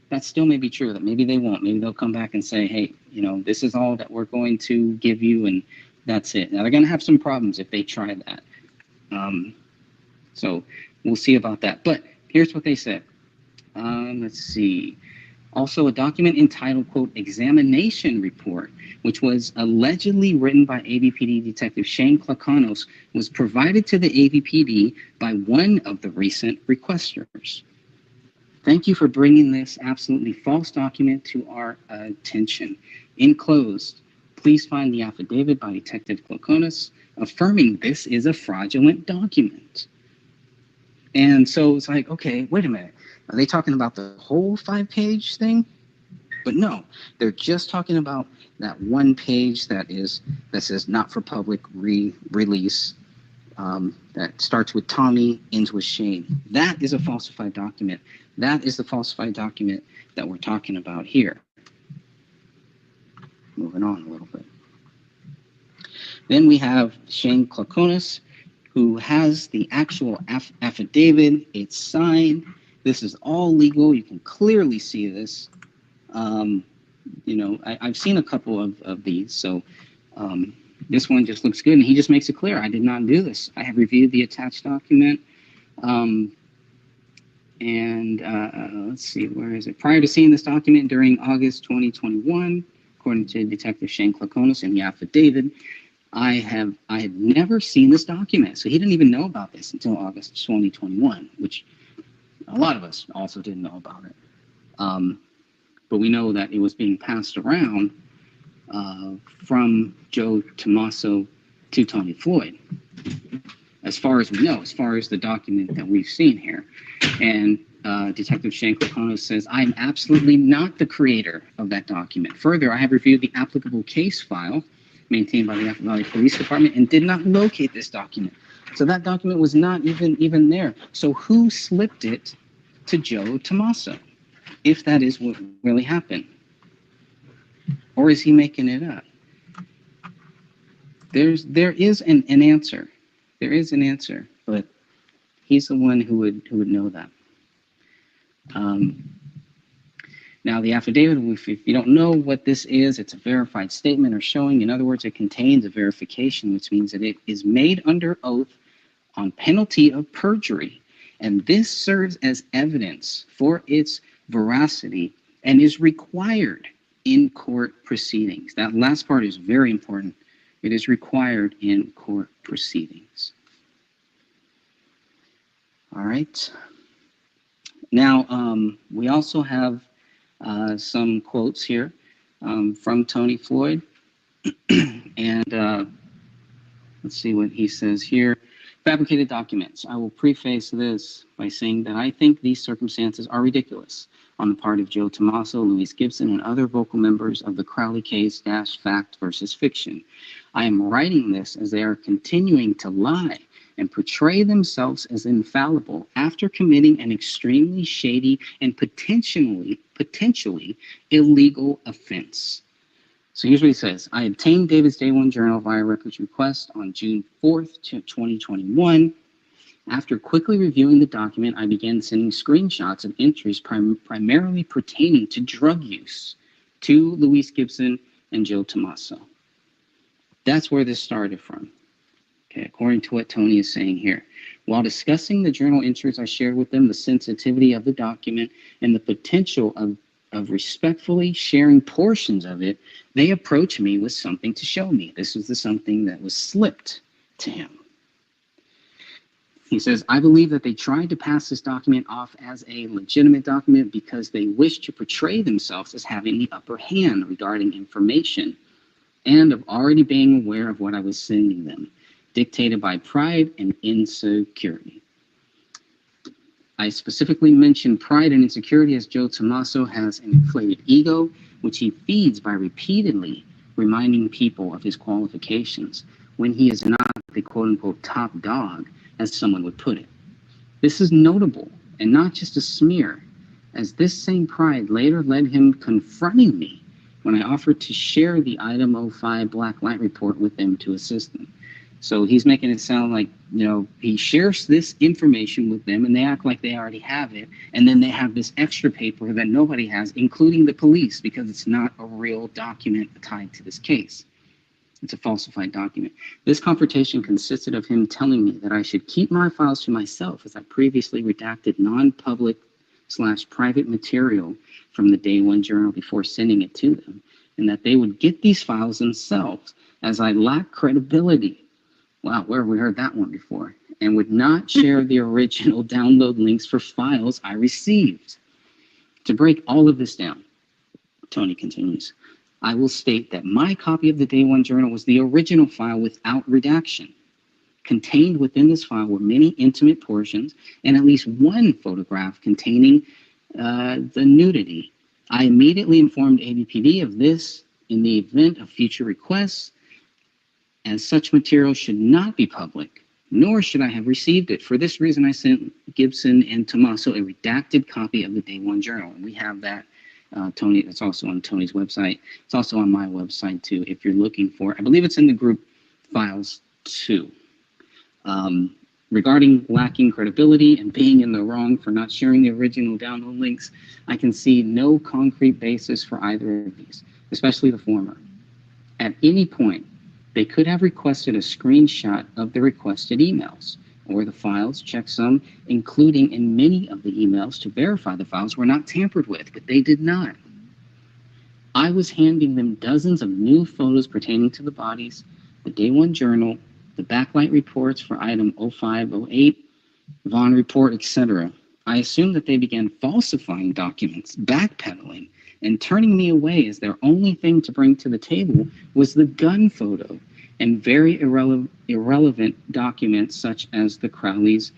S6: That still may be true, that maybe they won't. Maybe they'll come back and say, hey, you know, this is all that we're going to give you and that's it. Now, they're going to have some problems if they try that. So we'll see about that. But here's what they said. Let's see. Also, a document entitled, quote, examination report, which was allegedly written by AVPD Detective Shane Klakanos, was provided to the AVPD by one of the recent requesters. Thank you for bringing this absolutely false document to our attention. Enclosed, please find the affidavit by Detective Klakanos affirming this is a fraudulent document. And so it's like, okay, wait a minute. Are they talking about the whole 5-page thing? But no, they're just talking about that one page that says not for public release, that starts with Tommy, ends with Shane. That is a falsified document. That is the falsified document that we're talking about here. Moving on a little bit. Then we have Shane Klakanos, who has the actual affidavit. It's signed. This is all legal. You can clearly see this. You know, I've seen a couple of these. So this one just looks good. And he just makes it clear, I did not do this. I have reviewed the attached document. Let's see, where is it? Prior to seeing this document during August 2021, according to Detective Shane Klakanos in the affidavit, I had never seen this document. So he didn't even know about this until August 2021, which a lot of us also didn't know about it. But we know that it was being passed around from Joe Tommaso to Tony Floyd, as far as we know, as far as the document that we've seen here. And Detective Shane Klakanos says, I am absolutely not the creator of that document. Further, I have reviewed the applicable case file maintained by the Apple Valley Police Department and did not locate this document. So that document was not even there. So who slipped it to Joe Tommaso, if that is what really happened? Or is he making it up? There is an answer. There is an answer, but he's the one who would know that. Now, the affidavit, if you don't know what this is, it's a verified statement or showing. In other words, it contains a verification, which means that it is made under oath on penalty of perjury. And this serves as evidence for its veracity and is required in court proceedings. That last part is very important. It is required in court proceedings. All right. Now, we also have some quotes here from Tony Floyd. And let's see what he says here. Fabricated documents. I will preface this by saying that I think these circumstances are ridiculous on the part of Joe Tommaso, Louise Gibson, and other vocal members of the Crowley case - fact versus fiction. I am writing this as they are continuing to lie and portray themselves as infallible after committing an extremely shady and potentially illegal offense. So here's what he says. I obtained David's Day One journal via records request on June 4th, 2021. After quickly reviewing the document, I began sending screenshots of entries primarily pertaining to drug use to Louise Gibson and Joe Tommaso. That's where this started from. Okay, according to what Tony is saying here. While discussing the journal entries, I shared with them the sensitivity of the document and the potential of respectfully sharing portions of it. They approached me with something to show me. This was the something that was slipped to him. He says, I believe that they tried to pass this document off as a legitimate document because they wish to portray themselves as having the upper hand regarding information and of already being aware of what I was sending them, dictated by pride and insecurity. I specifically mentioned pride and insecurity as Joe Tommaso has an inflated ego, which he feeds by repeatedly reminding people of his qualifications when he is not the quote-unquote top dog, as someone would put it. This is notable and not just a smear, as this same pride later led him confronting me when I offered to share the item 05 black light report with them to assist them. So he's making it sound like, you know, he shares this information with them and they act like they already have it. And then they have this extra paper that nobody has, including the police, because it's not a real document tied to this case. It's a falsified document. This confrontation consisted of him telling me that I should keep my files to myself as I previously redacted non-public / private material from the Day One Journal before sending it to them, and that they would get these files themselves as I lack credibility. Wow, where have we heard that one before? And would not share the original download links for files I received. To break all of this down, Tony continues, I will state that my copy of the Day One Journal was the original file without redaction. Contained within this file were many intimate portions and at least one photograph containing the nudity. I immediately informed ABPD of this in the event of future requests, as such material should not be public, nor should I have received it. For this reason, I sent Gibson and Tommaso a redacted copy of the Day One Journal. And we have that, Tony, it's also on Tony's website. It's also on my website, too, if you're looking for it. I believe it's in the group files, too. Regarding lacking credibility and being in the wrong for not sharing the original download links, I can see no concrete basis for either of these, especially the former. At any point, they could have requested a screenshot of the requested emails or the files, checksum, including in many of the emails to verify the files were not tampered with, but they did not. I was handing them dozens of new photos pertaining to the bodies, the Day One Journal, the backlight reports for item 0508, Vaughn report, etc. I assumed that they began falsifying documents, backpedaling, and turning me away as their only thing to bring to the table was the gun photo and very irrelevant documents such as the Crowleys,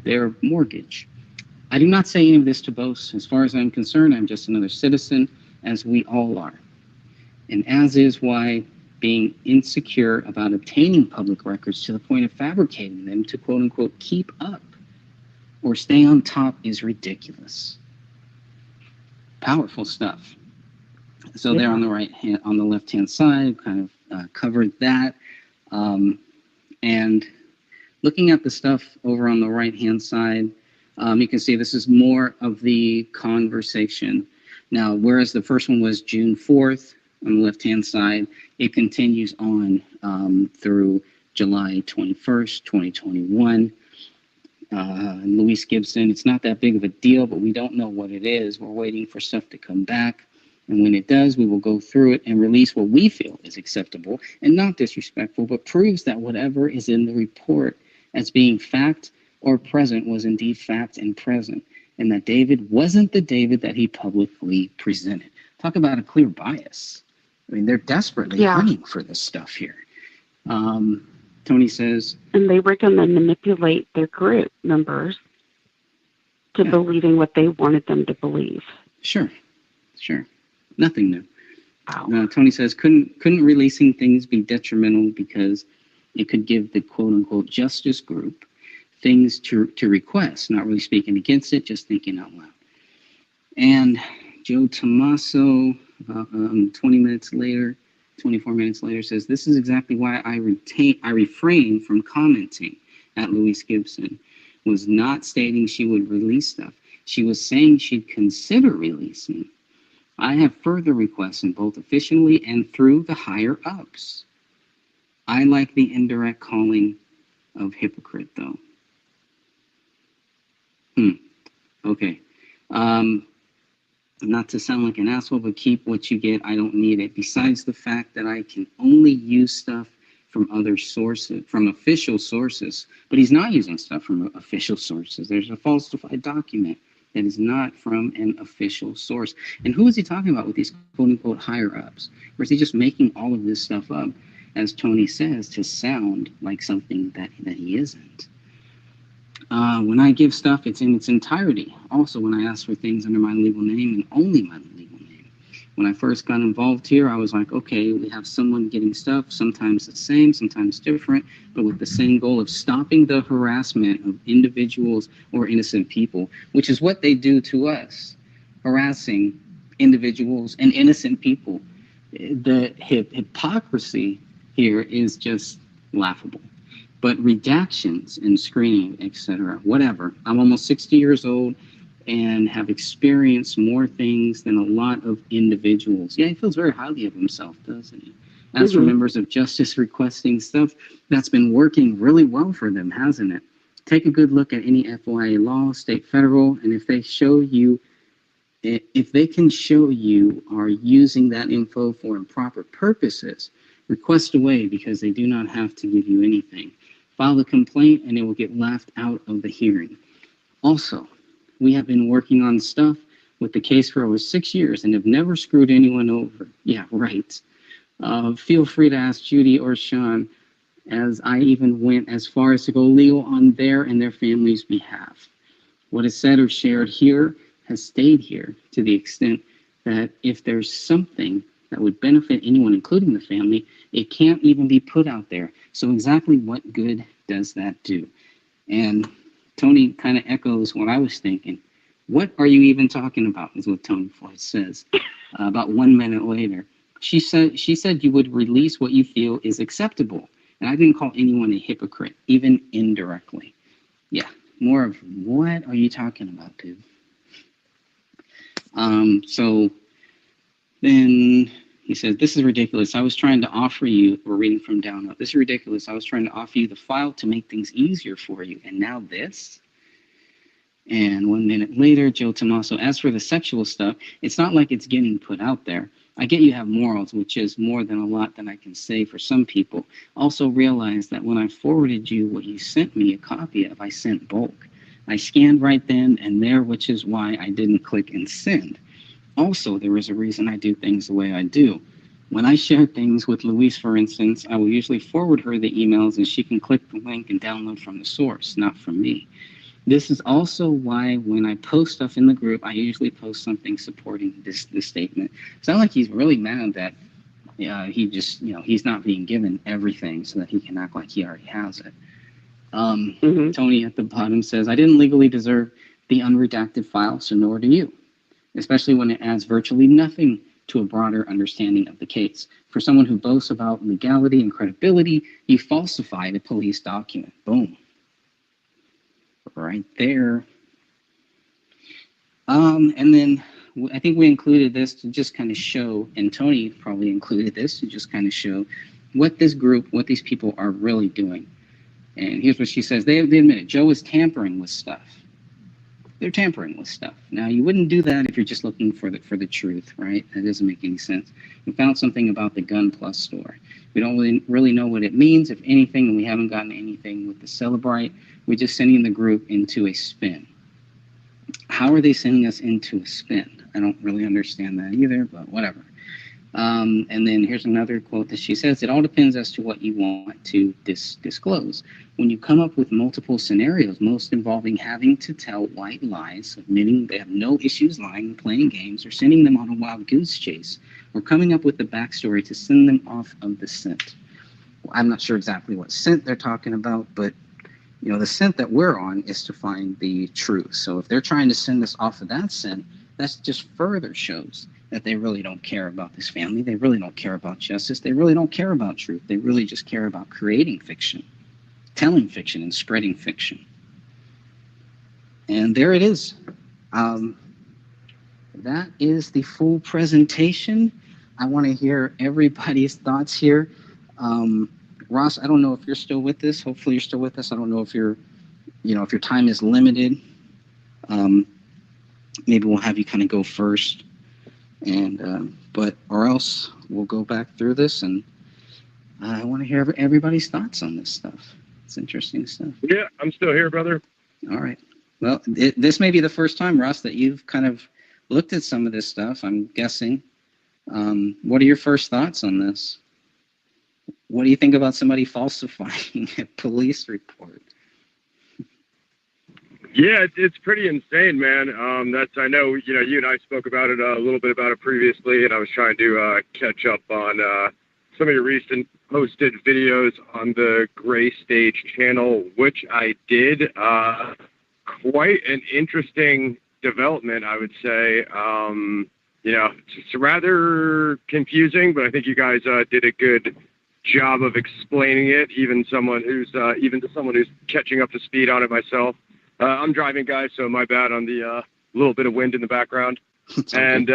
S6: their mortgage. I do not say any of this to boast. As far as I'm concerned, I'm just another citizen, as we all are. And as is why being insecure about obtaining public records to the point of fabricating them to quote-unquote keep up or stay on top is ridiculous. Powerful stuff. So there on the right hand, on the left-hand side, kind of covered that. And looking at the stuff over on the right-hand side, you can see this is more of the conversation. Now, whereas the first one was June 4th on the left-hand side, it continues on through July 21st, 2021. Luis Gibson, it's not that big of a deal, but we don't know what it is. We're waiting for stuff to come back. And when it does, we will go through it and release what we feel is acceptable and not disrespectful, but proves that whatever is in the report as being fact or present was indeed fact and present, and that David wasn't the David that he publicly presented. Talk about a clear bias. I mean, they're desperately hunting for this stuff here. Tony says...
S2: And they were going to manipulate their group members to believing what they wanted them to believe.
S6: Sure. Nothing new. Wow. Tony says, couldn't releasing things be detrimental because it could give the quote-unquote justice group things to request, not really speaking against it, just thinking out loud. And Joe Tommaso, 24 minutes later, says, this is exactly why I refrain from commenting at Luis Gibson. Was not stating she would release stuff. She was saying she'd consider releasing. I have further requests in both officially and through the higher ups. I like the indirect calling of hypocrite, though. Okay. Not to sound like an asshole, but keep what you get. I don't need it. Besides the fact that I can only use stuff from other sources, from official sources, but he's not using stuff from official sources. There's a falsified document that is not from an official source. And who is he talking about with these quote unquote higher ups? Or is he just making all of this stuff up, as Tony says, to sound like something that he isn't? When I give stuff, it's in its entirety. Also, when I ask for things under my legal name and only my legal name. When I first got involved here, I was like, okay, we have someone getting stuff, sometimes the same, sometimes different, but with the same goal of stopping the harassment of individuals or innocent people, which is what they do to us, harassing individuals and innocent people. The hypocrisy here is just laughable. But redactions and screening, etc., whatever. I'm almost 60 years old and have experienced more things than a lot of individuals. Yeah, he feels very highly of himself, doesn't he? As for members of justice requesting stuff, that's been working really well for them, hasn't it? Take a good look at any FOIA law, state, federal, and if they can show you are using that info for improper purposes, request away because they do not have to give you anything. File a complaint and it will get laughed out of the hearing. Also, we have been working on stuff with the case for over 6 years and have never screwed anyone over. Yeah, right. Feel free to ask Judy or Sean, as I even went as far as to go legal on their and their family's behalf. What is said or shared here has stayed here to the extent that if there's something that would benefit anyone, including the family, it can't even be put out there. So exactly what good does that do? And Tony kind of echoes what I was thinking. What are you even talking about, is what Tony Floyd says. About 1 minute later, she said you would release what you feel is acceptable. And I didn't call anyone a hypocrite, even indirectly. Yeah, more of what are you talking about, dude? So then he says, this is ridiculous. I was trying to offer you, we're reading from down up. This is ridiculous. I was trying to offer you the file to make things easier for you. And now this? And 1 minute later, Joe Tommaso, as for the sexual stuff, it's not like it's getting put out there. I get you have morals, which is more than a lot that I can say for some people. Also realize that when I forwarded you what you sent me a copy of, I sent bulk. I scanned right then and there, which is why I didn't click and send. Also, there is a reason I do things the way I do. When I share things with Louise, for instance, I will usually forward her the emails and she can click the link and download from the source, not from me. This is also why when I post stuff in the group, I usually post something supporting this statement. It's not like he's really mad that he just, he's not being given everything so that he can act like he already has it. Tony at the bottom says, I didn't legally deserve the unredacted file, so nor do you, especially when it adds virtually nothing to a broader understanding of the case. For someone who boasts about legality and credibility, you falsified a police document. Boom. Right there. And then I think we included this to just kind of show, and Tony probably included this to just kind of show what this group, what these people are really doing. And here's what she says. They admit it. Joe is tampering with stuff. They're tampering with stuff. Now, you wouldn't do that if you're just looking for the truth, right? That doesn't make any sense. We found something about the Gun Plus store. We don't really know what it means, if anything, and we haven't gotten anything with the Celebrite. We're just sending the group into a spin. How are they sending us into a spin? I don't really understand that either, but whatever. And then here's another quote that she says, it all depends as to what you want to disclose. When you come up with multiple scenarios, most involving having to tell white lies, admitting they have no issues lying and playing games, or sending them on a wild goose chase, or coming up with the backstory to send them off of the scent. Well, I'm not sure exactly what scent they're talking about, but the scent that we're on is to find the truth. So if they're trying to send us off of that scent, that just further shows that they really don't care about this family. They really don't care about justice. They really don't care about truth. They really just care about creating fiction, telling fiction, and spreading fiction. And there it is. That is the full presentation. I want to hear everybody's thoughts here. Ross, I don't know if you're still with us. Hopefully you're still with us. I don't know if you're, if your time is limited. Maybe we'll have you kind of go first. And or else we'll go back through this and I want to hear everybody's thoughts on this stuff. It's interesting stuff.
S4: Yeah, I'm still here, brother.
S6: All right. Well, this may be the first time, Ross, that you've kind of looked at some of this stuff, I'm guessing. What are your first thoughts on this? What do you think about somebody falsifying a police report?
S7: Yeah, it's pretty insane, man. I know, you and I spoke about it a little bit about it previously, and I was trying to catch up on some of your recent posted videos on the Gray Stage channel, which I did. Quite an interesting development, I would say. It's rather confusing, but I think you guys did a good job of explaining it, even to someone who's catching up to speed on it myself. I'm driving, guys, so my bad on the little bit of wind in the background. And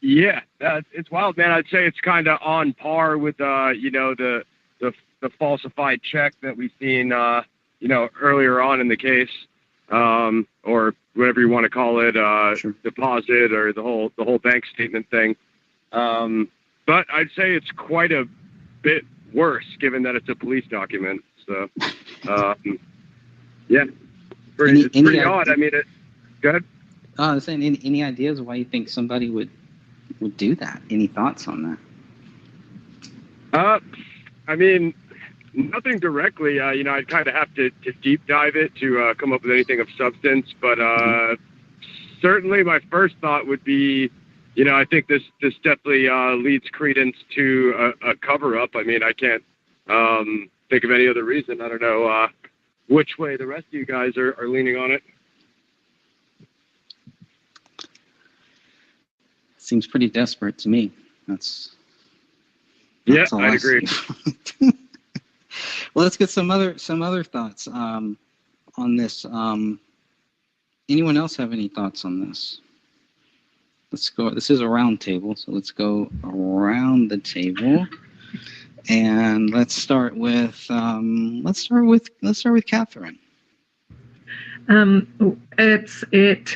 S7: it's wild, man. I'd say it's kind of on par with the falsified check that we've seen earlier on in the case, or whatever you want to call it,
S6: Sure.
S7: deposit or the whole bank statement thing. But I'd say it's quite a bit worse, given that it's a police document. So, yeah. It's pretty odd. I mean, go ahead.
S6: I was saying, any ideas why you think somebody would do that? Any thoughts on
S7: that? I mean, nothing directly. I'd kind of have to deep dive it to come up with anything of substance. But certainly, my first thought would be, I think this definitely leads credence to a cover up. I mean, I can't think of any other reason. I don't know which way the rest of you guys are leaning on it.
S6: Seems pretty desperate to me. That's all
S7: I'd agree.
S6: Well, let's get some other thoughts on this. Anyone else have any thoughts on this? Let's go. This is a round table, so let's go around the table, and let's start with Catherine.
S3: To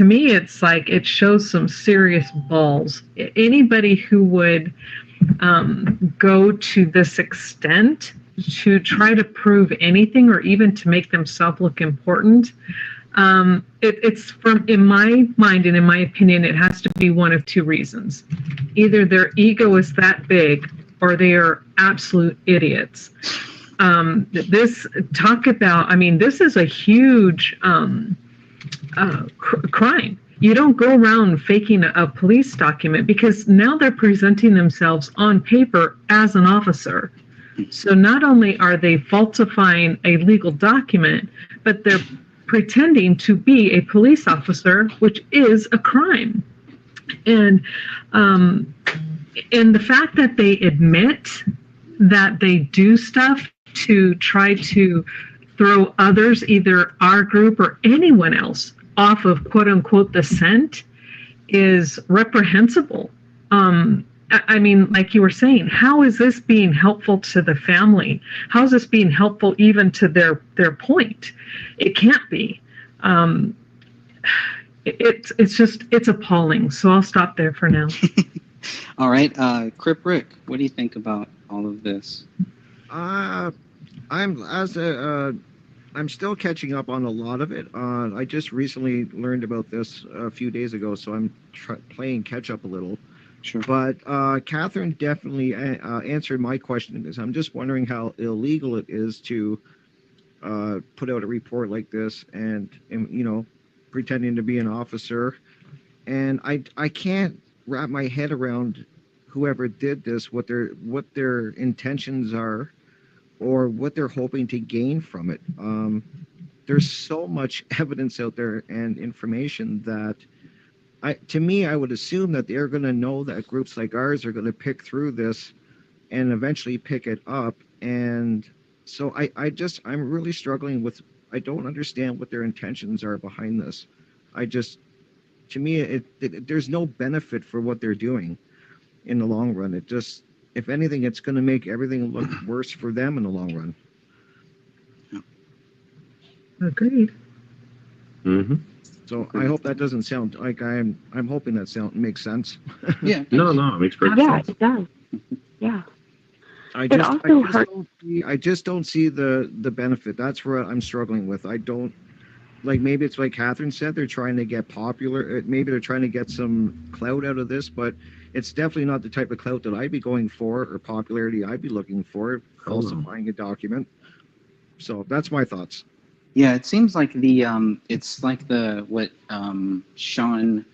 S3: me, it's like it shows some serious balls. Anybody who would go to this extent to try to prove anything or even to make themselves look important, it's in my mind and in my opinion, it has to be one of two reasons. Either their ego is that big or they are absolute idiots. This is a huge crime. You don't go around faking a police document, because now they're presenting themselves on paper as an officer. So not only are they falsifying a legal document, but they're pretending to be a police officer, which is a crime. And the fact that they admit that they do stuff to try to throw others, either our group or anyone else, off of quote unquote the scent is reprehensible. I mean, like you were saying, how is this being helpful to the family? How is this being helpful even to their point? It can't be. It's appalling. So I'll stop there for now.
S6: All right, Crip Rick, what do you think about all of this?
S8: I'm still catching up on a lot of it. I just recently learned about this a few days ago, so I'm playing catch up a little.
S6: Sure.
S8: But Catherine definitely answered my question, because I'm just wondering how illegal it is to put out a report like this and pretending to be an officer. And I can't wrap my head around whoever did this, what their intentions are, or what they're hoping to gain from it. There's so much evidence out there and information that I would assume that they're going to know that groups like ours are going to pick through this and eventually pick it up. And so I'm really struggling with, I don't understand what their intentions are behind this. To me, there's no benefit for what they're doing in the long run. It just, if anything, it's going to make everything look worse for them in the long run.
S3: Agreed.
S5: Mm-hmm.
S8: So I hope that doesn't sound like I'm hoping that makes sense.
S6: Yeah.
S5: No, it makes perfect
S2: Yeah,
S5: sense.
S2: it does. Yeah.
S8: I just don't see the benefit. That's where I'm struggling with. I don't like, maybe it's like Catherine said, they're trying to get popular. Maybe they're trying to get some clout out of this, but it's definitely not the type of clout that I'd be going for or popularity I'd be looking for, falsifying a document. So that's my thoughts.
S6: Yeah, it seems like it's like what Sean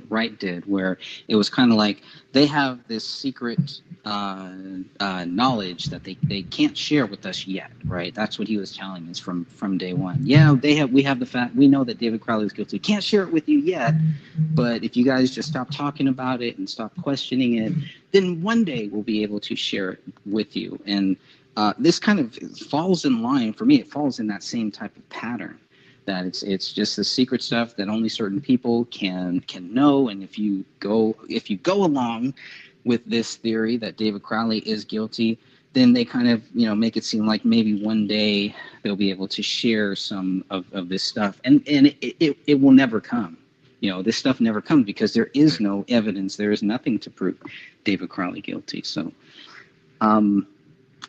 S6: Wright did, where it was kind of like they have this secret knowledge that they can't share with us yet, right? That's what he was telling us from day one. Yeah, we have the fact, we know that David Crowley is guilty. Can't share it with you yet, but if you guys just stop talking about it and stop questioning it, then one day we'll be able to share it with you. And this kind of falls in line, for me, it falls in that same type of pattern, that it's just the secret stuff that only certain people can know. And if you go along with this theory that David Crowley is guilty, then they kind of, make it seem like maybe one day they'll be able to share some of this stuff. And it will never come. This stuff never comes because there is no evidence. There is nothing to prove David Crowley guilty. So,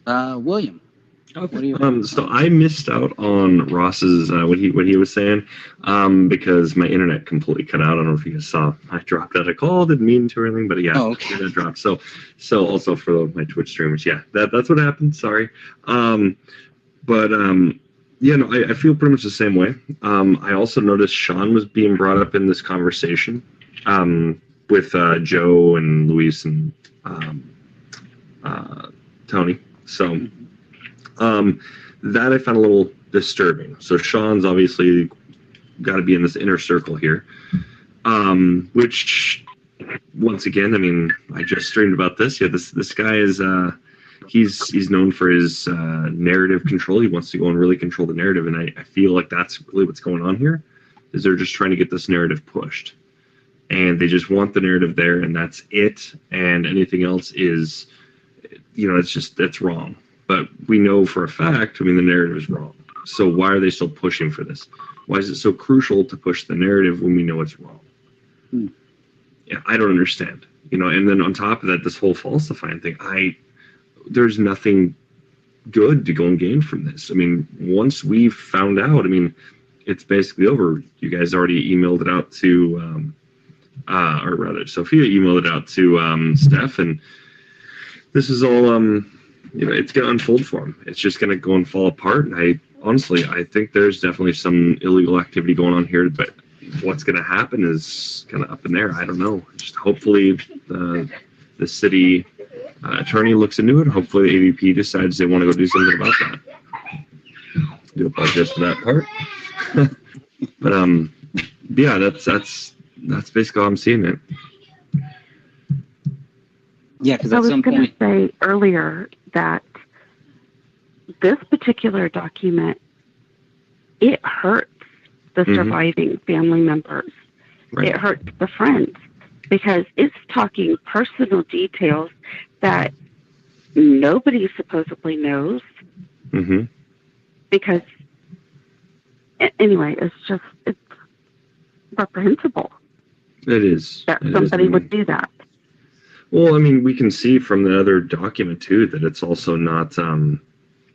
S6: William.
S5: So I missed out on Ross's what he was saying because my internet completely cut out. I don't know if you guys saw. I dropped out a call, didn't mean to or anything, but yeah, it dropped. So also for my Twitch streamers, yeah, that's what happened. Sorry, I feel pretty much the same way. I also noticed Sean was being brought up in this conversation with Joe and Luis and Tony. So. That I found a little disturbing. So Sean's obviously got to be in this inner circle here, which once again, I mean, I just streamed about this. Yeah, this guy is he's known for his narrative control. He wants to go and really control the narrative, and I feel like that's really what's going on here. Is they're just trying to get this narrative pushed, and they just want the narrative there, and that's it. And anything else is, that's wrong. But we know for a fact, the narrative is wrong. So why are they still pushing for this? Why is it so crucial to push the narrative when we know it's wrong? Yeah, I don't understand. And then on top of that, this whole falsifying thing, there's nothing good to go and gain from this. Once we've found out, it's basically over. You guys already emailed it out to, or rather, Sophia emailed it out to Steph, and this is all... it's going to unfold for him. It's just going to go and fall apart. And I think there's definitely some illegal activity going on here, but what's going to happen is kind of up in there. I don't know. Just hopefully the city attorney looks into it. Hopefully the AVP decides they want to go do something about that. I do apologize for that part. But yeah, that's basically how I'm seeing it.
S6: Yeah, because at some point...
S2: I was going to say earlier that this particular document, it hurts the surviving family members. Right. It hurts the friends because it's talking personal details that nobody supposedly knows. Because, anyway, it's reprehensible.
S5: It is.
S2: That somebody would do that.
S5: Well, we can see from the other document too that it's also not, when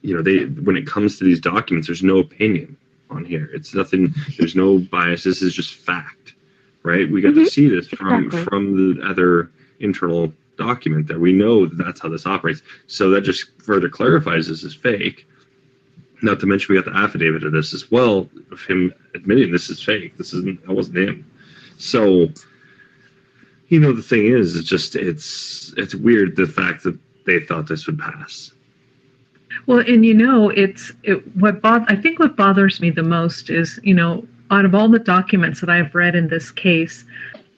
S5: it comes to these documents, there's no opinion on here. It's nothing. There's no bias. This is just fact, right? We got to see this from the other internal document that we know that's how this operates. So that just further clarifies this is fake. Not to mention we got the affidavit of this as well of him admitting this is fake. That wasn't him. So. The thing is, it's weird the fact that they thought this would pass.
S3: Well, and what bothers me the most is, out of all the documents that I've read in this case,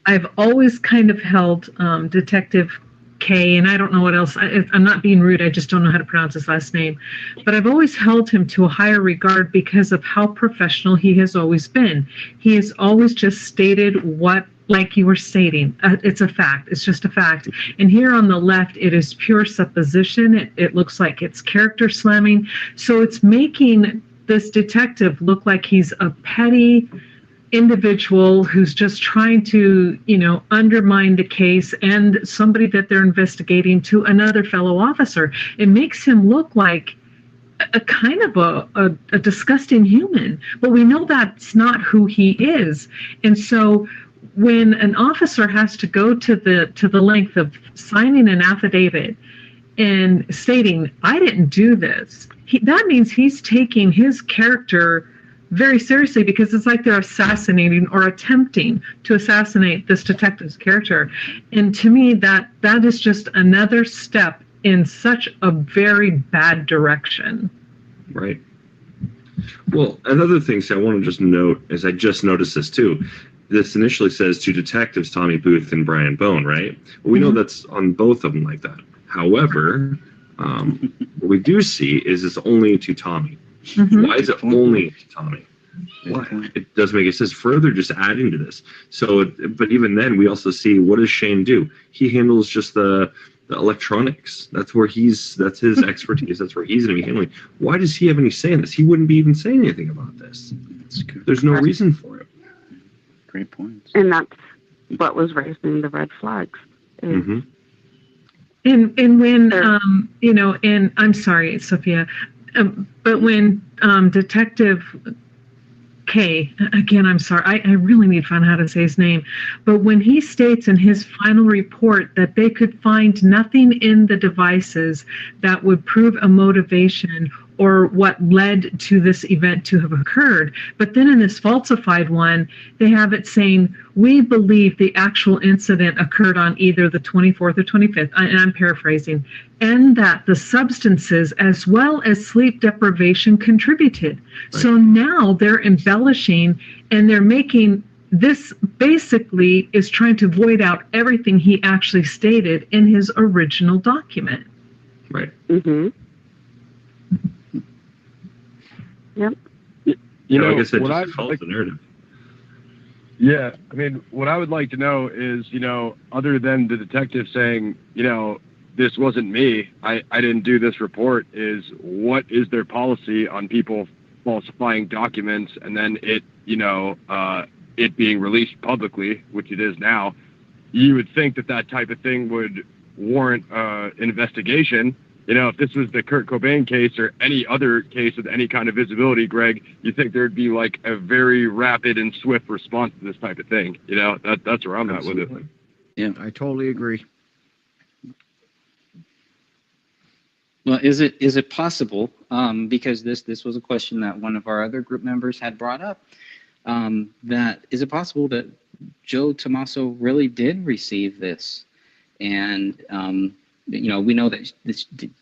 S3: I've always kind of held Detective K, and I don't know what else. I'm not being rude. I just don't know how to pronounce his last name. But I've always held him to a higher regard because of how professional he has always been. He has always just stated what, like you were stating, it's a fact. It's just a fact. And here on the left, it is pure supposition. It looks like it's character slamming. So it's making this detective look like he's a petty individual who's just trying to, undermine the case and somebody that they're investigating to another fellow officer. It makes him look like a kind of a disgusting human, but we know that's not who he is. And so when an officer has to go to the length of signing an affidavit and stating, I didn't do this, that means he's taking his character very seriously, because it's like they're assassinating or attempting to assassinate this detective's character. And to me, that is just another step in such a very bad direction.
S5: Right. Well, another thing I want to just note is I just noticed this too. This initially says to detectives Tommy Booth and Brian Bone, right? Well, we know that's on both of them like that. However, what we do see is it's only to Tommy. Why is it only to Tommy? Why? It does make it says further just adding to this. So, but even then, we also see, what does Shane do? He handles just the electronics. That's his expertise. That's where he's going to be handling. Why does he have any say in this? He wouldn't be even saying anything about this. There's no reason for it.
S6: Great point.
S2: And that's what was raising the red flags.
S3: And when and I'm sorry, Sophia, but when Detective K, again, I'm sorry, I really need to find out how to say his name, but when he states in his final report that they could find nothing in the devices that would prove a motivation or what led to this event to have occurred, but then in this falsified one, they have it saying, we believe the actual incident occurred on either the 24th or 25th, and I'm paraphrasing, and that the substances as well as sleep deprivation contributed. Right. So now they're embellishing, and they're making this basically is trying to void out everything he actually stated in his original document.
S5: Right.
S2: Mm-hmm. Yep.
S7: I
S5: guess that just follows the narrative.
S7: Yeah, I mean, what I would like to know is, other than the detective saying, this wasn't me, I didn't do this report, is what is their policy on people falsifying documents and then it being released publicly, which it is now. You would think that type of thing would warrant an investigation. If this was the Kurt Cobain case or any other case with any kind of visibility, Greg, you think there'd be like a very rapid and swift response to this type of thing. That's where I'm at with it.
S6: Yeah,
S8: I totally agree.
S6: Well, is it possible? Because this was a question that one of our other group members had brought up. That is it possible that Joe Tommaso really did receive this, and we know that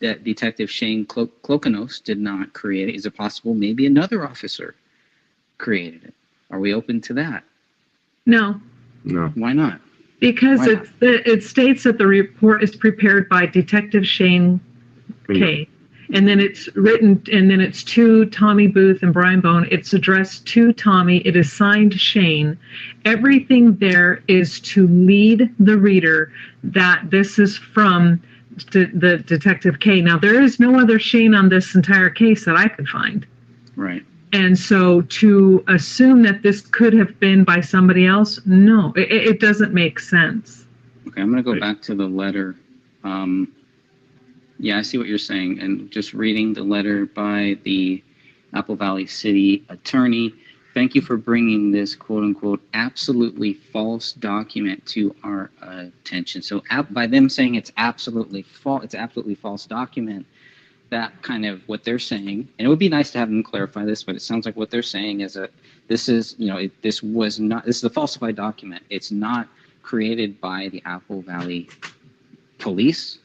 S6: that Detective Shane Klokanos did not create it. Is it possible maybe another officer created it? Are we open to that?
S3: No.
S6: Why not?
S3: Because it states that the report is prepared by Detective Shane K. And then it's written, and then it's to Tommy Booth and Brian Bone. It's addressed to Tommy. It is signed Shane. Everything there is to lead the reader that this is from the Detective K. Now, there is no other Shane on this entire case that I could find.
S6: Right.
S3: And so to assume that this could have been by somebody else, no, it doesn't make sense.
S6: Okay, I'm going to go back to the letter. Yeah, I see what you're saying. And just reading the letter by the Apple Valley City attorney, thank you for bringing this quote unquote absolutely false document to our attention. So by them saying it's absolutely false document, that kind of what they're saying, and it would be nice to have them clarify this, but it sounds like what they're saying is that this is, this is a falsified document. It's not created by the Apple Valley Police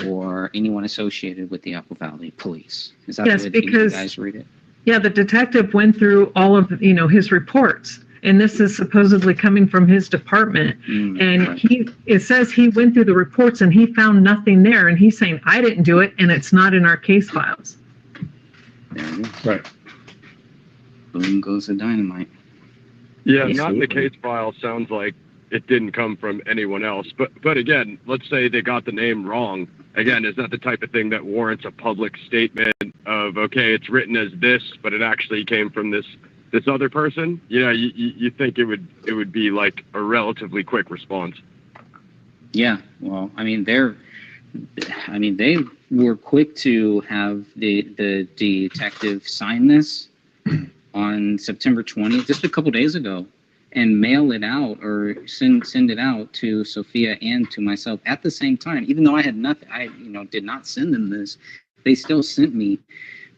S6: or anyone associated with the Apple Valley Police. Is that the way you guys read it?
S3: Yeah, the detective went through all of his reports, and this is supposedly coming from his department. And right. It says he went through the reports and he found nothing there, and he's saying I didn't do it, and it's not in our case files.
S6: There it is.
S7: Right.
S6: Boom goes the dynamite.
S7: Yeah, not in the case file sounds like it didn't come from anyone else. But again, let's say they got the name wrong. Again, is that the type of thing that warrants a public statement of, okay, it's written as this, but it actually came from this this other person, you think it would be like a relatively quick response.
S6: Yeah, well, they were quick to have the detective sign this on September 20th, just a couple days ago, and mail it out or send it out to Sophia and to myself at the same time. Even though I had nothing, I did not send them this. They still sent me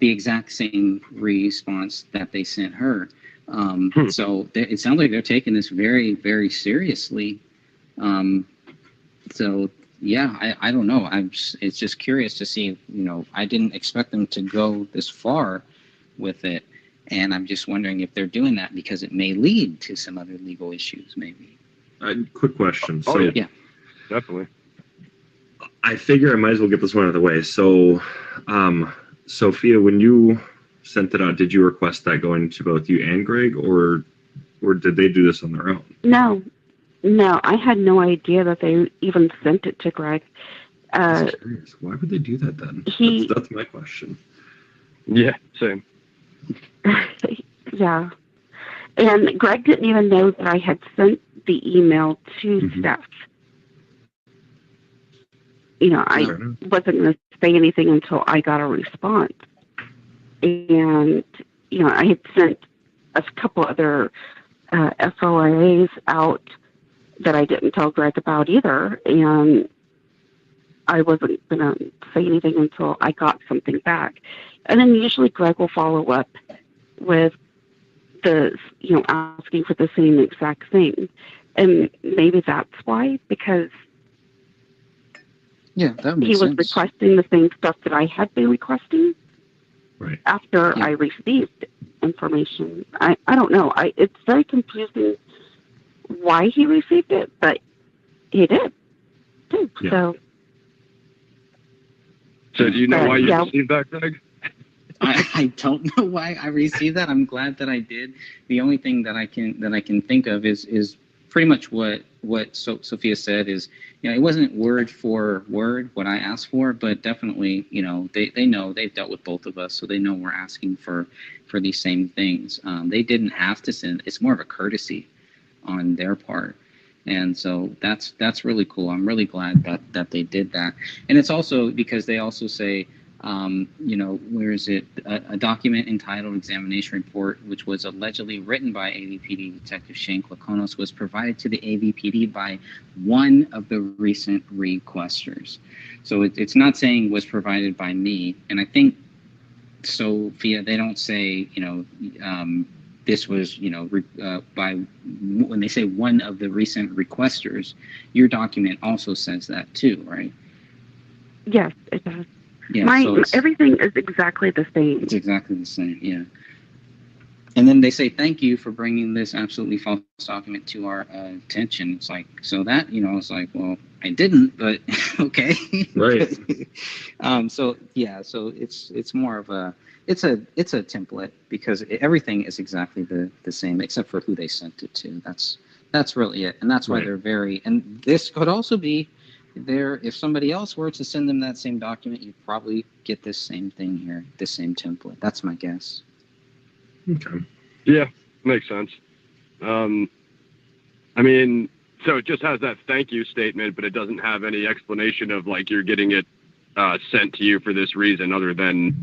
S6: the exact same response that they sent her. So it sounds like they're taking this very, very seriously. So yeah, I don't know. It's just curious to see. I didn't expect them to go this far with it, and I'm just wondering if they're doing that because it may lead to some other legal issues, maybe.
S5: Quick question.
S7: Oh,
S5: So,
S6: yeah,
S7: definitely.
S5: I figure I might as well get this one out of the way. So, Sophia, when you sent it out, did you request that going to both you and Greg, or did they do this on their own?
S2: No, I had no idea that they even sent it to Greg.
S5: I'm curious. Why would they do that then? That's my question.
S7: Yeah, same.
S2: Yeah. And Greg didn't even know that I had sent the email to Steph. I wasn't going to say anything until I got a response. And, I had sent a couple other FOIAs out that I didn't tell Greg about either. And I wasn't going to say anything until I got something back. And then usually Greg will follow up with asking for the same exact thing. And maybe that's why, because
S6: that makes
S2: he was
S6: sense.
S2: requesting the same stuff that I had been requesting after I received information. I don't know. It's very confusing why he received it, but he did too.
S5: Yeah.
S7: So do you know why you received that, Greg?
S6: I don't know why I received that. I'm glad that I did. The only thing that I can think of is pretty much what Sophia said is, it wasn't word for word what I asked for, but definitely, they know, they've dealt with both of us, so they know we're asking for these same things. They didn't have to send. It's more of a courtesy on their part. And so that's really cool. I'm really glad that they did that. And it's also because they also say, where is it? A document entitled Examination Report, which was allegedly written by AVPD Detective Shane Klakonos, was provided to the AVPD by one of the recent requesters. So it's not saying was provided by me. And I think, Sophia, they don't say, this was, by, when they say one of the recent requesters, your document also says that too, right?
S2: Yes, it does.
S6: Yeah,
S2: everything is exactly the same.
S6: It's exactly the same, yeah. And then they say, thank you for bringing this absolutely false document to our attention. It's like, so that, it's like, well, I didn't, but okay.
S5: Right.
S6: So it's more of a, it's a template because everything is exactly the same except for who they sent it to. That's really it. And that's why they're very, and this could also be, if somebody else were to send them that same document, you'd probably get this same thing here, this same template. That's my guess.
S5: Okay.
S7: Yeah, makes sense. So it just has that thank you statement, but it doesn't have any explanation of like you're getting it sent to you for this reason, other than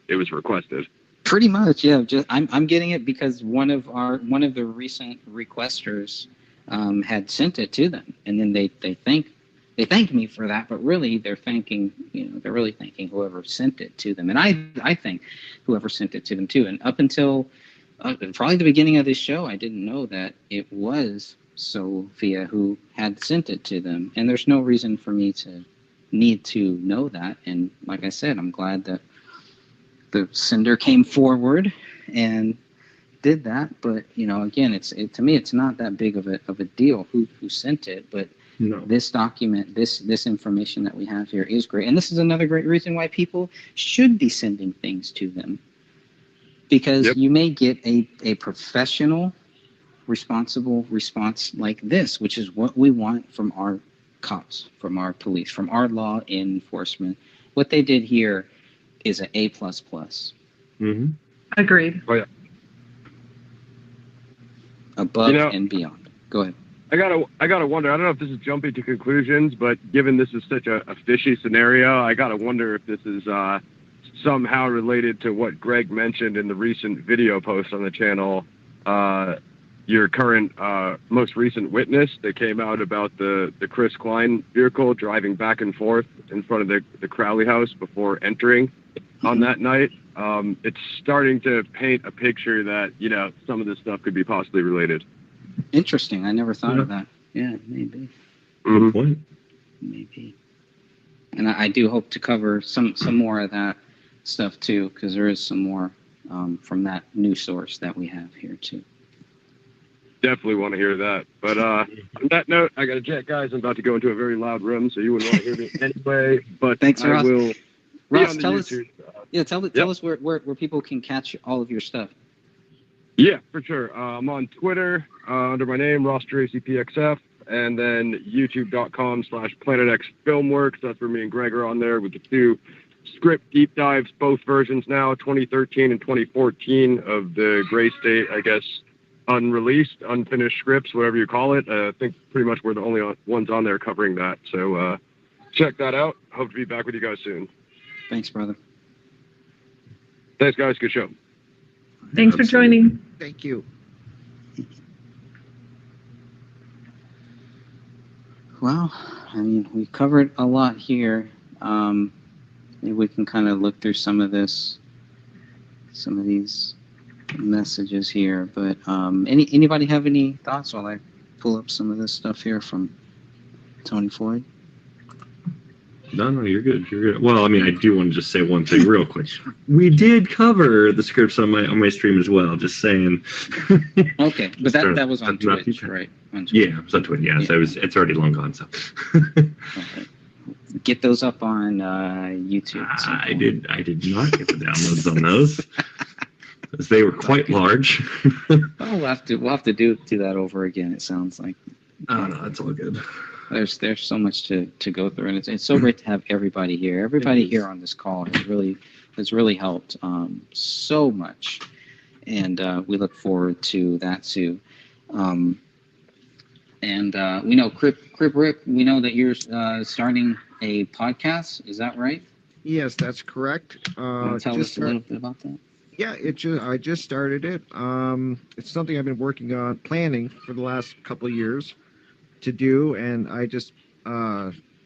S7: it was requested.
S6: Pretty much, yeah. Just I'm getting it because one of the recent requesters had sent it to them, and then they thank me for that, but really they're thanking whoever sent it to them. And I thank whoever sent it to them too. And up until probably the beginning of this show, I didn't know that it was Sophia who had sent it to them. And there's no reason for me to need to know that. And like I said, I'm glad that the sender came forward and did that. But, again, to me, it's not that big of a deal who sent it, but this document, this information that we have here is great. And this is another great reason why people should be sending things to them. Because you may get a professional, responsible response like this, which is what we want from our cops, from our police, from our law enforcement. What they did here is an A++.
S3: Agreed.
S7: Oh, yeah.
S6: above and beyond. Go ahead.
S7: I gotta wonder. I don't know if this is jumping to conclusions, but given this is such a fishy scenario, I gotta wonder if this is somehow related to what Greg mentioned in the recent video post on the channel. Your current, most recent witness that came out about the Chris Klein vehicle driving back and forth in front of the Crowley house before entering on that night. It's starting to paint a picture that, you know, some of this stuff could be possibly related.
S6: Interesting. I never thought of that. Yeah, maybe.
S5: Good point.
S6: Maybe. And I do hope to cover some more of that stuff too, because there is some more from that news source that we have here too.
S7: Definitely want to hear that. But on that note, I got to jet, guys. I'm about to go into a very loud room, so you wouldn't want to hear me anyway. But
S6: thanks, Ross.
S7: will.
S6: Ross, tell us. Tell us where people can catch all of your stuff.
S7: Yeah, for sure. I'm on Twitter under my name, Ross PXF, and then youtube.com/PlanetXFilmworks. That's where me and Greg are on there with the 2 script deep dives, both versions now, 2013 and 2014 of the Gray State, I guess, unreleased, unfinished scripts, whatever you call it. I think pretty much we're the only ones on there covering that. So check that out. Hope to be back with you guys soon.
S6: Thanks, brother.
S7: Thanks, guys. Good show.
S3: Thanks for joining.
S8: Thank you.
S6: Well, I mean, we covered a lot here. Maybe we can kind of look through some of these messages here. But anybody have any thoughts while I pull up some of this stuff here from Tony Floyd?
S5: No, you're good. You're good. Well, I mean, I do want to just say one thing real quick. We did cover the scripts on my stream as well. Just saying.
S6: Okay, but that was on Twitch, right? On Twitch.
S5: Yeah, it was on Twitch. Yeah, so it's already long gone. So.
S6: Okay. Get those up on YouTube.
S5: I did not get the downloads on those, as they were quite large.
S6: Well, we'll have to do that over again. It sounds like.
S5: Oh no, that's all good.
S6: There's so much to go through, and it's so great to have everybody here. Everybody here on this call has really helped so much, and we look forward to that too. And we know Crip Rick. We know that you're starting a podcast. Is that right?
S8: Yes, that's correct.
S6: Want to tell us a little bit about that?
S8: Yeah, I just started it. It's something I've been working on, planning for the last couple of years to do, and I just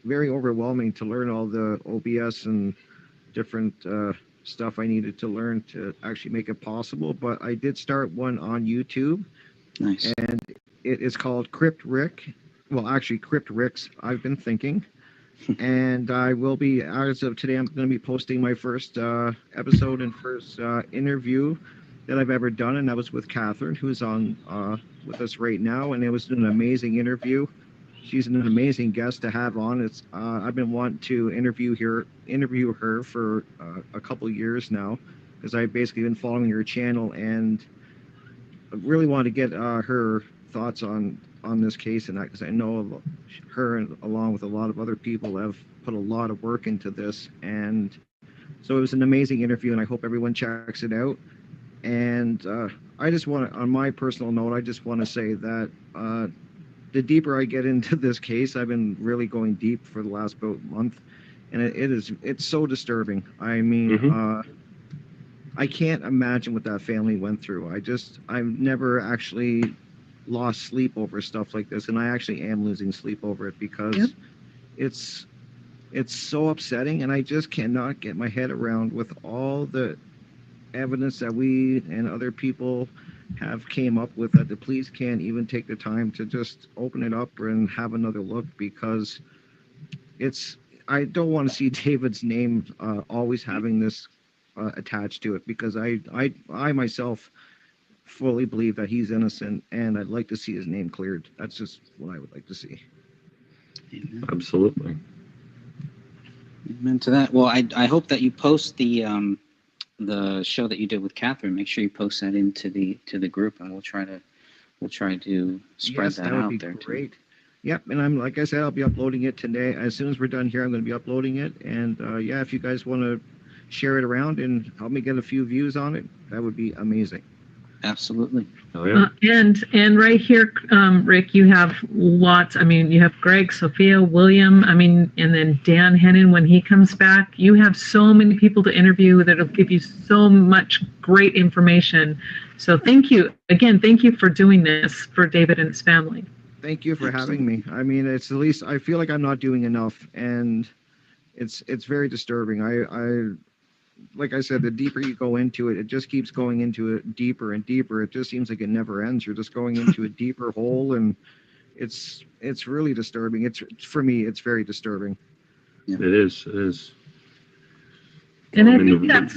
S8: very overwhelming to learn all the OBS and different stuff I needed to learn to actually make it possible. But I did start one on YouTube.
S6: Nice.
S8: And it is called Crypt Rick. Well, actually, Crypt Ricks, I've been thinking. And I will be, as of today, I'm going to be posting my first episode and first interview that I've ever done, and that was with Catherine, who's on with us right now, and it was an amazing interview. She's an amazing guest to have on. It's I've been wanting to interview her for a couple years now, because I've basically been following her channel, and I really want to get her thoughts on this case, and because I know her, and along with a lot of other people, have put a lot of work into this, and so it was an amazing interview, and I hope everyone checks it out. And I just want to, on my personal note, I just want to say that the deeper I get into this case, I've been really going deep for the last about month, and it's so disturbing. I mean, I can't imagine what that family went through. I've never actually lost sleep over stuff like this, and I actually am losing sleep over it, because it's so upsetting, and I just cannot get my head around with all the evidence that we and other people have came up with, that the police can't even take the time to just open it up and have another look, because I don't want to see David's name always having this attached to it, because I myself fully believe that he's innocent, and I'd like to see his name cleared. That's just what I would like to see.
S6: Amen.
S5: Absolutely.
S6: Amen to that. Well, I hope that you post the show that you did with Catherine. Make sure you post that into the group, and we'll try to spread that
S8: would
S6: out
S8: be
S6: there
S8: great.
S6: too.
S8: Yep, and like I said, I'll be uploading it today. As soon as we're done here, I'm going to be uploading it. And yeah, if you guys want to share it around and help me get a few views on it, that would be amazing.
S6: Absolutely.
S5: Oh yeah.
S3: And right here, Rick, you have lots. I mean, you have Greg, Sophia, William. I mean, and then Dan Hennon when he comes back. You have so many people to interview that'll give you so much great information. So thank you again. Thank you for doing this for David and his family.
S8: Thank you for having me. I mean, it's at least I feel like I'm not doing enough, and it's very disturbing. I like I said, the deeper you go into it, it just keeps going into it deeper and deeper. It just seems like it never ends. You're just going into a deeper hole, and it's really disturbing. It's for me, it's very disturbing.
S5: It is. It is.
S3: And I think that's.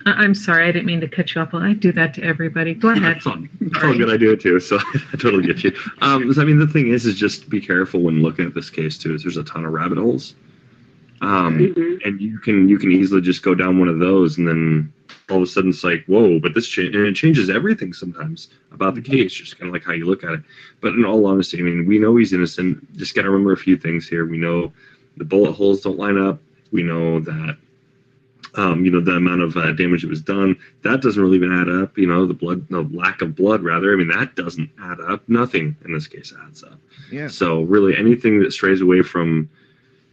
S3: I'm sorry, I didn't mean to cut you off. I do that to everybody. Go ahead.
S5: It's all good. I do it too, so I totally get you. So, I mean, the thing is just be careful when looking at this case too. Is there's a ton of rabbit holes. And you can easily just go down one of those, and then all of a sudden it's like, whoa! But this and it changes everything sometimes about the case, just kind of like how you look at it. But in all honesty, I mean, we know he's innocent. Just got to remember a few things here. We know the bullet holes don't line up. We know that, the amount of damage that was done, that doesn't really even add up. The lack of blood, rather. I mean, that doesn't add up. Nothing in this case adds up.
S8: Yeah.
S5: So really, anything that strays away from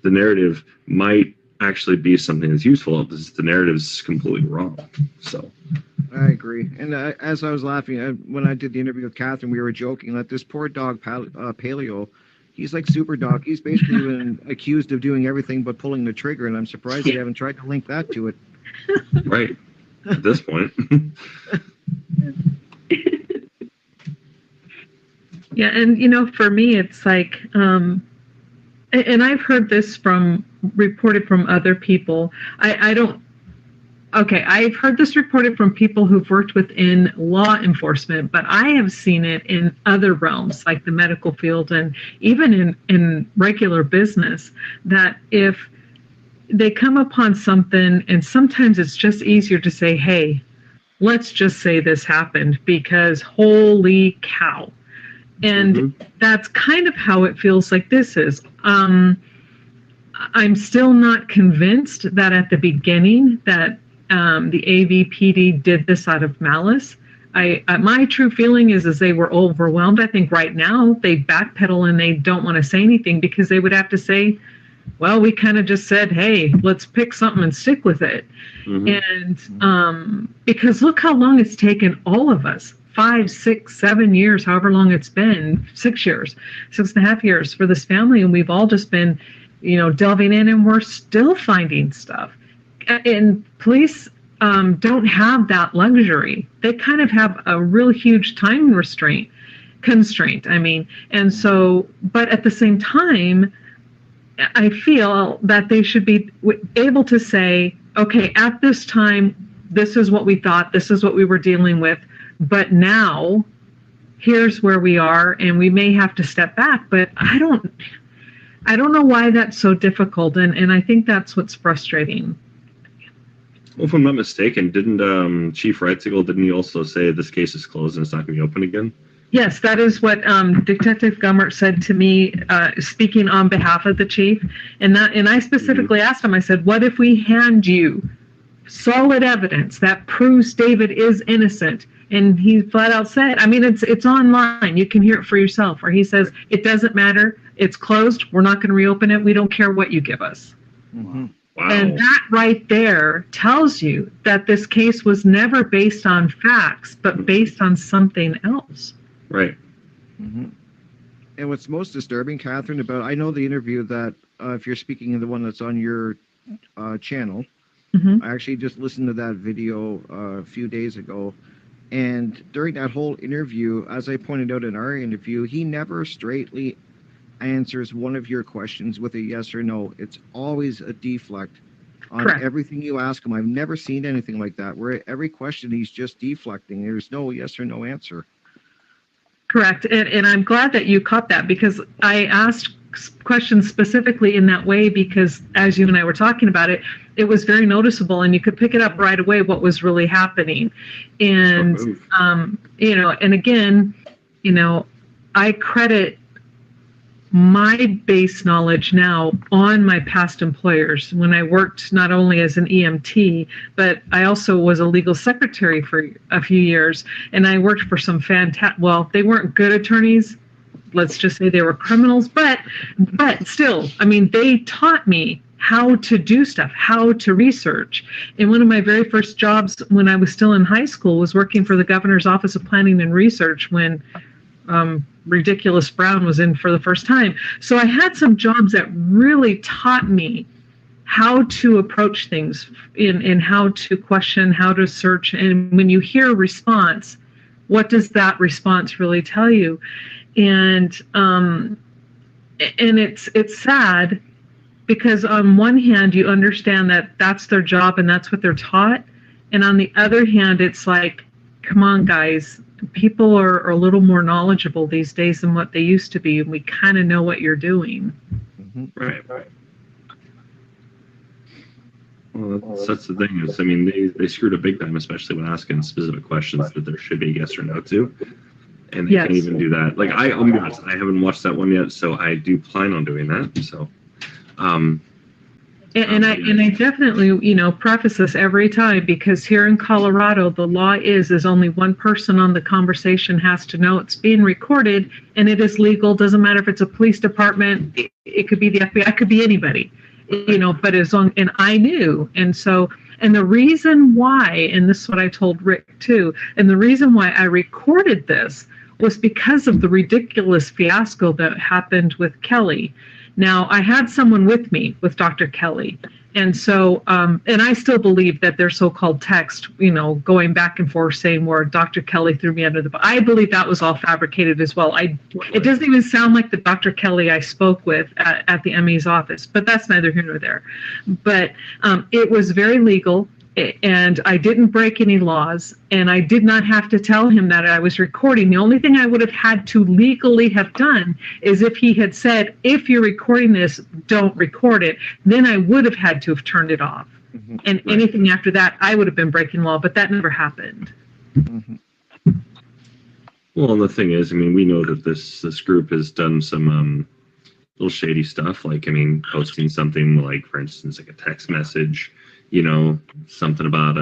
S5: the narrative might actually be something that's useful because the narrative is completely wrong. So
S8: I agree. And as I was laughing when I did the interview with Catherine, we were joking that this poor dog Paleo, he's like Super Dog. He's basically been accused of doing everything but pulling the trigger, and I'm surprised they haven't tried to link that to it.
S5: Right. At this point.
S3: Yeah, and for me, it's like. And I've heard this reported from other people. I've heard this reported from people who've worked within law enforcement, but I have seen it in other realms, like the medical field and even in regular business, that if they come upon something, and sometimes it's just easier to say, hey, let's just say this happened because holy cow. And that's kind of how it feels like this is. I'm still not convinced that at the beginning that the AVPD did this out of malice. My true feeling is they were overwhelmed. I think right now they backpedal and they don't want to say anything because they would have to say, well, we kind of just said, hey, let's pick something and stick with it. And because look how long it's taken all of us. 5, 6, 7 years, however long it's been, 6 years, 6.5 years for this family. And we've all just been, delving in, and we're still finding stuff. And police don't have that luxury. They kind of have a real huge time constraint. I mean, and so, but at the same time, I feel that they should be able to say, okay, at this time, this is what we thought, this is what we were dealing with. But now, here's where we are, and we may have to step back. But I don't know why that's so difficult, and I think that's what's frustrating.
S5: Well, if I'm not mistaken, didn't Chief Reitziegel, didn't he also say this case is closed and it's not going to be open again?
S3: Yes, that is what Detective Gummert said to me, speaking on behalf of the chief. And I specifically asked him, I said, what if we hand you solid evidence that proves David is innocent? And he flat out said, I mean, it's online. You can hear it for yourself. Or he says, it doesn't matter. It's closed. We're not going to reopen it. We don't care what you give us.
S5: Wow.
S3: And that right there tells you that this case was never based on facts, but based on something else.
S5: Right.
S8: And what's most disturbing, Catherine, I know the interview that, if you're speaking of the one that's on your channel, I actually just listened to that video a few days ago. And during that whole interview, as I pointed out in our interview, he never straightly answers one of your questions with a yes or no. It's always a deflect on everything you ask him. I've never seen anything like that, where every question he's just deflecting. There's no yes or no answer.
S3: Correct. And I'm glad that you caught that, because I asked questions specifically in that way because, as you and I were talking about it, it was very noticeable and you could pick it up right away what was really happening. And, and again, I credit my base knowledge now on my past employers. When I worked not only as an EMT, but I also was a legal secretary for a few years, and I worked for some fantastic, well, they weren't good attorneys. Let's just say they were criminals, but still, I mean, they taught me how to do stuff, how to research. And one of my very first jobs when I was still in high school was working for the Governor's Office of Planning and Research when Ridiculous Brown was in for the first time. So I had some jobs that really taught me how to approach things in how to question, how to search. And when you hear a response, what does that response really tell you? And it's sad because on one hand you understand that that's their job and that's what they're taught, and on the other hand it's like, come on guys, people are a little more knowledgeable these days than what they used to be, and we kind of know what you're doing.
S5: Right. Well, that's the thing is, I mean, they screwed up big time, especially when asking specific questions that there should be a yes or no to. And they can't even do that. Like, I'll be honest, I haven't watched that one yet, so I do plan on doing that. So,
S3: and I definitely, preface this every time, because here in Colorado, the law is only one person on the conversation has to know it's being recorded, and it is legal. Doesn't matter if it's a police department, it could be the FBI, it could be anybody, but as long, and I knew. And so, and the reason why, and this is what I told Rick too, and the reason why I recorded this was because of the ridiculous fiasco that happened with Kelly. Now, I had someone with me, with Dr. Kelly, and so, and I still believe that their so-called text, going back and forth saying where Dr. Kelly threw me under the bus, I believe that was all fabricated as well. It doesn't even sound like the Dr. Kelly I spoke with at the ME's office, but that's neither here nor there. But it was very legal, and I didn't break any laws, and I did not have to tell him that I was recording. The only thing I would have had to legally have done is if he had said, if you're recording this, don't record it, then I would have had to have turned it off. Mm-hmm. And anything after that, I would have been breaking law, but that never happened.
S5: Mm-hmm. Well, and the thing is, I mean, we know that this group has done some little shady stuff, like, I mean, posting something like, for instance, like a text message, something about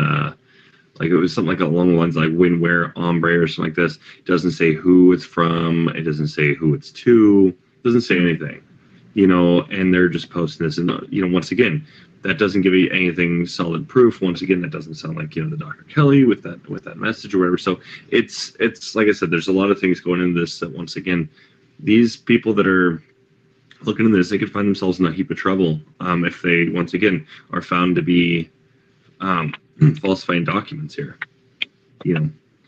S5: like it was something like along the lines like win where ombre or something like this. It doesn't say who it's from, it doesn't say who it's to, it doesn't say anything, and they're just posting this, and once again, that doesn't give you anything solid proof. Once again, that doesn't sound like the Dr. Kelly with that message or whatever. So it's like I said, there's a lot of things going into this that, once again, these people that are looking at this, they could find themselves in a heap of trouble if they, once again, are found to be falsifying documents here. Yeah.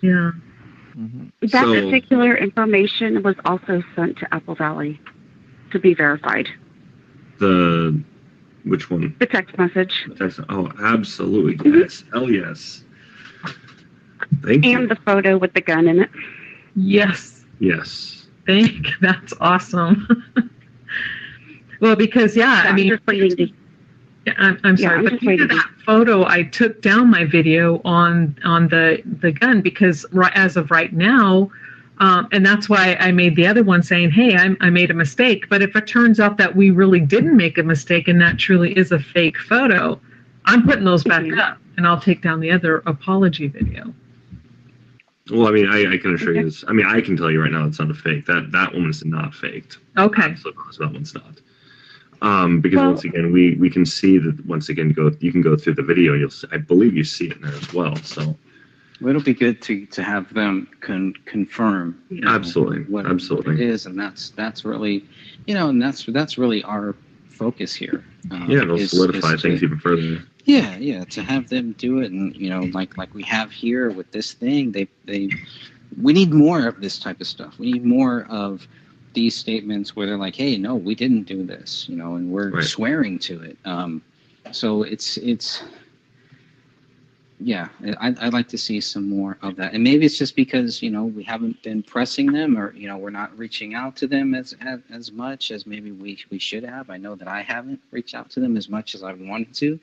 S2: Mm-hmm. That particular information was also sent to Apple Valley to be verified.
S5: Which one?
S2: The text message.
S5: Oh, absolutely. Mm-hmm. Yes. Hell yes. Thank you.
S2: And the photo with the gun in it.
S3: Yes. That's awesome. Well, because I mean,
S2: just waiting to,
S3: I'm sorry, but that photo, I took down my video on the gun because as of right now, and that's why I made the other one saying, hey, I made a mistake. But if it turns out that we really didn't make a mistake and that truly is a fake photo, I'm putting those back up, and I'll take down the other apology video.
S5: Well, I mean, I can assure you this. I mean, I can tell you right now it's not a fake. That one is not faked.
S3: Okay.
S5: Absolutely, that one's not. Because once again, we can see that, once again, you can go through the video. You'll see, I believe you see it in there as well. So
S6: it'll be good to have them confirm.
S5: Absolutely.
S6: What
S5: Absolutely.
S6: it is, and that's really, and that's really our focus here.
S5: It'll solidify things even further.
S6: Yeah, to have them do it, and like we have here with this thing, we need more of this type of stuff. We need more of these statements where they're like, hey, no, we didn't do this, and we're swearing to it. So it's I'd like to see some more of that. And maybe it's just because, we haven't been pressing them, or, we're not reaching out to them as much as maybe we should have. I know that I haven't reached out to them as much as I wanted to.